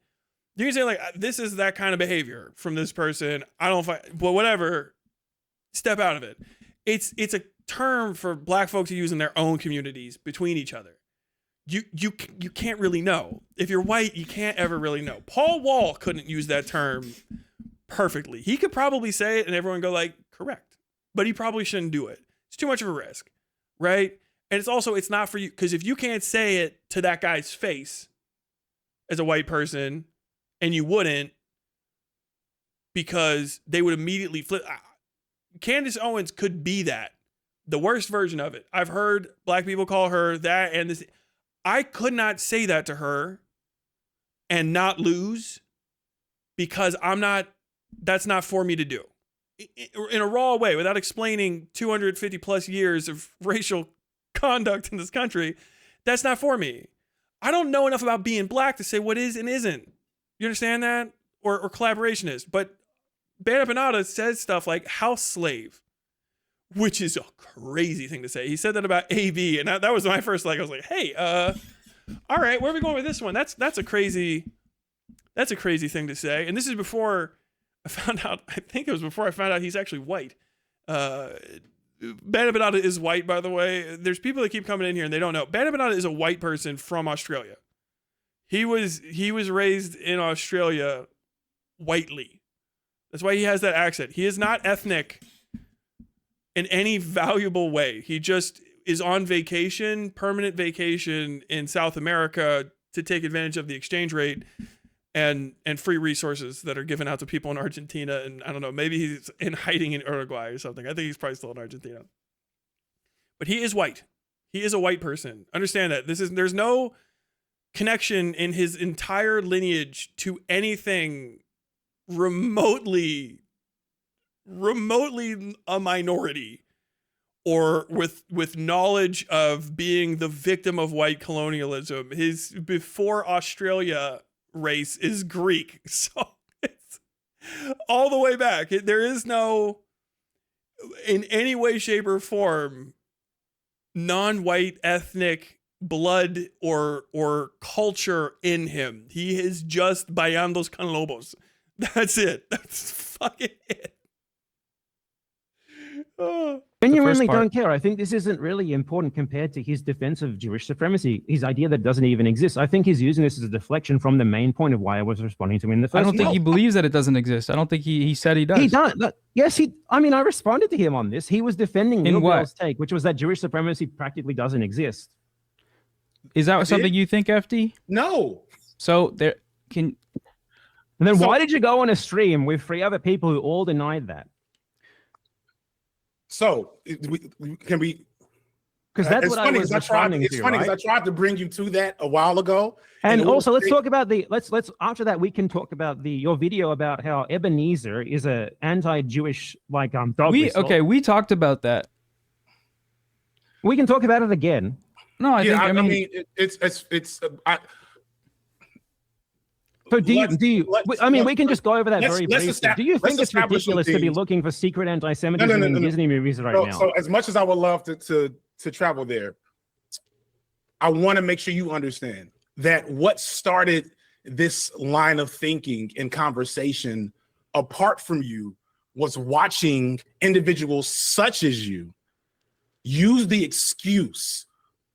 You can say like, this is that kind of behavior from this person. I don't find, but whatever, step out of it. It's a term for black folks to use in their own communities between each other. You can't really know. If you're white, you can't ever really know. Paul Wall couldn't use that term perfectly. He could probably say it and everyone go like, correct. But he probably shouldn't do it. It's too much of a risk. Right? And it's not for you. Because if you can't say it to that guy's face as a white person, and you wouldn't, because they would immediately flip. Candace Owens could be that. The worst version of it. I've heard black people call her that and this. I could not say that to her and not lose because that's not for me to do. In a raw way, without explaining 250 plus years of racial conduct in this country, that's not for me. I don't know enough about being black to say what is and isn't. You understand that? Or collaboration is. But Bad Empanada says stuff like house slave, which is a crazy thing to say. He said that about AB, and that was my first like. I was like, hey, all right, where are we going with this one? That's a crazy thing to say. And this is before I found out, I think it was before I found out he's actually white. Bad Empanada is white, by the way. There's people that keep coming in here and they don't know. Bad Empanada is a white person from Australia. He was raised in Australia whitely. That's why he has that accent. He is not ethnic in any valuable way. He just is on vacation, permanent vacation in South America to take advantage of the exchange rate and free resources that are given out to people in Argentina. And I don't know, maybe he's in hiding in Uruguay or something. I think he's probably still in Argentina. But he is white. He is a white person. Understand that. There's no connection in his entire lineage to anything remotely a minority or with knowledge of being the victim of white colonialism. His before Australia race is Greek. So it's all the way back. There is no, in any way, shape, or form, non-white ethnic blood or culture in him. He is just Bayandos con Lobos. That's it. That's fucking it. Oh. Genuinely don't care. I think this isn't really important compared to his defense of Jewish supremacy, his idea that doesn't even exist. I think he's using this as a deflection from the main point of why I was responding to him in the first I don't think he believes that it doesn't exist. I don't think he said he does. He does. Yes, I mean, I responded to him on this. He was defending Liberal's take, which was that Jewish supremacy practically doesn't exist. Is that something you think, FD? No. So there can... And then why did you go on a stream with 3 other people who all denied that? So can we? Because that's what I was responding to. It's funny because I tried to bring you to that a while ago. And also, let's talk about let's after that we can talk about your video about how Ebenezer is a anti-Jewish dog whistle. We talked about that. We can talk about it again. No, I mean So we can just go over that very briefly. Do you think it's ridiculous to be looking for secret anti-Semitism in Disney movies right now? So as much as I would love to travel there, I want to make sure you understand that what started this line of thinking and conversation apart from you was watching individuals such as you use the excuse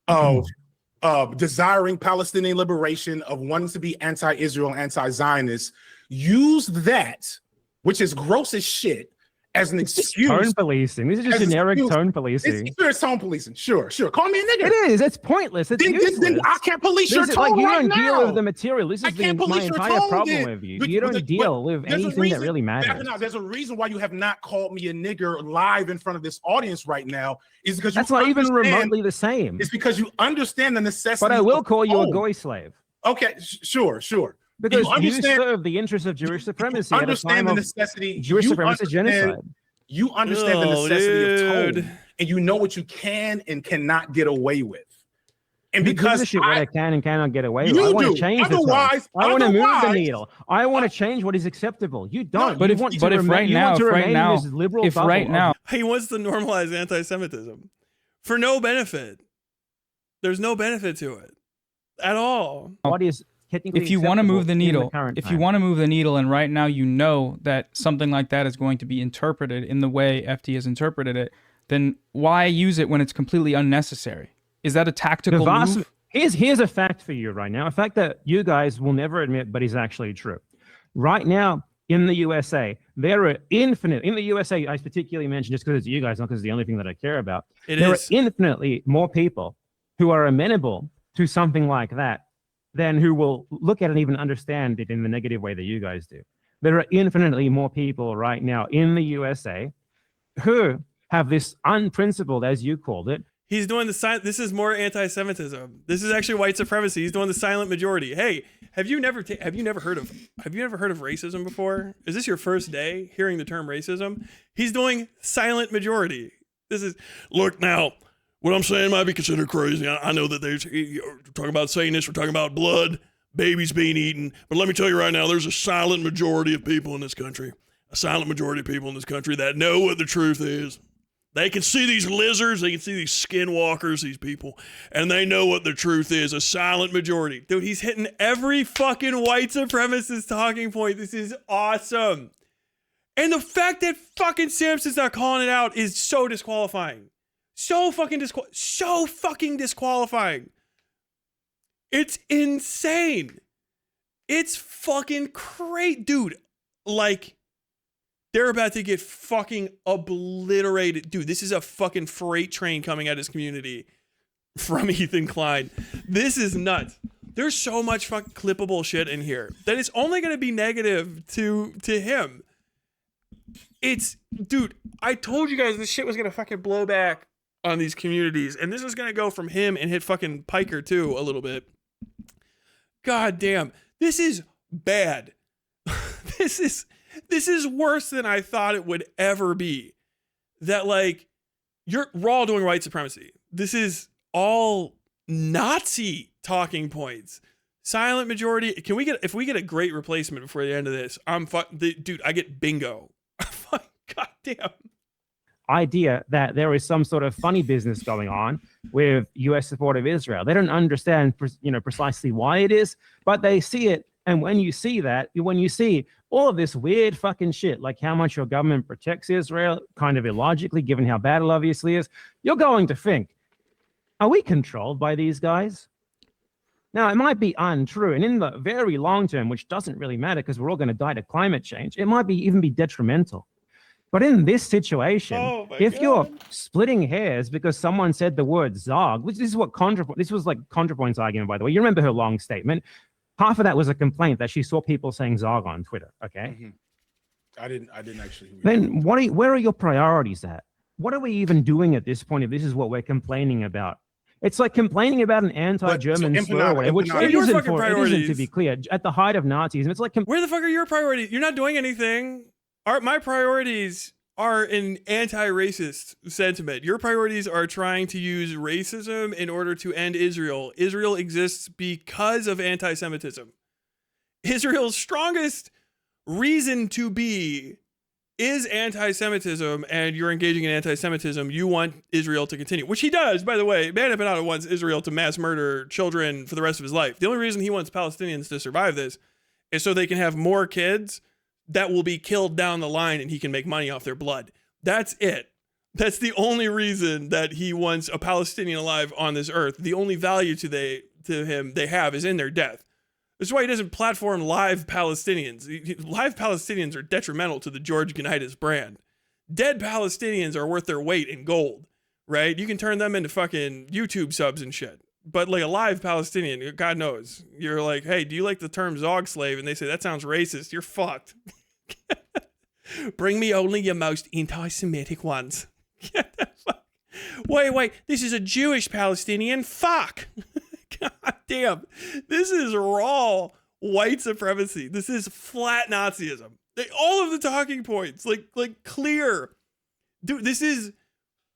of desiring Palestinian liberation, of wanting to be anti-Israel, anti-Zionist, use that, which is gross as shit, as an excuse. Tone policing. This is just generic tone policing. It's tone policing. Sure. Call me a nigger. It is. It's pointless. It's useless. Then I can't police your tone you right don't deal now. with the material. This is my entire problem with you. You don't deal with anything that really matters. There's a reason why you have not called me a nigger live in front of this audience right now. Is because that's not even remotely the same. It's because you understand the necessity. But I will call you a goy slave. Okay, sure. Because you serve the interests of Jewish supremacy. Understand the necessity. Jewish supremacist genocide. You understand the necessity of tone, and you know what you can and cannot get away with. And because what I can and cannot get away with, I want to change the tone. I want to move the needle. I want to change what is acceptable. You don't. But if right now, he wants to normalize anti-Semitism for no benefit. There's no benefit to it at all. What is if you want to move the needle, and right now you know that something like that is going to be interpreted in the way FT has interpreted it, then why use it when it's completely unnecessary? Is that a tactical move? Here's a fact for you right now, a fact that you guys will never admit, but is actually true. Right now, in the USA, there are in the USA, I particularly mentioned just because it's you guys, not because it's the only thing that I care about. There are infinitely more people who are amenable to something like that than who will look at it and even understand it in the negative way that you guys do. There are infinitely more people right now in the USA who have this unprincipled, as you called it. He's doing this is more anti-Semitism. This is actually white supremacy. He's doing the silent majority. Hey, have you never heard of racism before? Is this your first day hearing the term racism? He's doing silent majority. Look now. What I'm saying might be considered crazy. I know that they're talking about saying this. We're talking about blood, babies being eaten. But let me tell you right now, there's a silent majority of people in this country. A silent majority of people in this country that know what the truth is. They can see these lizards. They can see these skinwalkers, these people. And they know what the truth is. A silent majority. Dude, he's hitting every fucking white supremacist talking point. This is awesome. And the fact that fucking Samson's not calling it out is so disqualifying. So fucking disqualifying. It's insane. It's fucking crazy. Dude, They're about to get fucking obliterated. Dude, this is a fucking freight train coming at his community from Ethan Klein. This is nuts. There's so much fucking clippable shit in here that it's only going to be negative to him. Dude, I told you guys this shit was going to fucking blow back on these communities, and this is going to go from him and hit fucking Piker too a little bit. God damn. This is bad. This is worse than I thought it would ever be. That, like, we're all doing white supremacy. This is all Nazi talking points. Silent majority. If we get a great replacement before the end of this, dude, I get bingo. God damn. Idea that there is some sort of funny business going on with U.S. support of Israel. They don't understand, precisely why it is, but they see it. And when you see that, when you see all of this weird fucking shit, like how much your government protects Israel, kind of illogically, given how bad it obviously is, you're going to think, are we controlled by these guys? Now, it might be untrue. And in the very long term, which doesn't really matter because we're all going to die to climate change, it might even be detrimental. But in this situation, if you're splitting hairs because someone said the word Zog, which this is what this was like ContraPoint's argument, by the way. You remember her long statement. Half of that was a complaint that she saw people saying Zog on Twitter. Okay. Mm-hmm. I didn't actually. Then where are your priorities at? What are we even doing at this point if this is what we're complaining about? It's like complaining about an anti-German slur, which it isn't, to be clear. At the height of Nazism, it's like... Where the fuck are your priorities? You're not doing anything. My priorities are an anti-racist sentiment. Your priorities are trying to use racism in order to end Israel. Israel exists because of anti-Semitism. Israel's strongest reason to be is anti-Semitism, and you're engaging in anti-Semitism. You want Israel to continue, which he does, by the way. Man Empanada wants Israel to mass murder children for the rest of his life. The only reason he wants Palestinians to survive this is so they can have more kids that will be killed down the line and he can make money off their blood. That's it. That's the only reason that he wants a Palestinian alive on this earth. The only value to him they have is in their death. That's why he doesn't platform live Palestinians. Live Palestinians are detrimental to the George Ganitis brand. Dead Palestinians are worth their weight in gold, right? You can turn them into fucking YouTube subs and shit. But like a live Palestinian, God knows. You're like, hey, do you like the term Zog slave? And they say, that sounds racist. You're fucked. Bring me only your most anti-Semitic ones. Wait, this is a Jewish Palestinian? Fuck. God damn. This is raw white supremacy. This is flat Nazism. All of the talking points, like clear. Dude, this is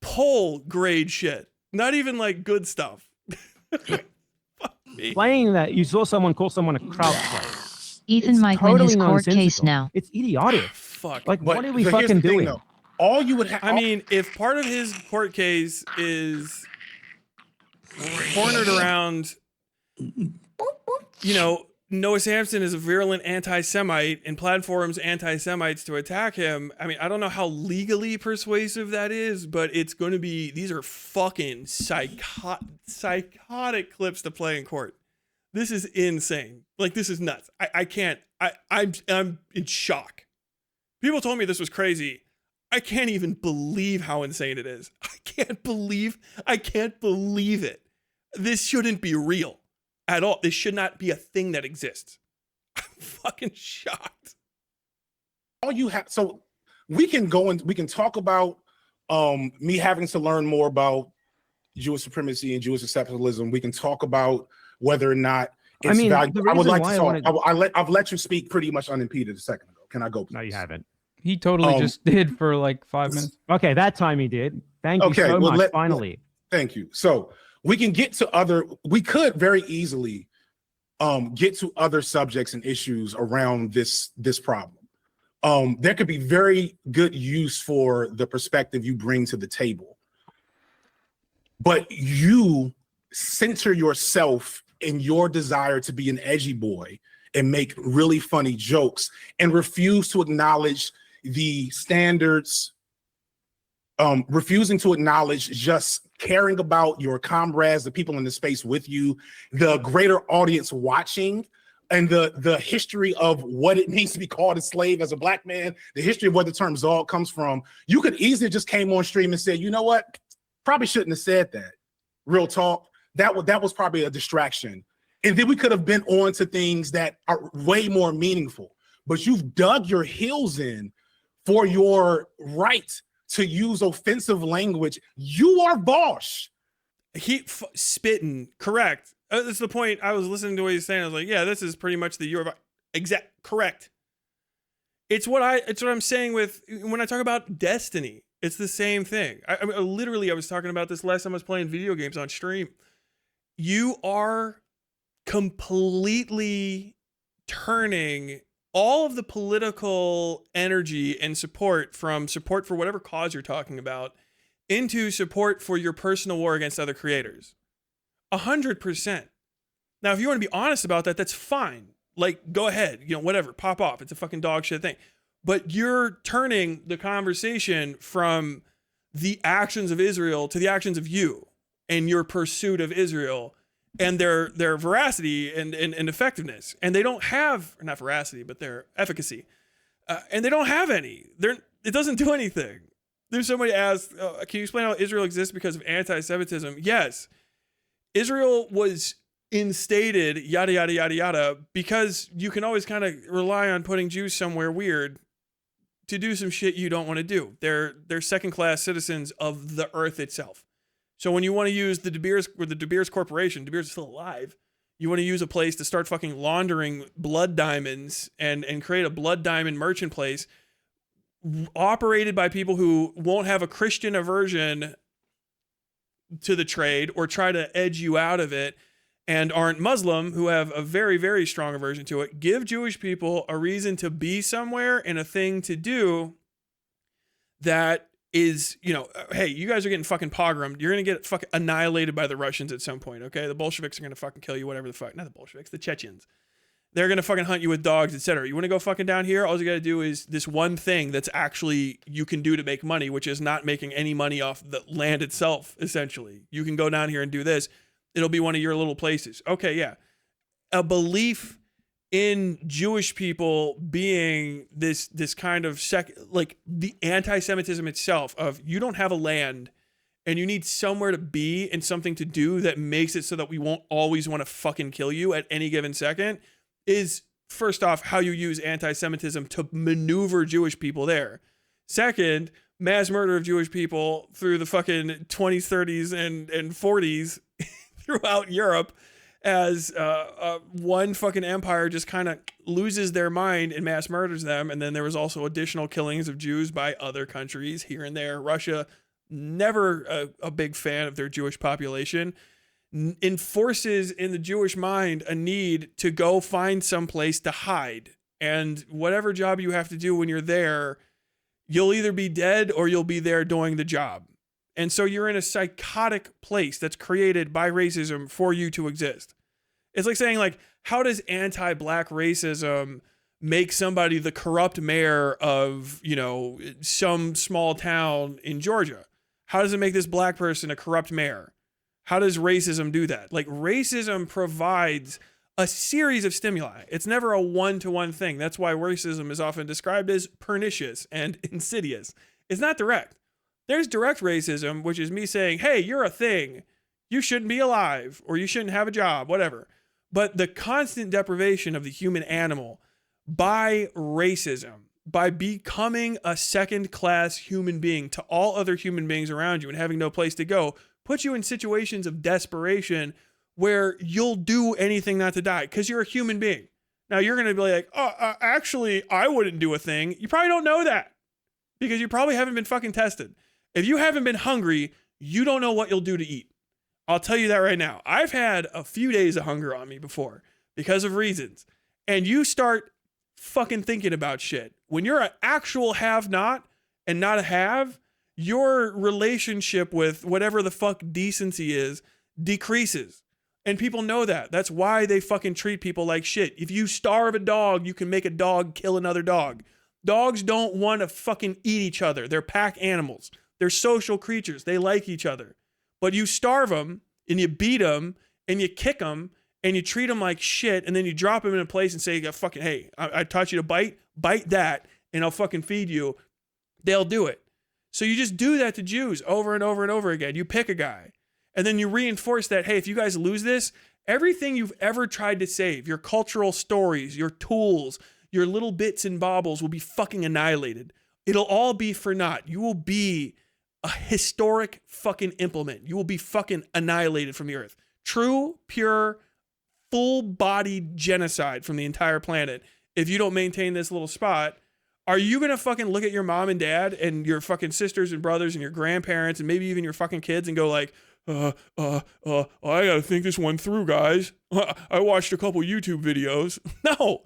poll grade shit. Not even like good stuff. Playing that, you saw someone call someone a crowd player. Ethan might win his court case now. It's idiotic. Fuck. Like, what are we fucking doing? Though, all you would have. I mean, if part of his court case is cornered around, Noah Samsen is a virulent anti-Semite and platforms anti-Semites to attack him. I mean, I don't know how legally persuasive that is, but it's going to be, these are fucking psychotic clips to play in court. This is insane. Like, this is nuts. I'm in shock. People told me this was crazy. I can't even believe how insane it is. I can't believe it. This shouldn't be real at all. This should not be a thing that exists. I'm fucking shocked. All you have, so we can talk about me having to learn more about Jewish supremacy and Jewish exceptionalism. We can talk about whether or not it's valuable. I would like to talk. I've let you speak pretty much unimpeded a second ago. Can I go, please? No, you haven't. He totally just did for like 5 minutes. Okay, that time he did. Thank you so much. Finally. Thank you. So we can get to we could very easily get to other subjects and issues around this problem. There could be very good use for the perspective you bring to the table. But you center yourself in your desire to be an edgy boy and make really funny jokes and refuse to acknowledge the standards, refusing to acknowledge just caring about your comrades, the people in the space with you, the greater audience watching, and the history of what it means to be called a slave as a black man, the history of where the term Zog comes from, you could easily just came on stream and said, you know what, probably shouldn't have said that. Real talk, that was probably a distraction. And then we could have been on to things that are way more meaningful. But you've dug your heels in for your right to use offensive language. You are Bosch. Spitting, correct. That's the point. I was listening to what he's saying. I was like, yeah, this is pretty much the Yoruba. Exact, correct. It's what I'm saying with when I talk about destiny. It's the same thing. I was talking about this last time I was playing video games on stream. You are completely turning all of the political energy and support from support for whatever cause you're talking about into support for your personal war against other creators. 100%. Now, if you want to be honest about that, that's fine. Like, go ahead, whatever, pop off. It's a fucking dog shit thing. But you're turning the conversation from the actions of Israel to the actions of you and your pursuit of Israel and their veracity and effectiveness. And they don't have, or not veracity, but their efficacy. And they don't have any. It doesn't do anything. There's somebody asked, can you explain how Israel exists because of anti-Semitism? Yes. Israel was instated, yada, yada, yada, yada, because you can always kind of rely on putting Jews somewhere weird to do some shit you don't want to do. They're second-class citizens of the earth itself. So when you want to use the De Beers Corporation, De Beers is still alive, you want to use a place to start fucking laundering blood diamonds and create a blood diamond merchant place operated by people who won't have a Christian aversion to the trade or try to edge you out of it and aren't Muslim, who have a very, very strong aversion to it. Give Jewish people a reason to be somewhere and a thing to do that is, hey, you guys are getting fucking pogromed. You're going to get fucking annihilated by the Russians at some point, okay? The Bolsheviks are going to fucking kill you, whatever the fuck. Not the Bolsheviks, the Chechens. They're going to fucking hunt you with dogs, etc. You want to go fucking down here? All you got to do is this one thing that's actually you can do to make money, which is not making any money off the land itself, essentially. You can go down here and do this. It'll be one of your little places. Okay, yeah. A belief in Jewish people being this kind of like the anti-Semitism itself of you don't have a land and you need somewhere to be and something to do that makes it so that we won't always want to fucking kill you at any given second is, first off, how you use anti-Semitism to maneuver Jewish people there. Second, mass murder of Jewish people through the fucking 20s, 30s, and 40s throughout Europe as one fucking empire just kind of loses their mind and mass murders them. And then there was also additional killings of Jews by other countries here and there. Russia, never a big fan of their Jewish population, enforces in the Jewish mind a need to go find some place to hide. And whatever job you have to do when you're there, you'll either be dead or you'll be there doing the job. And so you're in a psychotic place that's created by racism for you to exist. It's like saying, like, how does anti-black racism make somebody the corrupt mayor of, some small town in Georgia? How does it make this black person a corrupt mayor? How does racism do that? Like, racism provides a series of stimuli. It's never a one-to-one thing. That's why racism is often described as pernicious and insidious. It's not direct. There's direct racism, which is me saying, hey, you're a thing. You shouldn't be alive, or you shouldn't have a job, whatever. But the constant deprivation of the human animal by racism, by becoming a second-class human being to all other human beings around you and having no place to go, puts you in situations of desperation where you'll do anything not to die because you're a human being. Now, you're going to be like, actually, I wouldn't do a thing. You probably don't know that because you probably haven't been fucking tested. If you haven't been hungry, you don't know what you'll do to eat. I'll tell you that right now. I've had a few days of hunger on me before because of reasons. And you start fucking thinking about shit. When you're an actual have-not and not a have, your relationship with whatever the fuck decency is decreases. And people know that. That's why they fucking treat people like shit. If you starve a dog, you can make a dog kill another dog. Dogs don't want to fucking eat each other. They're pack animals. They're social creatures. They like each other. But you starve them and you beat them and you kick them and you treat them like shit, and then you drop them in a place and say, fucking, hey, I taught you to bite that, and I'll fucking feed you, they'll do it. So you just do that to Jews over and over and over again. You pick a guy, and then you reinforce that, hey, if you guys lose this, everything you've ever tried to save, your cultural stories, your tools, your little bits and baubles will be fucking annihilated. It'll all be for naught. You will be a historic fucking implement. You will be fucking annihilated from the earth. True, pure, full-bodied genocide from the entire planet if you don't maintain this little spot. Are you going to fucking look at your mom and dad and your fucking sisters and brothers and your grandparents and maybe even your fucking kids and go like, I gotta think this one through, guys. I watched a couple YouTube videos. No,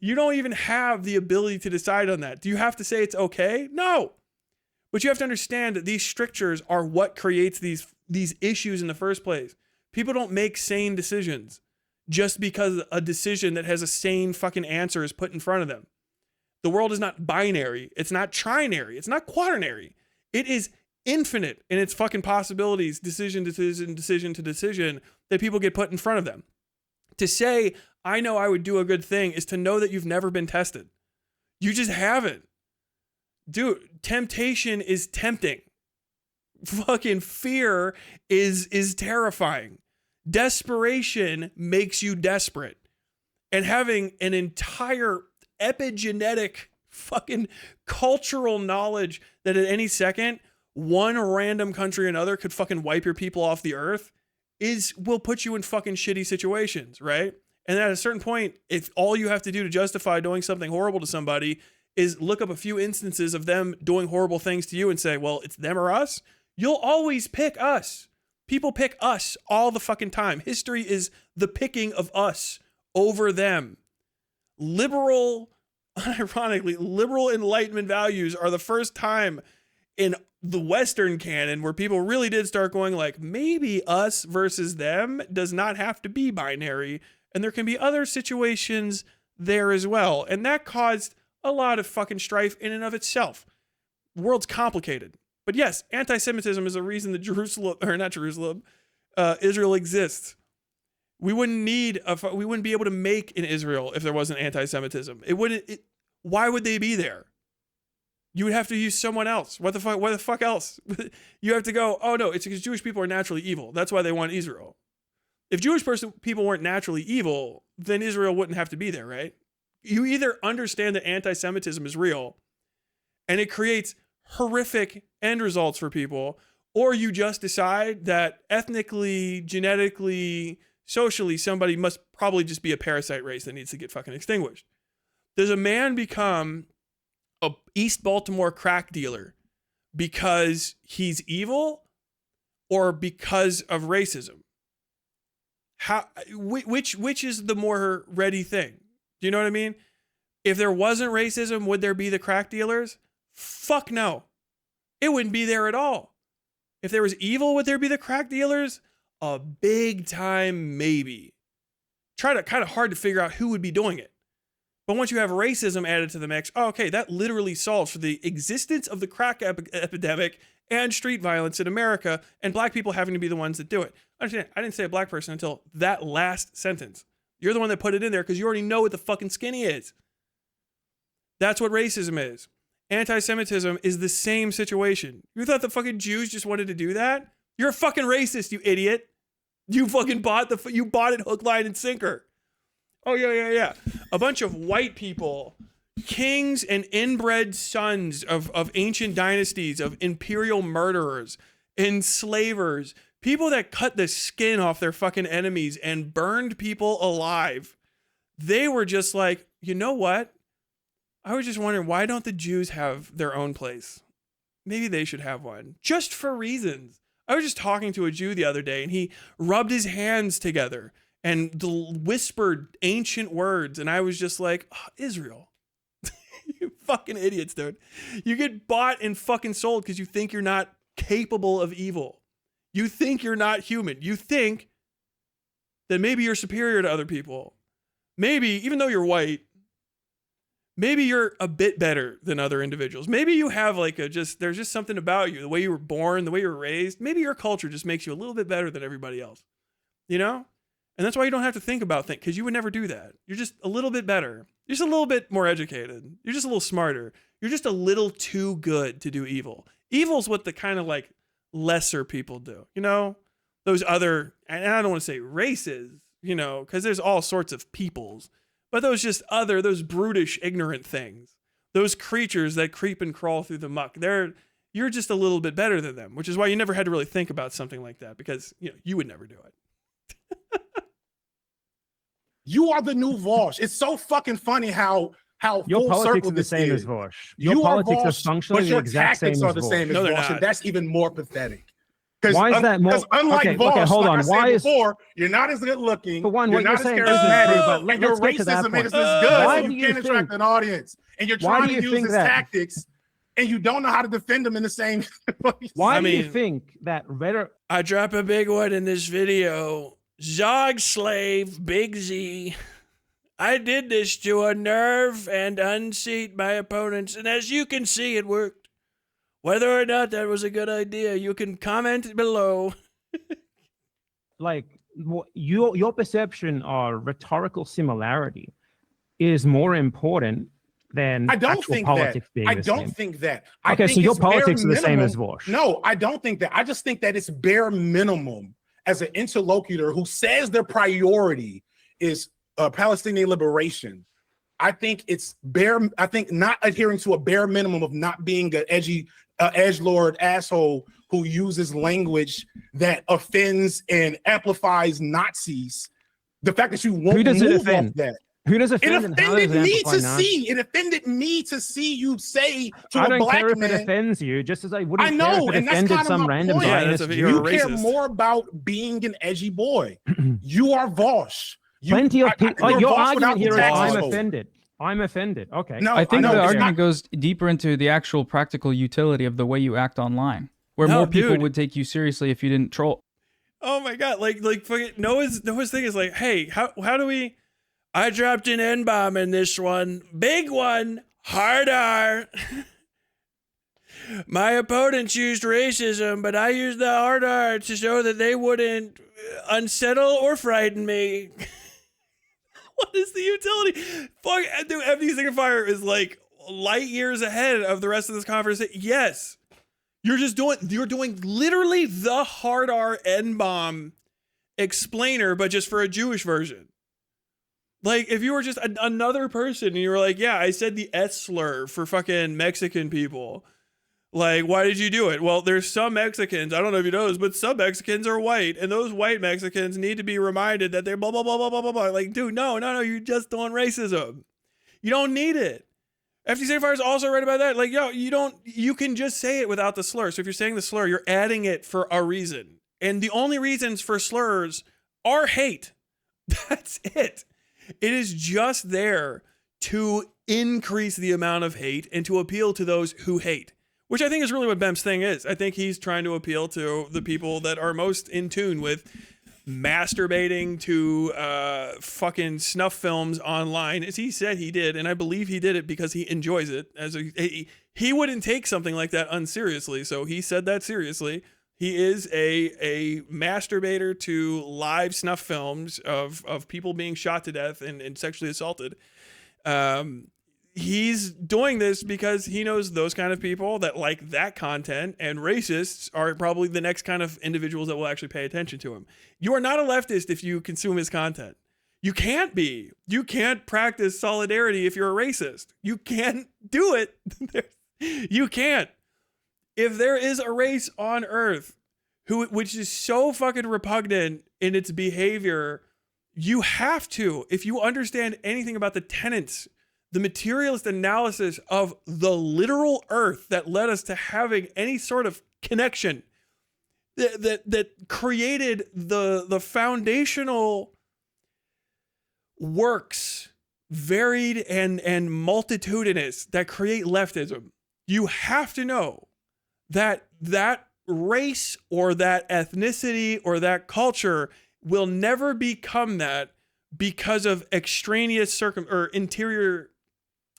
you don't even have the ability to decide on that. Do you have to say it's okay? No. But you have to understand that these strictures are what creates these issues in the first place. People don't make sane decisions just because a decision that has a sane fucking answer is put in front of them. The world is not binary. It's not trinary. It's not quaternary. It is infinite in its fucking possibilities, decision to decision that people get put in front of them. To say, I know I would do a good thing is to know that you've never been tested. You just haven't. Dude, temptation is tempting. Fucking fear is terrifying. Desperation makes you desperate. And having an entire epigenetic fucking cultural knowledge that at any second, one random country or another could fucking wipe your people off the earth will put you in fucking shitty situations, right? And at a certain point, if all you have to do to justify doing something horrible to somebody is look up a few instances of them doing horrible things to you and say, well, it's them or us, you'll always pick us. People pick us all the fucking time. History is the picking of us over them. Unironically, liberal Enlightenment values are the first time in the Western canon where people really did start going like, maybe us versus them does not have to be binary, and there can be other situations there as well. And that caused a lot of fucking strife in and of itself. The world's complicated. But yes, anti-Semitism is a reason that Israel exists. We wouldn't be able to make in Israel if there wasn't anti-Semitism. Why would they be there? You would have to use someone else. What the fuck else? You have to go, oh no, it's because Jewish people are naturally evil. That's why they want Israel. If Jewish people weren't naturally evil, then Israel wouldn't have to be there, right? You either understand that anti-Semitism is real and it creates horrific end results for people, or you just decide that ethnically, genetically, socially, somebody must probably just be a parasite race that needs to get fucking extinguished. Does a man become a East Baltimore crack dealer because he's evil or because of racism? Which is the more ready thing? Do you know what I mean? If there wasn't racism, would there be the crack dealers? Fuck no. It wouldn't be there at all. If there was evil, would there be the crack dealers? A big time maybe. Kind of hard to figure out who would be doing it. But once you have racism added to the mix, okay, that literally solves for the existence of the crack epidemic and street violence in America, and black people having to be the ones that do it. Understand, I didn't say a black person until that last sentence. You're the one that put it in there because you already know what the fucking skinny is. That's what racism is. Anti-Semitism is the same situation. You thought the fucking Jews just wanted to do that? You're a fucking racist, you idiot. You fucking bought it hook, line, and sinker. Oh, yeah. A bunch of white people, kings and inbred sons of ancient dynasties, of imperial murderers, enslavers, people that cut the skin off their fucking enemies and burned people alive. They were just like, you know what? I was just wondering, why don't the Jews have their own place? Maybe they should have one, just for reasons. I was just talking to a Jew the other day, and he rubbed his hands together and whispered ancient words, and I was just like, oh, Israel. You fucking idiots, dude. You get bought and fucking sold because you think you're not capable of evil. You think you're not human. You think that maybe you're superior to other people. Maybe, even though you're white, maybe you're a bit better than other individuals. Maybe you have there's just something about you, the way you were born, the way you were raised. Maybe your culture just makes you a little bit better than everybody else, you know? And that's why you don't have to think about things, because you would never do that. You're just a little bit better. You're just a little bit more educated. You're just a little smarter. You're just a little too good to do evil. Evil's what the kind of like lesser people do, you know? Those other, and I don't want to say races, you know, because there's all sorts of peoples, but those brutish, ignorant things, those creatures that creep and crawl through the muck, you're just a little bit better than them, which is why you never had to really think about something like that, because you would never do it. You are the new Vosh. It's so fucking funny how your full politics circle are the this same is. as Vosh. You are politics Vosh, are functionally but the your exact same tactics as are the Vosh. same as No, they're Vosh, not. and that's even more pathetic. Why is that more? Because unlike Okay, Vosh, hold like on. I said Why is before, you're not as good looking. For one, you're what not you're as saying isn't charismatic, true, but and your let's get to that racism made point. us this good. Why So do you you can't attract think- an audience, and you're Why trying do to you use think his that- tactics, and you don't know how to defend them in the same place. Why do you mean- think that rhetoric? I drop a big one in this video. Zog slave, Big Z. I did this to unnerve and unseat my opponents, and as you can see, it worked. Whether or not that was a good idea, you can comment below. Like your perception of rhetorical similarity is more important than I don't actual think that. politics being I the don't same. think that. Okay, I so think your it's bare politics are the same as minimum. Vosh. No, I don't think that. I just think that it's bare minimum as an interlocutor who says their priority is Palestinian liberation. I think it's I think not adhering to a bare minimum of not being an edgelord asshole who uses language that offends and amplifies Nazis. The fact that you won't Who does it move offend? off that. Who does It offend and how does offended it me amplify to Nazis? see. It offended me to see you say to I a don't black care if man. it offends you, just as I wouldn't I know, care if it and that's offended kind of some my random point. Yeah, Zionist that's a- Jew. you're You a care racist. more about being an edgy boy. You are Vosh. Plenty of people. you're Your Vosh without argument the here is tax I'm code. offended. I'm offended. Okay. No, I think know, the it's argument not- goes deeper into the actual practical utility of the way you act online, where No, more people dude. would take you seriously if you didn't troll. Oh my god, like fucking Noah's thing is like, hey, how do we? I dropped an N-bomb in this one, big one, hard R. My opponents used racism, but I used the hard R to show that they wouldn't unsettle or frighten me. What is the utility? Fuck, dude, FD Signifier is like light years ahead of the rest of this conversation. Yes. You're doing literally the hard R N-bomb explainer, but just for a Jewish version. Like, if you were just another person and you were like, yeah, I said the S slur for fucking Mexican people. Like, why did you do it? Well, there's some Mexicans, I don't know if you know this, but some Mexicans are white, and those white Mexicans need to be reminded that they're blah, blah, blah, blah, blah, blah, blah. Like, dude, no, you're just doing racism. You don't need it. FD Signifier is also right about that. Like, yo, you can just say it without the slur. So if you're saying the slur, you're adding it for a reason. And the only reasons for slurs are hate. That's it. It is just there to increase the amount of hate and to appeal to those who hate, which I think is really what Bem's thing is. I think he's trying to appeal to the people that are most in tune with masturbating to fucking snuff films online, as he said he did, and I believe he did it because he enjoys it. He wouldn't take something like that unseriously, so he said that seriously. He is a masturbator to live snuff films of people being shot to death and sexually assaulted. He's doing this because he knows those kind of people that like that content, and racists are probably the next kind of individuals that will actually pay attention to him. You are not a leftist if you consume his content. You can't be. You can't practice solidarity if you're a racist. You can't do it. You can't. If there is a race on Earth which is so fucking repugnant in its behavior, you have to, if you understand anything about the tenets, the materialist analysis of the literal Earth that led us to having any sort of connection, that created the foundational works, varied and multitudinous, that create leftism. You have to know that race or that ethnicity or that culture will never become that because of extraneous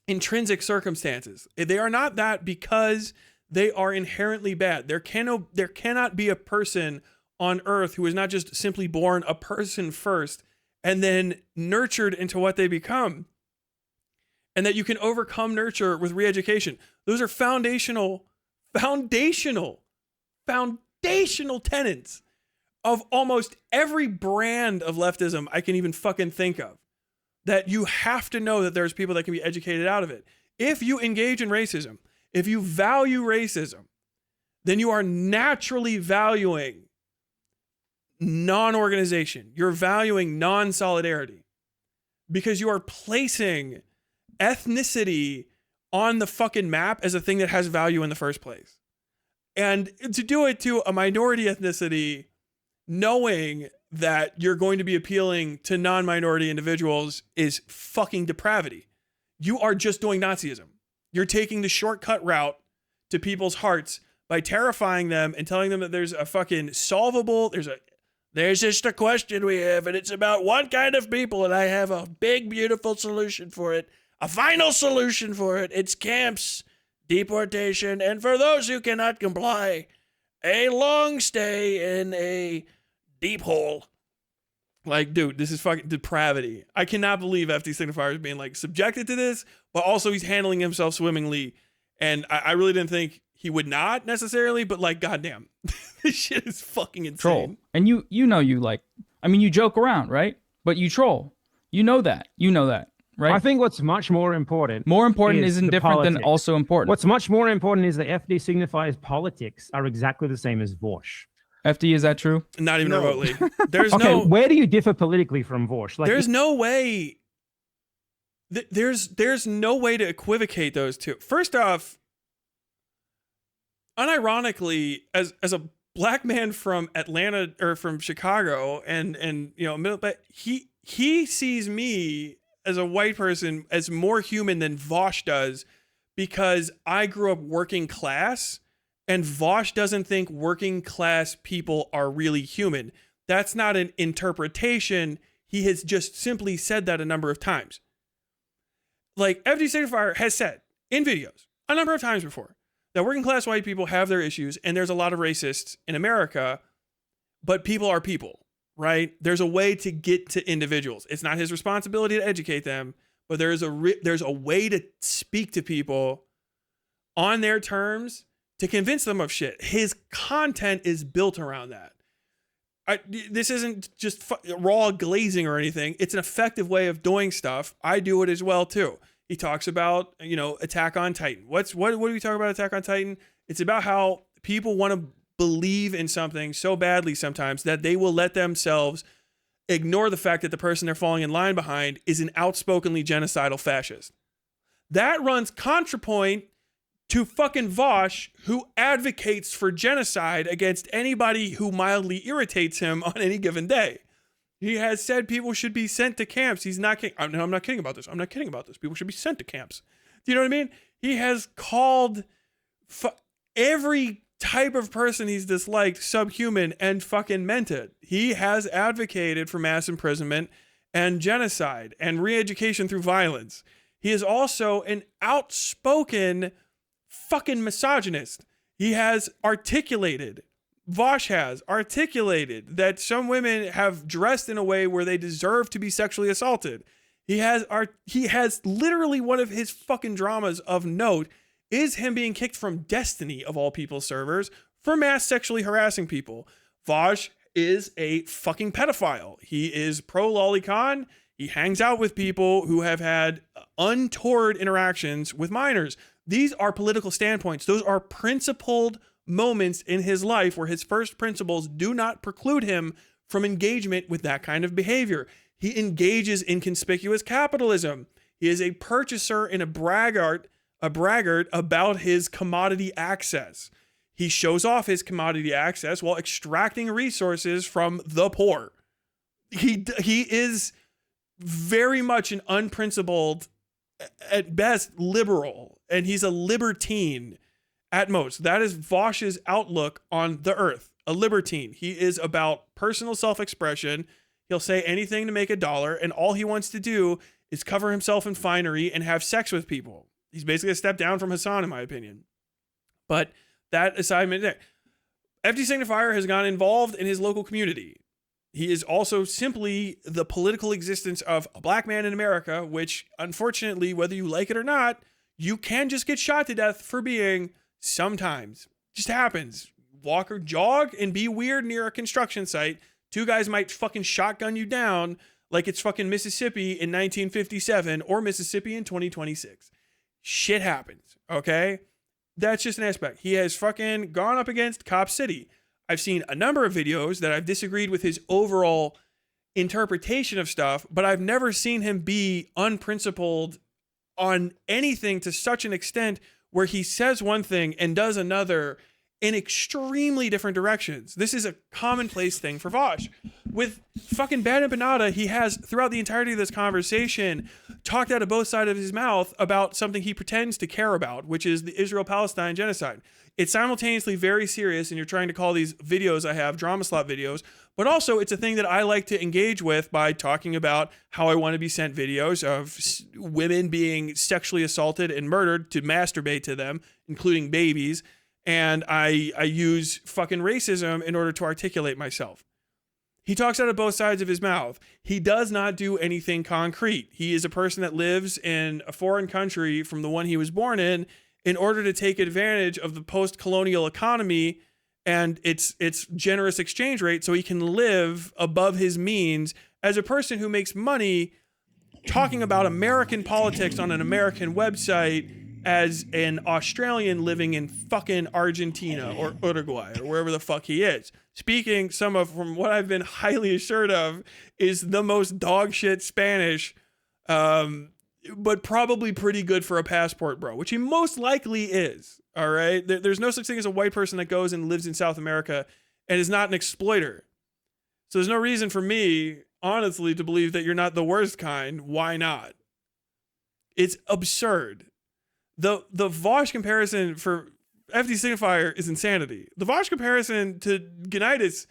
intrinsic circumstances. They are not that because they are inherently bad. There cannot be a person on Earth who is not just simply born a person first and then nurtured into what they become. And that you can overcome nurture with re-education. Those are foundational tenets of almost every brand of leftism I can even fucking think of. That you have to know that there's people that can be educated out of it. If you engage in racism, if you value racism, then you are naturally valuing non-organization. You're valuing non-solidarity because you are placing ethnicity on the fucking map as a thing that has value in the first place. And to do it to a minority ethnicity, knowing that you're going to be appealing to non-minority individuals is fucking depravity. You are just doing Nazism. You're taking the shortcut route to people's hearts by terrifying them and telling them that there's a fucking solvable, there's just a question we have, and it's about one kind of people, and I have a big, beautiful solution for it. A final solution for it. It's camps, deportation, and for those who cannot comply, a long stay in a deep hole. Like, dude, this is fucking depravity. I cannot believe FD Signifier is being like subjected to this, but also he's handling himself swimmingly. And I really didn't think he would not necessarily, but like, goddamn, this shit is fucking insane. Troll. And you know, you joke around, right? But you troll. You know that. Right? I think what's much more important. More important isn't different politics. than also important. What's much more important is that FD Signifier's politics are exactly the same as Vosh. FD, is that true? Not even remotely. There's okay, no. Where do you differ politically from Vosh? Like, there's no way. There's no way to equivocate those two. First off, unironically, as a black man from Atlanta or from Chicago, and he sees me as a white person as more human than Vosh does, because I grew up working class, and Vosh doesn't think working class people are really human. That's not an interpretation. He has just simply said that a number of times. Like, FD Signifier has said in videos a number of times before that working class white people have their issues, and there's a lot of racists in America, but people are people. Right? There's a way to get to individuals. It's not his responsibility to educate them, but there's a way to speak to people on their terms to convince them of shit. His content is built around that. This isn't just raw glazing or anything. It's an effective way of doing stuff. I do it as well too. He talks about, Attack on Titan. What do we talk about Attack on Titan? It's about how people want to believe in something so badly sometimes that they will let themselves ignore the fact that the person they're falling in line behind is an outspokenly genocidal fascist. That runs contrapoint to fucking Vosh, who advocates for genocide against anybody who mildly irritates him on any given day. He has said people should be sent to camps. He's not kidding. I'm not kidding about this. I'm not kidding about this. People should be sent to camps. Do you know what I mean? He has called every type of person he's disliked subhuman and fucking meant it. He has advocated for mass imprisonment and genocide and re-education through violence. He is also an outspoken fucking misogynist. He has articulated, Vosh has articulated, that some women have dressed in a way where they deserve to be sexually assaulted. He has literally, one of his fucking dramas of note is him being kicked from Destiny, of all people's servers, for mass sexually harassing people. Vosh is a fucking pedophile. He is pro lolicon. He hangs out with people who have had untoward interactions with minors. These are political standpoints. Those are principled moments in his life where his first principles do not preclude him from engagement with that kind of behavior. He engages in conspicuous capitalism. He is a purchaser and a braggart about his commodity access. He shows off his commodity access while extracting resources from the poor. He is very much an unprincipled, at best, liberal, and he's a libertine at most. That is Vosh's outlook on the earth, a libertine. He is about personal self-expression. He'll say anything to make $1, and all he wants to do is cover himself in finery and have sex with people. He's basically a step down from Hassan, in my opinion. But that assignment there. FD Signifier has gotten involved in his local community. He is also simply the political existence of a black man in America, which, unfortunately, whether you like it or not, you can just get shot to death for being sometimes. Just happens. Walk or jog and be weird near a construction site. Two guys might fucking shotgun you down like it's fucking Mississippi in 1957 or Mississippi in 2026. Shit happens, okay? That's just an aspect. He has fucking gone up against Cop City. I've seen a number of videos that I've disagreed with his overall interpretation of stuff, but I've never seen him be unprincipled on anything to such an extent where he says one thing and does another in extremely different directions. This is a commonplace thing for Vosh. With fucking Bad Empanada, he has, throughout the entirety of this conversation, talked out of both sides of his mouth about something he pretends to care about, which is the Israel-Palestine genocide. It's simultaneously very serious, and you're trying to call these videos I have drama slot videos, but also it's a thing that I like to engage with by talking about how I want to be sent videos of women being sexually assaulted and murdered to masturbate to them, including babies. And I use fucking racism in order to articulate myself. He talks out of both sides of his mouth. He does not do anything concrete. He is a person that lives in a foreign country from the one he was born in order to take advantage of the post-colonial economy and its generous exchange rate so he can live above his means as a person who makes money talking about American politics on an American website as an Australian living in fucking Argentina or Uruguay or wherever the fuck he is. Speaking from what I've been highly assured of is the most dog shit Spanish, but probably pretty good for a passport, bro, which he most likely is. All right. There's no such thing as a white person that goes and lives in South America and is not an exploiter. So there's no reason for me, honestly, to believe that you're not the worst kind. Why not? It's absurd. The Vosh comparison for FD Signifier is insanity. The Vosh comparison to Genitis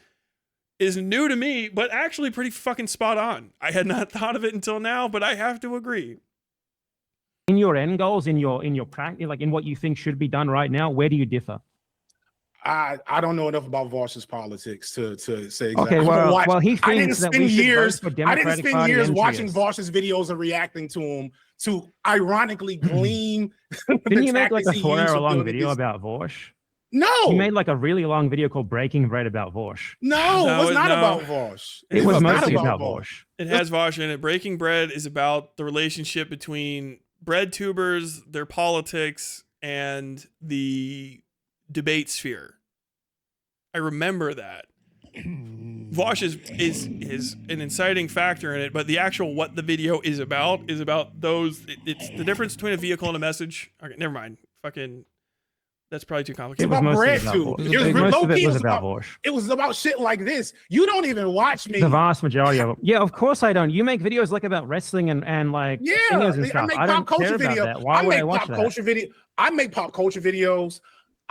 is new to me, but actually pretty fucking spot on. I had not thought of it until now, but I have to agree. In your end goals, in your practice, like in what you think should be done right now, where do you differ? I don't know enough about Vosh's politics to say exactly. Okay, well, he thinks that we should vote for Democratic I didn't spend Party years entries. watching Vosh's videos and reacting to him to ironically glean. Didn't you make like a 4-hour-long video about Vosh? No. You made like a really long video called Breaking Bread about Vosh. No, it was not about Vosh. It was mostly about Vosh. It has Vosh in it. Breaking Bread is about the relationship between bread tubers, their politics, and the debate sphere. I remember that. Vosh is an inciting factor in it, but the actual what the video is about those. It's the difference between a vehicle and a message. Okay, never mind. Fucking, that's probably too complicated. It was about bread too. It was about shit like this. You don't even watch me. The vast majority of them. Yeah, of course I don't. You make videos like about wrestling and like singers and stuff. I don't care about that. Why would I watch that? I make pop culture videos.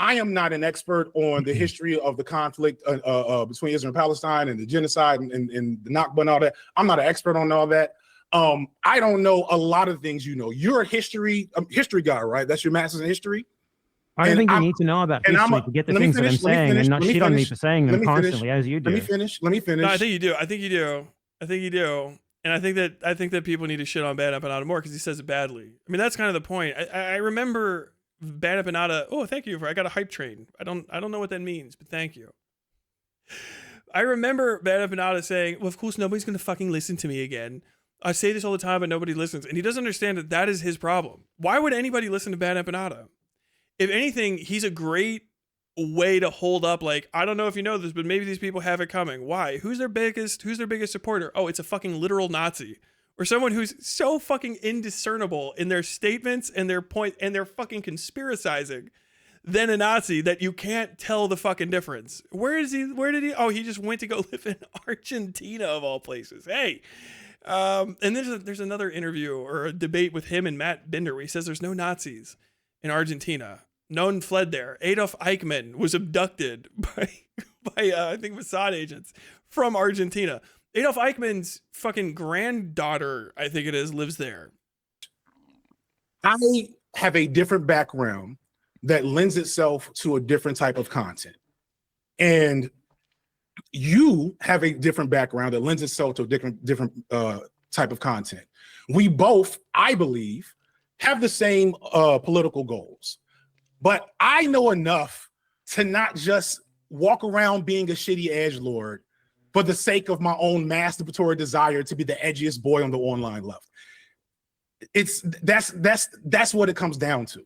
I am not an expert on the history of the conflict between Israel and Palestine and the genocide and the Nakba and all that. I'm not an expert on all that. I don't know a lot of things. You know, you're a history guy, right? That's your master's in history. I think you need to know about history to get the things that I'm saying and not shit on me for saying them constantly as you do. Let me finish. No, I think you do. And I think that people need to shit on Bad Empanada more because he says it badly. I mean, that's kind of the point. I remember Bad Empanada. Oh, thank you. I got a hype train. I don't know what that means, but thank you. I remember Bad Empanada saying, well, of course, nobody's going to fucking listen to me again. I say this all the time, but nobody listens. And he doesn't understand that that is his problem. Why would anybody listen to Bad Empanada? If anything, he's a great way to hold up, like, I don't know if you know this, but maybe these people have it coming. Why? Who's their biggest supporter? Oh, it's a fucking literal Nazi. Or someone who's so fucking indiscernible in their statements and their point and their fucking conspiracizing than a Nazi that you can't tell the fucking difference. Where did he? Oh, he just went to go live in Argentina of all places. Hey. And there's another interview or a debate with him and Matt Binder where he says there's no Nazis in Argentina. No one fled there. Adolf Eichmann was abducted by I think Mossad agents from Argentina. Adolf Eichmann's fucking granddaughter, I think it is, lives there. I have a different background that lends itself to a different type of content. And You have a different background that lends itself to a different type of content. We both, I believe, have the same political goals. But I know enough to not just walk around being a shitty edgelord for the sake of my own masturbatory desire to be the edgiest boy on the online left. That's what it comes down to.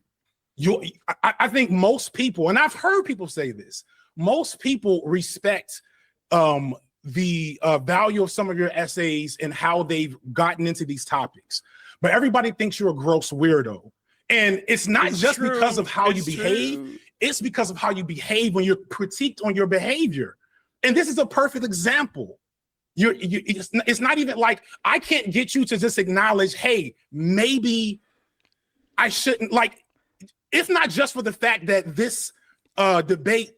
I think most people, and I've heard people say this, most people respect the value of some of your essays and how they've gotten into these topics. But everybody thinks you're a gross weirdo. And it's not just because of how you behave, it's because of how you behave when you're critiqued on your behavior. And this is a perfect example. It's not even like, I can't get you to just acknowledge, hey, maybe I shouldn't, like, if not just for the fact that this non-debate,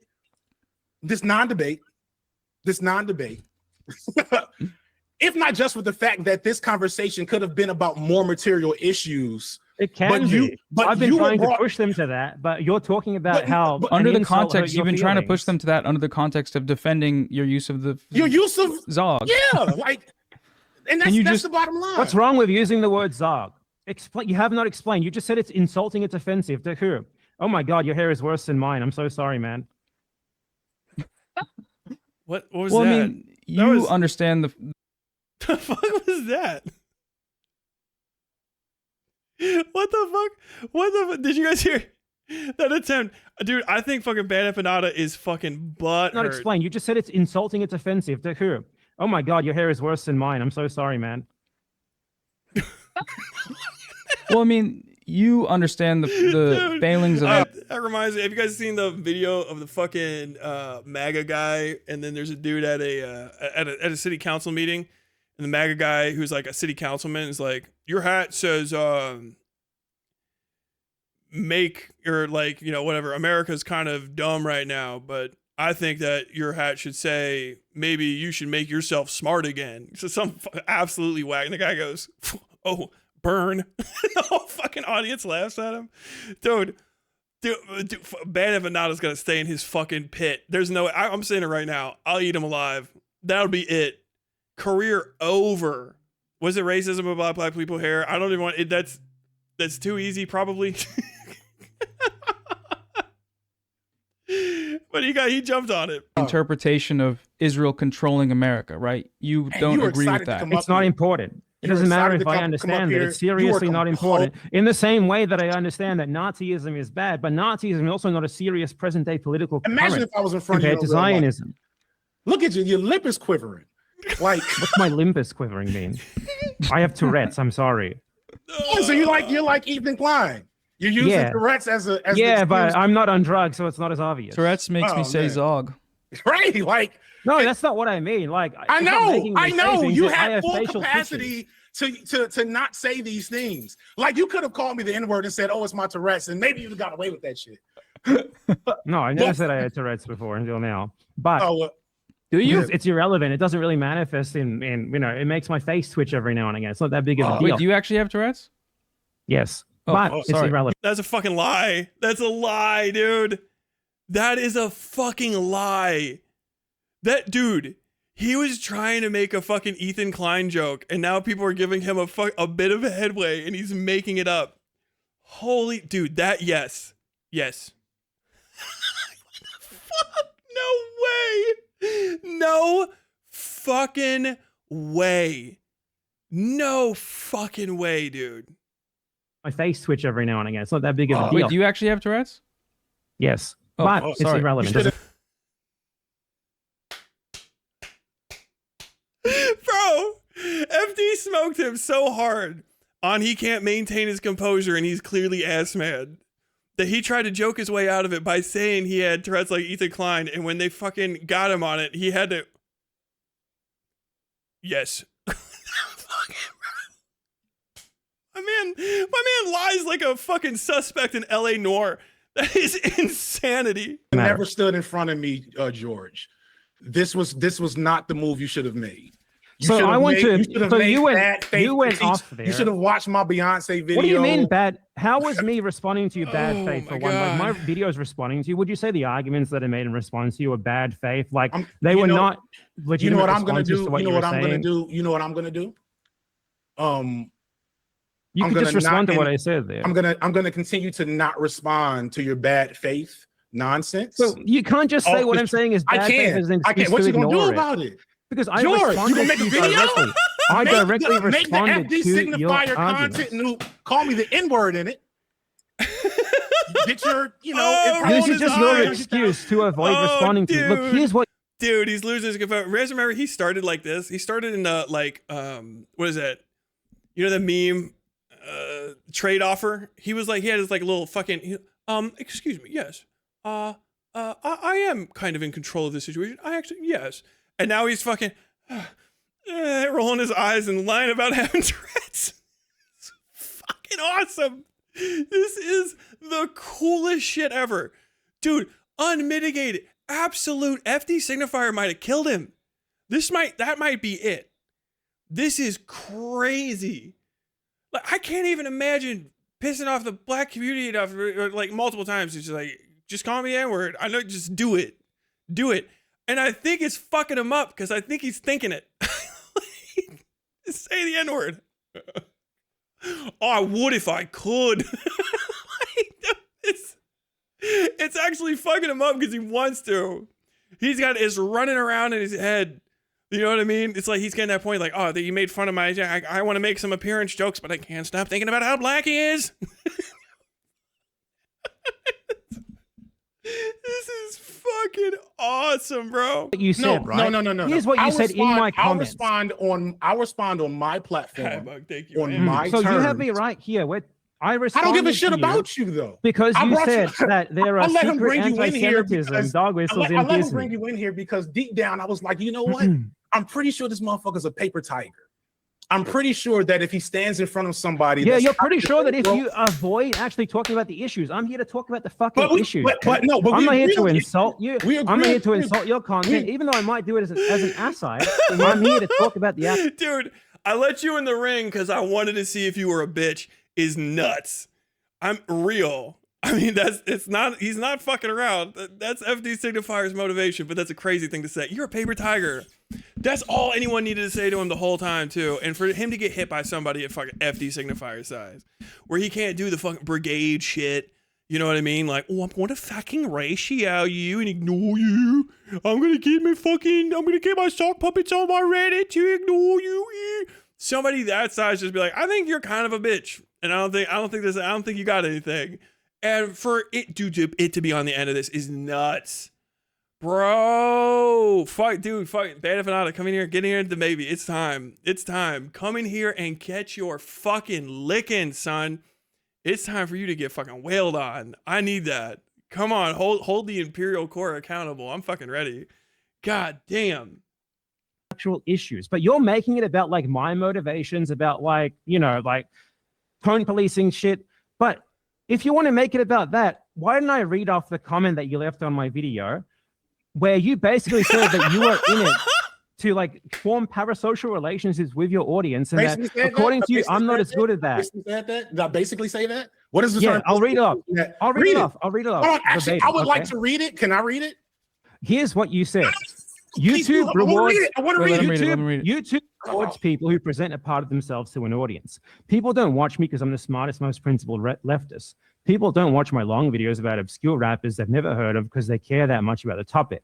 if not just for the fact that this conversation could have been about more material issues. It can be. I've been trying to push them to that, but you're talking about how under the context, you've been trying to push them to that under the context of defending your use of Zog. Yeah, like, and that's the bottom line. What's wrong with using the word Zog? Explain. You have not explained. You just said it's insulting. It's offensive. To who? Oh my God, your hair is worse than mine. I'm so sorry, man. What was that? I mean, you understand the fuck was that? What the fuck? What the fuck? Did you guys hear that attempt? Dude, I think fucking Bad Empanada is fucking butt. Not explain. You just said it's insulting. It's offensive. To who? Oh my God, your hair is worse than mine. I'm so sorry, man. Well, I mean, you understand the dude, failings of that reminds me, have you guys seen the video of the fucking MAGA guy, and then there's a dude at a city council meeting, and the MAGA guy who's like a city councilman is like, your hat says make, or like, you know, whatever, America's kind of dumb right now, but I think that your hat should say maybe you should make yourself smart again. So some absolutely whack, and the guy goes, oh, burn. The whole fucking audience laughs at him. Dude, Bad Empanada's gonna stay in his fucking pit. There's no way. I'm saying it right now. I'll eat him alive. That'll be it. Career over. Was it racism about black people hair? I don't even want it. That's too easy, probably. But he jumped on it. Interpretation of Israel controlling America, right? You don't agree with that. It's not important. It doesn't matter if I understand that. It's seriously not important. In the same way that I understand that Nazism is bad, but Nazism is also not a serious present-day political Imagine if I was in front of you compared to Zionism. Look at you. Your lip is quivering. Like, what's my lip is quivering mean? I have Tourette's. I'm sorry. Oh, so you're like Ethan Klein. You're using Tourette's as but I'm not on drugs, so it's not as obvious. Tourette's makes me say Zog. Right, like. No, that's not what I mean. Like, I know. You have full capacity to not say these things. Like, you could have called me the N-word and said, "Oh, it's my Tourette's," and maybe you got away with that shit. No, I never said I had Tourette's before until now. But do you? It's irrelevant. It doesn't really manifest in you know. It makes my face twitch every now and again. It's not that big of a deal. Wait, do you actually have Tourette's? Yes, but it's irrelevant. That's a fucking lie. That's a lie, dude. That is a fucking lie. That dude, he was trying to make a fucking Ethan Klein joke, and now people are giving him a bit of a headway, and he's making it up. Holy dude, that yes. What the fuck? No way. No fucking way. No fucking way, dude. My face twitch every now and again. It's not that big of a deal. Wait, do you actually have Tourette's? Yes, but it's irrelevant. Bro, FD smoked him so hard on he can't maintain his composure and he's clearly ass mad that he tried to joke his way out of it by saying he had Tourette's like Ethan Klein, and when they fucking got him on it, he had to. Yes. My man lies like a fucking suspect in LA Noire. That is insanity. Never stood in front of me, George. This was not the move you should have made. So I want to. So you went off there. You should have watched my Beyonce video. What do you mean bad? How was me responding to you bad faith for one? God. Like my videos responding to you. Would you say the arguments that I made in response to you were bad faith? Like they were not legitimate. You know what I'm gonna do? You know what I'm gonna do? You know what I'm gonna do? You can just respond to what I said there. I'm gonna continue to not respond to your bad faith nonsense. So you can't just say what I'm saying is bad faith as an excuse What to you gonna do ignore about it? Because I George, responded you gonna make to a you video? directly. I directly responded make the to FD your Signifier arguments. content and call me the N-word in it. Get your, this is just your excuse to avoid responding to. Look, here's what. Dude, he's losing his confidence. Remember, he started like this. He started in what is that? You know the meme, trade offer. He was like, he had his like little fucking, excuse me, yes, I am kind of in control of this situation. I actually, yes. And now he's fucking rolling his eyes and lying about having Tourette's. It's fucking awesome. This is the coolest shit ever. Dude, unmitigated, absolute FD Signifier might have killed him. That might be it. This is crazy. Like, I can't even imagine pissing off the black community enough, like multiple times. It's just like, just call me the N-word. I know, just do it. Do it. And I think it's fucking him up because I think he's thinking it. Say the N-word. Oh, I would if I could. It's actually fucking him up because he wants to. It's running around in his head. You know what I mean? It's like he's getting that point like, oh, that you made fun of I want to make some appearance jokes, but I can't stop thinking about how black he is. This is fucking awesome, bro. You said, right? No. Here's what you said in my comments. I'll respond on my platform. Thank you, on my so terms. you have me right here. I don't give a shit about you though. Because you said that there are secret anti-Semitism, dog whistles in I let him Disney. bring you in here because deep down I was like, you know what? I'm pretty sure this motherfucker's a paper tiger. I'm pretty sure that if he stands in front of somebody, you're pretty sure that if you avoid actually talking about the issues, I'm here to talk about the fucking issues. But I'm not here to insult you. I'm not here to insult your content, even though I might do it as an aside. I'm here to talk about the Dude, I let you in the ring because I wanted to see if you were a bitch. Is nuts. I'm real. I mean, he's not fucking around. That's FD Signifier's motivation, but that's a crazy thing to say. You're a paper tiger. That's all anyone needed to say to him the whole time, too. And for him to get hit by somebody at fucking FD Signifier size, where he can't do the fucking brigade shit. You know what I mean? Like, oh, I'm going to fucking ratio you and ignore you. I'm going to keep my sock puppets on my Reddit to ignore you. Somebody that size just be like, I think you're kind of a bitch. And I don't think you got anything. And for it to be on the end of this is nuts. Bro, fight, Bad Empanada, come in here, get in here, the baby. It's time. Come in here and catch your fucking licking, son. It's time for you to get fucking wailed on. I need that. Come on, hold the Imperial Core accountable. I'm fucking ready. God damn. Actual issues, but you're making it about like my motivations, about like, like tone policing shit. But if you want to make it about that, why didn't I read off the comment that you left on my video where you basically said that you were in it to like form parasocial relationships with your audience, and that according to you, I'm not as good at that. Did I basically say that? What is the term? I'll read it off. I'll read it off. Actually, I would like to read it. Can I read it? Here's what you said. YouTube rewards. I want to read it. YouTube rewards people who present a part of themselves to an audience. People don't watch me because I'm the smartest, most principled leftist. People don't watch my long videos about obscure rappers they've never heard of because they care that much about the topic.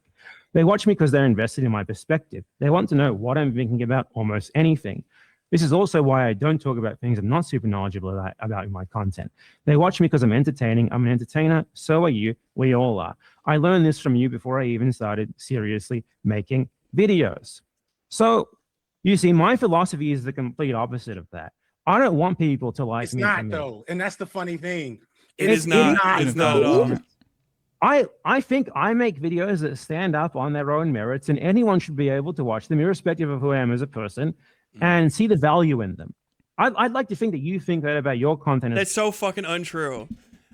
They watch me because they're invested in my perspective. They want to know what I'm thinking about almost anything. This is also why I don't talk about things I'm not super knowledgeable about in my content. They watch me because I'm entertaining. I'm an entertainer. So are you. We all are. I learned this from you before I even started seriously making videos. So you see, my philosophy is the complete opposite of that. I don't want people to like me. It's not though. And that's the funny thing. It's not at all. I think I make videos that stand up on their own merits, and anyone should be able to watch them irrespective of who I am as a person and see the value in them. I'd like to think that you think that about your content. That's so fucking untrue.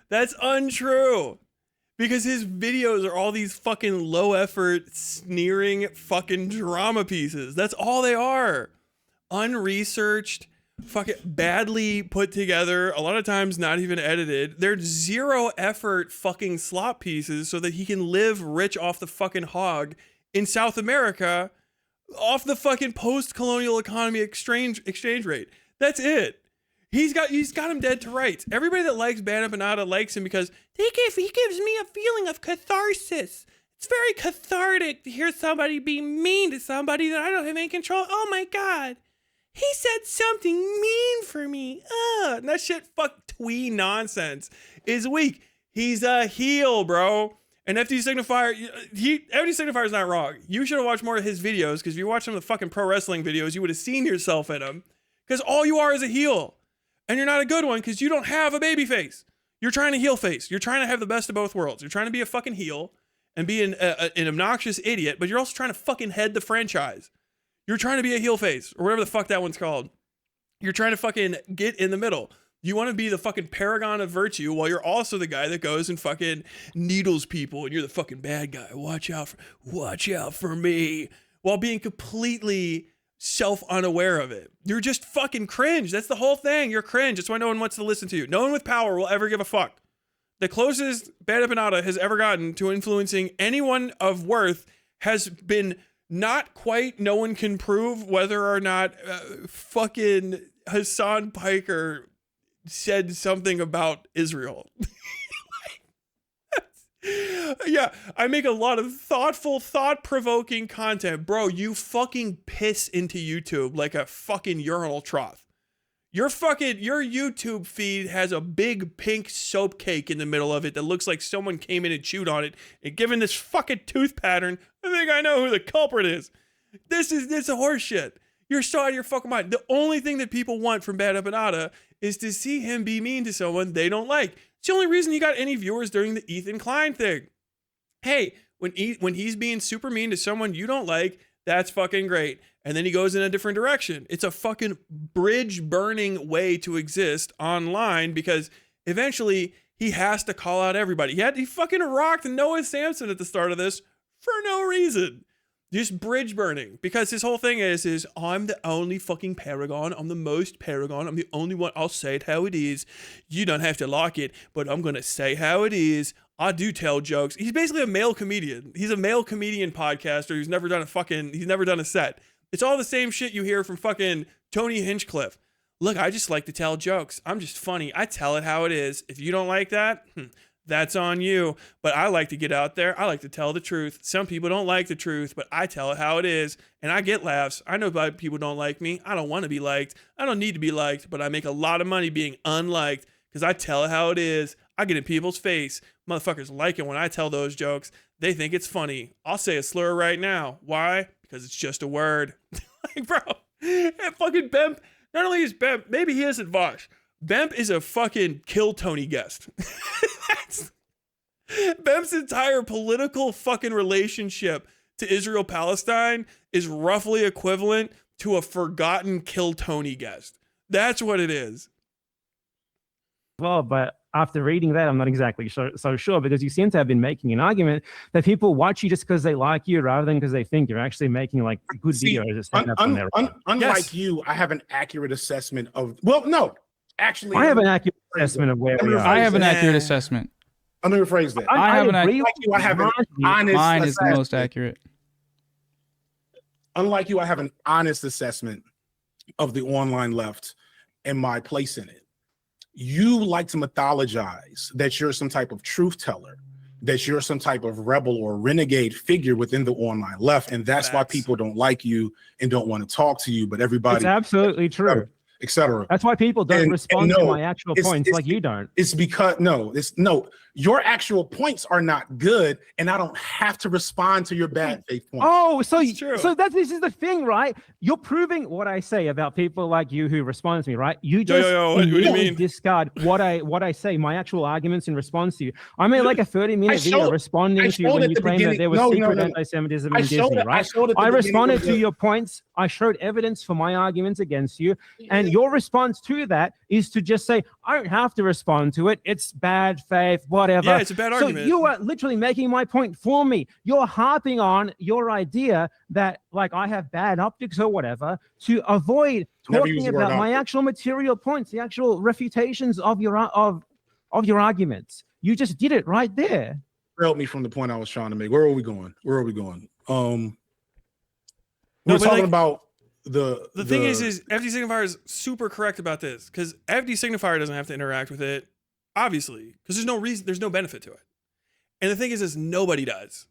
That's untrue. because his videos are all these fucking low effort, sneering fucking drama pieces. That's all they are. Unresearched, fucking badly put together, a lot of times not even edited. They're zero effort fucking slop pieces so that he can live rich off the fucking hog in South America off the fucking post-colonial economy exchange rate. That's it. He's got him dead to rights. Everybody that likes Bad Empanada likes him because he gives me a feeling of catharsis. It's very cathartic to hear somebody be mean to somebody that I don't have any control. Oh my God. He said something mean for me. And that shit twee nonsense is weak. He's a heel, bro. And FD Signifier, FD Signifier is not wrong. You should have watched more of his videos, because if you watch some of the fucking pro wrestling videos, you would have seen yourself in them. Because all you are is a heel. And you're not a good one because you don't have a baby face. You're trying to heel face. You're trying to have the best of both worlds. You're trying to be a fucking heel and be an obnoxious idiot, but you're also trying to fucking head the franchise. You're trying to be a heel face, or whatever the fuck that one's called. You're trying to fucking get in the middle. You want to be the fucking paragon of virtue while you're also the guy that goes and fucking needles people, and you're the fucking bad guy. Watch out for me, while being completely self-unaware of it. You're just fucking cringe. That's the whole thing. You're cringe. That's why no one wants to listen to you. No one with power will ever give a fuck. The closest Bad Empanada has ever gotten to influencing anyone of worth has been not quite, no one can prove whether or not fucking Hassan Piker said something about Israel. Yeah, I make a lot of thoughtful, thought-provoking content. Bro, you fucking piss into YouTube like a fucking urinal trough. Your YouTube feed has a big pink soap cake in the middle of it that looks like someone came in and chewed on it. And given this fucking tooth pattern, I think I know who the culprit is. This is horse shit. You're so out of your fucking mind. The only thing that people want from Bad Empanada is to see him be mean to someone they don't like. It's the only reason he got any viewers during the Ethan Klein thing. Hey, when he's being super mean to someone you don't like, that's fucking great. And then he goes in a different direction. It's a fucking bridge-burning way to exist online, because eventually he has to call out everybody. He fucking rocked Noah Samson at the start of this for no reason. Just bridge burning, because his whole thing is I'm the only fucking paragon. I'm the most paragon. I'm the only one. I'll say it how it is. You don't have to like it, but I'm going to say how it is. I do tell jokes. He's basically a male comedian. He's a male comedian podcaster who's never done a set. It's all the same shit you hear from fucking Tony Hinchcliffe. Look, I just like to tell jokes. I'm just funny. I tell it how it is. If you don't like that, that's on you. But I like to get out there. I like to tell the truth. Some people don't like the truth, but I tell it how it is, and I get laughs. I know people don't like me. I don't want to be liked. I don't need to be liked, but I make a lot of money being unliked because I tell it how it is. I get in people's face. Motherfuckers like it when I tell those jokes. They think it's funny. I'll say a slur right now. Why? Because it's just a word. Like, bro, fucking Bemp. Not only is Bemp, maybe he isn't Vosh. Bemp is a fucking Kill Tony guest. Bemp's entire political fucking relationship to Israel-Palestine is roughly equivalent to a forgotten Kill Tony guest. That's what it is. Well, but after reading that, I'm not exactly so sure, because you seem to have been making an argument that people watch you just because they like you, rather than because they think you're actually making like good videos. Unlike you, I have an accurate assessment of. Well, no, actually, I have an accurate assessment of where we are. I have an accurate assessment. Let me rephrase that. I have an accurate. I have an honest. Mine is the most accurate. Unlike you, I have an honest assessment of the online left and my place in it. You like to mythologize that you're some type of truth teller, that you're some type of rebel or renegade figure within the online left, and that's why people don't like you and don't want to talk to you. But everybody, it's absolutely true. Etc. That's why people don't respond to my actual points like you don't. It's because your actual points are not good, and I don't have to respond to your bad faith points. Oh, so this is the thing, right? You're proving what I say about people like you who respond to me, right? You just what do you mean? Discard what I say, my actual arguments in response to you. I made like a 30-minute video responding to you when you claimed that there was secret anti-Semitism in Disney, right? I responded to your points. I showed evidence for my arguments against you, and your response to that is to just say, I don't have to respond to it. It's bad faith, whatever. Yeah, it's a bad argument. So you are literally making my point for me. You're harping on your idea that like I have bad optics or whatever to avoid talking about my actual material points, the actual refutations of your arguments. You just did it right there. Help me from the point I was trying to make. Where are we going? We're talking about the thing is FD Signifier is super correct about this, because FD Signifier doesn't have to interact with it, obviously, because there's no benefit to it. And the thing is nobody does.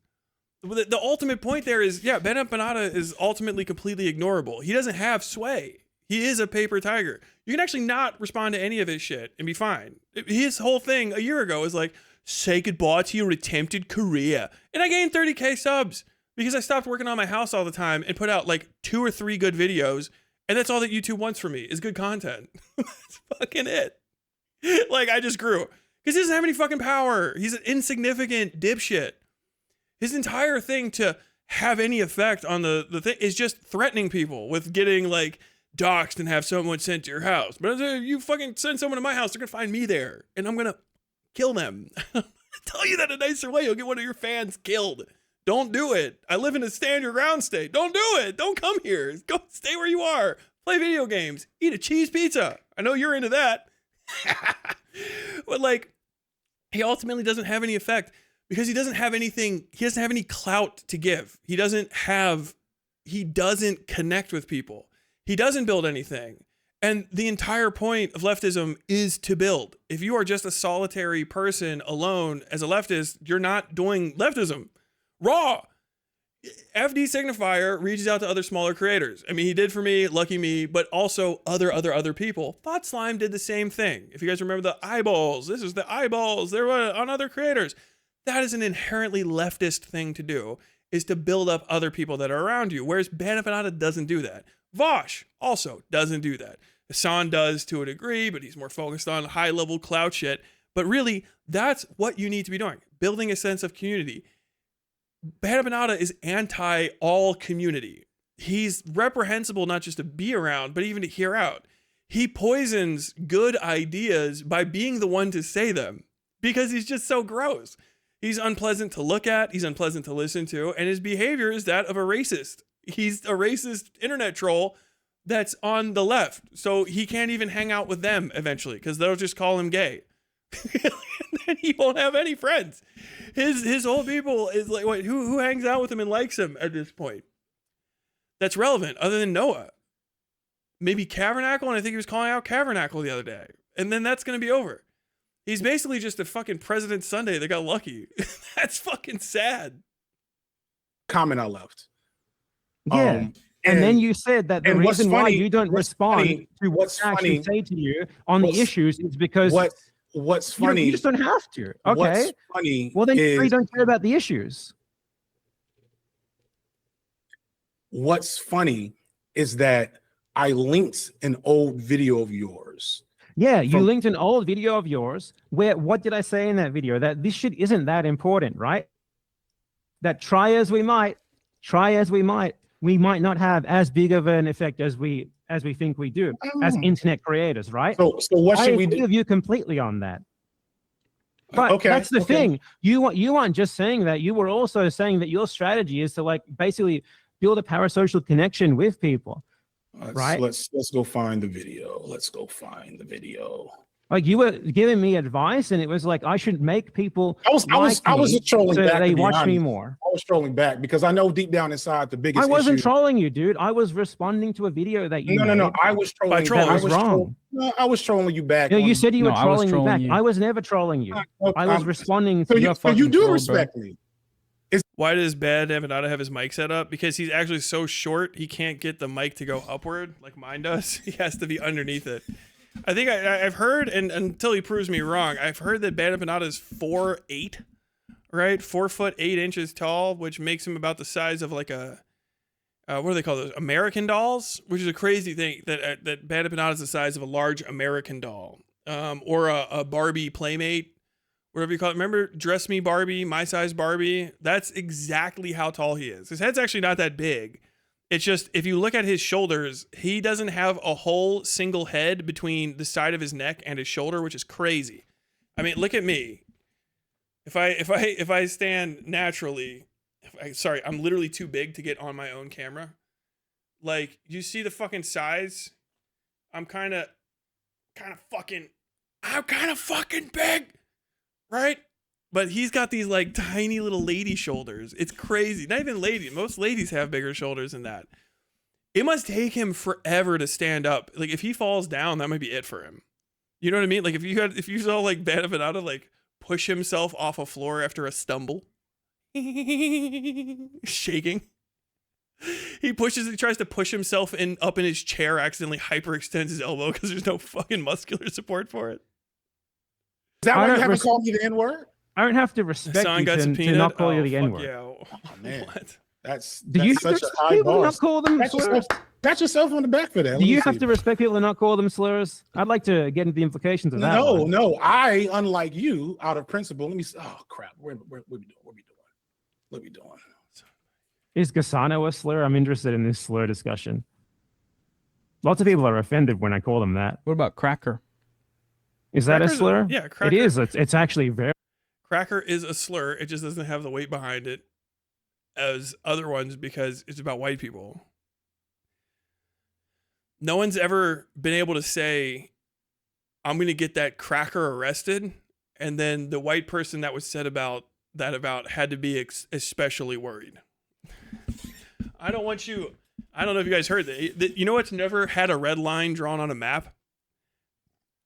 The ultimate point there is, yeah, Ben Empanada is ultimately completely ignorable. He doesn't have sway. He is a paper tiger. You can actually not respond to any of his shit and be fine. His whole thing a year ago is like, say goodbye to your attempted career. And I gained 30K subs because I stopped working on my house all the time and put out like 2 or 3 good videos. And that's all that YouTube wants from me is good content. That's fucking it. Like, I just grew. Because he doesn't have any fucking power. He's an insignificant dipshit. His entire thing to have any effect on the thing is just threatening people with getting like doxxed and have someone sent to your house. But if you fucking send someone to my house, they're gonna find me there and I'm gonna kill them. Tell you that in a nicer way, you'll get one of your fans killed. Don't do it. I live in a stand your ground state. Don't do it. Don't come here. Go stay where you are. Play video games. Eat a cheese pizza. I know you're into that. But like, he ultimately doesn't have any effect because he doesn't have anything. He doesn't have any clout to give. He doesn't connect with people. He doesn't build anything. And the entire point of leftism is to build. If you are just a solitary person alone as a leftist, you're not doing leftism. Raw. FD Signifier reaches out to other smaller creators. I mean, he did for me, lucky me, but also other people. Thought Slime did the same thing. If you guys remember the eyeballs, this is the eyeballs. They were on other creators. That is an inherently leftist thing to do, is to build up other people that are around you. Whereas Ben Empanada doesn't do that. Vosh also doesn't do that. Hassan does to a degree, but he's more focused on high level clout shit. But really, that's what you need to be doing. Building a sense of community. Ben Empanada is anti all community. He's reprehensible not just to be around, but even to hear out. He poisons good ideas by being the one to say them because he's just so gross. He's unpleasant to look at. He's unpleasant to listen to. And his behavior is that of a racist. He's a racist internet troll that's on the left. So he can't even hang out with them eventually because they'll just call him gay. And then he won't have any friends. His whole people is like, wait, who hangs out with him and likes him at this point? That's relevant other than Noah. Maybe Cavernacle, and I think he was calling out Cavernacle the other day. And then that's going to be over. He's basically just a fucking President Sunday that got lucky. That's fucking sad. Comment I left. Yeah. And then you said that the reason why you don't respond to what I actually say to you on the issues is because what's funny. You just don't have to. Okay. What's funny. Well, then you don't care about the issues. What's funny is that I linked an old video of yours. Yeah, you linked an old video of yours where, what did I say in that video? That this shit isn't that important, right? That try as we might, we might not have as big of an effect as we think we do as internet creators, right? So what should we do? I agree with you completely on that. But that's the thing. You aren't just saying that. You were also saying that your strategy is to like basically build a parasocial connection with people. Right. Let's go find the video. Like you were giving me advice, and it was like I should make people. I was just trolling so back. They watch me more. I was trolling back because I know deep down inside the biggest. I wasn't issue, trolling you, dude. I was responding to a video that you. No. I was trolling. That was wrong. I was trolling you back. No, you said you were trolling me back. You. I was never trolling you. I was responding to your. So you do respect me. Why does Ben Empanada have his mic set up? Because he's actually so short, he can't get the mic to go upward like mine does. He has to be underneath it. I think I've heard, and until he proves me wrong, I've heard that Ben Empanada is 4'8", right? 4 foot 8 inches tall, which makes him about the size of like a, what do they call those? American dolls, which is a crazy thing that Ben Empanada is the size of a large American doll, or a Barbie Playmate. Whatever you call it. Remember Dress Me Barbie, My Size Barbie? That's exactly how tall he is. His head's actually not that big. It's just, if you look at his shoulders, he doesn't have a whole single head between the side of his neck and his shoulder, which is crazy. I mean, look at me. If I stand naturally, sorry, I'm literally too big to get on my own camera. Like, you see the fucking size? I'm kind of fucking big, right? But he's got these like tiny little lady shoulders. It's crazy. Not even lady. Most ladies have bigger shoulders than that. It must take him forever to stand up. Like, if he falls down, that might be it for him. You know what I mean? Like, if you saw like Empanada like push himself off a floor after a stumble, shaking. He tries to push himself up in his chair, accidentally hyperextends his elbow because there's no fucking muscular support for it. Is that why you haven't called me the N-word? I don't have to respect you to not call you the N-word. Yeah. Oh, man. What? That's you such a high bar. Not call them slurs? Pat yourself on the back for that. Do you have to respect people and not call them slurs? I'd like to get into the implications of that. No. I, unlike you, out of principle, let me. Oh crap! What we doing? Is Gasano a slur? I'm interested in this slur discussion. Lots of people are offended when I call them that. What about cracker? Is that a slur? Yeah, cracker. It is. It's actually very. Cracker is a slur. It just doesn't have the weight behind it as other ones because it's about white people. No one's ever been able to say, I'm going to get that cracker arrested. And then the white person that was said about had to be especially worried. I don't know if you guys heard that. You know what's never had a red line drawn on a map?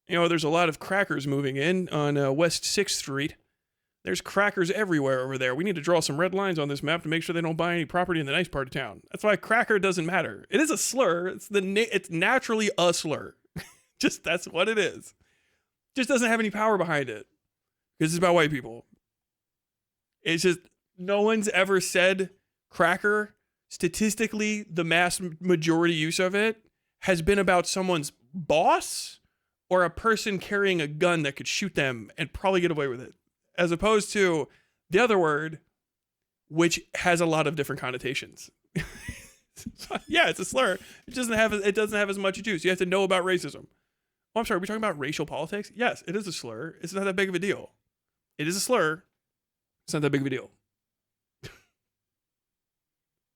You know, there's a lot of crackers moving in on West 6th Street. There's crackers everywhere over there. We need to draw some red lines on this map to make sure they don't buy any property in the nice part of town. That's why cracker doesn't matter. It is a slur. It's naturally a slur. Just that's what it is. Just doesn't have any power behind it because it's about white people. It's just no one's ever said cracker. Statistically, the mass majority use of it has been about someone's boss or a person carrying a gun that could shoot them and probably get away with it. As opposed to the other word, which has a lot of different connotations. Yeah, it's a slur. It doesn't have as much juice. You have to know about racism. Oh, I'm sorry. Are we talking about racial politics? Yes, it is a slur. It's not that big of a deal. It is a slur. It's not that big of a deal.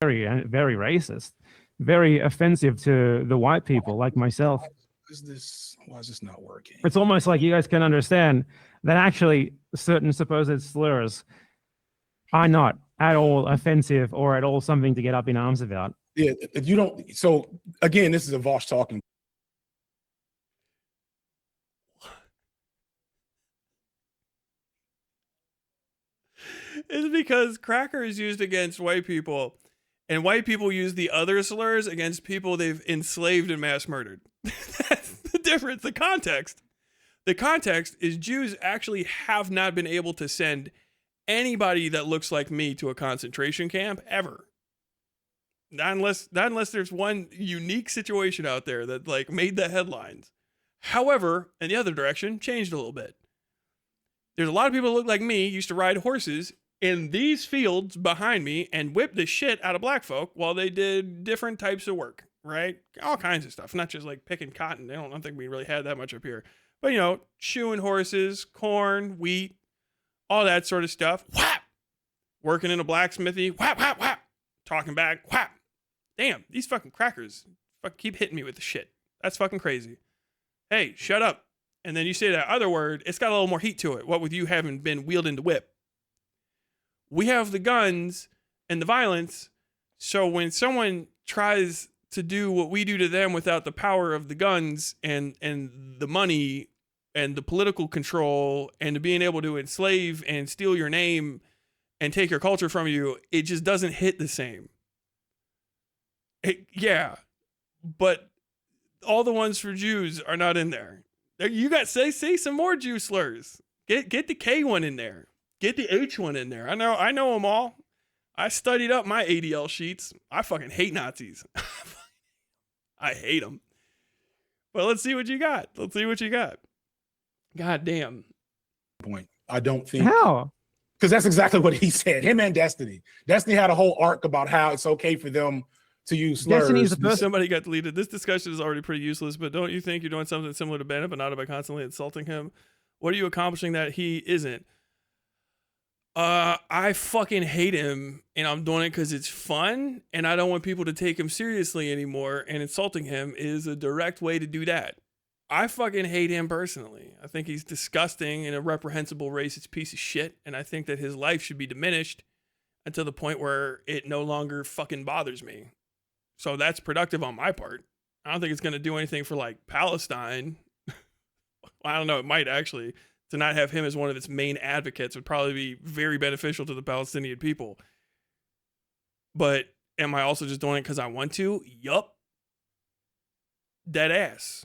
Very, very racist. Very offensive to the white people like myself. Why is this not working? It's almost like you guys can understand that actually certain supposed slurs are not at all offensive or at all something to get up in arms about. Yeah, if you don't. So again, this is a Vosh talking. It's because cracker is used against white people, and white people use the other slurs against people they've enslaved and mass murdered. That's the difference. The context is Jews actually have not been able to send anybody that looks like me to a concentration camp ever. Not unless there's one unique situation out there that like made the headlines. However, in the other direction, changed a little bit. There's a lot of people that look like me used to ride horses in these fields behind me and whip the shit out of black folk while they did different types of work, right? All kinds of stuff, not just like picking cotton. I don't think we really had that much up here. But, you know, shoeing horses, corn, wheat, all that sort of stuff. Whap! Working in a blacksmithy. Whap, whap, whap. Talking back. Whap. Damn, these fucking crackers fucking keep hitting me with the shit. That's fucking crazy. Hey, shut up. And then you say that other word, it's got a little more heat to it. What with you having been wielding the whip? We have the guns and the violence. So when someone tries to do what we do to them without the power of the guns and the money and the political control and being able to enslave and steal your name and take your culture from you, it just doesn't hit the same. Yeah, but all the ones for Jews are not in there. You got say some more Jew slurs. Get the K one in there. Get the H one in there. I know them all. I studied up my ADL sheets. I fucking hate Nazis. I hate them. But let's see what you got. God damn. Point. I don't think. How? Because that's exactly what he said. Him and Destiny. Destiny had a whole arc about how it's okay for them to use Destiny is slurs. the person. Somebody got deleted. This discussion is already pretty useless, but don't you think you're doing something similar to Ben Empanada by constantly insulting him? What are you accomplishing that he isn't? I fucking hate him, and I'm doing it because it's fun, and I don't want people to take him seriously anymore, and insulting him is a direct way to do that. I fucking hate him personally. I think he's disgusting and a reprehensible racist piece of shit, and I think that his life should be diminished until the point where it no longer fucking bothers me. So that's productive on my part. I don't think it's going to do anything for, like, Palestine. I don't know. It might actually. To not have him as one of its main advocates would probably be very beneficial to the Palestinian people. But am I also just doing it because I want to? Yup. Dead ass.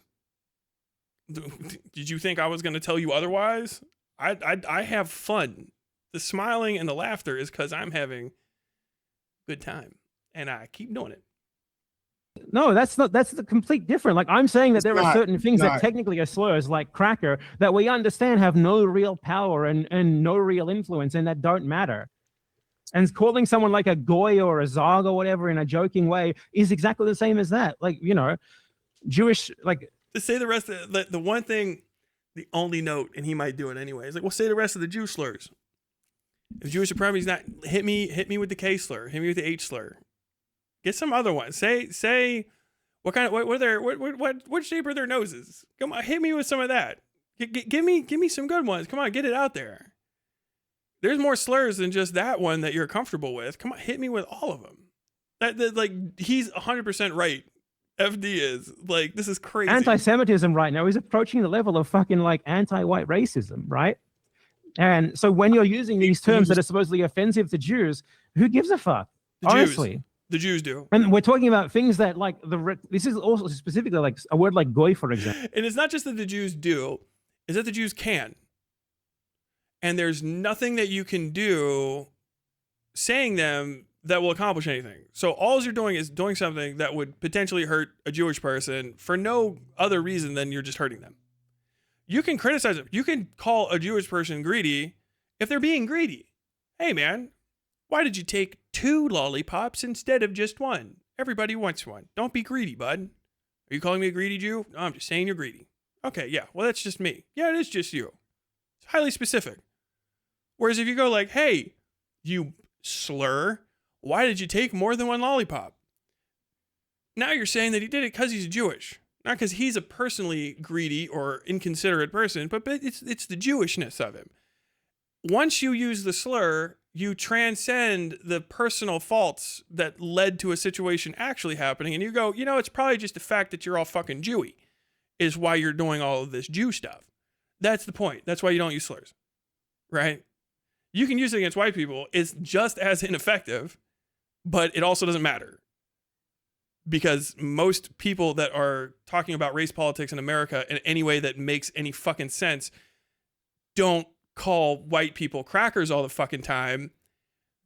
Did you think I was going to tell you otherwise? I have fun. The smiling and the laughter is because I'm having a good time. And I keep doing it. No, that's the complete different. Like, I'm saying that there are certain things that technically are slurs, like cracker, that we understand have no real power and no real influence, and that don't matter. And calling someone like a goy or a zog or whatever in a joking way is exactly the same as that. Like, you know, Jewish, like, to say the rest of the one thing, the only note, and he might do it anyway, is like, well, say the rest of the Jew slurs. If Jewish supremacy is not, hit me with the K slur, hit me with the H slur. Get some other ones. Say what kind of what shape are their noses? Come on, hit me with some of that. Give me some good ones. Come on, get it out there. There's more slurs than just that one that you're comfortable with. Come on, hit me with all of them. That like, he's 100% right. FD is like, this is crazy. Anti-Semitism right now is approaching the level of fucking like anti-white racism, right? And so when you're using these terms that are supposedly offensive to Jews, who gives a fuck? Honestly. The Jews do. And we're talking about things that, like, this is also specifically like a word like goy, for example. And it's not just that the Jews do, it's that the Jews can. And there's nothing that you can do saying them that will accomplish anything. So all you're doing is doing something that would potentially hurt a Jewish person for no other reason than you're just hurting them. You can criticize them. You can call a Jewish person greedy if they're being greedy. Hey, man, why did you take 2 lollipops instead of just 1? Everybody wants one. Don't be greedy, bud. Are you calling me a greedy Jew? No, I'm just saying you're greedy. Okay, yeah, well, that's just me. Yeah, it is just you. It's highly specific. Whereas if you go like, hey, you slur, why did you take more than 1 lollipop? Now you're saying that he did it because he's Jewish. Not because he's a personally greedy or inconsiderate person, but it's the Jewishness of him. Once you use the slur, you transcend the personal faults that led to a situation actually happening, and you go, you know, it's probably just the fact that you're all fucking Jewy is why you're doing all of this Jew stuff. That's the point. That's why you don't use slurs, right? You can use it against white people. It's just as ineffective, but it also doesn't matter. Because most people that are talking about race politics in America in any way that makes any fucking sense don't call white people crackers all the fucking time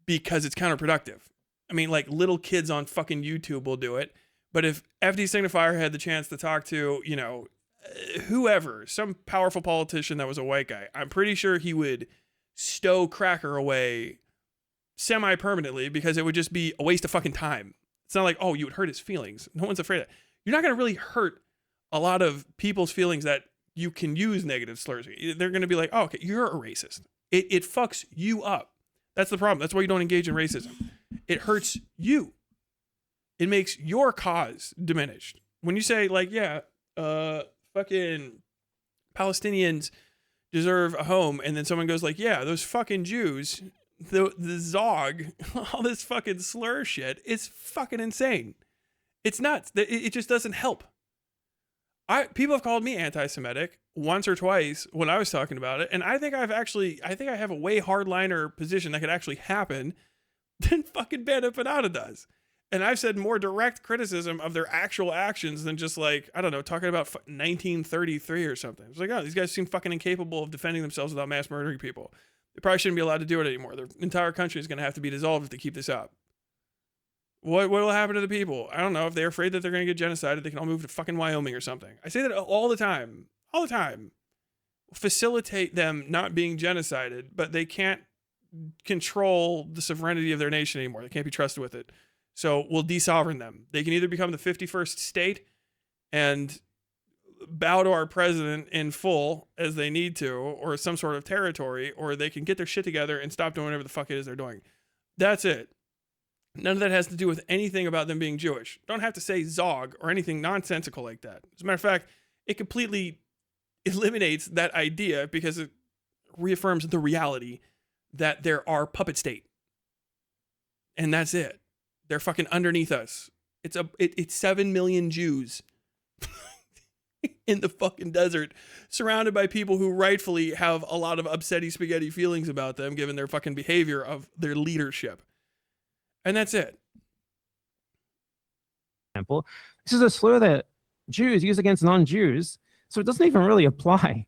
because it's counterproductive. I mean, like, little kids on fucking YouTube will do it. But if FD Signifier had the chance to talk to, you know, whoever, some powerful politician that was a white guy, I'm pretty sure he would stow cracker away semi-permanently because it would just be a waste of fucking time. It's not like, oh, you would hurt his feelings. No one's afraid of that. You're not going to really hurt a lot of people's feelings that you can use negative slurs. They're going to be like, oh, okay, you're a racist. It fucks you up. That's the problem. That's why you don't engage in racism. It hurts you. It makes your cause diminished. When you say, like, yeah, fucking Palestinians deserve a home, and then someone goes like, yeah, those fucking Jews, the Zog, all this fucking slur shit, it's fucking insane. It's nuts. It just doesn't help. People have called me anti-Semitic once or twice when I was talking about it, and I think I have a way hardliner position that could actually happen than fucking Ben Empanada does. And I've said more direct criticism of their actual actions than just, like, I don't know, talking about 1933 or something. It's like, oh, these guys seem fucking incapable of defending themselves without mass murdering people. They probably shouldn't be allowed to do it anymore. Their entire country is going to have to be dissolved if they keep this up. What will happen to the people? I don't know. If they're afraid that they're going to get genocided, they can all move to fucking Wyoming or something. I say that all the time. All the time. Facilitate them not being genocided, but they can't control the sovereignty of their nation anymore. They can't be trusted with it. So we'll desovereign them. They can either become the 51st state and bow to our president in full as they need to, or some sort of territory, or they can get their shit together and stop doing whatever the fuck it is they're doing. That's it. None of that has to do with anything about them being Jewish. Don't have to say Zog or anything nonsensical like that. As a matter of fact, it completely eliminates that idea because it reaffirms the reality that there are puppet state. And that's it. They're fucking underneath us. It's 7 million Jews in the fucking desert, surrounded by people who rightfully have a lot of upsetty spaghetti feelings about them, given their fucking behavior of their leadership. And that's it. Example, this is a slur that Jews use against non-Jews, so it doesn't even really apply.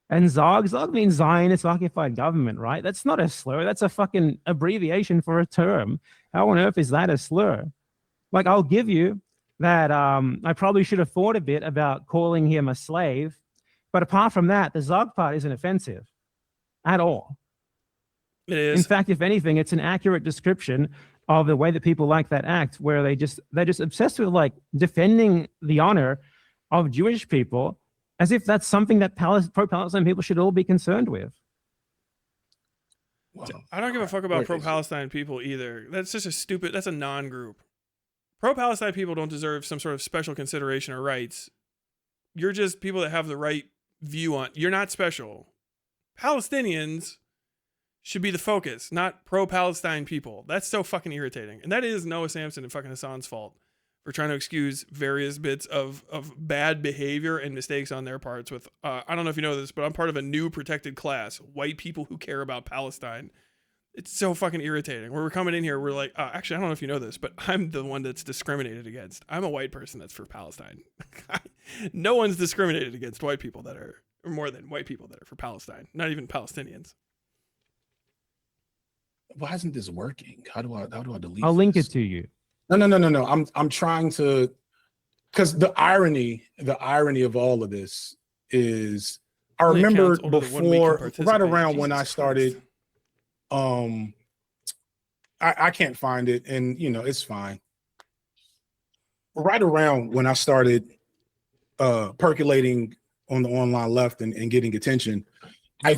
And Zog means Zionist occupied government, right? That's not a slur. That's a fucking abbreviation for a term. How on earth is that a slur? Like, I'll give you that I probably should have thought a bit about calling him a slave. But apart from that, the Zog part isn't offensive at all. It is. In fact, if anything, it's an accurate description of the way that people like that act, where they're just obsessed with like defending the honor of Jewish people, as if that's something that pro-Palestine people should all be concerned with. Wow. I don't give a fuck about pro-Palestine people either. That's just that's a non-group. Pro-Palestine people don't deserve some sort of special consideration or rights. You're just people that have the right view on. You're not special. Palestinians should be the focus, not pro-Palestine people. That's so fucking irritating. And that is Noah Samsen and fucking Hassan's fault for trying to excuse various bits of bad behavior and mistakes on their parts with, I don't know if you know this, but I'm part of a new protected class, white people who care about Palestine. It's so fucking irritating. We're coming in here, we're like, actually, I don't know if you know this, but I'm the one that's discriminated against. I'm a white person that's for Palestine. No one's discriminated against white people that are, or more than white people that are for Palestine, not even Palestinians. Why isn't this working? How do I delete I'll link this? it to you. No. I'm trying to, because the irony of all of this is, I remember before, right around when I started, I can't find it, and it's fine. Right around when I started percolating on the online left and getting attention, I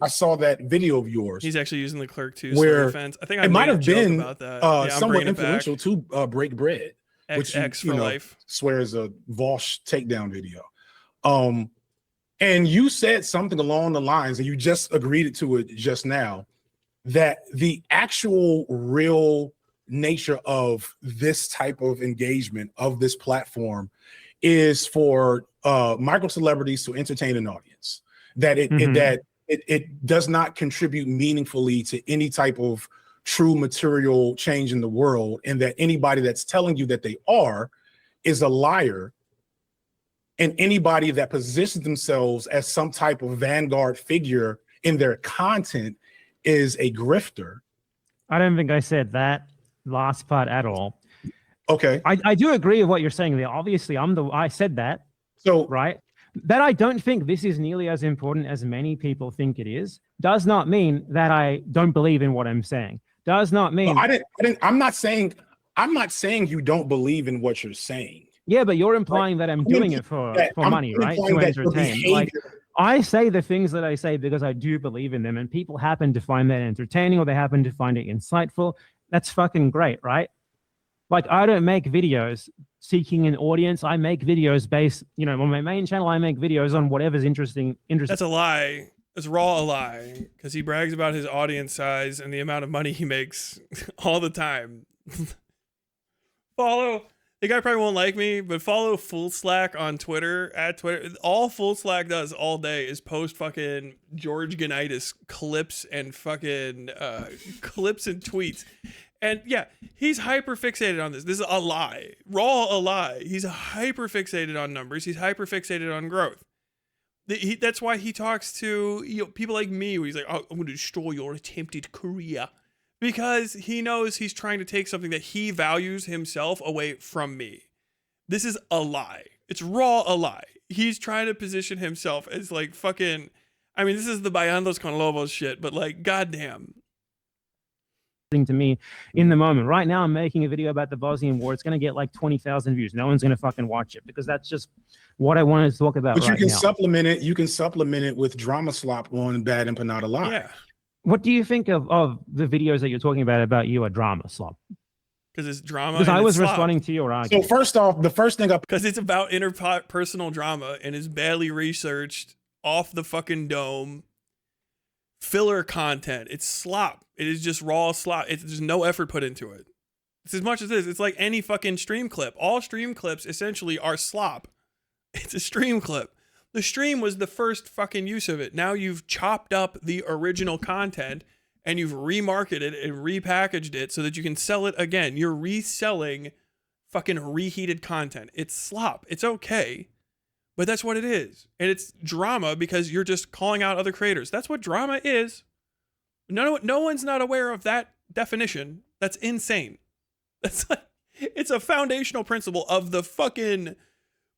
saw that video of yours. He's actually using the clerk too. Where defense. I think I it might have been about that. somewhat influential to Break Bread, which X for life swears a Vosh takedown video. And you said something along the lines, and you just agreed to it just now, that the actual real nature of this type of engagement of this platform is for micro celebrities to entertain an audience. That it does not contribute meaningfully to any type of true material change in the world, and that anybody that's telling you that they are is a liar, and anybody that positions themselves as some type of vanguard figure in their content is a grifter. I don't think I said that last part at all. Okay. I do agree with what you're saying there. Obviously, I said that. So right. That I don't think this is nearly as important as many people think it is, does not mean that I don't believe in what I'm saying. Does not mean I'm not saying you don't believe in what you're saying. Yeah, but you're implying that I'm doing it for money, right? To entertain. Like, I say the things that I say because I do believe in them, and people happen to find that entertaining, or they happen to find it insightful. That's fucking great, right? Like, I don't make videos seeking an audience. I make videos based, on my main channel, I make videos on whatever's interesting. That's a lie. It's raw a lie, because he brags about his audience size and the amount of money he makes all the time. Follow. The guy probably won't like me, but follow Full Slack on Twitter, at Twitter. All Full Slack does all day is post fucking George Ganitis clips and fucking clips and tweets. And yeah, he's hyper fixated on this. This is a lie. Raw a lie. He's hyper fixated on numbers. He's hyper fixated on growth. That's why he talks to people like me, where he's like, I'm going to destroy your attempted career. Because he knows he's trying to take something that he values himself away from me. This is a lie. It's raw a lie. He's trying to position himself as like fucking, this is the Bayandos con Lobos shit, but like, goddamn. to me in the moment. Right now, I'm making a video about the Bosnian War. It's going to get like 20,000 views. No one's going to fucking watch it because that's just what I wanted to talk about. But right you can now. supplement it. You can supplement it with drama slop on Bad Empanada Live. Yeah. What do you think of the videos that you're talking about you are drama slop? Because it's drama. Because I was slop. responding to your argument. So first off, the first thing because it's about interpersonal drama and is badly researched, off the fucking dome, filler content. It's slop. It is just raw slop. There's no effort put into it. It's as much as this. It's like any fucking stream clip. All stream clips essentially are slop. It's a stream clip. The stream was the first fucking use of it. Now you've chopped up the original content and you've remarketed and repackaged it so that you can sell it again. You're reselling fucking reheated content. It's slop. It's okay, but that's what it is. And it's drama because you're just calling out other creators. That's what drama is. No one's not aware of that definition. That's insane. That's like, it's a foundational principle of the fucking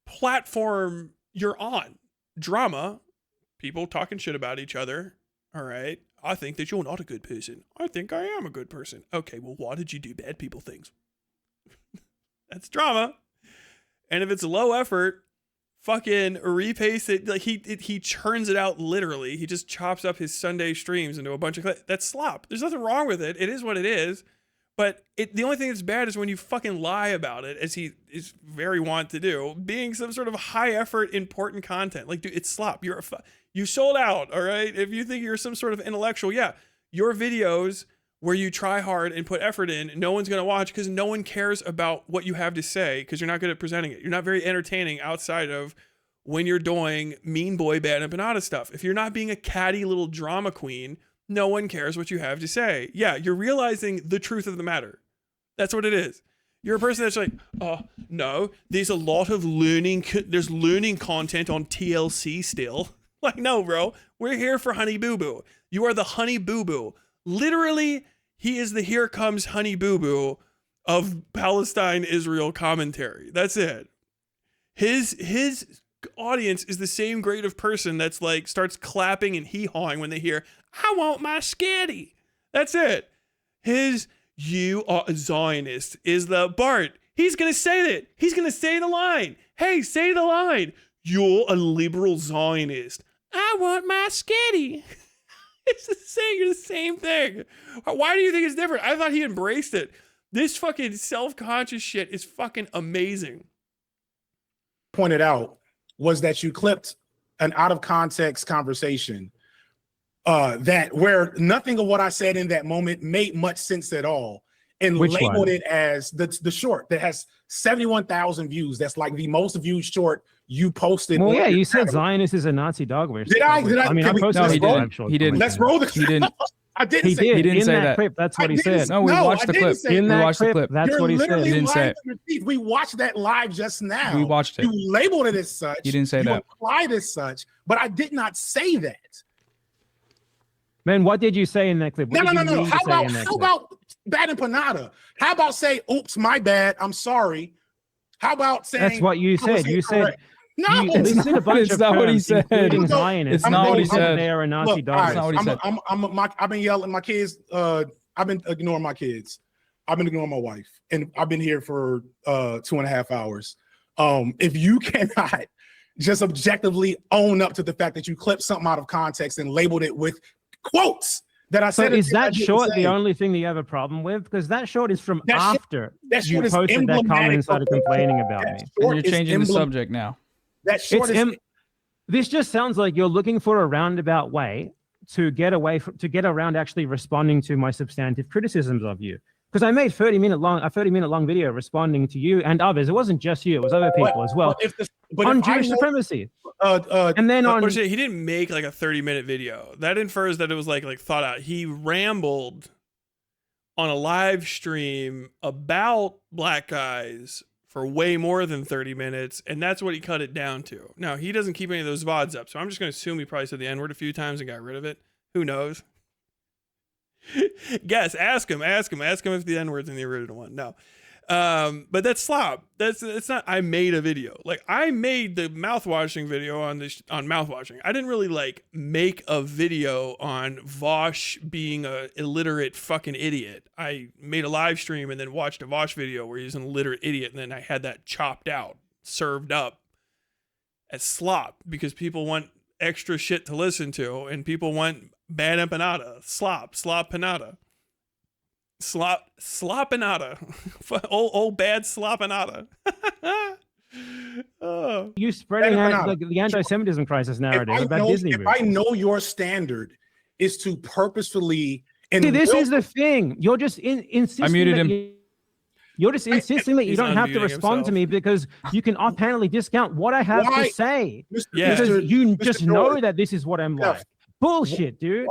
platform you're on. Drama, people talking shit about each other. All right. I think that you're not a good person. I think I am a good person. Okay, well, why did you do bad people things? That's drama. And if it's low effort, fucking repaste it. Like he churns it out literally. He just chops up his Sunday streams into a bunch of that's slop. There's nothing wrong with it. It is what it is. But the only thing that's bad is when you fucking lie about it, as he is very wont to do, being some sort of high effort, important content. Like, dude, it's slop. You sold out, all right? If you think you're some sort of intellectual, yeah, your videos where you try hard and put effort in, no one's going to watch because no one cares about what you have to say because you're not good at presenting it. You're not very entertaining outside of when you're doing mean boy, bad empanada stuff. If you're not being a catty little drama queen, no one cares what you have to say. Yeah, you're realizing the truth of the matter. That's what it is. You're a person that's like, oh, no, there's a lot of there's learning content on TLC still. Like, no, bro, we're here for Honey Boo Boo. You are the Honey Boo Boo. Literally, he is the Here Comes Honey Boo Boo of Palestine-Israel commentary. That's it. His audience is the same grade of person that's like starts clapping and hee-hawing when they hear, I want my skitty. That's it. His you are a Zionist is the Bart. He's going to say that. He's going to say the line. Hey, say the line. You're a liberal Zionist. I want my skitty. It's the same thing. Why do you think it's different? I thought he embraced it. This fucking self-conscious shit is fucking amazing. Pointed out was that you clipped an out of context conversation that where nothing of what I said in that moment made much sense at all, and labeled it as the short that has 71,000 views. That's like the most viewed short you posted. Well, yeah, you said Zionist is a Nazi dog whisperer. Did I? I mean, I posted he didn't. Let's roll the He didn't. I didn't he say did. He didn't in say that clip. That's what he said. No, we watched the clip. In that watched clip, the clip. that's what he said. He didn't say it. We watched that live just now. We watched it. You labeled it as such. You didn't say you that. Applied as such, but I did not say that. Man, what did you say in that clip? No. How about Bad Empanada? How about say, oops, my bad, I'm sorry? How about saying that's what you said. You said no, it's not what he said. It's not what he said. They are a Nazi dog. That's not what he said. I've been yelling my kids. I've been ignoring my kids. I've been ignoring my wife, and I've been here for 2.5 hours. If you cannot just objectively own up to the fact that you clipped something out of context and labeled it with quotes that I said. So is that short the only thing that you have a problem with? Because that short is from after you posted that comment and started complaining about me. And you're changing the subject now. That short this just sounds like you're looking for a roundabout way to get around actually responding to my substantive criticisms of you. Because I made a 30-minute long video responding to you and others. It wasn't just you; it was other people as well. On Jewish supremacy. And then on he didn't make like a 30-minute video. That infers that it was like thought out. He rambled on a live stream about black guys for way more than 30 minutes, and that's what he cut it down to. Now, he doesn't keep any of those VODs up, so I'm just going to assume he probably said the N-word a few times and got rid of it. Who knows? Guess, ask him if the N-word's in the original one. No. But that's slop. It's not. I made a video. Like I made the mouthwashing video on mouthwashing. I didn't really like make a video on Vosh being a illiterate fucking idiot. I made a live stream and then watched a Vosh video where he's an illiterate idiot, and then I had that chopped out, served up as slop because people want extra shit to listen to, and people want bad empanada, slop-panada. Slop-panada. old bad slop-panada. Oh. You spreading out the anti-Semitism crisis narrative about Disney movies. If I know your standard is to purposefully... See, this is the thing. You're just insisting. I muted him. You're just insisting that you don't have to respond to me because you can offhandedly discount what I have to say. Yeah. Because you just know that this is what I'm like. Bullshit, dude.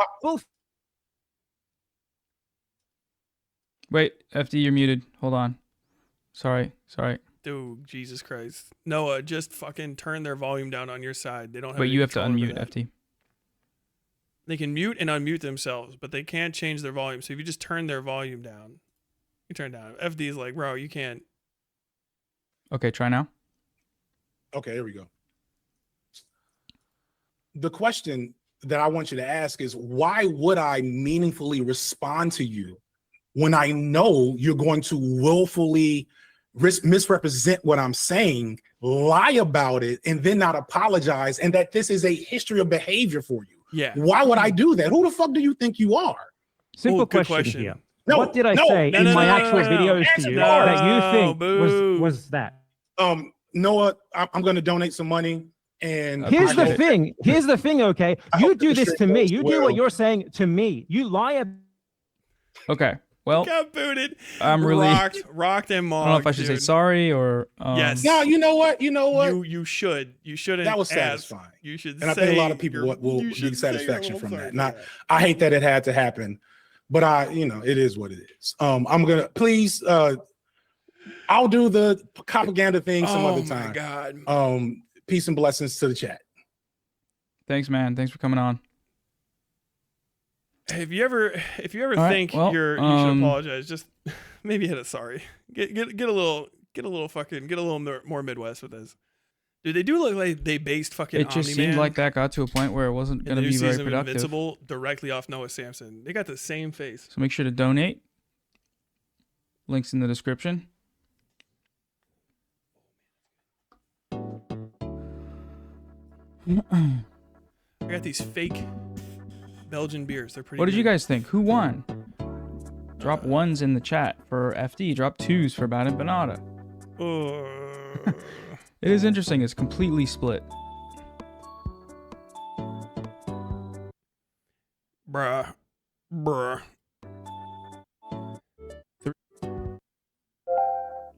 Wait, FD, you're muted. Hold on. Sorry. Dude, Jesus Christ. Noah, just fucking turn their volume down on your side. They don't have But any you have to control over unmute, that. FD. They can mute and unmute themselves, but they can't change their volume. So if you just turn their volume down, you turn down. FD is like, bro, you can't. Okay, try now. Okay, here we go. The question that I want you to ask is, why would I meaningfully respond to you when I know you're going to willfully misrepresent what I'm saying, lie about it, and then not apologize, and that this is a history of behavior for you? Yeah. Why would I do that? Who the fuck do you think you are? Simple question here. What did I say in my actual videos to you that you think was that? Noah, I'm going to donate some money. And here's the thing, okay? You do this to me. You do what you're saying to me. You lie. Okay. Well, got booted. I'm really rocked and mocked. I don't know if I should say sorry or yes. No, you know what? You should. You shouldn't. That was satisfying. You should. And I think a lot of people will get satisfaction from that. Not. I hate that it had to happen, but it is what it is. I'm gonna please. I'll do the propaganda thing some other time. Oh my God. Peace and blessings to the chat. Thanks, man. Thanks for coming on. If you ever think you should apologize, just maybe hit a sorry. Get a little more Midwest with this. Dude, they do look like they based fucking It just Omni-Man seemed like that got to a point where it wasn't going to be very productive. Invincible directly off Noah Samsen. They got the same face. So make sure to donate. Links in the description. I got these fake Belgian beers. They're pretty What did good. you guys think? Who won? Drop ones in the chat for FD. Drop twos for Bad Empanada. It is interesting. It's completely split. Bruh.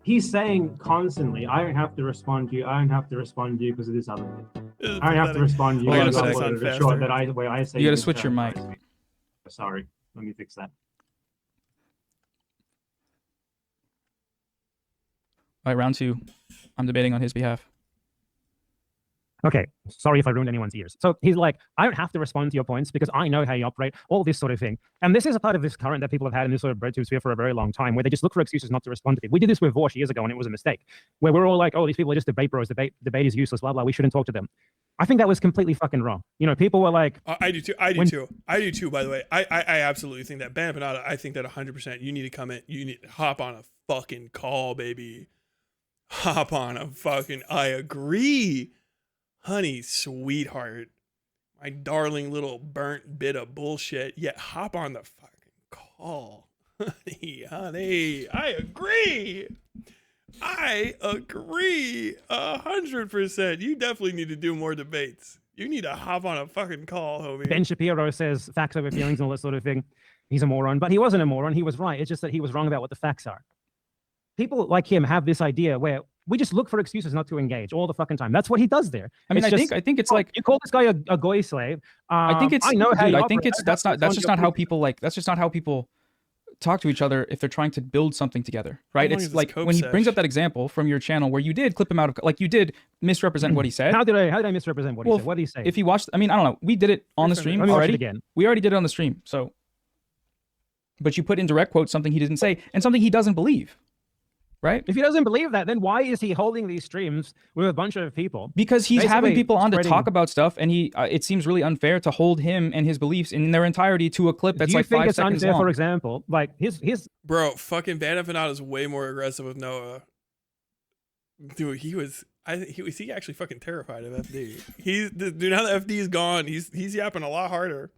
He's saying constantly, I don't have to respond to you. I don't have to respond to you because of this other thing. I don't have to respond to you. Hold on a because second. of the short that I say. You got to switch your mic. Sorry. Let me fix that. All right, round two. I'm debating on his behalf. Okay, sorry if I ruined anyone's ears. So he's like, I don't have to respond to your points because I know how you operate, all this sort of thing. And this is a part of this current that people have had in this sort of bread sphere for a very long time, where they just look for excuses not to respond to people. We did this with Vosh years ago, and it was a mistake, where we're all like, oh, these people are just debate bros. Debate is useless, blah, blah. We shouldn't talk to them. I think that was completely fucking wrong. People were like... I do too. I do too, by the way. I absolutely think that. Bad Empanada, I think that 100%. You need to come in. You need to hop on a fucking call, baby. Hop on a fucking... I agree. Honey, sweetheart, my darling little burnt bit of bullshit. Yeah, hop on the fucking call. Honey, I agree. 100%. You definitely need to do more debates. You need to hop on a fucking call, homie. Ben Shapiro says facts over feelings and all that sort of thing. He's a moron, but he wasn't a moron. He was right. It's just that he was wrong about what the facts are. People like him have this idea where we just look for excuses not to engage all the fucking time. That's what he does there. I mean, I think it's like you call this guy a goy slave. I think it's. I know how. Dude, I think it's that's just not how people talk to each other if they're trying to build something together, right? It's like when he brings up that example from your channel where you did clip him out of, like you did misrepresent what he said. How did I misrepresent what he said? What did he say? If he watched, I mean, I don't know. We did it on the stream already. Again. We already did it on the stream. So, but you put in direct quotes something he didn't say and something he doesn't believe. right? If he doesn't believe that, then why is he holding these streams with a bunch of people? Because he's having basically people on to spreading- talk about stuff, and it seems really unfair to hold him and his beliefs in their entirety to a clip that's Do you like think 5 it's seconds unfair, long. for example, like his Bro, fucking Empanada is way more aggressive with Noah. Dude, he was he actually fucking terrified of FD. Dude, now that FD is gone, he's yapping a lot harder.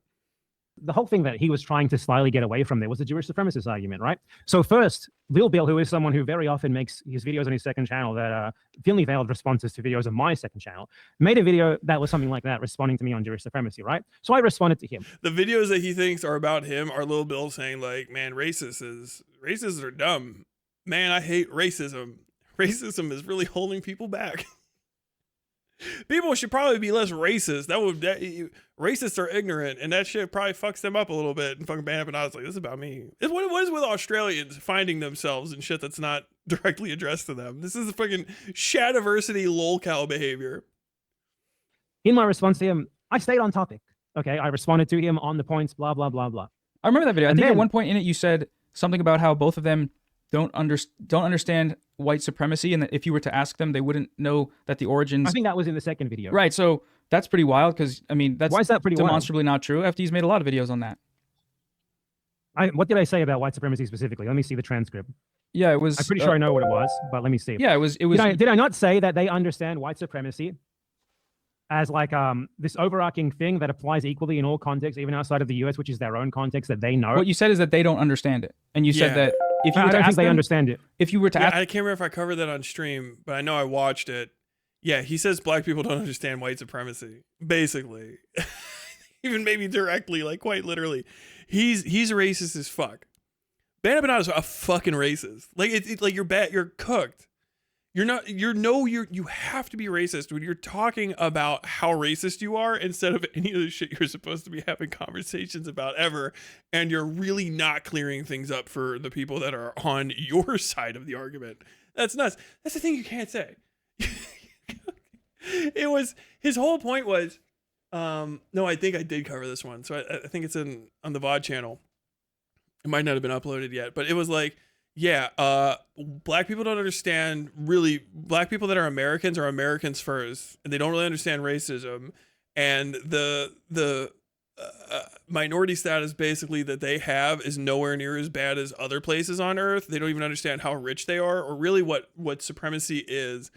the whole thing that he was trying to slyly get away from there was the Jewish supremacist argument, right? So first, Lil Bill, who is someone who very often makes his videos on his second channel that are thinly veiled responses to videos on my second channel, made a video that was something like that, responding to me on Jewish supremacy, right? So I responded to him. The videos that he thinks are about him are Lil Bill saying like, man, racists are dumb. Man, I hate racism. Racism is really holding people back. People should probably be less racist. Racists are ignorant, and that shit probably fucks them up a little bit. And fucking Empanada's like, this is about me. It's what is with Australians finding themselves in shit that's not directly addressed to them. This is a fucking shadiversity lolcow behavior. In my response to him, I stayed on topic. Okay, I responded to him on the points, blah, blah, blah, blah. I remember that video. I And think at then- one point in it, you said something about how both of them don't understand white supremacy, and that if you were to ask them, they wouldn't know that the origins. I think that was in the second video. Right. So that's pretty wild because I mean that's Why is that pretty wild? demonstrably not true. FD's made a lot of videos on that. What did I say about white supremacy specifically? Let me see the transcript. Yeah, it was. I'm pretty sure I know what it was, but let me see. Yeah, it was. Did I not say that they understand white supremacy as like this overarching thing that applies equally in all contexts, even outside of the US, which is their own context that they know? What you said is that they don't understand it, and you said that if you I were to don't ask think they them, understand it. if you were to Yeah, ask, I can't remember if I covered that on stream, but I know I watched it. Yeah, he says black people don't understand white supremacy. Basically, even maybe directly, like quite literally, he's racist as fuck. Empanada's a fucking racist. Like it's like you're bad. You're cooked. You have to be racist when you're talking about how racist you are instead of any of the shit you're supposed to be having conversations about ever. And you're really not clearing things up for the people that are on your side of the argument. That's nuts. That's the thing you can't say. His whole point was, no, I think I did cover this one. So I think it's on the VOD channel. It might not have been uploaded yet, but it was like, yeah, black people don't understand really. Black people that are Americans first, and they don't really understand racism. And the minority status basically that they have is nowhere near as bad as other places on Earth. They don't even understand how rich they are, or really what supremacy is.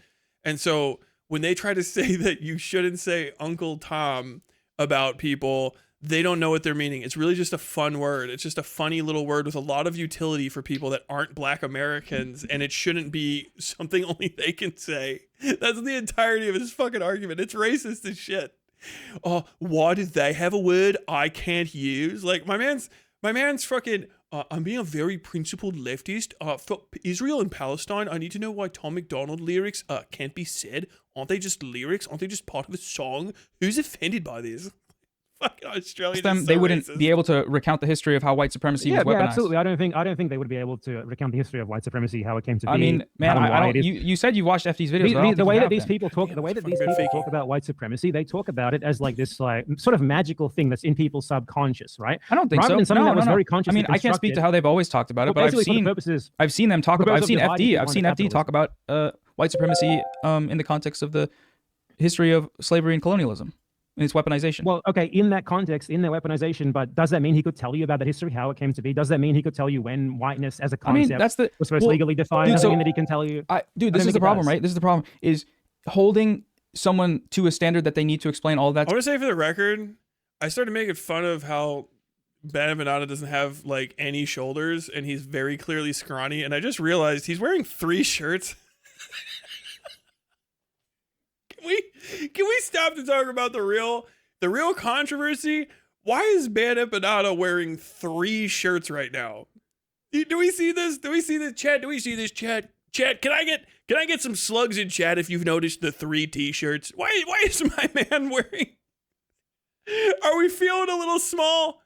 And so when they try to say that you shouldn't say Uncle Tom about people, they don't know what they're meaning. It's really just a fun word. It's just a funny little word with a lot of utility for people that aren't black Americans, and it shouldn't be something only they can say. That's the entirety of his fucking argument. It's racist as shit. Oh, why do they have a word I can't use? Like my man's fucking I'm being a very principled leftist. For Israel and Palestine, I need to know why Tom McDonald lyrics can't be said. Aren't they just lyrics? Aren't they just part of a song? Who's offended by this? Fucking Australian. they wouldn't be able to recount the history of how white supremacy was weaponized. Yeah, absolutely. I don't think they would be able to recount the history of white supremacy, how it came to be. I mean, man, I don't. You said you watched FD's videos. but I don't The think way you that have these been. people talk, talk about white supremacy, they talk about it as like this like sort of magical thing that's in people's subconscious, right? I don't think Rather so. than something that was very I consciously mean, I can't speak to how they've always talked about it, but I've seen them talk about. I've seen FD talk about white supremacy in the context of the history of slavery and colonialism and its weaponization. Well, okay, in that context, in their weaponization, but does that mean he could tell you about the history, how it came to be? Does that mean he could tell you when whiteness as a concept was first legally defined? Does that mean that he can tell you? This is the problem, right? This is the problem, is holding someone to a standard that they need to explain all of that. I want to say for the record, I started making fun of how Empanada doesn't have like any shoulders and he's very clearly scrawny, and I just realized he's wearing 3 shirts. Can we stop to talk about the real controversy? Why is Empanada wearing 3 shirts right now? Do we see this? Do we see this, chat? Do we see this, chat? Chat, can I get some slugs in chat if you've noticed the 3 t-shirts? Why is my man wearing? Are we feeling a little small?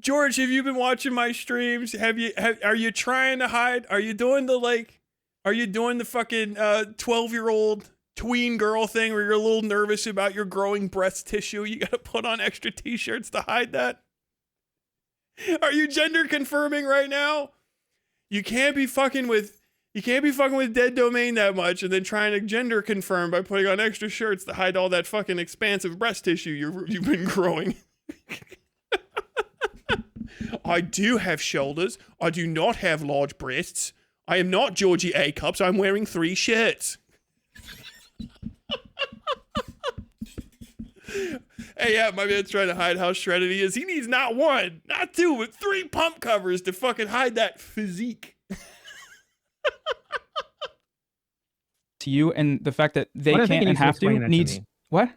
George, have you been watching my streams? Are you trying to hide? Are you doing the fucking 12-year-old tween girl thing where you're a little nervous about your growing breast tissue? You gotta put on extra t-shirts to hide that? Are you gender confirming right now? You can't be fucking with dead domain that much and then trying to gender confirm by putting on extra shirts to hide all that fucking expansive breast tissue you've been growing. I do have shoulders. I do not have large breasts. I am not Georgie A. Cups. I'm wearing 3 shirts. Hey, yeah, my man's trying to hide how shredded he is. He needs not 1, not 2, but 3 pump covers to fucking hide that physique. To you, and the fact that they can't and have to needs what?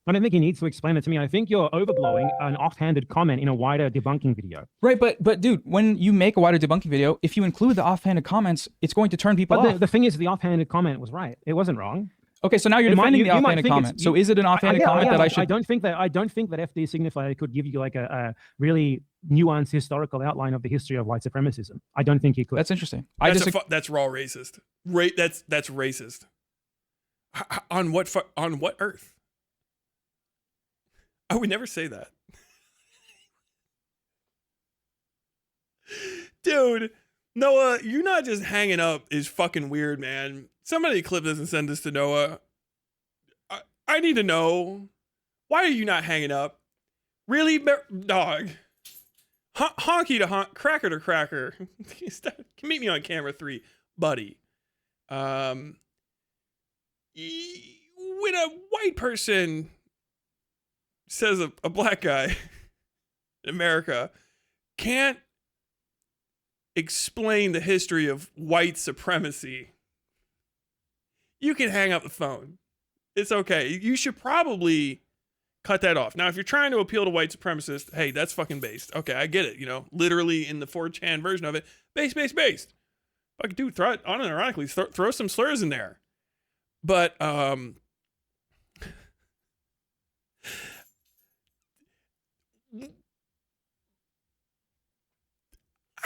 I don't think he needs to explain it to me. I think you're overblowing an offhanded comment in a wider debunking video. Right, but dude, when you make a wider debunking video, if you include the offhanded comments, it's going to turn people off. The thing is, the offhanded comment was right. It wasn't wrong. Okay, so now you're defending the offhanded comment. So is it an offhanded comment that I should? I don't think that FD Signifier could give you like a really nuanced historical outline of the history of white supremacism. I don't think he could. That's interesting. That's raw racist. That's racist. On what earth? I would never say that. Dude, Noah, you not just hanging up is fucking weird, man. Somebody clip this and send this to Noah. I need to know. Why are you not hanging up? Really, dog? Honky to honk, cracker to cracker. Meet me on camera 3, buddy. When a white person says a black guy in America can't explain the history of white supremacy, you can hang up the phone. It's okay. You should probably cut that off. Now, if you're trying to appeal to white supremacists, hey, that's fucking based. Okay, I get it. You know, literally in the 4chan version of it, based. Fucking dude, throw it unironically. Throw some slurs in there. But I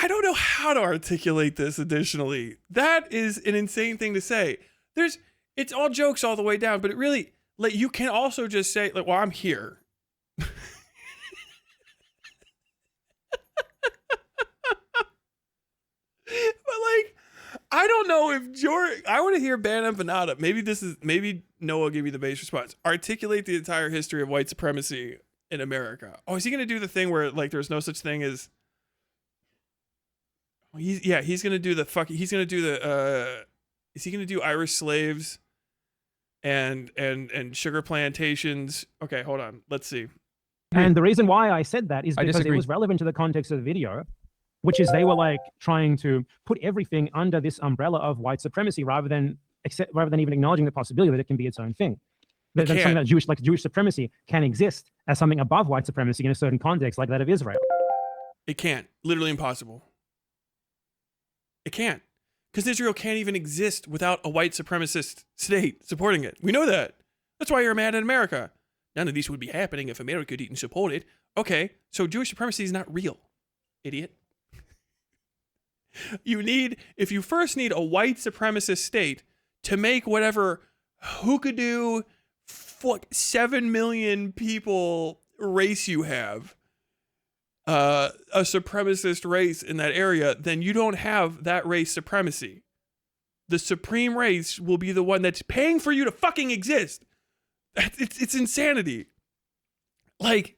don't know how to articulate this additionally. That is an insane thing to say. It's all jokes all the way down, but it really, like, you can also just say, like, well, I'm here. But like, I don't know if I want to hear Ban Empanada. Maybe Noah will give you the base response. Articulate the entire history of white supremacy in America. Oh, is he going to do the thing where, like, there's no such thing as, he's going to do the is he going to do Irish slaves and sugar plantations? Okay, hold on. Let's see. And the reason why I said that is because it was relevant to the context of the video, which is they were like trying to put everything under this umbrella of white supremacy rather than even acknowledging the possibility that it can be its own thing. That something that Jewish supremacy can exist as something above white supremacy in a certain context like that of Israel. It can't. Literally impossible. It can't. Because Israel can't even exist without a white supremacist state supporting it. We know that. That's why you're mad at America. None of these would be happening if America didn't support it. Okay, so Jewish supremacy is not real, idiot. If you first need a white supremacist state to make whatever hookadoo 7 million people race you have, a supremacist race in that area, then you don't have that race supremacy. The supreme race will be the one that's paying for you to fucking exist. It's insanity. Like,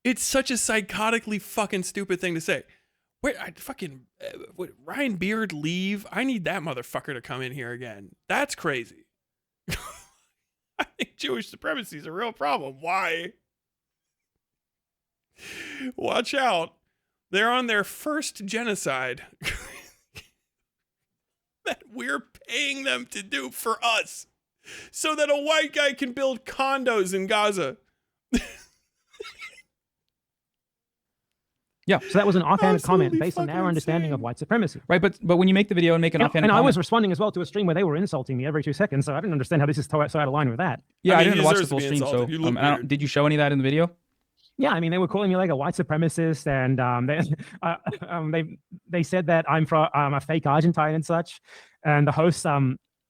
it's such a psychotically fucking stupid thing to say. Would Ryan Beard leave? I need that motherfucker to come in here again. That's crazy. I think Jewish supremacy is a real problem. Why? Watch out. They're on their first genocide that we're paying them to do for us so that a white guy can build condos in Gaza. Yeah, so that was an offhanded comment based on our understanding of white supremacy. Right, but when you make the video and make an offhanded comment... And I was responding as well to a stream where they were insulting me every 2 seconds, so I didn't understand how this is so out of line with that. Yeah, I didn't watch the full stream, so did you show any of that in the video? Yeah, I mean, they were calling me like a white supremacist, and they said that I'm a fake Argentine and such, and the host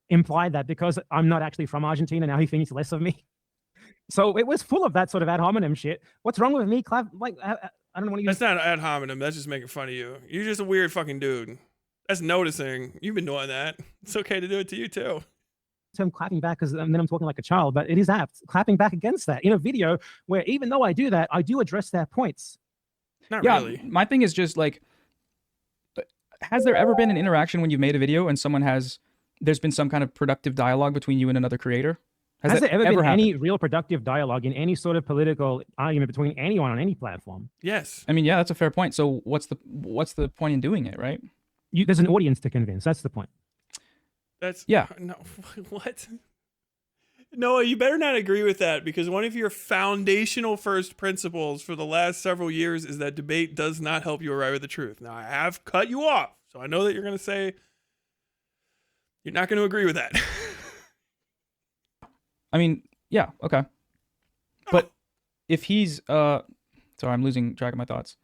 implied that because I'm not actually from Argentina, now he thinks less of me. So it was full of that sort of ad hominem shit. What's wrong with me, Clav? Like, I don't want to use... That's not ad hominem. That's just making fun of you. You're just a weird fucking dude. That's noticing. You've been doing that. It's okay to do it to you too. I'm clapping back because then I'm talking like a child, but it is apt clapping back against that in a video where even though I do that, I do address their points. Not really. My thing is just like, has there ever been an interaction when you've made a video and there's been some kind of productive dialogue between you and another creator? Has there ever been any real productive dialogue in any sort of political argument between anyone on any platform? Yes. I mean, yeah, that's a fair point. So what's the point in doing it, right? There's an audience to convince. That's the point. No, what? Noah, you better not agree with that, because one of your foundational first principles for the last several years is that debate does not help you arrive at the truth. Now, I have cut you off, so I know that you're going to say you're not going to agree with that. I mean, yeah, okay. But if he's sorry, I'm losing track of my thoughts.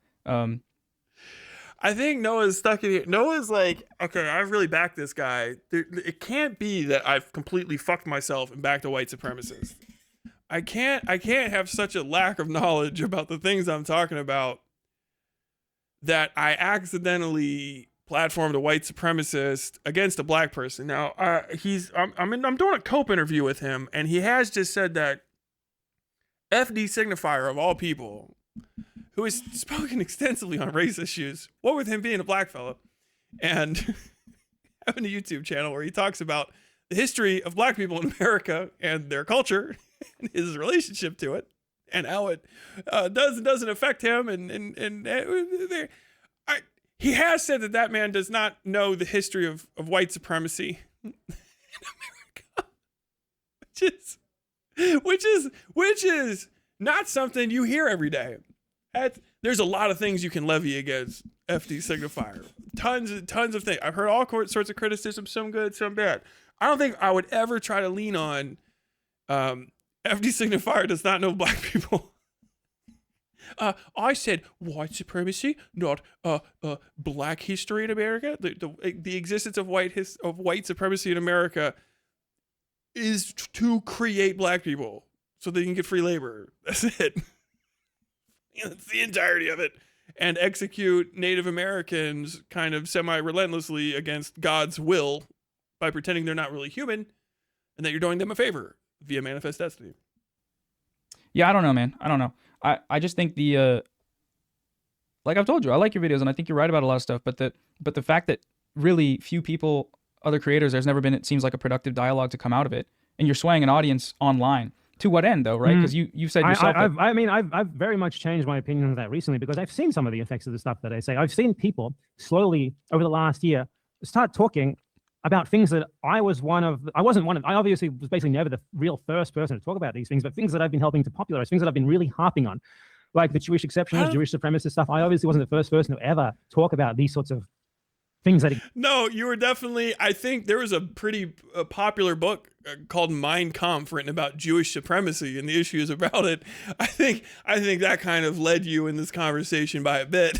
I think Noah's stuck in here. Noah's like, okay, I really backed this guy. It can't be that I've completely fucked myself and backed a white supremacist. I can't have such a lack of knowledge about the things I'm talking about that I accidentally platformed a white supremacist against a black person. Now, I'm doing a Cope interview with him, and he has just said that FD Signifier, of all people, who has spoken extensively on race issues, what with him being a black fellow, and having a YouTube channel where he talks about the history of black people in America and their culture and his relationship to it and how it does and doesn't affect him. He has said that man does not know the history of white supremacy in America, which is not something you hear every day. There's a lot of things you can levy against FD Signifier. Tons of things. I've heard all sorts of criticism, some good, some bad. I don't think I would ever try to lean on FD Signifier does not know black people. I said white supremacy, not black history in America. The existence of white supremacy in America is to create black people so they can get free labor. That's it. That's the entirety of it. And execute Native Americans kind of semi-relentlessly against God's will by pretending they're not really human and that you're doing them a favor via manifest destiny. Yeah, I don't know, man. I don't know. I just think like I've told you, I like your videos and I think you're right about a lot of stuff, but the fact that really few people, other creators, there's never been, it seems like, a productive dialogue to come out of it, and you're swaying an audience online. To what end, though, right? Because you said yourself. I've very much changed my opinion on that recently, because I've seen some of the effects of the stuff that I say. I've seen people slowly over the last year start talking about things that I wasn't one of. I obviously was basically never the real first person to talk about these things, but things that I've been helping to popularize, things that I've been really harping on, like the Jewish exceptionalism, Jewish supremacist stuff. I obviously wasn't the first person to ever talk about these sorts of things that. No, you were definitely. I think there was a pretty popular book called Mein Kampf written about Jewish supremacy and the issues about it. I think that kind of led you in this conversation by a bit.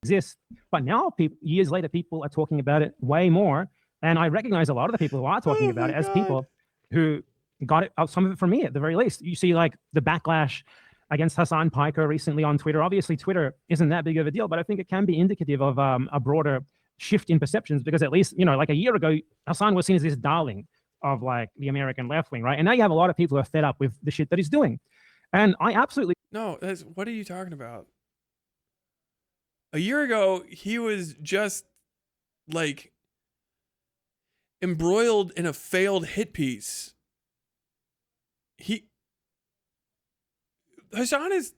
Exists, but now years later, people are talking about it way more, and I recognize a lot of the people who are talking about it as people who got it. Some of it from me, at the very least. You see, like the backlash against Hassan Piker recently on Twitter. Obviously, Twitter isn't that big of a deal, but I think it can be indicative of a broader shift in perceptions, because at least, like a year ago, Hassan was seen as this darling of like the American left wing, right? And now you have a lot of people who are fed up with the shit that he's doing. And I absolutely... No, what are you talking about? A year ago, he was just like embroiled in a failed hit piece. Hassan is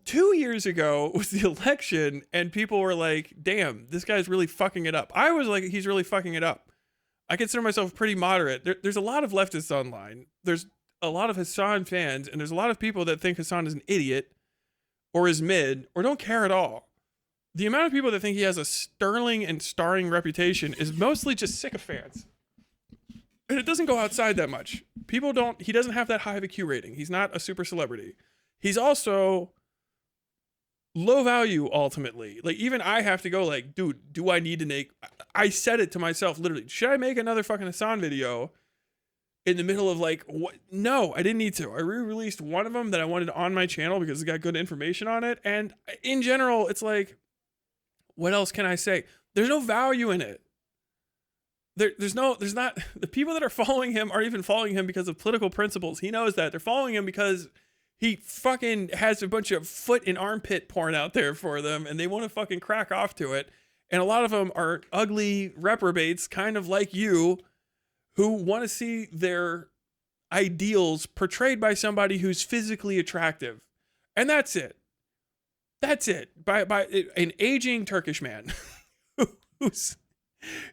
2 years ago was the election, and people were like, damn, this guy's really fucking it up. I was like, he's really fucking it up. I consider myself pretty moderate. There's a lot of leftists online. There's a lot of Hassan fans, and there's a lot of people that think Hassan is an idiot or is mid or don't care at all. The amount of people that think he has a sterling and starring reputation is mostly just sycophants. And it doesn't go outside that much. He doesn't have that high of a Q rating. He's not a super celebrity. He's also low value ultimately. Like, even I have to go like, dude, do I need to make... I said it to myself, literally, should I make another fucking Hassan video in the middle of like, what? No, I didn't need to. I re-released one of them that I wanted on my channel because it's got good information on it. And in general, it's like, what else can I say? There's no value in it. There's not, the people that are following him aren't even following him because of political principles. He knows that. They're following him because he fucking has a bunch of foot and armpit porn out there for them, and they want to fucking crack off to it. And a lot of them are ugly reprobates, kind of like you, who want to see their ideals portrayed by somebody who's physically attractive. And that's it. That's it. By an aging Turkish man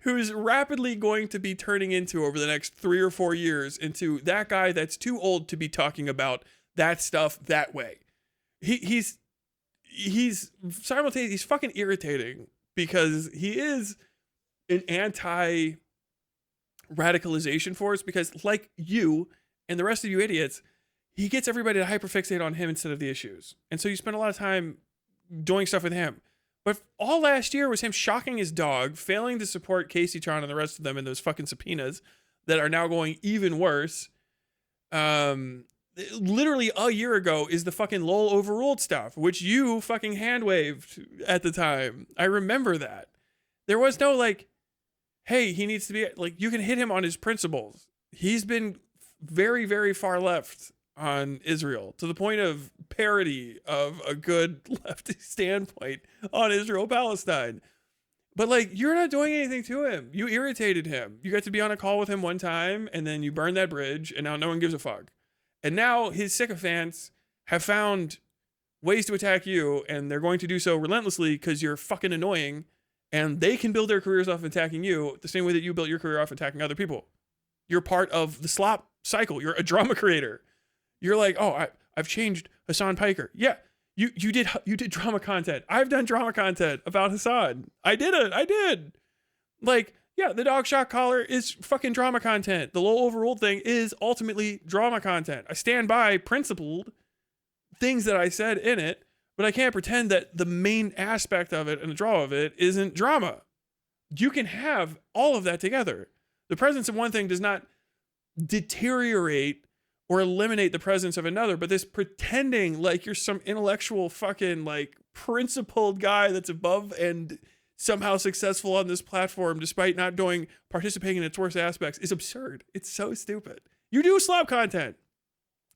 who's rapidly going to be turning into, over the next 3 or 4 years, into that guy that's too old to be talking about that stuff that way. He's simultaneously, he's fucking irritating because he is an anti-radicalization force, because like you and the rest of you idiots, he gets everybody to hyperfixate on him instead of the issues. And so you spend a lot of time doing stuff with him. But all last year was him shocking his dog, failing to support Casey Tron and the rest of them in those fucking subpoenas that are now going even worse. Literally a year ago is the fucking Lowell overruled stuff, which you fucking hand waved at the time. I remember that. There was no like, hey, he needs to be like, you can hit him on his principles. He's been very, very far left on Israel, to the point of parody of a good leftist standpoint on Israel-Palestine. But like, you're not doing anything to him. You irritated him. You got to be on a call with him one time, and then you burned that bridge, and now no one gives a fuck. And now his sycophants have found ways to attack you, and they're going to do so relentlessly because you're fucking annoying, and they can build their careers off attacking you the same way that you built your career off attacking other people. You're part of the slop cycle. You're a drama creator. You're like, oh, I've changed Hassan Piker. Yeah, you did drama content. I've done drama content about Hassan. I did. Like, yeah, the dog shot collar is fucking drama content. The Lowell overruled thing is ultimately drama content. I stand by principled things that I said in it, but I can't pretend that the main aspect of it and the draw of it isn't drama. You can have all of that together. The presence of one thing does not deteriorate or eliminate the presence of another, but this pretending like you're some intellectual fucking like principled guy that's above and somehow successful on this platform despite not participating in its worst aspects is absurd. It's so stupid. You do slop content.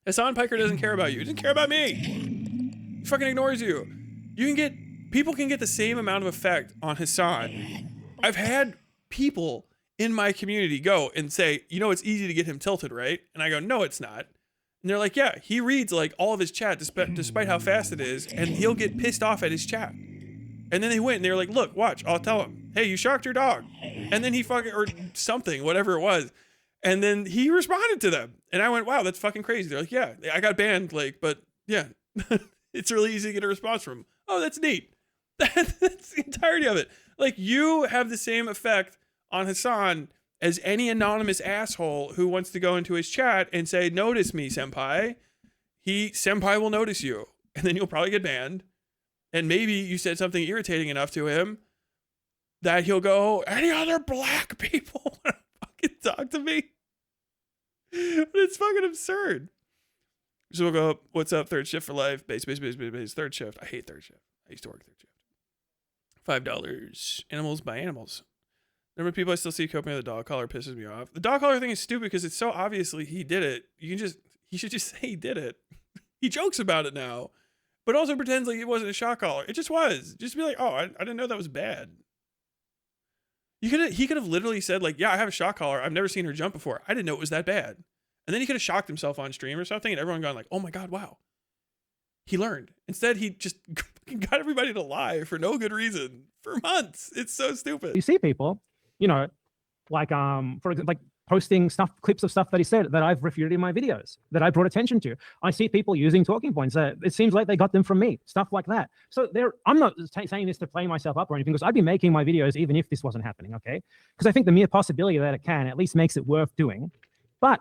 Hassan Piker doesn't care about you. He doesn't care about me. He fucking ignores you. People can get the same amount of effect on Hassan. I've had people in my community go and say, you know, it's easy to get him tilted, right? And I go, no, it's not. And they're like, yeah, he reads like all of his chat despite how fast it is, and he'll get pissed off at his chat. And then they went and they were like, look, watch, I'll tell him, hey, you shocked your dog. And then he fucking, or something, whatever it was. And then he responded to them. And I went, wow, that's fucking crazy. They're like, yeah, I got banned, like, but yeah, it's really easy to get a response from him. Oh, that's neat. That's the entirety of it. Like, you have the same effect on Hassan as any anonymous asshole who wants to go into his chat and say, notice me, senpai. Senpai will notice you. And then you'll probably get banned. And maybe you said something irritating enough to him that he'll go, any other black people want to fucking talk to me? But it's fucking absurd. So we'll go, what's up, third shift for life? Base, third shift. I hate third shift. I used to work third shift. $5. Animals by animals. Number of people I still see coping with the dog collar pisses me off. The dog collar thing is stupid because it's so obviously he did it. He should just say he did it. He jokes about it now, but also pretends like it wasn't a shock collar. It just was. Just be like, oh, I didn't know that was bad. He could have literally said like, yeah, I have a shock collar. I've never seen her jump before. I didn't know it was that bad. And then he could have shocked himself on stream or something, and everyone gone like, oh my God, wow. He learned. Instead, he just got everybody to lie for no good reason for months. It's so stupid. You see people, you know, like for example, like posting clips of stuff that he said that I've refuted in my videos that I brought attention to. I see people using talking points that it seems like they got them from me, stuff like that. So I'm not saying this to play myself up or anything, because I'd be making my videos even if this wasn't happening, okay? Because I think the mere possibility that it can at least makes it worth doing. But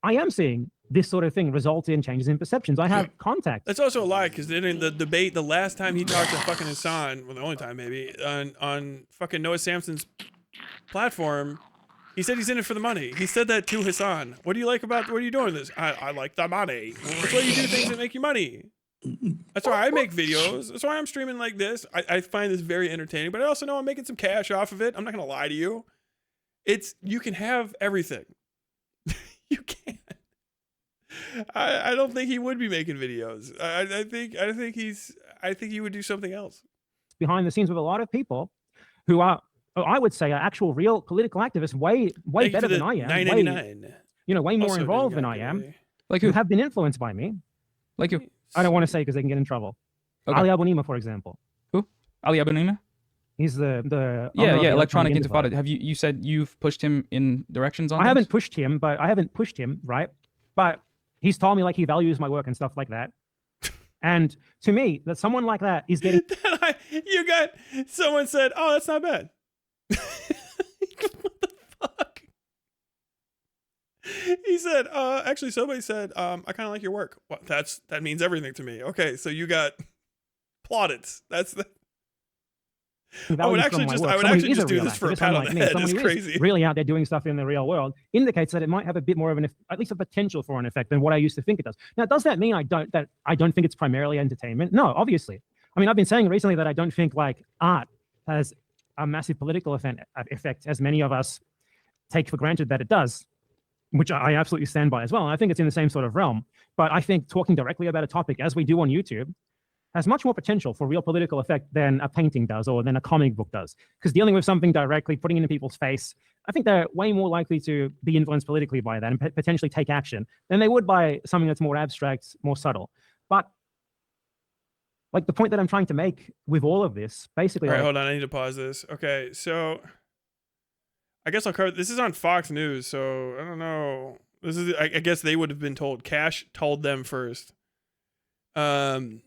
I am seeing this sort of thing result in changes in perceptions. I have contact. That's also a lie, because then in the debate, the last time he talked to fucking Hassan, well, the only time maybe, on fucking Noah Samson's platform, he said he's in it for the money. He said that to Hassan. What are you doing this? I like the money. That's why you do things that make you money. That's why I make videos. That's why I'm streaming like this. I find this very entertaining, but I also know I'm making some cash off of it. I'm not gonna lie to you. You can have everything. You can. I don't think he would be making videos. I think he would do something else. Behind the scenes with a lot of people who are, I would say, are actual real political activists, way better than I am. Way more involved than I am. Like who who? have been influenced by me. Like who? I don't want to say because they can get in trouble. Okay. Ali Abunimah, for example. Who? Ali Abunimah? He's the yeah, electronic intifada. Have you said you've pushed him in directions on? I haven't pushed him, right? But he's told me like he values my work and stuff like that. And to me, that someone like that is getting. Someone said, "Oh, that's not bad." What the fuck? He said, actually, somebody said, I kind of like your work. Well, that means everything to me. Okay, so you got plaudits. That's the. I would actually just do this for a pat on the head. It's crazy. Really out there doing stuff in the real world indicates that it might have a bit more of at least a potential for an effect than what I used to think it does. Now, does that mean I don't think it's primarily entertainment? No, obviously. I mean, I've been saying recently that I don't think like art has a massive political effect as many of us take for granted that it does, which I absolutely stand by as well. And I think it's in the same sort of realm. But I think talking directly about a topic as we do on YouTube has much more potential for real political effect than a painting does or than a comic book does. Because dealing with something directly, putting it in people's face, I think they're way more likely to be influenced politically by that and potentially take action than they would by something that's more abstract, more subtle. But like the point that I'm trying to make with all of this, basically. All right, hold on. I need to pause this. Okay, so I guess I'll cover. This is on Fox News, so I don't know. This is. I guess they would have been told. Cash told them first. Fed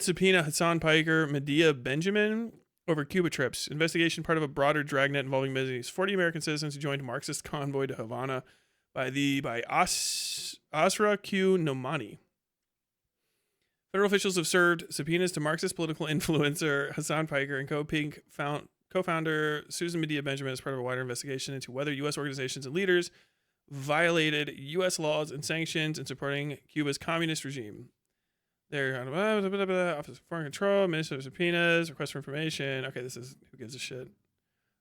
subpoena Hassan Piker, Medea Benjamin over Cuba trips. Investigation part of a broader dragnet involving Middle 40 American citizens who joined Marxist convoy to Havana by Asra Q. Nomani. Federal officials have served subpoenas to Marxist political influencer Hassan Piker and co-founder Susan Medea Benjamin as part of a wider investigation into whether U.S. organizations and leaders violated U.S. laws and sanctions in supporting Cuba's communist regime. They're Office of Foreign Control, Minister of Subpoenas, request for information. Okay, this is who gives a shit.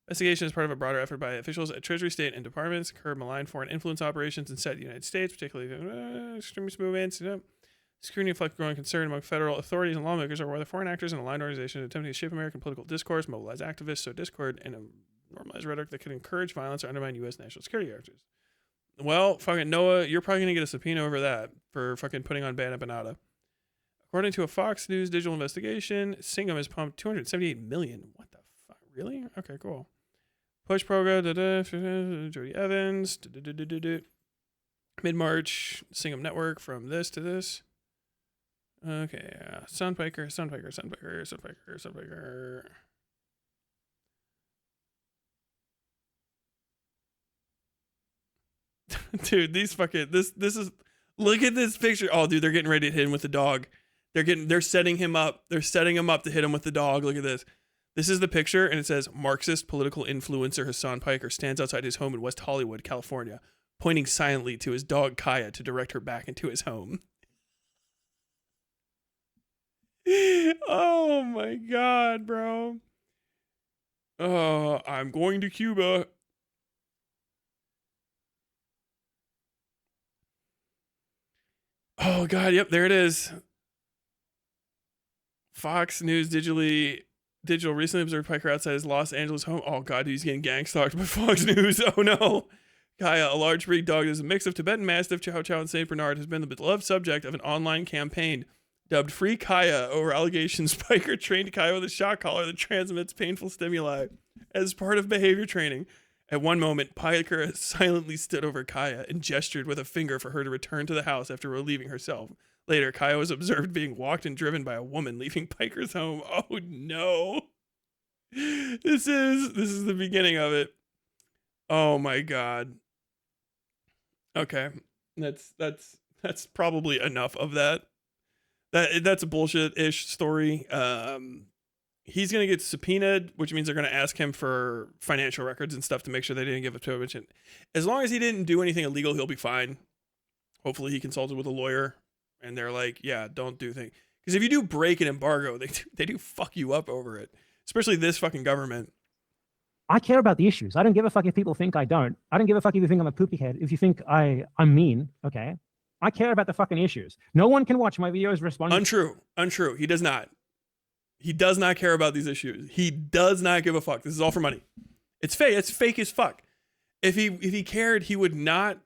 Investigation is part of a broader effort by officials at Treasury, State, and departments to curb malign foreign influence operations inside the United States, particularly extremist movements. Scrutiny reflects growing concern among federal authorities and lawmakers over whether foreign actors and aligned organizations attempting to shape American political discourse, mobilize activists, sow discord, and normalize rhetoric that could encourage violence or undermine U.S. national security actors. Well, fucking Noah, you're probably gonna get a subpoena over that for fucking putting on ban Empanada. According to a Fox News digital investigation, Singham has pumped $278 million. What the fuck? Really? Okay, cool. Push Progo, Jody Evans, mid-March, Singham Network from this to this. Okay, Sunpiker. Dude, these fucking, this is, look at this picture. Oh, dude, they're getting ready to hit him with the dog. They're setting him up. They're setting him up to hit him with the dog. Look at this. This is the picture, and it says Marxist political influencer Hassan Piker stands outside his home in West Hollywood, California, pointing silently to his dog Kaya to direct her back into his home. Oh my God, bro. I'm going to Cuba. Oh God, yep, there it is. Fox News Digital recently observed Piker outside his Los Angeles home. Oh God, he's getting gang stalked by Fox News. Oh no. Kaya, a large breed dog that is a mix of Tibetan Mastiff, Chow Chow, and St. Bernard, has been the beloved subject of an online campaign dubbed Free Kaya over allegations Piker trained Kaya with a shock collar that transmits painful stimuli as part of behavior training. At one moment, Piker silently stood over Kaya and gestured with a finger for her to return to the house after relieving herself. Later, Kaya was observed being walked and driven by a woman leaving Piker's home. Oh no. This is the beginning of it. Oh my God. Okay. That's probably enough of that. That's a bullshit-ish story. He's gonna get subpoenaed, which means they're gonna ask him for financial records and stuff to make sure they didn't give it to him. As long as he didn't do anything illegal, he'll be fine. Hopefully he consulted with a lawyer and they're like, yeah, don't do things. Because if you do break an embargo, they do fuck you up over it, especially this fucking government. I care about the issues. I don't give a fuck if people think I don't. I don't give a fuck if you think I'm a poopy head. If you think I'm mean, okay? I care about the fucking issues. No one can watch my videos responding. Untrue. He does not. He does not care about these issues. He does not give a fuck. This is all for money. It's fake. It's fake as fuck. If he cared, he would not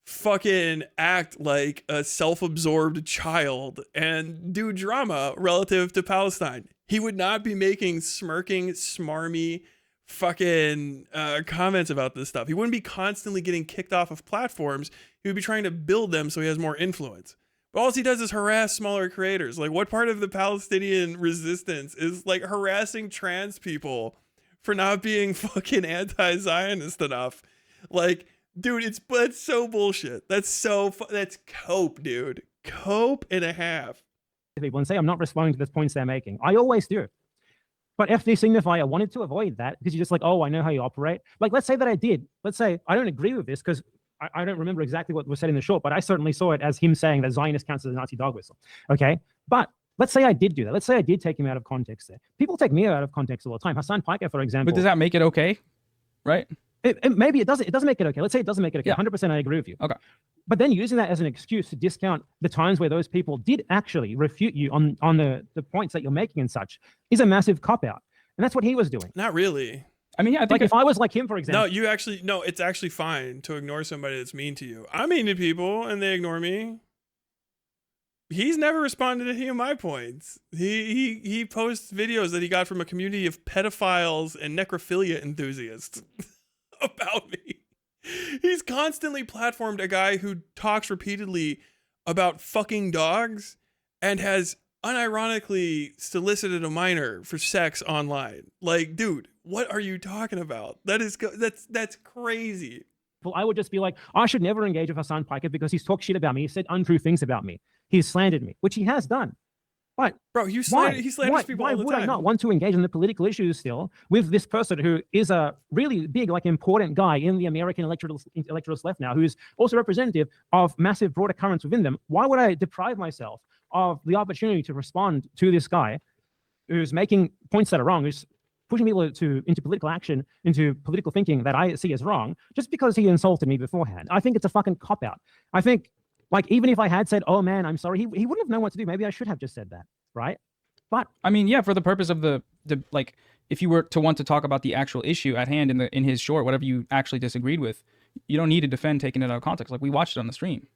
fucking act like a self-absorbed child and do drama relative to Palestine. He would not be making smirking, smarmy fucking comments about this stuff. He wouldn't be constantly getting kicked off of platforms. He would be trying to build them so he has more influence. But all he does is harass smaller creators. Like, what part of the Palestinian resistance is like harassing trans people for not being fucking anti-Zionist enough? Like, dude, that's so bullshit. That's cope, dude. Cope and a half. People and say I'm not responding to the points they're making. I always do. But FD Signifier wanted to avoid that because you're just like, oh, I know how you operate. Like, let's say that I did. Let's say I don't agree with this because I don't remember exactly what was said in the short, but I certainly saw it as him saying that Zionist counts as a Nazi dog whistle. Okay? But let's say I did do that. Let's say I did take him out of context there. People take me out of context all the time. Hassan Piker, for example. But does that make it okay? Right? Maybe it doesn't. It doesn't make it okay. Let's say it doesn't make it okay. Yeah. 100% I agree with you. Okay. But then using that as an excuse to discount the times where those people did actually refute you on the points that you're making and such is a massive cop-out. And that's what he was doing. Not really. I mean, yeah, I think like if I was like him, for example. No, it's actually fine to ignore somebody that's mean to you. I'm mean to people and they ignore me. He's never responded to any of my points. He posts videos that he got from a community of pedophiles and necrophilia enthusiasts about me. He's constantly platformed a guy who talks repeatedly about fucking dogs and has unironically solicited a minor for sex online. Like, dude, what are you talking about? That's crazy. Well, I would just be like, I should never engage with Hassan Piker because he's talked shit about me. He said untrue things about me. He's slandered me, which he has done. But bro, he slanders people all the time. Why would I not want to engage in the political issues still with this person who is a really big, like, important guy in the American electoralist left now, who's also representative of massive broader currents within them? Why would I deprive myself of the opportunity to respond to this guy who's making points that are wrong, who's pushing people into political action, into political thinking that I see as wrong, just because he insulted me beforehand? I think it's a fucking cop-out. I think, like, even if I had said, oh man, I'm sorry, he wouldn't have known what to do. Maybe I should have just said that, right? But I mean, yeah, for the purpose of the like, if you were to want to talk about the actual issue at hand in his short, whatever you actually disagreed with, you don't need to defend taking it out of context. Like, we watched it on the stream.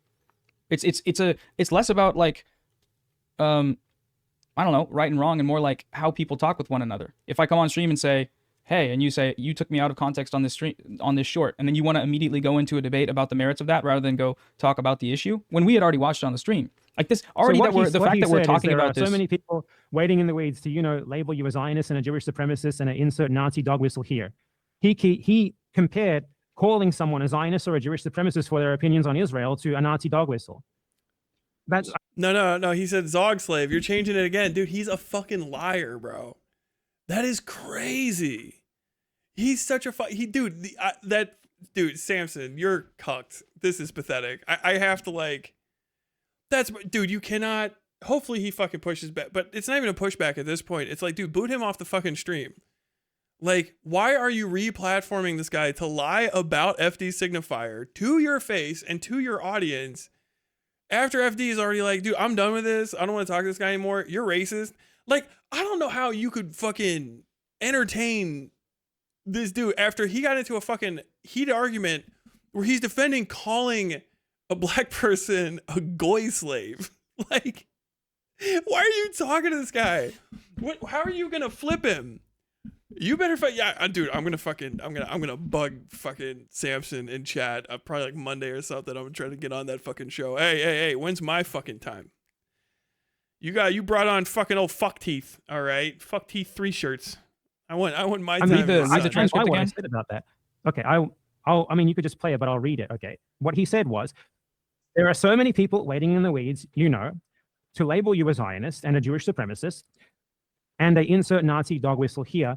It's less about, like, I don't know, right and wrong, and more like how people talk with one another. If I come on stream and say, hey, and you say, you took me out of context on this stream, on this short, and then you want to immediately go into a debate about the merits of that rather than go talk about the issue, when we had already watched it on the stream. Like, this already, so the fact that we're talking about this. So many people waiting in the weeds to, label you a Zionist and a Jewish supremacist and insert Nazi dog whistle here. He compared calling someone a Zionist or a Jewish supremacist for their opinions on Israel to a Nazi dog whistle. That's no. He said Zog slave. You're changing it again, dude. He's a fucking liar, bro. That is crazy. He's such a dude. Samson, you're cucked. This is pathetic. I have to, like. Dude. You cannot. Hopefully he fucking pushes back, but it's not even a pushback at this point. It's like, dude, boot him off the fucking stream. Like, why are you re-platforming this guy to lie about FD Signifier to your face and to your audience? After FD is already like, dude, I'm done with this. I don't want to talk to this guy anymore. You're racist. Like, I don't know how you could fucking entertain this dude after he got into a fucking heated argument where he's defending calling a black person a goy slave. Like, why are you talking to this guy? How are you gonna flip him? You better fight. Yeah, dude, I'm gonna bug fucking Samson in chat. Probably like Monday or something. I'm gonna try to get on that fucking show. Hey, when's my fucking time? You brought on fucking old fuck teeth. All right, fuck teeth 3 shirts. I want my time. Read the transcript what again. I said about that. Okay, I mean, you could just play it, but I'll read it. Okay, what he said was, there are so many people waiting in the weeds, to label you a Zionist and a Jewish supremacist, and they insert Nazi dog whistle here,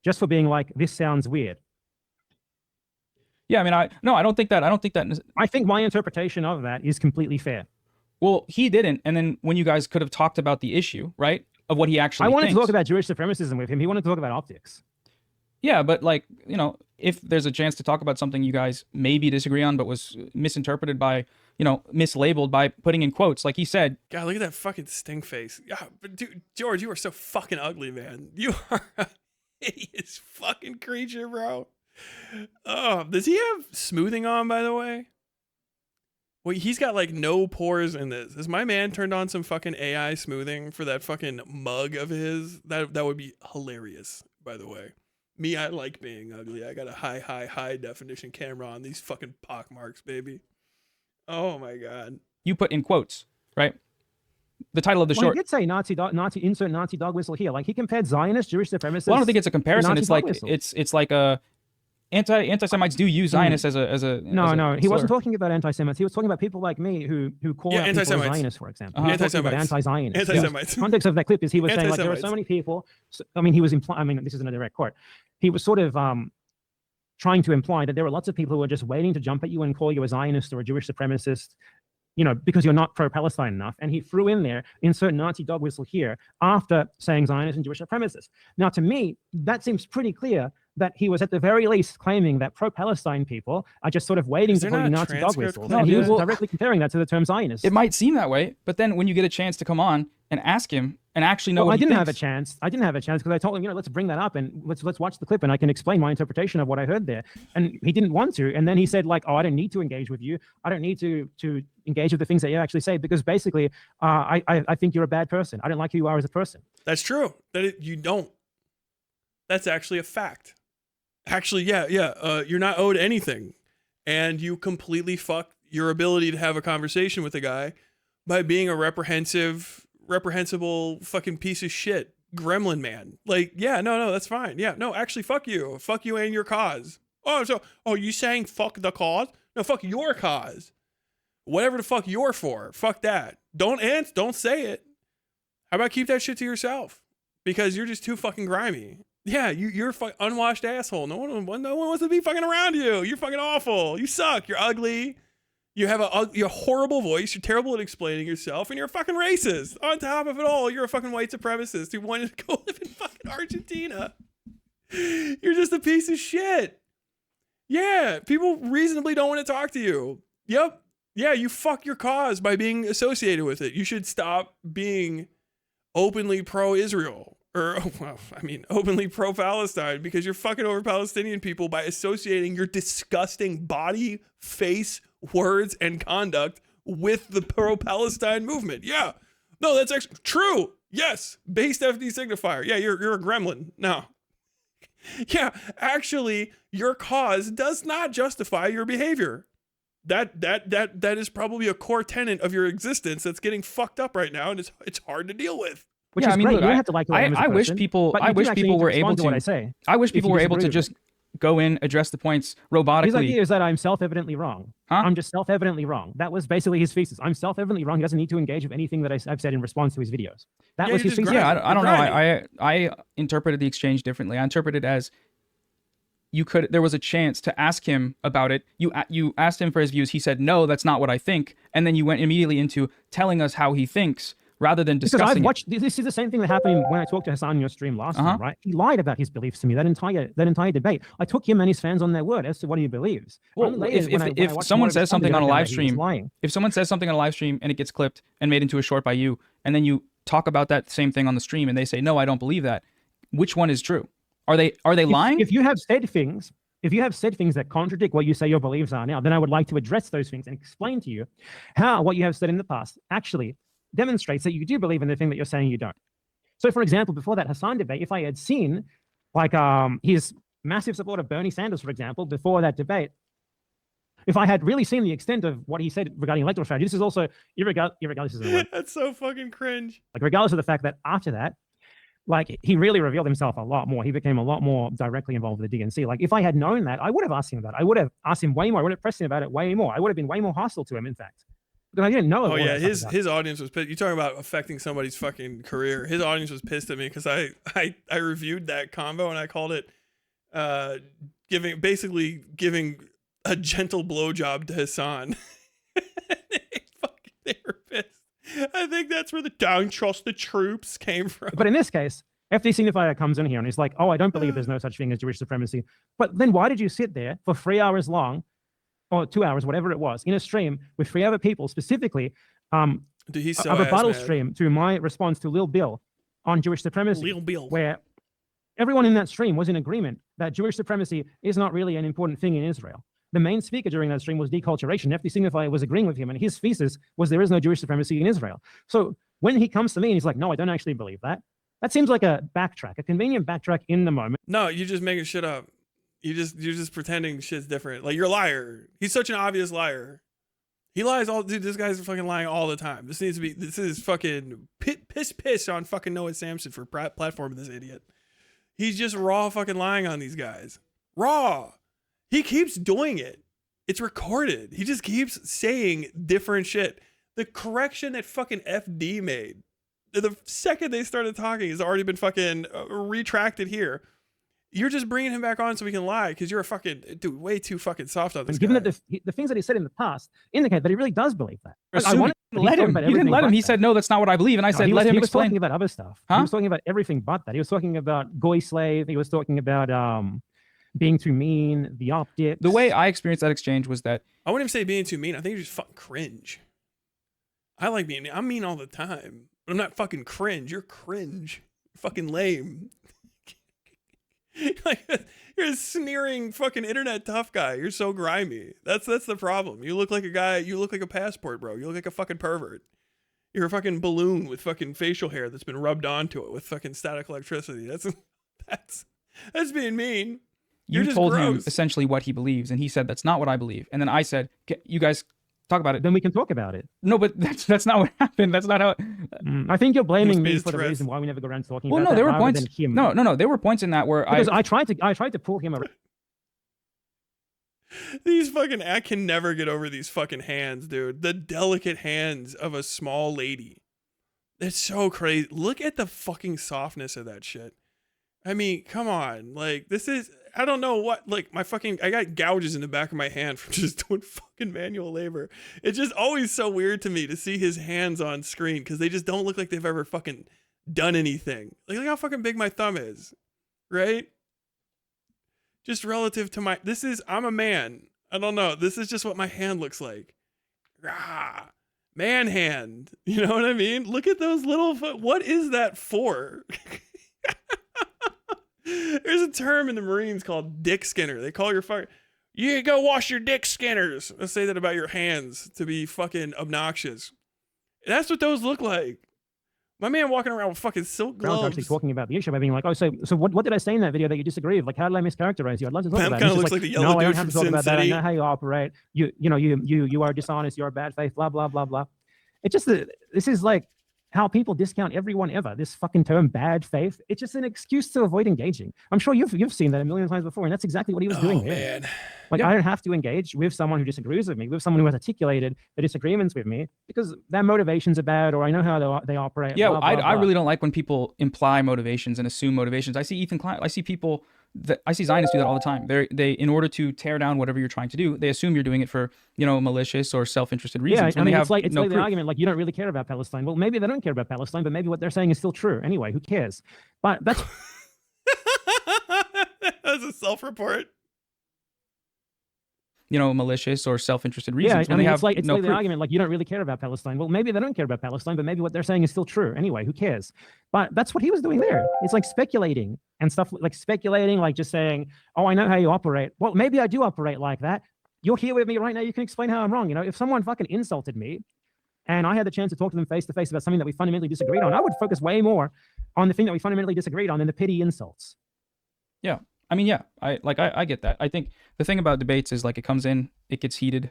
just for being like, this sounds weird. Yeah, I mean, I don't think that. I think my interpretation of that is completely fair. Well, he didn't. And then when you guys could have talked about the issue, right, of what he actually I wanted thinks. to talk about Jewish supremacism with him. He wanted to talk about optics. Yeah, but like, you know, if there's a chance to talk about something you guys maybe disagree on, but was misinterpreted by, you know, mislabeled by putting in quotes, like he said. God, look at that fucking stink face. Yeah, but dude, George, you are so fucking ugly, man. You are a hideous fucking creature, bro. Oh, does he have smoothing on, by the way? Wait, he's got like no pores in this. Has my man turned on some fucking AI smoothing for that fucking mug of his? That would be hilarious, by the way. Me, I like being ugly. I got a high definition camera on these fucking pockmarks, baby. Oh my God. You put in quotes, right? The title of the Well, short. he did say insert Nazi dog whistle here. Like he compared Zionists, Jewish supremacists. Well, I don't think it's a comparison. Nazi It's like dog whistle. it's like a anti-Semites do use Zionists as a No, he slur. wasn't talking about anti-Semites. He was talking about people like me who call out people as anti-Semites. Zionists, for example. Uh-huh. He was talking about Anti-Semites. anti-Zionists. Anti-Semites. The context of that clip is he was saying like there are so Anti-Semites. many people. I mean, he was implying. I mean, this isn't a direct quote. He was sort of trying to imply that there are lots of people who are just waiting to jump at you and call you a Zionist or a Jewish supremacist, you know, because you're not pro-Palestine enough. And he threw in there, insert Nazi dog whistle here, after saying Zionist and Jewish supremacists. Now, to me, that seems pretty clear that he was at the very least claiming that pro-Palestine people are just sort of waiting Is to there call you not a Nazi dog transcript whistles. clip And he of was that? directly comparing that to the term Zionist. It might seem that way, but then when you get a chance to come on and ask him and actually know Well, what I he didn't have a thinks. chance. I didn't have a chance because I told him, you know, let's bring that up and let's watch the clip and I can explain my interpretation of what I heard there. And he didn't want to. And then he said, like, oh, I don't need to engage with you. I don't need to engage with the things that you actually say because basically, I think you're a bad person. I don't like who you are as a person. That's true. You don't. That's actually a fact. Actually, yeah. You're not owed anything, and you completely fuck your ability to have a conversation with a guy by being a reprehensible fucking piece of shit gremlin man. Like, yeah, no, that's fine. Yeah, no, actually, fuck you and your cause. Oh, you saying fuck the cause? No, fuck your cause. Whatever the fuck you're for, fuck that. Don't say it. How about keep that shit to yourself? Because you're just too fucking grimy. Yeah, you're a unwashed asshole. No one wants to be fucking around you. You're fucking awful. You suck. You're ugly. You have a horrible voice. You're terrible at explaining yourself, and you're a fucking racist. On top of it all, you're a fucking white supremacist who wanted to go live in fucking Argentina. You're just a piece of shit. Yeah, people reasonably don't want to talk to you. Yep. Yeah, you fuck your cause by being associated with it. You should stop being openly pro-Israel. Or, well, I mean, openly pro-Palestine because you're fucking over Palestinian people by associating your disgusting body, face, words, and conduct with the pro-Palestine movement. Yeah. No, that's actually true. Yes. Based FD signifier. Yeah, you're a gremlin. No. Yeah, actually, your cause does not justify your behavior. That is probably a core tenet of your existence that's getting fucked up right now, and it's hard to deal with. Which Yeah, is I mean, great. look, you don't have to like who I am as a I wish person, people but you I do wish actually people need to were respond able to to what I say. I wish if people you were able disagree to with just go in, address the points robotically. His idea is that I'm self-evidently wrong. Huh? I'm just self-evidently wrong. That was basically his thesis. I'm self-evidently wrong. He doesn't need to engage with anything that I've said in response to his videos. That Yeah, was you're his just thesis. grinding. Yeah, I don't know. Grinding. I interpreted the exchange differently. I interpreted it as there was a chance to ask him about it. You asked him for his views. He said, no, that's not what I think. And then you went immediately into telling us how he thinks rather than Because discussing I've watched, this is the same thing that happened when I talked to Hassan on your stream last time, right? He lied about his beliefs to me, that entire debate. I took him and his fans on their word as to what he believes. Well, if someone says something on a live stream, if someone says something on a live stream and it gets clipped and made into a short by you, and then you talk about that same thing on the stream and they say, no, I don't believe that, which one is true? Are they lying? If you have said things that contradict what you say your beliefs are now, then I would like to address those things and explain to you how what you have said in the past actually demonstrates that you do believe in the thing that you're saying you don't. So, for example, before that Hassan debate, if I had seen like his massive support of Bernie Sanders, for example, before that debate, if I had really seen the extent of what he said regarding electoral strategy, this is also irregardless of the word. That's so fucking cringe. Like, regardless of the fact that after that, like, he really revealed himself a lot more. He became a lot more directly involved with the DNC. Like, if I had known that, I would have asked him about it. I would have asked him way more. I would have pressed him about it way more. I would have been way more hostile to him, in fact. Because I didn't know. Oh yeah, his audience was pissed. You talking about affecting somebody's fucking career? His audience was pissed at me because I reviewed that combo and I called it giving a gentle blowjob to Hassan. They were pissed. I think that's where the "don't trust the troops" came from. But in this case, FD Signifier comes in here and he's like, oh, I don't believe there's no such thing as Jewish supremacy. But then why did you sit there for 3 hours long, or 2 hours, whatever it was, in a stream with 3 other people, specifically Dude, he's so a rebuttal ass-mad. stream to my response to Lil Bill on Jewish supremacy, Lil Bill. where everyone in that stream was in agreement that Jewish supremacy is not really an important thing in Israel. The main speaker during that stream was deculturation. FD Signifier was agreeing with him, and his thesis was there is no Jewish supremacy in Israel. So when he comes to me and he's like, no, I don't actually believe that, that seems like a backtrack, a convenient backtrack in the moment. No, you're just making shit up. You're just pretending shit's different. Like, you're a liar. He's such an obvious liar. He lies all, dude. This guy's fucking lying all the time. This is fucking piss on fucking Noah Samson for platforming this idiot. He's just raw fucking lying on these guys. Raw. He keeps doing it. It's recorded. He just keeps saying different shit. The correction that fucking FD made, the second they started talking, has already been fucking retracted here. You're just bringing him back on so we can lie because you're a fucking dude, way too fucking soft on this guy. Given that the things that he said in the past indicate that he really does believe that. I wanted to let him. You didn't let him. He said, no, that's not what I believe. And I said, let him explain. He was talking about other stuff. Huh? He was talking about everything but that. He was talking about goy slave. He was talking about being too mean, the optics. The way I experienced that exchange was that I wouldn't even say being too mean. I think you're just fucking cringe. I like being, I'm mean all the time, but I'm not fucking cringe. You're cringe. You're fucking lame. Like, you're a sneering fucking internet tough guy. You're so grimy. That's the problem. You look like a guy. You look like a passport, bro. You look like a fucking pervert. You're a fucking balloon with fucking facial hair that's been rubbed onto it with fucking static electricity. That's being mean. You're you just told him gross. essentially what he believes, and he said that's not what I believe. And then I said, you guys talk about it. Then we can talk about it. No, but that's not what happened. That's not how. I think you're blaming me his for the threats. reason why we never go around talking Well, about no, there that were rather points. than him. No, there were points in that where Because I tried to pull him around. These fucking, I can never get over these fucking hands, dude. The delicate hands of a small lady. It's so crazy. Look at the fucking softness of that shit. I mean, come on. Like, this is, I don't know what, like, I got gouges in the back of my hand from just doing fucking manual labor. It's just always so weird to me to see his hands on screen because they just don't look like they've ever fucking done anything. Like, look how fucking big my thumb is, right? Just relative to I'm a man. I don't know. This is just what my hand looks like. Man hand. You know what I mean? Look at those little, what is that for? There's a term in the Marines called dick skinner. They call your fucking, you go wash your dick skinners. Let's say that about your hands to be fucking obnoxious. That's what those look like. My man walking around with fucking silk gloves. Actually talking about the issue by being like, oh, so what did I say in that video that you disagree with? Like, how did I mischaracterize you? I'd love to talk Pam about it. kind of He's looks like like, the yellow no, I dude don't have from to talk Sin about that. I City. know how you operate. You are dishonest. You're a bad faith. Blah blah blah blah. It's just this is like how people discount everyone ever. This fucking term, bad faith. It's just an excuse to avoid engaging. I'm sure you've seen that a million times before, and that's exactly what he was doing there. Man. Like, I don't have to engage with someone who disagrees with me, with someone who has articulated the disagreements with me, because their motivations are bad, or I know how they operate. Yeah, blah, blah, I blah. really don't like when people imply motivations and assume motivations. I see Ethan Klein. I see people I see Zionists do that all the time. They in order to tear down whatever you're trying to do, they assume you're doing it for malicious or self-interested reasons. Yeah, I mean, it's like no the argument like you don't really care about Palestine. Well, maybe they don't care about Palestine, but maybe what they're saying is still true. Anyway, who cares? But that's That's a self-report. Malicious or self-interested reasons. Yeah, I mean, it's like no the proof. argument like you don't really care about Palestine. Well, maybe they don't care about Palestine, but maybe what they're saying is still true. Anyway, who cares? But that's what he was doing there. It's like speculating and stuff, like speculating, like just saying, oh, I know how you operate. Well, maybe I do operate like that. You're here with me right now. You can explain how I'm wrong. If someone fucking insulted me and I had the chance to talk to them face to face about something that we fundamentally disagreed on, I would focus way more on the thing that we fundamentally disagreed on than the petty insults. Yeah. I mean, yeah, I get that. I think the thing about debates is like it comes in, it gets heated.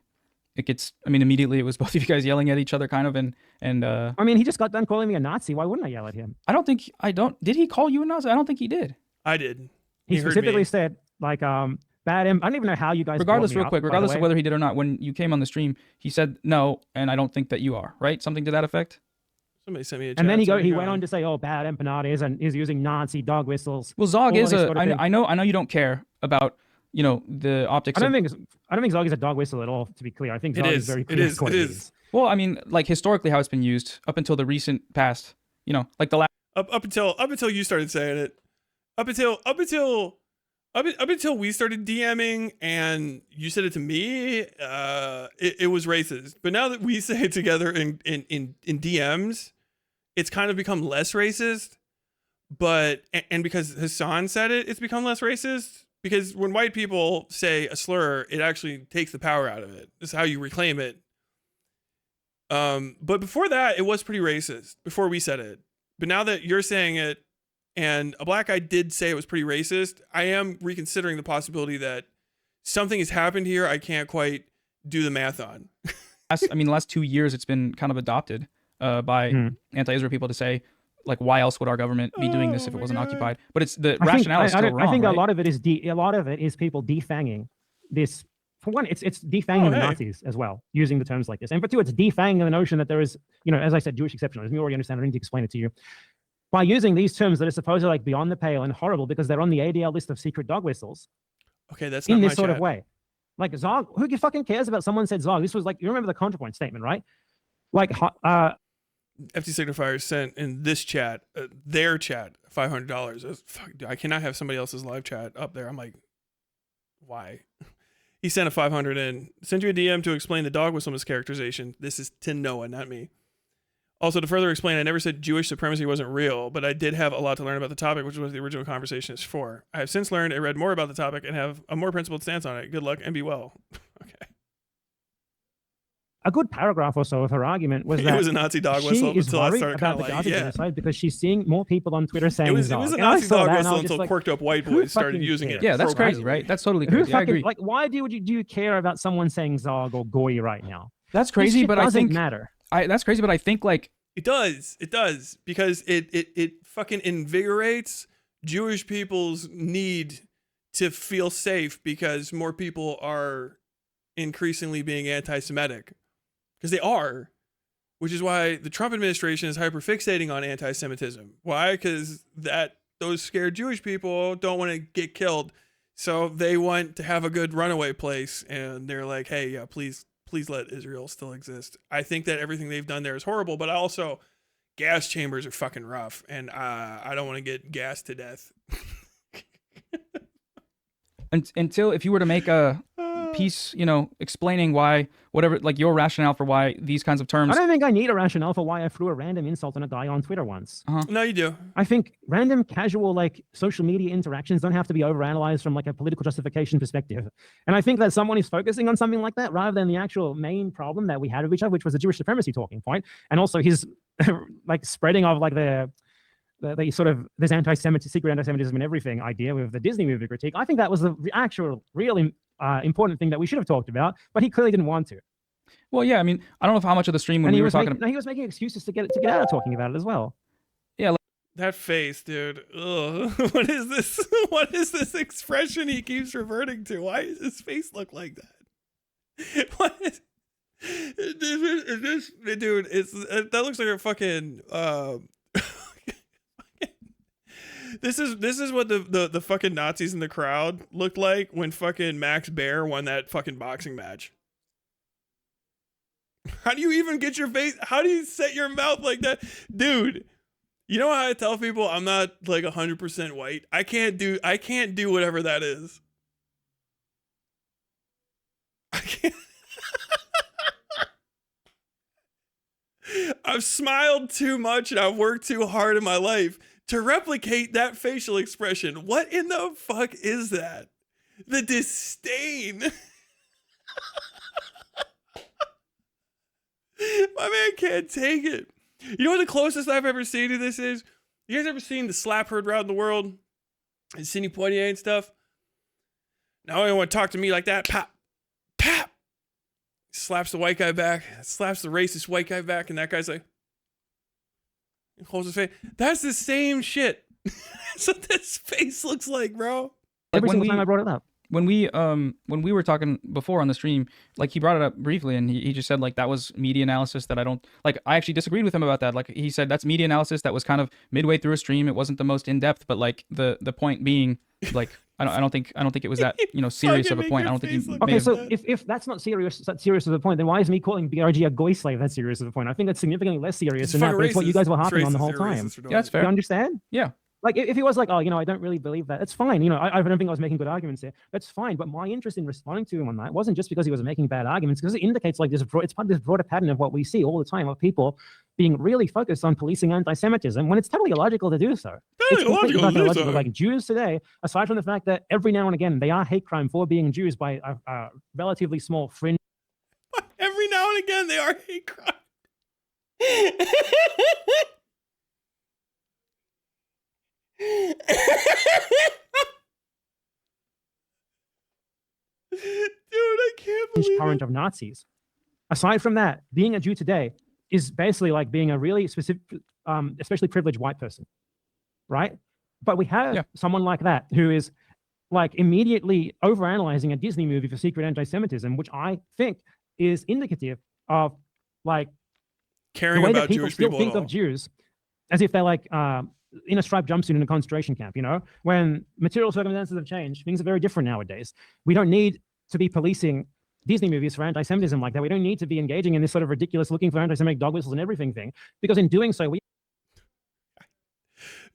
Immediately it was both of you guys yelling at each other kind of and I mean, he just got done calling me a Nazi. Why wouldn't I yell at him? Did he call you a Nazi? I don't think he did. I did. He heard specifically me. said like I don't even know how you guys Regardless, brought me real up, quick, by the regardless of way. whether he did or not, when you came on the stream, he said no, and I don't think that you are, right? Something to that effect? Somebody sent me a chat. And then he went on to say, oh, bad Empanada is using Nazi dog whistles. Well, Zog all is this sort of thing. I know you don't care about you know, the optics. I don't think Zog is a dog whistle at all. To be clear, I think Zog is very clear. It is. Well, I mean, like historically, how it's been used up until the recent past. You know, like the last. Up until you started saying it. Up until we started DMing and you said it to me, it was racist. But now that we say it together in DMs, it's kind of become less racist. But and because Hassan said it, it's become less racist. Because when white people say a slur, it actually takes the power out of it. This is how you reclaim it. But before that, it was pretty racist. Before we said it. But now that you're saying it, and a black guy did say it was pretty racist, I am reconsidering the possibility that something has happened here I can't quite do the math on. I mean, the last 2 years, it's been kind of adopted by anti-Israel people to say, like, why else would our government be doing this if it wasn't occupied? But it's the rationale is still wrong. I think right? a lot of it is people defanging this. For one, it's defanging the Nazis as well, using the terms like this. And for two, it's defanging the notion that there is, you know, as I said, Jewish exceptionalism. You already understand. I don't need to explain it to you. By using these terms that are supposedly like beyond the pale and horrible because they're on the ADL list of secret dog whistles. Okay, that's not in my this sort chat. of way. Like Zog, who fucking cares about someone said Zog? This was like, you remember the ContraPoint statement, right? Like, FT Signifier sent in this chat, their chat, $500. Fuck, I cannot have somebody else's live chat up there. I'm like, why? He sent a 500 in. Send you a DM to explain the dog whistle mischaracterization. This is to Noah, not me. Also, to further explain, I never said Jewish supremacy wasn't real, but I did have a lot to learn about the topic, which is what the original conversation is for. I have since learned and read more about the topic and have a more principled stance on it. Good luck and be well. Okay. a good paragraph or so of her argument was that it was a Nazi dog whistle she is until I worried started about kind the of like, Gaza genocide because she's seeing more people on Twitter saying it was a Nazi dog whistle until quirked up white boys started using it. Yeah, that's crazy, right? That's totally crazy. I agree. Like, why do you care about someone saying Zog or Goy right now? That's crazy, but I think matter. That's crazy, but I think like it does because it fucking invigorates Jewish people's need to feel safe because more people are increasingly being anti-Semitic because they are, which is why the Trump administration is hyperfixating on anti-Semitism. Why? Because those scared Jewish people don't want to get killed, so they want to have a good runaway place, and they're like, hey, yeah, please let Israel still exist. I think that everything they've done there is horrible, but also gas chambers are fucking rough, and I don't want to get gassed to death. Until if you were to make a piece, explaining why, whatever, like your rationale for why these kinds of terms. I don't think I need a rationale for why I threw a random insult on a guy on Twitter once. No, you do. I think random, casual, social media interactions don't have to be overanalyzed from a political justification perspective. And I think that someone is focusing on something like that rather than the actual main problem that we had with each other, which was the Jewish supremacy talking point, and also his spreading of the sort of this secret anti-Semitism and everything idea with the Disney movie critique. I think that was the actual, really important thing that we should have talked about, but he clearly didn't want to. Well, yeah, I mean, I don't know how much of the stream when we were talking. He was making excuses to get out of talking about it as well. Yeah, that face, dude. Ugh. What is this? What is this expression he keeps reverting to? Why does his face look like that? What is this, dude? That looks like a fucking. This is what the fucking Nazis in the crowd looked like when fucking Max Baer won that fucking boxing match. How do you even get your face? How do you set your mouth like that? Dude, you know how I tell people I'm not 100% white? I can't do whatever that is. I can't. I've smiled too much and I've worked too hard in my life to replicate that facial expression. What in the fuck is that? The disdain. My man can't take it. You know what the closest I've ever seen to this is? You guys ever seen the slap heard around the world? And Sidney Poitier and stuff? Now you want to talk to me like that? Pop. Pop. Slaps the white guy back. Slaps the racist white guy back. And that guy's like, holds his face. That's the same shit. That's what this face looks like, bro. Every single time I brought it up. When we were talking before on the stream, he brought it up briefly, and he just said that was media analysis that I don't I actually disagreed with him about that. He said that's media analysis that was kind of midway through a stream. It wasn't the most in depth, but the point being I don't think it was that serious of a point. I don't think he Okay, so if that's not serious, that's serious of a point, then why is me calling BRG a goy slave that serious of a point? I think that's significantly less serious than that, but it's what you guys were harping on the whole time. Yeah, that's fair. You understand? Yeah. Like if he was like, oh, I don't really believe that, it's fine. I don't think I was making good arguments there. That's fine. But my interest in responding to him on that wasn't just because he was making bad arguments, because it indicates like it's part of this broader pattern of what we see all the time of people being really focused on policing anti-Semitism when it's totally illogical to do so. It's completely illogical. Like Jews today, aside from the fact that every now and again they are hate crime for being Jews by a relatively small fringe. Every now and again they are hate crime. Dude, I can't believe current of Nazis. Aside from that, being a Jew today is basically like being a really specific, especially privileged white person, right? But we have someone like that who is like immediately overanalyzing a Disney movie for secret anti-Semitism, which I think is indicative of like caring the way about that people Jewish still people think of Jews as if they're like in a striped jumpsuit in a concentration camp, when material circumstances have changed, things are very different nowadays. We don't need to be policing Disney movies for anti-Semitism like that. We don't need to be engaging in this sort of ridiculous looking for anti-Semitic dog whistles and everything thing, because in doing so,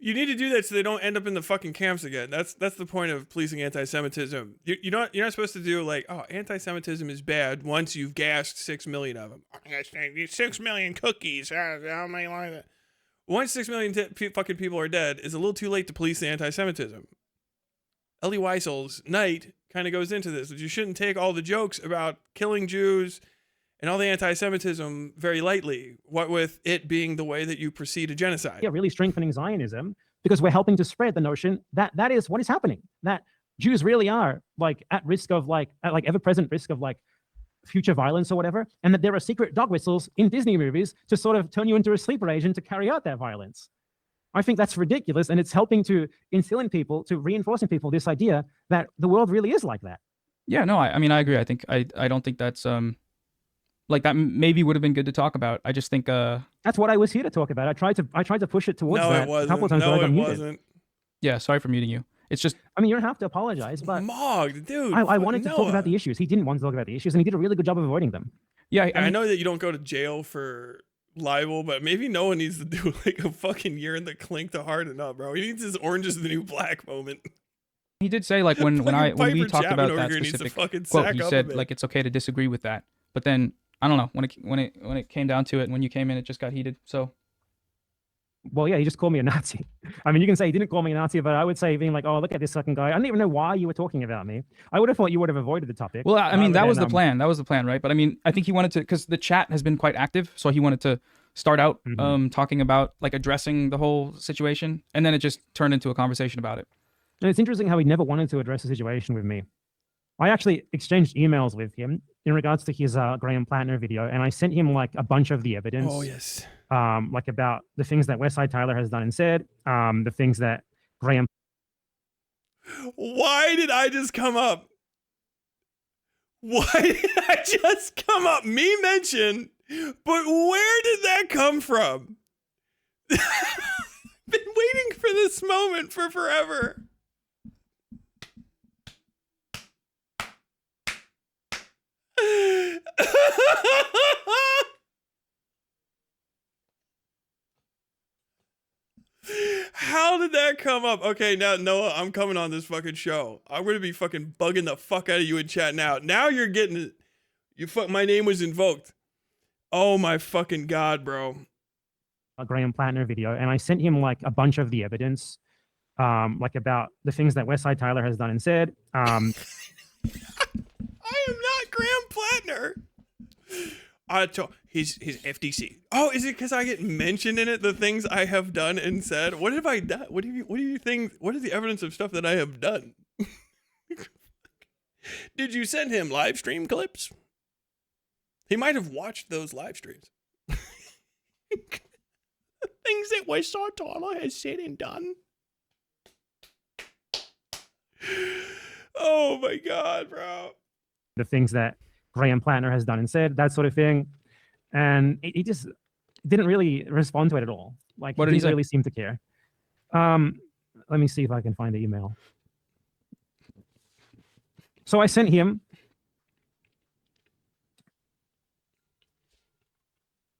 you need to do that so they don't end up in the fucking camps again. That's the point of policing anti-Semitism. You're not supposed to do like, oh, anti-Semitism is bad once you've gassed 6 million of them. 6 million cookies. How many like that? Once 6 million fucking people are dead, it's a little too late to police the anti-Semitism. Elie Wiesel's Night kind of goes into this, that you shouldn't take all the jokes about killing Jews and all the anti-Semitism very lightly, what with it being the way that you proceed a genocide. Yeah, really strengthening Zionism, because we're helping to spread the notion that that is what is happening, that Jews really are like at risk of like ever-present risk of like future violence or whatever, and that there are secret dog whistles in Disney movies to sort of turn you into a sleeper agent to carry out that violence. I think that's ridiculous, and it's helping to instill in people, to reinforce in people this idea that the world really is like that. Yeah, no, I mean, I agree. I think I don't think that's like that maybe would have been good to talk about. I just think that's what I was here to talk about. I tried to push it towards that a couple of times. No, it wasn't. Yeah, sorry for muting you. It's just, I mean, you don't have to apologize, but Mog, dude, I wanted to talk about the issues. He didn't want to talk about the issues, and he did a really good job of avoiding them. Yeah, I know that you don't go to jail for libel, but maybe no one needs to do like a fucking year in the clink to harden up, bro. He needs his orange is the new black moment. He did say like when we talked about that specific quote, he said like it's okay to disagree with that. But then I don't know, when it came down to it, when you came in, it just got heated. So, well, yeah, he just called me a Nazi. I mean, you can say he didn't call me a Nazi, but I would say being like, oh, look at this fucking guy. I didn't even know why you were talking about me. I would have thought you would have avoided the topic. Well, I mean, that was the plan. That was the plan, right? But I mean, I think he wanted to, because the chat has been quite active, so he wanted to start out talking about like addressing the whole situation, and then it just turned into a conversation about it. And it's interesting how he never wanted to address the situation with me. I actually exchanged emails with him in regards to his Graham Plattner video, and I sent him like a bunch of the evidence. Oh, yes. Like about the things that Westside Tyler has done and said, the things that Graham. Why did I just come up? Why did I just come up? Me mention, but where did that come from? Been waiting for this moment for forever. How did that come up? Okay, now Noah, I'm coming on this fucking show. I'm gonna be fucking bugging the fuck out of you in chat now. Now you're getting it. My name was invoked. Oh my fucking god, bro. A Graham Plattner video, and I sent him like a bunch of the evidence, like about the things that Westside Tyler has done and said. I am not Graham Plattner. His FDC. Oh, is it because I get mentioned in it? The things I have done and said. What have I done? What do you think? What is the evidence of stuff that I have done? Did you send him live stream clips? He might have watched those live streams. Things that Westside Tyler has said and done. Oh my god, bro. The things that Graham Plattner has done and said, that sort of thing. And he just didn't really respond to it at all. Like, what he did he didn't say? really seem to care. Let me see if I can find the email. So I sent him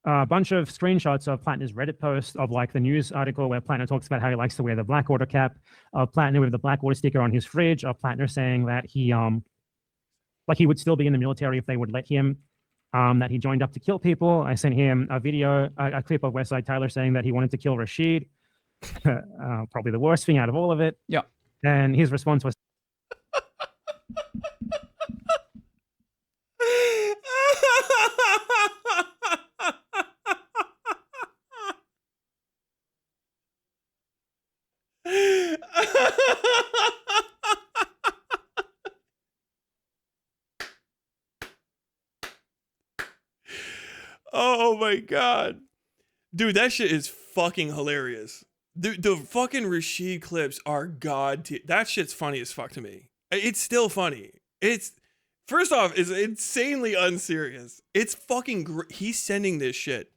a bunch of screenshots of Plattner's Reddit post of like the news article where Plattner talks about how he likes to wear the Blackwater cap, of Plattner with the Blackwater sticker on his fridge, of Plattner saying that he like he would still be in the military if they would let him, that he joined up to kill people. I sent him a video, a clip of Westside Tyler saying that he wanted to kill Rashid. Probably the worst thing out of all of it. Yeah. And his response was, Oh my god. Dude, that shit is fucking hilarious. The fucking Rashid clips are that shit's funny as fuck to me. It's still funny. It's, first off, it's insanely unserious. It's fucking he's sending this shit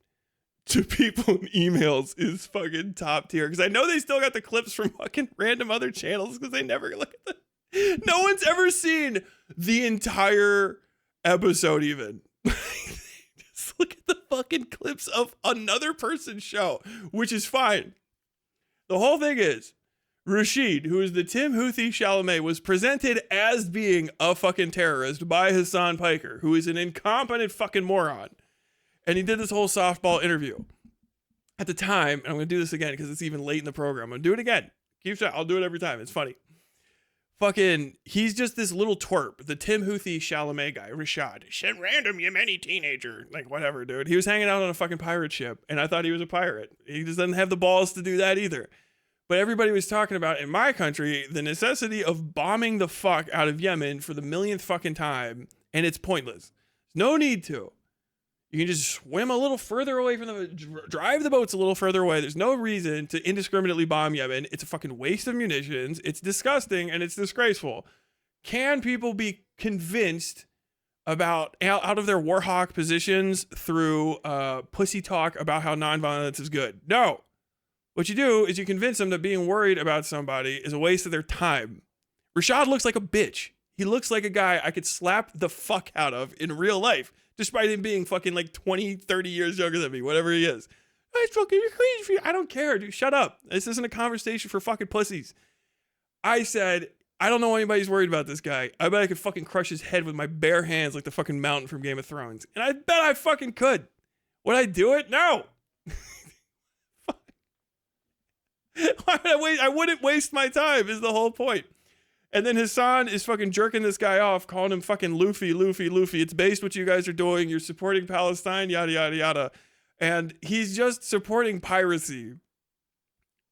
to people in emails is fucking top tier. Because I know they still got the clips from fucking random other channels because they never look at them. No one's ever seen the entire episode even. Just look at the fucking clips of another person's show, which is fine. The whole thing is, Rashid, who is the Timothée Chalamet, was presented as being a fucking terrorist by Hassan Piker, who is an incompetent fucking moron. And he did this whole softball interview. At the time, and I'm going to do this again because it's even late in the program. I'm going to do it again. I'll do it every time. It's funny. Fucking, he's just this little twerp, the Timothée Chalamet guy, Rashad. Some random Yemeni teenager. Like, whatever, dude. He was hanging out on a fucking pirate ship, and I thought he was a pirate. He just doesn't have the balls to do that either. But everybody was talking about, in my country, the necessity of bombing the fuck out of Yemen for the millionth fucking time, and it's pointless. No need to. You can just swim a little further away from drive the boats a little further away. There's no reason to indiscriminately bomb Yemen. It's a fucking waste of munitions. It's disgusting and it's disgraceful. Can people be convinced about out of their warhawk positions through pussy talk about how nonviolence is good? No. What you do is you convince them that being worried about somebody is a waste of their time. Rashad looks like a bitch. He looks like a guy I could slap the fuck out of in real life. Despite him being fucking like 20, 30 years younger than me, whatever he is. I fucking crazy. I don't care, dude. Shut up. This isn't a conversation for fucking pussies. I said, I don't know anybody's worried about this guy. I bet I could fucking crush his head with my bare hands like the fucking mountain from Game of Thrones. And I bet I fucking could. Would I do it? No. Why would I wait? I wouldn't waste my time is the whole point. And then Hassan is fucking jerking this guy off, calling him fucking Luffy. It's based what you guys are doing. You're supporting Palestine, yada, yada, yada. And he's just supporting piracy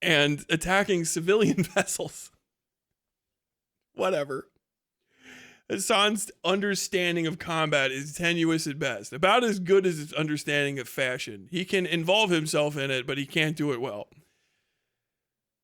and attacking civilian vessels. Whatever. Hassan's understanding of combat is tenuous at best. About as good as his understanding of fashion. He can involve himself in it, but he can't do it well.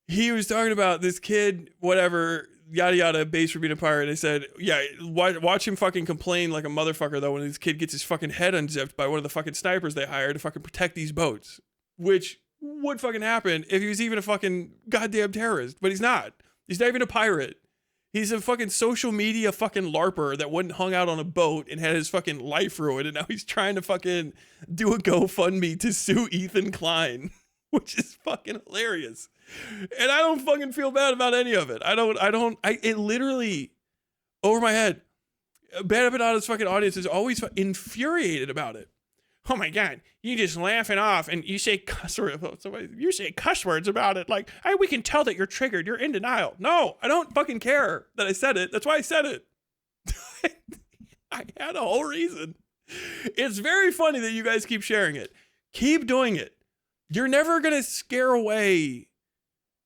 He was talking about this kid, whatever, yada yada, base for being a pirate. I said, yeah, watch him fucking complain like a motherfucker though when this kid gets his fucking head unzipped by one of the fucking snipers they hired to fucking protect these boats. Which would fucking happen if he was even a fucking goddamn terrorist. But he's not. He's not even a pirate. He's a fucking social media fucking LARPer that wouldn't hung out on a boat and had his fucking life ruined, and now he's trying to fucking do a GoFundMe to sue Ethan Klein, which is fucking hilarious. And I don't fucking feel bad about any of it. It literally, over my head, Bad Empanada's fucking audience is always infuriated about it. Oh my God, you just laughing off and you say cuss words about it. Like, hey, we can tell that you're triggered. You're in denial. No, I don't fucking care that I said it. That's why I said it. I had a whole reason. It's very funny that you guys keep sharing it. Keep doing it. You're never going to scare away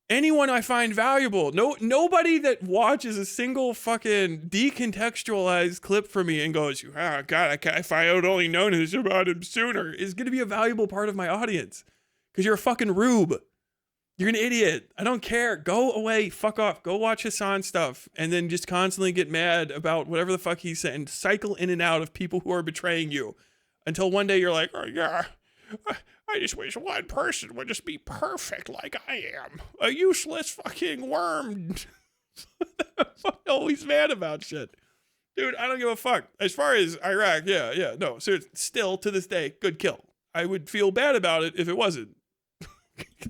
anyone I find valuable. Nobody that watches a single fucking decontextualized clip from me and goes, oh God, if I had only known this about him sooner, is going to be a valuable part of my audience. Because you're a fucking rube. You're an idiot. I don't care. Go away. Fuck off. Go watch Hassan stuff. And then just constantly get mad about whatever the fuck he's saying. Cycle in and out of people who are betraying you. Until one day you're like, oh yeah, I just wish one person would just be perfect like I am. A useless fucking worm. I'm always mad about shit. Dude, I don't give a fuck. As far as Iraq, no. So still, to this day, good kill. I would feel bad about it if it wasn't.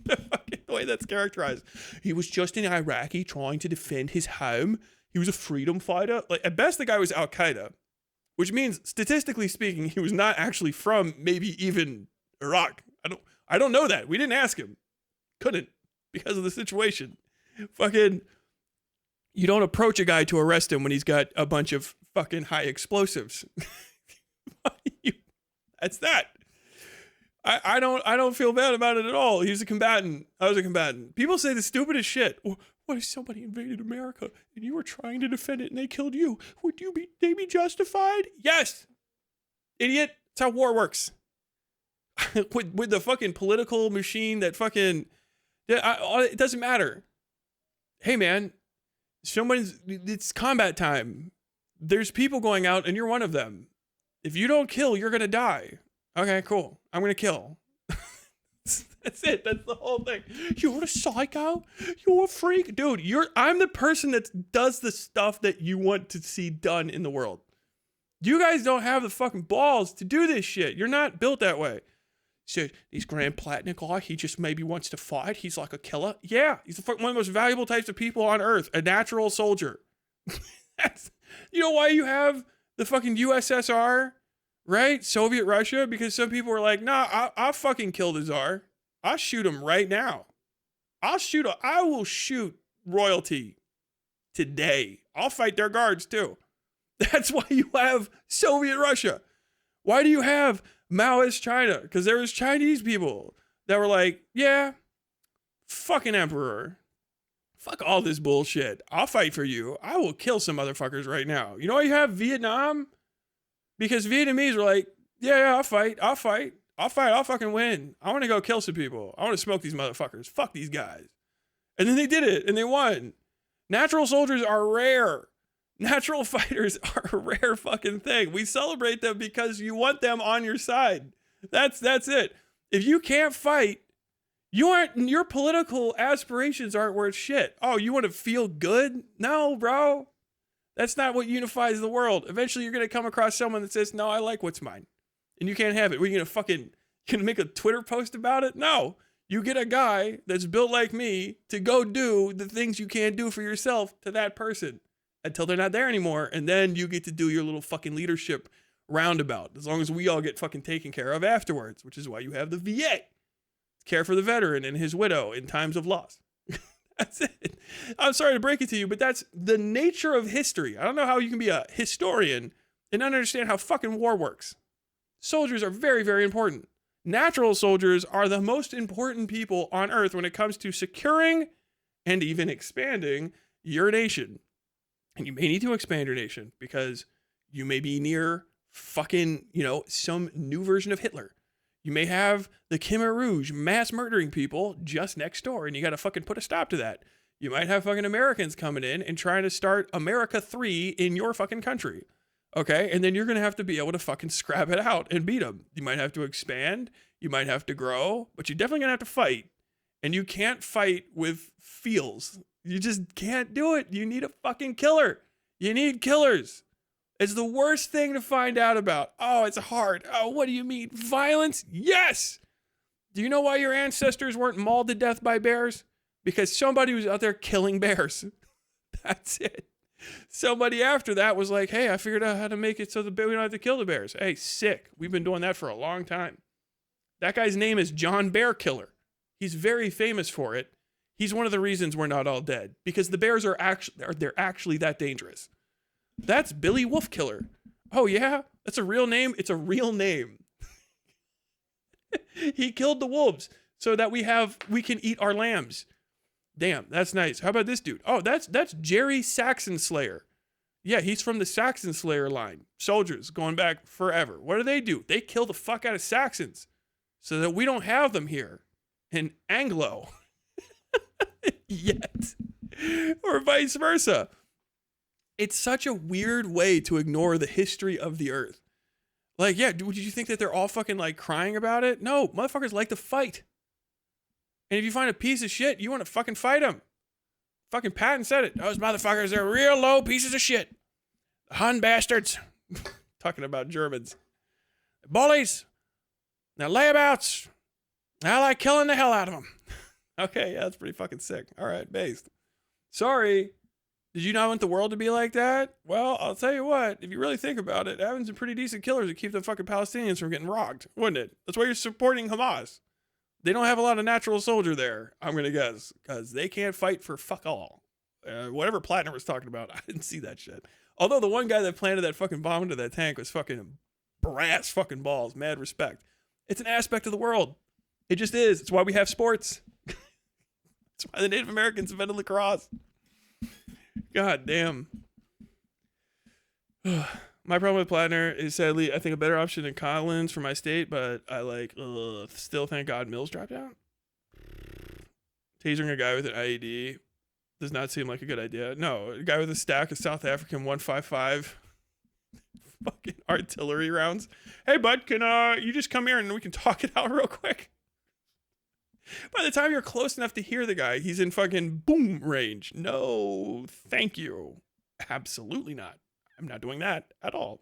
The way that's characterized. He was just an Iraqi trying to defend his home. He was a freedom fighter. Like, at best, the guy was Al-Qaeda, which means, statistically speaking, he was not actually from maybe even Iraq. I don't know that. We didn't ask him. Couldn't, because of the situation. Fucking, you don't approach a guy to arrest him when he's got a bunch of fucking high explosives. That's that. I don't feel bad about it at all. He's a combatant. I was a combatant. People say the stupidest shit. What if somebody invaded America and you were trying to defend it and they killed you? Would they be justified? Yes. Idiot. That's how war works. with the fucking political machine that fucking, it doesn't matter. Hey man, it's combat time. There's people going out and you're one of them. If you don't kill, you're going to die. Okay, cool. I'm going to kill. That's it. That's the whole thing. You're a psycho. You're a freak. Dude, I'm the person that does the stuff that you want to see done in the world. You guys don't have the fucking balls to do this shit. You're not built that way. So he's Grand Platinum guy. He just maybe wants to fight. He's like a killer. Yeah, he's one of the most valuable types of people on earth. A natural soldier. You know why you have the fucking USSR, right? Soviet Russia? Because some people were like, nah, I'll fucking kill the Tsar. I'll shoot him right now. I will shoot royalty today. I'll fight their guards too. That's why you have Soviet Russia. Why do you have Maoist China? Because there was Chinese people that were like, yeah, fucking emperor. Fuck all this bullshit. I'll fight for you. I will kill some motherfuckers right now. You know why you have Vietnam? Because Vietnamese were like, yeah, I'll fight. I'll fucking win. I want to go kill some people. I want to smoke these motherfuckers. Fuck these guys. And then they did it and they won. Natural soldiers are rare. Natural fighters are a rare fucking thing. We celebrate them because you want them on your side. That's it. If you can't fight, your political aspirations aren't worth shit. Oh, you want to feel good? No, bro. That's not what unifies the world. Eventually you're going to come across someone that says, no, I like what's mine. And you can't have it. We're going to make a Twitter post about it? No. You get a guy that's built like me to go do the things you can't do for yourself to that person until they're not there anymore. And then you get to do your little fucking leadership roundabout, as long as we all get fucking taken care of afterwards, which is why you have the VA. Care for the veteran and his widow in times of loss. That's it. I'm sorry to break it to you, but that's the nature of history. I don't know how you can be a historian and understand how fucking war works. Soldiers are very, very important. Natural soldiers are the most important people on earth when it comes to securing and even expanding your nation. And you may need to expand your nation because you may be near fucking, some new version of Hitler. You may have the Khmer Rouge mass murdering people just next door, and you got to fucking put a stop to that. You might have fucking Americans coming in and trying to start America 3 in your fucking country. Okay? And then you're going to have to be able to fucking scrap it out and beat them. You might have to expand. You might have to grow, but you're definitely going to have to fight. And you can't fight with feels. You just can't do it. You need a fucking killer. You need killers. It's the worst thing to find out about. Oh, it's hard. Oh, what do you mean? Violence? Yes. Do you know why your ancestors weren't mauled to death by bears? Because somebody was out there killing bears. That's it. Somebody after that was like, hey, I figured out how to make it so we don't have to kill the bears. Hey, sick. We've been doing that for a long time. That guy's name is John Bear Killer. He's very famous for it. He's one of the reasons we're not all dead. Because the bears are actually that dangerous. That's Billy Wolf Killer. Oh yeah? That's a real name? It's a real name. He killed the wolves so that we can eat our lambs. Damn, that's nice. How about this dude? Oh, that's Jerry Saxon Slayer. Yeah, he's from the Saxon Slayer line. Soldiers going back forever. What do? They kill the fuck out of Saxons so that we don't have them here in Anglo. Yet. Or vice versa. It's such a weird way to ignore the history of the earth. Like, yeah, did you think that they're all fucking like crying about it? No, motherfuckers like to fight. And if you find a piece of shit, you want to fucking fight them. Fucking Patton said it. Those motherfuckers are real low pieces of shit. Hun bastards. Talking about Germans. Bullies. Now layabouts. I like killing the hell out of them. Okay, yeah, that's pretty fucking sick. All right, based. Sorry. Did you not want the world to be like that? Well, I'll tell you what, if you really think about it, having some pretty decent killers would keep the fucking Palestinians from getting rocked, wouldn't it? That's why you're supporting Hamas. They don't have a lot of natural soldier there, I'm going to guess, because they can't fight for fuck all. Whatever Plattner was talking about, I didn't see that shit. Although the one guy that planted that fucking bomb into that tank was fucking brass fucking balls, mad respect. It's an aspect of the world. It just is. It's why we have sports. It's why the Native Americans invented lacrosse. God damn. My problem with Plattner is, sadly, I think a better option than Collins for my state, but I still thank God Mills dropped out. Tasering a guy with an IED does not seem like a good idea. No, a guy with a stack of South African 155 fucking artillery rounds. Hey, bud, can you just come here and we can talk it out real quick? By the time you're close enough to hear the guy, he's in fucking boom range. No, thank you. Absolutely not. I'm not doing that at all.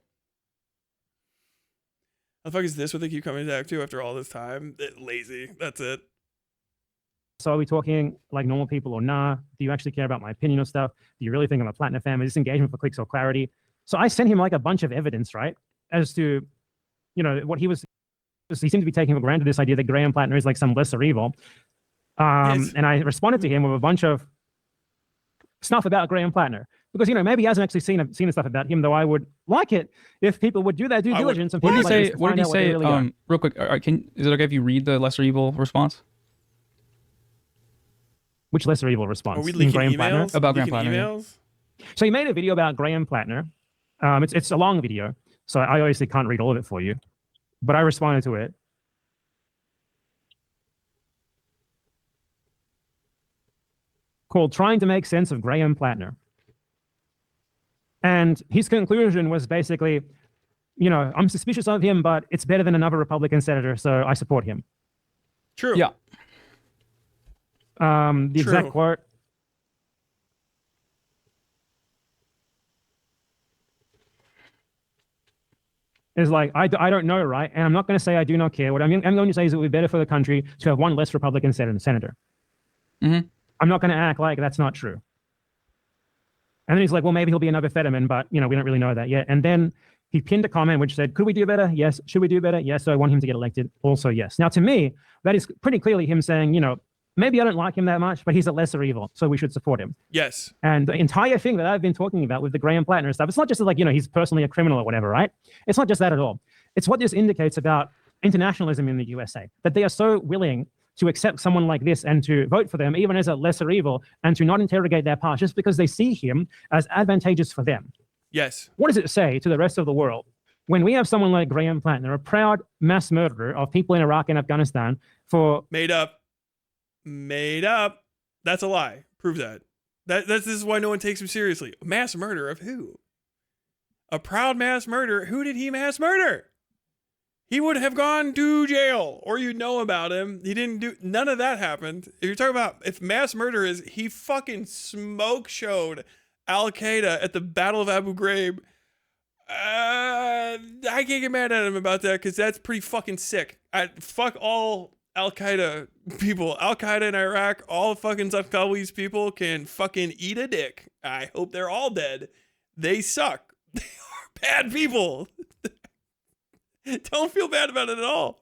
How the fuck is this what they keep coming back to after all this time? Lazy. That's it. So are we talking like normal people or nah? Do you actually care about my opinion or stuff? Do you really think I'm a Plattner fan? Is this engagement for clicks or clarity? So I sent him like a bunch of evidence, right? As to, what he was. He seemed to be taking for granted this idea that Graham Plattner is like some lesser evil. Yes. And I responded to him with a bunch of stuff about Graham Plattner. Because, maybe he hasn't actually seen the stuff about him, though I would like it if people would do their due diligence. What did he say? Real quick, is it okay if you read the lesser evil response? Which lesser evil response? Are we leaking Graham emails? Plattner? About Graham Plattner. Emails? So he made a video about Graham Plattner. It's a long video, so I obviously can't read all of it for you. But I responded to it. Called Trying to Make Sense of Graham Plattner. And his conclusion was basically, I'm suspicious of him, but it's better than another Republican senator, so I support him. True. Yeah. The exact quote. Is like, I don't know, right? And I'm not going to say I do not care. What I'm going to say is it would be better for the country to have one less Republican senator. Mm-hmm. I'm not going to act like that's not true. And then he's like, well, maybe he'll be another Fetterman, but, we don't really know that yet. And then he pinned a comment which said, could we do better? Yes. Should we do better? Yes. So I want him to get elected. Also, yes. Now, to me, that is pretty clearly him saying, maybe I don't like him that much, but he's a lesser evil, so we should support him. Yes. And the entire thing that I've been talking about with the Graham Plattner stuff, it's not just like, he's personally a criminal or whatever, right? It's not just that at all. It's what this indicates about internationalism in the USA, that they are so willing to accept someone like this and to vote for them, even as a lesser evil, and to not interrogate their past just because they see him as advantageous for them. Yes. What does it say to the rest of the world when we have someone like Graham Plattner, a proud mass murderer of people in Iraq and Afghanistan for... Made up. That's a lie. Prove that. This is why no one takes him seriously. Mass murder of who? A proud mass murderer. Who did he mass murder? He would have gone to jail, or you know about him. He didn't do, none of that happened. If you're talking about, if mass murder is, he fucking smoke showed Al-Qaeda at the Battle of Abu Ghraib. I can't get mad at him about that, because that's pretty fucking sick. Fuck all Al-Qaeda people. Al-Qaeda in Iraq, all fucking Zarqawi's people can fucking eat a dick. I hope they're all dead. They suck. They are bad people. Don't feel bad about it at all.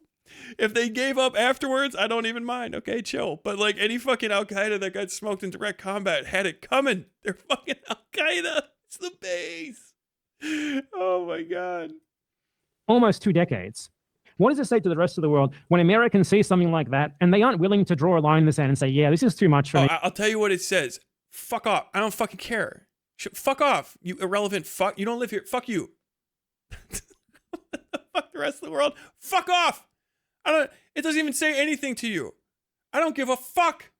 If they gave up afterwards, I don't even mind. Okay, chill. But like any fucking Al-Qaeda that got smoked in direct combat had it coming. They're fucking Al-Qaeda. It's the base. Oh my God. Almost 2 decades. What does it say to the rest of the world when Americans see something like that and they aren't willing to draw a line in the sand and say, yeah, this is too much for me? I'll tell you what it says. Fuck off. I don't fucking care. Fuck off. You irrelevant fuck. You don't live here. Fuck you. Fuck the rest of the world. Fuck off. It doesn't even say anything to you. I don't give a fuck.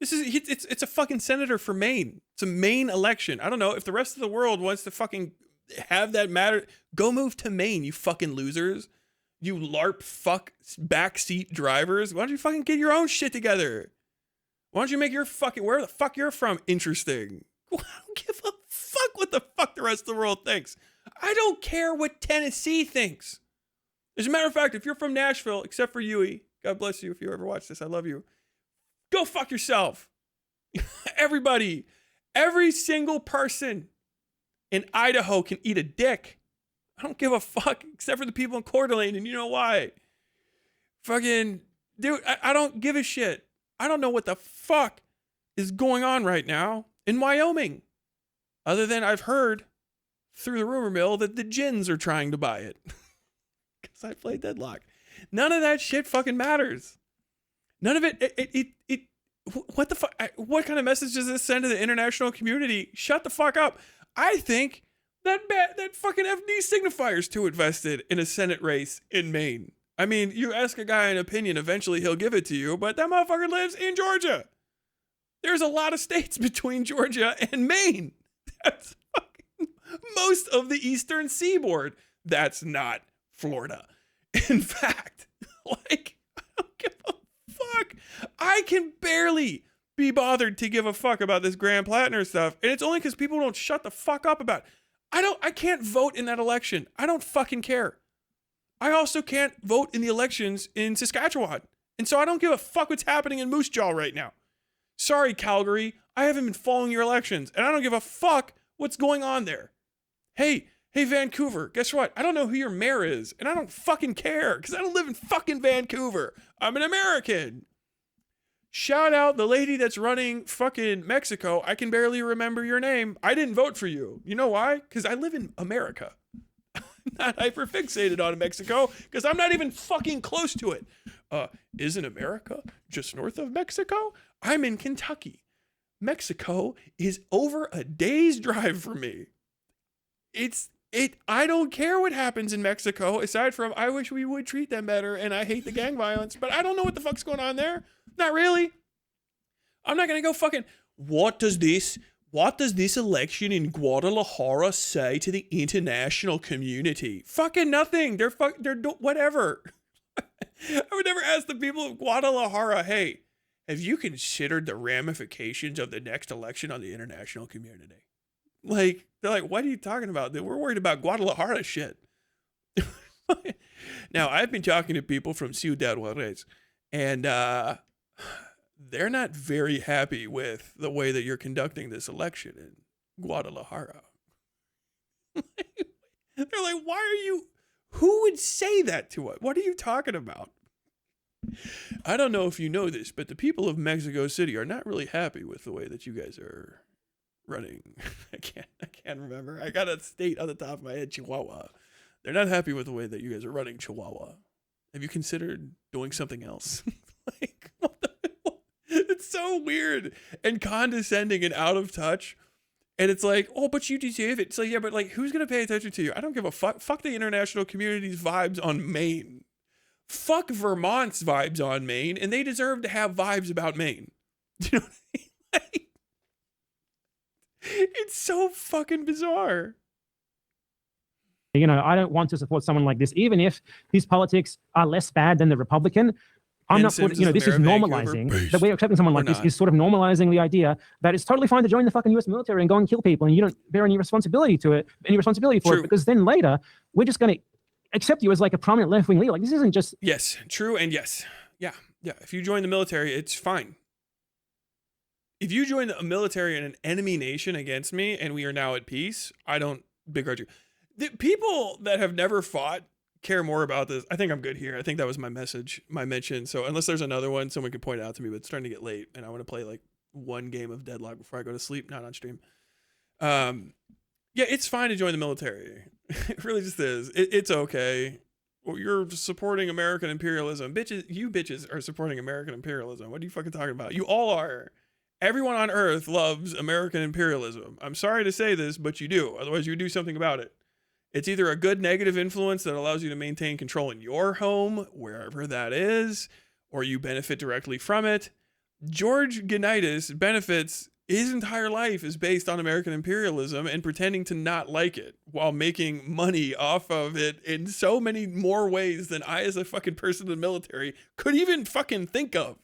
It's a fucking senator for Maine. It's a Maine election. I don't know if the rest of the world wants to fucking have that matter. Go move to Maine, you fucking losers. You LARP fuck backseat drivers. Why don't you fucking get your own shit together? Why don't you make your fucking, where the fuck you're from, interesting? I don't give a fuck. fuck what the fuck the rest of the world thinks. I don't care what Tennessee thinks. As a matter of fact, if you're from Nashville, except for Yui, God bless you if you ever watch this, I love you. Go fuck yourself. Everybody, every single person in Idaho can eat a dick. I don't give a fuck, except for the people in Coeur d'Alene, and you know why. Fucking, dude, I don't give a shit. I don't know what the fuck is going on right now in Wyoming. Other than I've heard through the rumor mill that the Gins are trying to buy it. Because I played Deadlock. None of that shit fucking matters. None of it, what the fuck? What kind of message does this send to the international community? Shut the fuck up. I think that fucking FD Signifier's too invested in a Senate race in Maine. I mean, you ask a guy an opinion, eventually he'll give it to you, but that motherfucker lives in Georgia. There's a lot of states between Georgia and Maine. That's fucking most of the eastern seaboard. That's not Florida. In fact, like, I don't give a fuck. I can barely be bothered to give a fuck about this Grand Platinum stuff, and it's only because people don't shut the fuck up about it. I can't vote in that election. I don't fucking care. I also can't vote in the elections in Saskatchewan. And so I don't give a fuck what's happening in Moose Jaw right now. Sorry, Calgary. I haven't been following your elections, and I don't give a fuck what's going on there. Hey, Vancouver, guess what? I don't know who your mayor is, and I don't fucking care, because I don't live in fucking Vancouver. I'm an American. Shout out the lady that's running fucking Mexico. I can barely remember your name. I didn't vote for you. You know why? Because I live in America. I'm not hyperfixated on Mexico, because I'm not even fucking close to it. Isn't America just north of Mexico? I'm in Kentucky. Mexico is over a day's drive from me. I don't care what happens in Mexico, aside from I wish we would treat them better and I hate the gang violence, but I don't know what the fuck's going on there. Not really. I'm not going to go fucking, what does this election in Guadalajara say to the international community? Fucking nothing. They're whatever. I would never ask the people of Guadalajara, hey, have you considered the ramifications of the next election on the international community? Like, they're like, what are you talking about? We're worried about Guadalajara shit. Now, I've been talking to people from Ciudad Juarez, and they're not very happy with the way that you're conducting this election in Guadalajara. They're like, who would say that to us? What are you talking about? I don't know if you know this, but the people of Mexico City are not really happy with the way that you guys are running. I can't remember. I got a state on the top of my head, Chihuahua. They're not happy with the way that you guys are running Chihuahua. Have you considered doing something else? Like, what the hell? It's so weird and condescending and out of touch. And it's like, oh, but you deserve it. It's like, yeah, but like, who's going to pay attention to you? I don't give a fuck. Fuck the international community's vibes on Maine. Fuck Vermont's vibes on Maine, and they deserve to have vibes about Maine. Do you know what I mean? Like, it's so fucking bizarre. You know, I don't want to support someone like this, even if these politics are less bad than the Republican. I'm not, this is normalizing. The way of accepting someone like this is sort of normalizing the idea that it's totally fine to join the fucking US military and go and kill people, and you don't bear any responsibility for it, because then later we're just going to accept you as like a prominent left-wing leader. Like, this isn't just... Yes, true, and yes. Yeah. If you join the military, it's fine. If you join the military in an enemy nation against me and we are now at peace, I don't begrudge you. The people that have never fought care more about this. I think I'm good here. I think that was my message, my mention. So unless there's another one, someone could point it out to me, but it's starting to get late and I want to play like one game of Deadlock before I go to sleep, not on stream. Yeah, it's fine to join the military. It really just is. It's okay. Well, you're supporting American imperialism. You bitches are supporting American imperialism. What are you fucking talking about? You all are. Everyone on Earth loves American imperialism. I'm sorry to say this, but you do. Otherwise, you do something about it. It's either a good negative influence that allows you to maintain control in your home, wherever that is, or you benefit directly from it. George Genitis benefits, his entire life is based on American imperialism and pretending to not like it while making money off of it in so many more ways than I, as a fucking person in the military, could even fucking think of.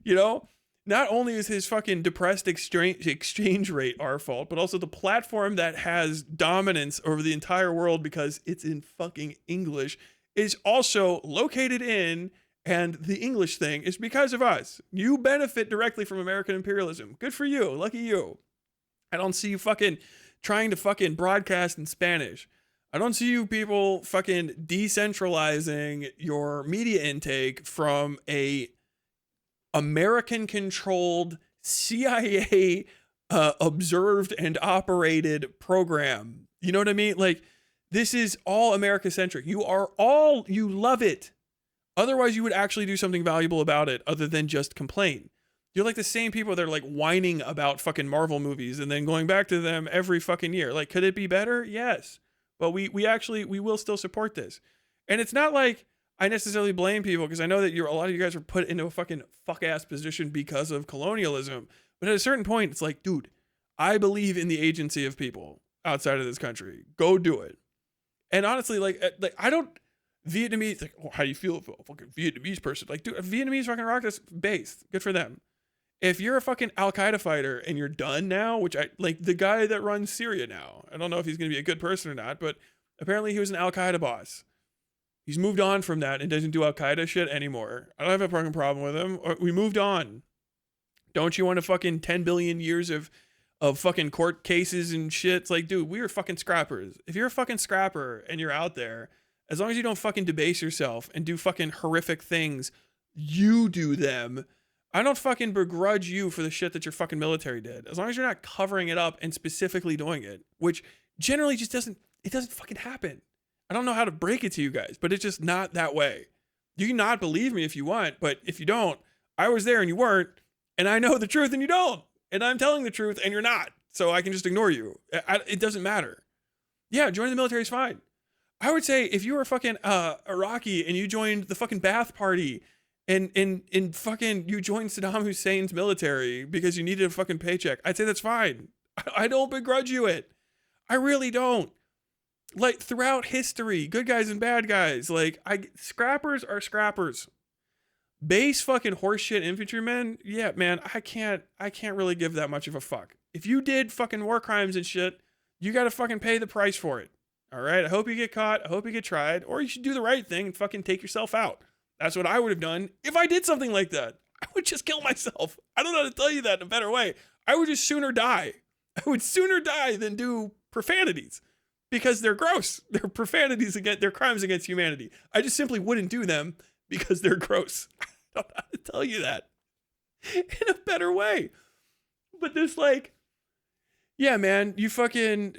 You know? not only is his fucking depressed exchange rate our fault, but also the platform that has dominance over the entire world because it's in fucking English is also located in, and the English thing is because of us. You benefit directly from American imperialism. Good for you. Lucky you. I don't see you fucking trying to fucking broadcast in Spanish. I don't see you people fucking decentralizing your media intake from a American-controlled, CIA observed and operated program. You know what I mean? Like, this is all America-centric. You love it. Otherwise, you would actually do something valuable about it other than just complain. You're like the same people that are like whining about fucking Marvel movies and then going back to them every fucking year. Like, could it be better? Yes. But we will still support this. And it's not like I necessarily blame people, because I know that a lot of you guys were put into a fucking fuck-ass position because of colonialism. But at a certain point, it's like, dude, I believe in the agency of people outside of this country. Go do it. And honestly, like I don't, Vietnamese, like, oh, how do you feel if a fucking Vietnamese person? Like, dude, a Vietnamese fucking rock this base. Good for them. If you're a fucking Al-Qaeda fighter and you're done now, which I, like the guy that runs Syria now, I don't know if he's going to be a good person or not, but apparently he was an Al-Qaeda boss. He's moved on from that and doesn't do Al-Qaeda shit anymore. I don't have a fucking problem with him. We moved on. Don't you want a fucking 10 billion years of fucking court cases and shit? It's like, dude, we are fucking scrappers. If you're a fucking scrapper and you're out there, as long as you don't fucking debase yourself and do fucking horrific things, you do them. I don't fucking begrudge you for the shit that your fucking military did. As long as you're not covering it up and specifically doing it, which generally just doesn't fucking happen. I don't know how to break it to you guys, but it's just not that way. You can not believe me if you want, but if you don't, I was there and you weren't, and I know the truth and you don't, and I'm telling the truth and you're not, so I can just ignore you. It doesn't matter. Yeah, joining the military is fine. I would say if you were fucking Iraqi and you joined the fucking Ba'ath Party and fucking you joined Saddam Hussein's military because you needed a fucking paycheck, I'd say that's fine. I don't begrudge you it. I really don't. Like, throughout history, good guys and bad guys, like, scrappers are scrappers. Base fucking horseshit infantrymen, yeah, man, I can't really give that much of a fuck. If you did fucking war crimes and shit, you gotta fucking pay the price for it. All right, I hope you get caught, I hope you get tried, or you should do the right thing and fucking take yourself out. That's what I would have done if I did something like that. I would just kill myself. I don't know how to tell you that in a better way. I would just sooner die. I would sooner die than do profanities. Because they're gross. They're profanities against, they're crimes against humanity. I just simply wouldn't do them because they're gross. I don't know how to tell you that in a better way. But this, like, yeah, man, you fucking,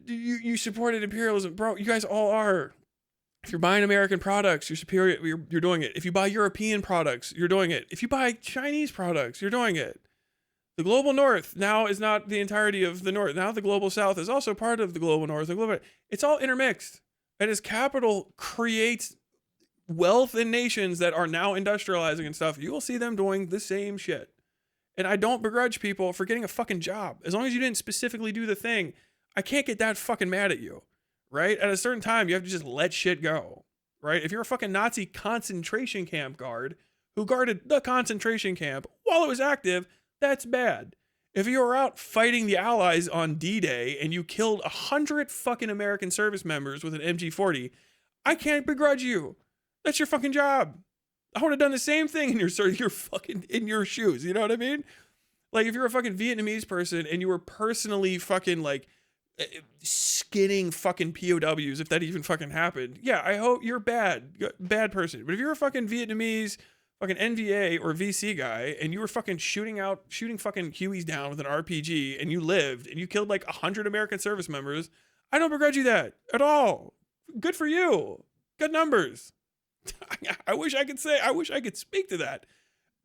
you supported imperialism. Bro, you guys all are. If you're buying American products, you're superior, you're doing it. If you buy European products, you're doing it. If you buy Chinese products, you're doing it. The global north now is not the entirety of the north. Now the global south is also part of the global north. It's all intermixed. And as capital creates wealth in nations that are now industrializing and stuff, you will see them doing the same shit. And I don't begrudge people for getting a fucking job. As long as you didn't specifically do the thing, I can't get that fucking mad at you, right? At a certain time, you have to just let shit go, right? If you're a fucking Nazi concentration camp guard who guarded the concentration camp while it was active, that's bad. If you were out fighting the Allies on D-Day and you killed 100 fucking American service members with an MG40, I can't begrudge you. That's your fucking job. I would have done the same thing in your fucking in your shoes. You know what I mean? Like, if you're a fucking Vietnamese person and you were personally fucking like skinning fucking POWs, if that even fucking happened, yeah, I hope you're bad person. But if you're a fucking Vietnamese fucking NVA or VC guy and you were fucking shooting fucking Hueys down with an RPG and you lived and you killed like 100 American service members, I don't begrudge you that at all. Good for you. Good numbers. I wish I could speak to that.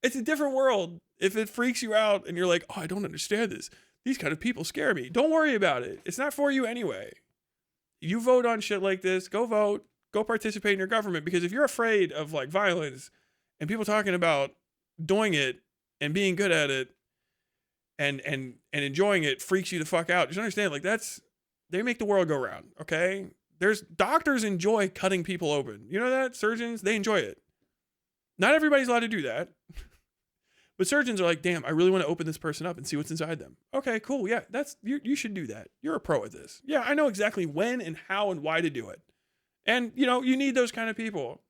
It's a different world. If it freaks you out and you're like, oh, I don't understand this. These kind of people scare me. Don't worry about it. It's not for you anyway. You vote on shit like this, go vote, go participate in your government, because if you're afraid of like violence and people talking about doing it and being good at it and enjoying it freaks you the fuck out, just understand, like, they make the world go round, okay? There's doctors enjoy cutting people open. You know that? Surgeons, they enjoy it. Not everybody's allowed to do that. But surgeons are like, damn, I really want to open this person up and see what's inside them. Okay, cool. Yeah, you should do that. You're a pro at this. Yeah, I know exactly when and how and why to do it. And, you know, you need those kind of people.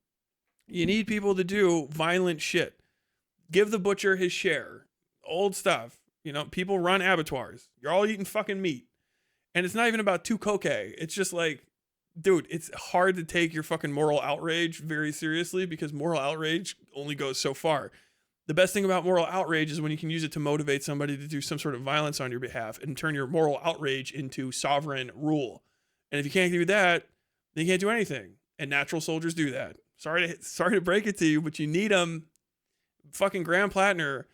You need people to do violent shit. Give the butcher his share. Old stuff. You know, people run abattoirs. You're all eating fucking meat. And it's not even about too cocaine. It's just like, dude, it's hard to take your fucking moral outrage very seriously because moral outrage only goes so far. The best thing about moral outrage is when you can use it to motivate somebody to do some sort of violence on your behalf and turn your moral outrage into sovereign rule. And if you can't do that, then you can't do anything. And natural soldiers do that. Sorry to break it to you, but you need them. Fucking Graham Plattner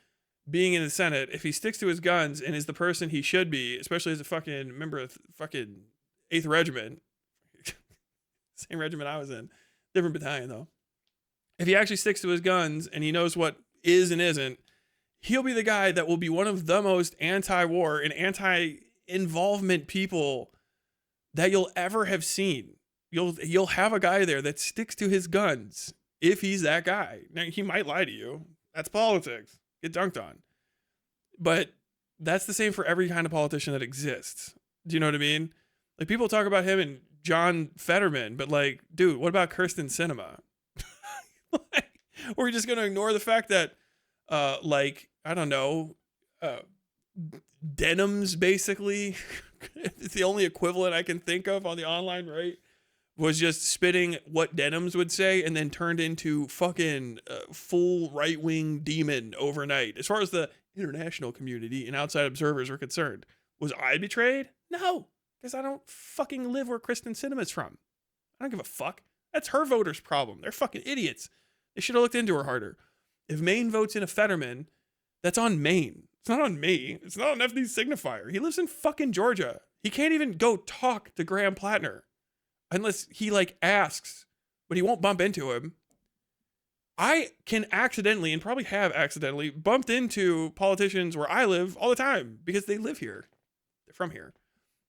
being in the Senate, if he sticks to his guns and is the person he should be, especially as a fucking member of fucking 8th Regiment, same regiment I was in, different battalion though. If he actually sticks to his guns and he knows what is and isn't, he'll be the guy that will be one of the most anti-war and anti-involvement people that you'll ever have seen. You'll have a guy there that sticks to his guns if he's that guy. Now, he might lie to you. That's politics. Get dunked on. But that's the same for every kind of politician that exists. Do you know what I mean? Like, people talk about him and John Fetterman, but like, dude, what about Kirsten Sinema? Like, or are you just going to ignore the fact that, like, I don't know, denims basically, it's the only equivalent I can think of on the online right, was just spitting what denims would say and then turned into fucking full right-wing demon overnight. As far as the international community and outside observers were concerned, was I betrayed? No, because I don't fucking live where Kristen Sinema's from. I don't give a fuck. That's her voters' problem. They're fucking idiots. They should have looked into her harder. If Maine votes in a Fetterman, that's on Maine. It's not on me. It's not on FD Signifier. He lives in fucking Georgia. He can't even go talk to Graham Plattner unless he like asks, but he won't bump into him. I can accidentally, and probably have accidentally, bumped into politicians where I live all the time because they live here. They're from here.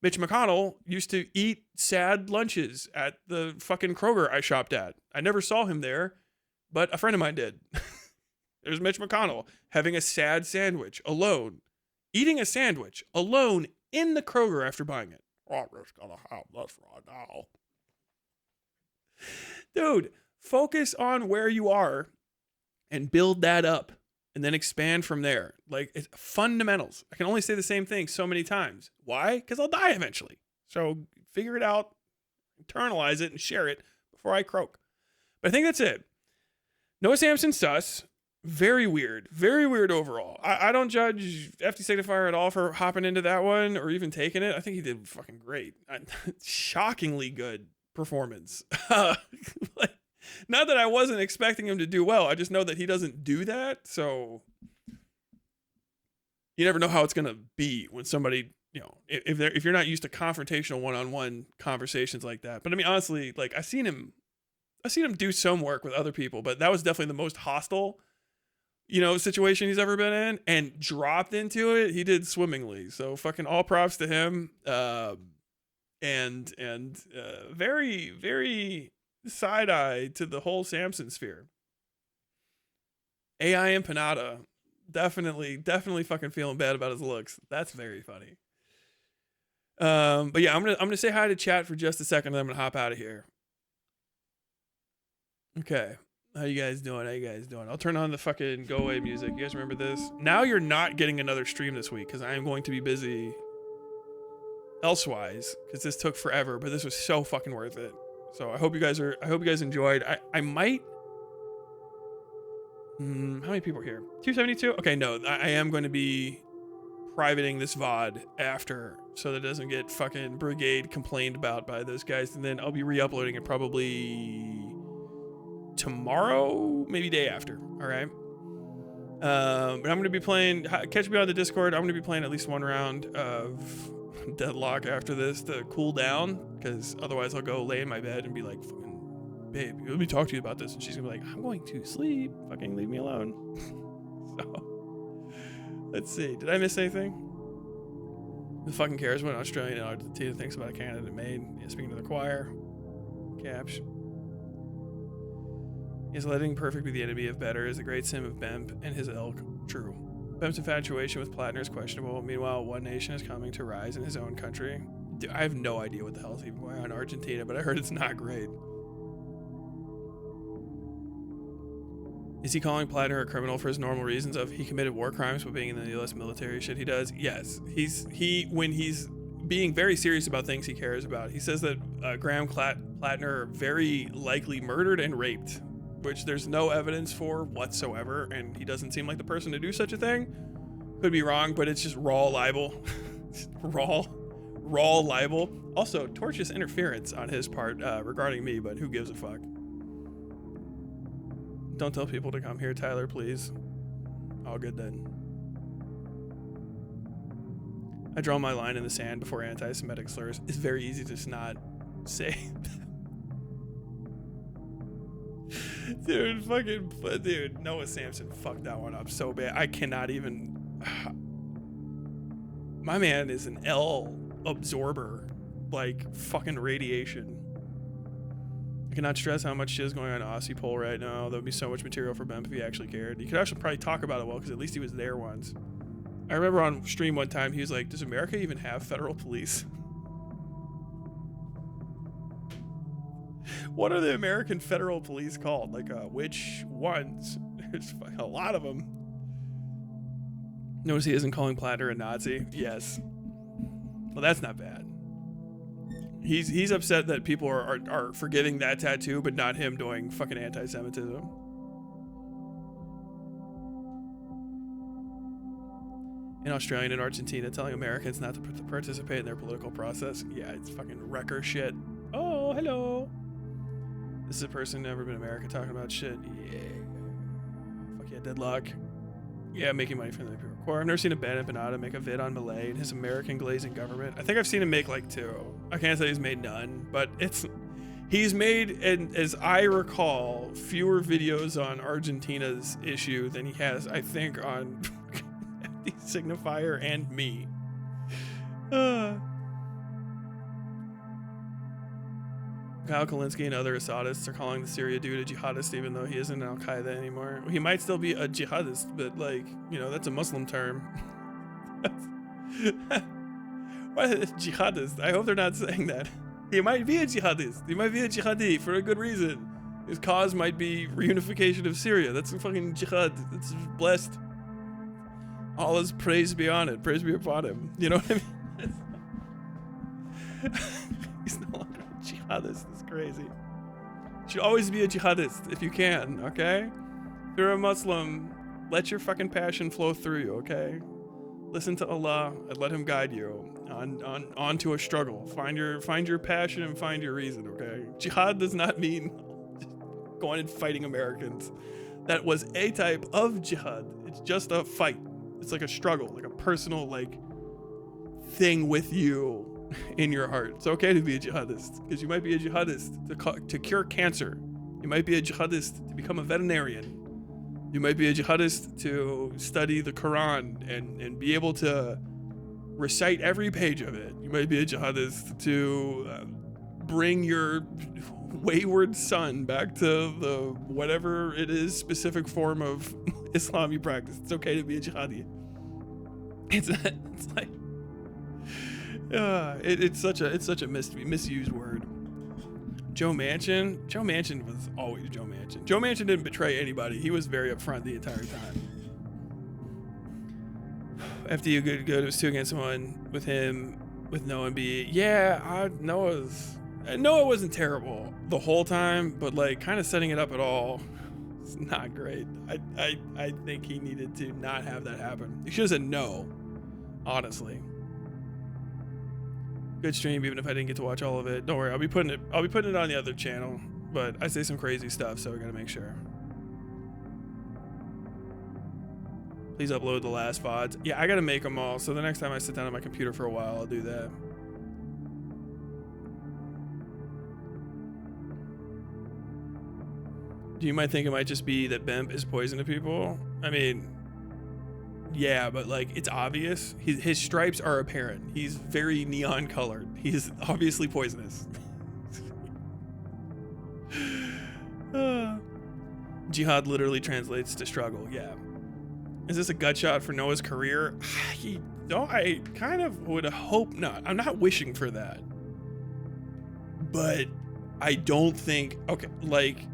Mitch McConnell used to eat sad lunches at the fucking Kroger I shopped at. I never saw him there, but a friend of mine did. There's Mitch McConnell having a sad sandwich alone, eating a sandwich alone in the Kroger after buying it. I'm just gonna have this right now. Dude, focus on where you are and build that up and then expand from there. Like, it's fundamentals. I can only say the same thing so many times. Why? Because I'll die eventually. So figure it out, internalize it, and share it before I croak. But I think that's it. Noah Samson sus. Very weird overall. I don't judge FD Signifier at all for hopping into that one or even taking it. I think he did fucking great. Shockingly good performance. Like, not that I wasn't expecting him to do well. I just know that he doesn't do that. So you never know how it's gonna be when somebody, you know, if you're not used to confrontational one-on-one conversations like that. But I mean, honestly, like I've seen him do some work with other people, but that was definitely the most hostile, you know, situation he's ever been in, and dropped into it. He did swimmingly. So fucking all props to him. And very, very side eye to the whole Samson sphere. AI Empanada, definitely fucking feeling bad about his looks. That's very funny. But yeah, I'm gonna say hi to chat for just a second, and then I'm gonna hop out of here. Okay. How you guys doing? I'll turn on the fucking go away music. You guys remember this? Now you're not getting another stream this week because I am going to be busy elsewise because this took forever, but this was so fucking worth it. So I hope you guys enjoyed. I might. How many people are here? 272? Okay, no, I am going to be privating this VOD after so that it doesn't get fucking brigade complained about by those guys, and then I'll be re-uploading it probably tomorrow, maybe day after. All right. But I'm going to be playing, catch me on the Discord. I'm going to be playing at least one round of Deadlock after this to cool down, because otherwise I'll go lay in my bed and be like, fucking, babe, let me talk to you about this. And she's going to be like, I'm going to sleep. Fucking leave me alone. So, let's see. Did I miss anything? Who fucking cares what an Australian and Argentina thinks about a candidate made? Yeah, speaking to the choir. Caps. Is letting perfect be the enemy of better is a great sim of Bemp and his ilk. True. Bemp's infatuation with Plattner is questionable. Meanwhile, one nation is coming to rise in his own country. Dude, I have no idea what the hell is even going on in Argentina, but I heard it's not great. Is he calling Plattner a criminal for his normal reasons of he committed war crimes but being in the U.S. military shit he does? Yes. When he's being very serious about things he cares about, he says that Graham Plattner very likely murdered and raped, which there's no evidence for whatsoever, and he doesn't seem like the person to do such a thing. Could be wrong, but it's just raw libel. raw libel. Also, tortious interference on his part regarding me, but who gives a fuck? Don't tell people to come here, Tyler, please. All good then. I draw my line in the sand before anti-Semitic slurs. It's very easy to just not say. Dude, Noah Samson fucked that one up so bad. I cannot even. My man is an L absorber, like fucking radiation. I cannot stress how much shit is going on in Aussie poll right now. There would be so much material for Bemp if he actually cared. He could actually probably talk about it well, because at least he was there once. I remember on stream one time, he was like, does America even have federal police? What are the American federal police called? Like, which ones? There's a lot of them. Notice he isn't calling Plattner a Nazi. Yes. Well, that's not bad. He's upset that people are forgiving that tattoo, but not him doing fucking anti-Semitism. In Australia and Argentina, telling Americans not to participate in their political process. Yeah, it's fucking wrecker shit. Oh, hello. This is a person never been in America talking about shit. Yeah. Fuck yeah, deadlock. Yeah, making money from the people. I've never seen a bad Empanada make a vid on Malay and his American glazing government. I think I've seen him make like 2. I can't say he's made none, but he's made, and as I recall, fewer videos on Argentina's issue than he has, I think, on Signifier and me. Kyle Kalinske and other Assadists are calling the Syria dude a jihadist, even though he isn't Al Qaeda anymore. He might still be a jihadist, but like, you know, that's a Muslim term. What is jihadist? I hope they're not saying that. He might be a jihadist. He might be a jihadi for a good reason. His cause might be reunification of Syria. That's a fucking jihad. That's blessed. All his praise be on it. Praise be upon him. You know what I mean? He's no longer a jihadist. It's crazy. You should always be a jihadist if you can, okay? If you're a Muslim, let your fucking passion flow through you, okay? Listen to Allah and let him guide you onto a struggle. Find your passion and find your reason, okay? Jihad does not mean going and fighting Americans. That was a type of jihad. It's just a fight. It's like a struggle, like a personal like thing with you in your heart. It's okay to be a jihadist, because you might be a jihadist to cure cancer. You might be a jihadist to become a veterinarian. You might be a jihadist to study the Quran and be able to recite every page of it. You might be a jihadist to bring your wayward son back to the whatever it is specific form of Islam you practice. It's okay to be a jihadi. It's like it's such a misused word. Joe Manchin was always Joe Manchin. Joe Manchin didn't betray anybody. He was very upfront the entire time. FDU good. It was 2 against 1 with him, with Noah and B. Yeah, Noah wasn't terrible the whole time, but like kind of setting it up at all, it's not great. I think he needed to not have that happen. He should have said no, honestly. Good stream, even if I didn't get to watch all of it. Don't worry, I'll be putting it on the other channel, but I say some crazy stuff, so we gotta make sure. Please upload the last VODs. Yeah, I gotta make them all, so the next time I sit down on my computer for a while, I'll do that. You might think it might just be that Bemp is poison to people. I mean, yeah, but like it's obvious. His stripes are apparent. He's very neon colored. He's obviously poisonous. Jihad literally translates to struggle. Yeah, Is this a gut shot for Noah's career? I kind of would hope not. I'm not wishing for that. But I don't think, okay, like,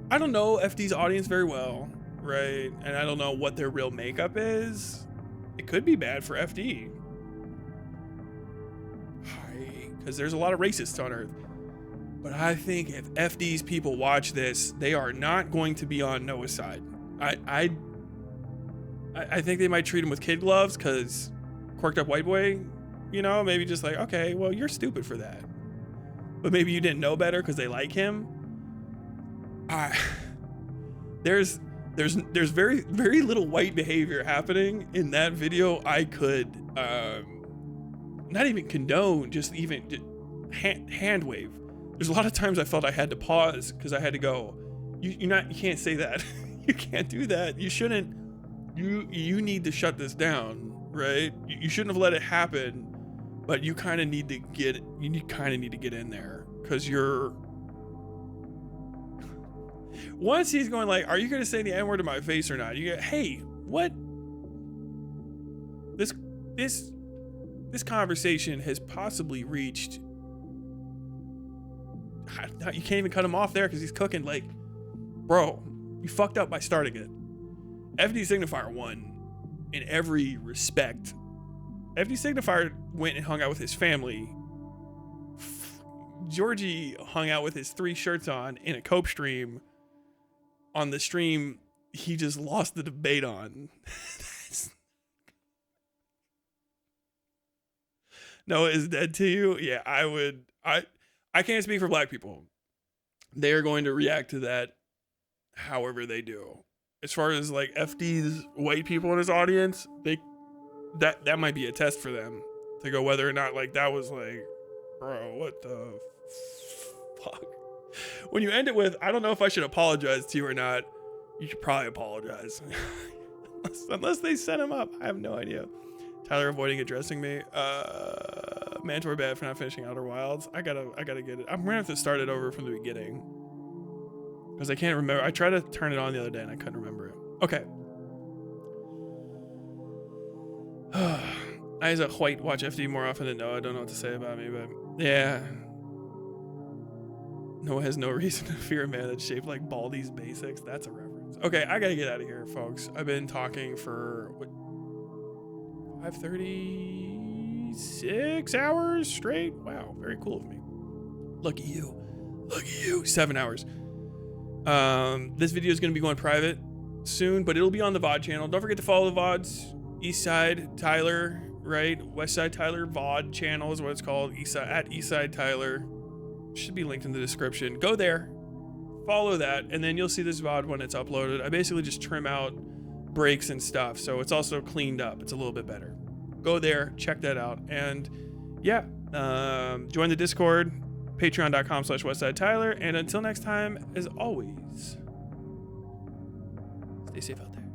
I don't know FD's audience very well, right? And I don't know what their real makeup is. It could be bad for FD. Because there's a lot of racists on Earth. But I think if FD's people watch this, they are not going to be on Noah's side. I think they might treat him with kid gloves because quirked up white boy, you know, maybe just like, okay, well, you're stupid for that. But maybe you didn't know better because they like him. There's very, very little white behavior happening in that video. I could not even condone, just even hand wave. There's a lot of times I felt I had to pause because I had to go, you can't say that. You can't do that. You shouldn't. You need to shut this down, right? You shouldn't have let it happen, but you kind of need to get in there because you're. Once he's going like, are you going to say the N-word to my face or not? You get, hey, what? This conversation has possibly reached. You can't even cut him off there because he's cooking. Like, bro, you fucked up by starting it. FD Signifier won in every respect. FD Signifier went and hung out with his family. Georgie hung out with his 3 shirts on in a cope stream. On the stream, he just lost the debate on. Noah is dead to you? Yeah, I would. I can't speak for black people. They are going to react to that however they do. As far as like FD's white people in his audience, that might be a test for them to go whether or not like that was like, bro, what the fuck? When you end it with, I don't know if I should apologize to you or not, you should probably apologize. unless they set him up. I have no idea. Tyler avoiding addressing me. Mantor bad for not finishing Outer Wilds. I gotta get it. I'm gonna have to start it over from the beginning. Because I can't remember. I tried to turn it on the other day and I couldn't remember it. Okay. I as a white watch FD more often than Noah. I don't know what to say about me, but yeah. Noah has no reason to fear a man that's shaped like Baldy's Basics. That's a reference. Okay, I gotta get out of here, folks. I've been talking for what, 5:36 hours straight. Wow, very cool of me. Look at you. Look at you. 7 hours. This video is going to be going private soon, but it'll be on the VOD channel. Don't forget to follow the VODs. Eastside Tyler, right? Westside Tyler VOD channel is what it's called. Eastside Tyler. Should be linked in the description. Go there, follow that, and then you'll see this VOD when it's uploaded. I basically just trim out breaks and stuff, so it's also cleaned up. It's a little bit better. Go there, check that out, and yeah, join the Discord. Patreon.com/WestsideTyler. And until next time, as always, stay safe out there.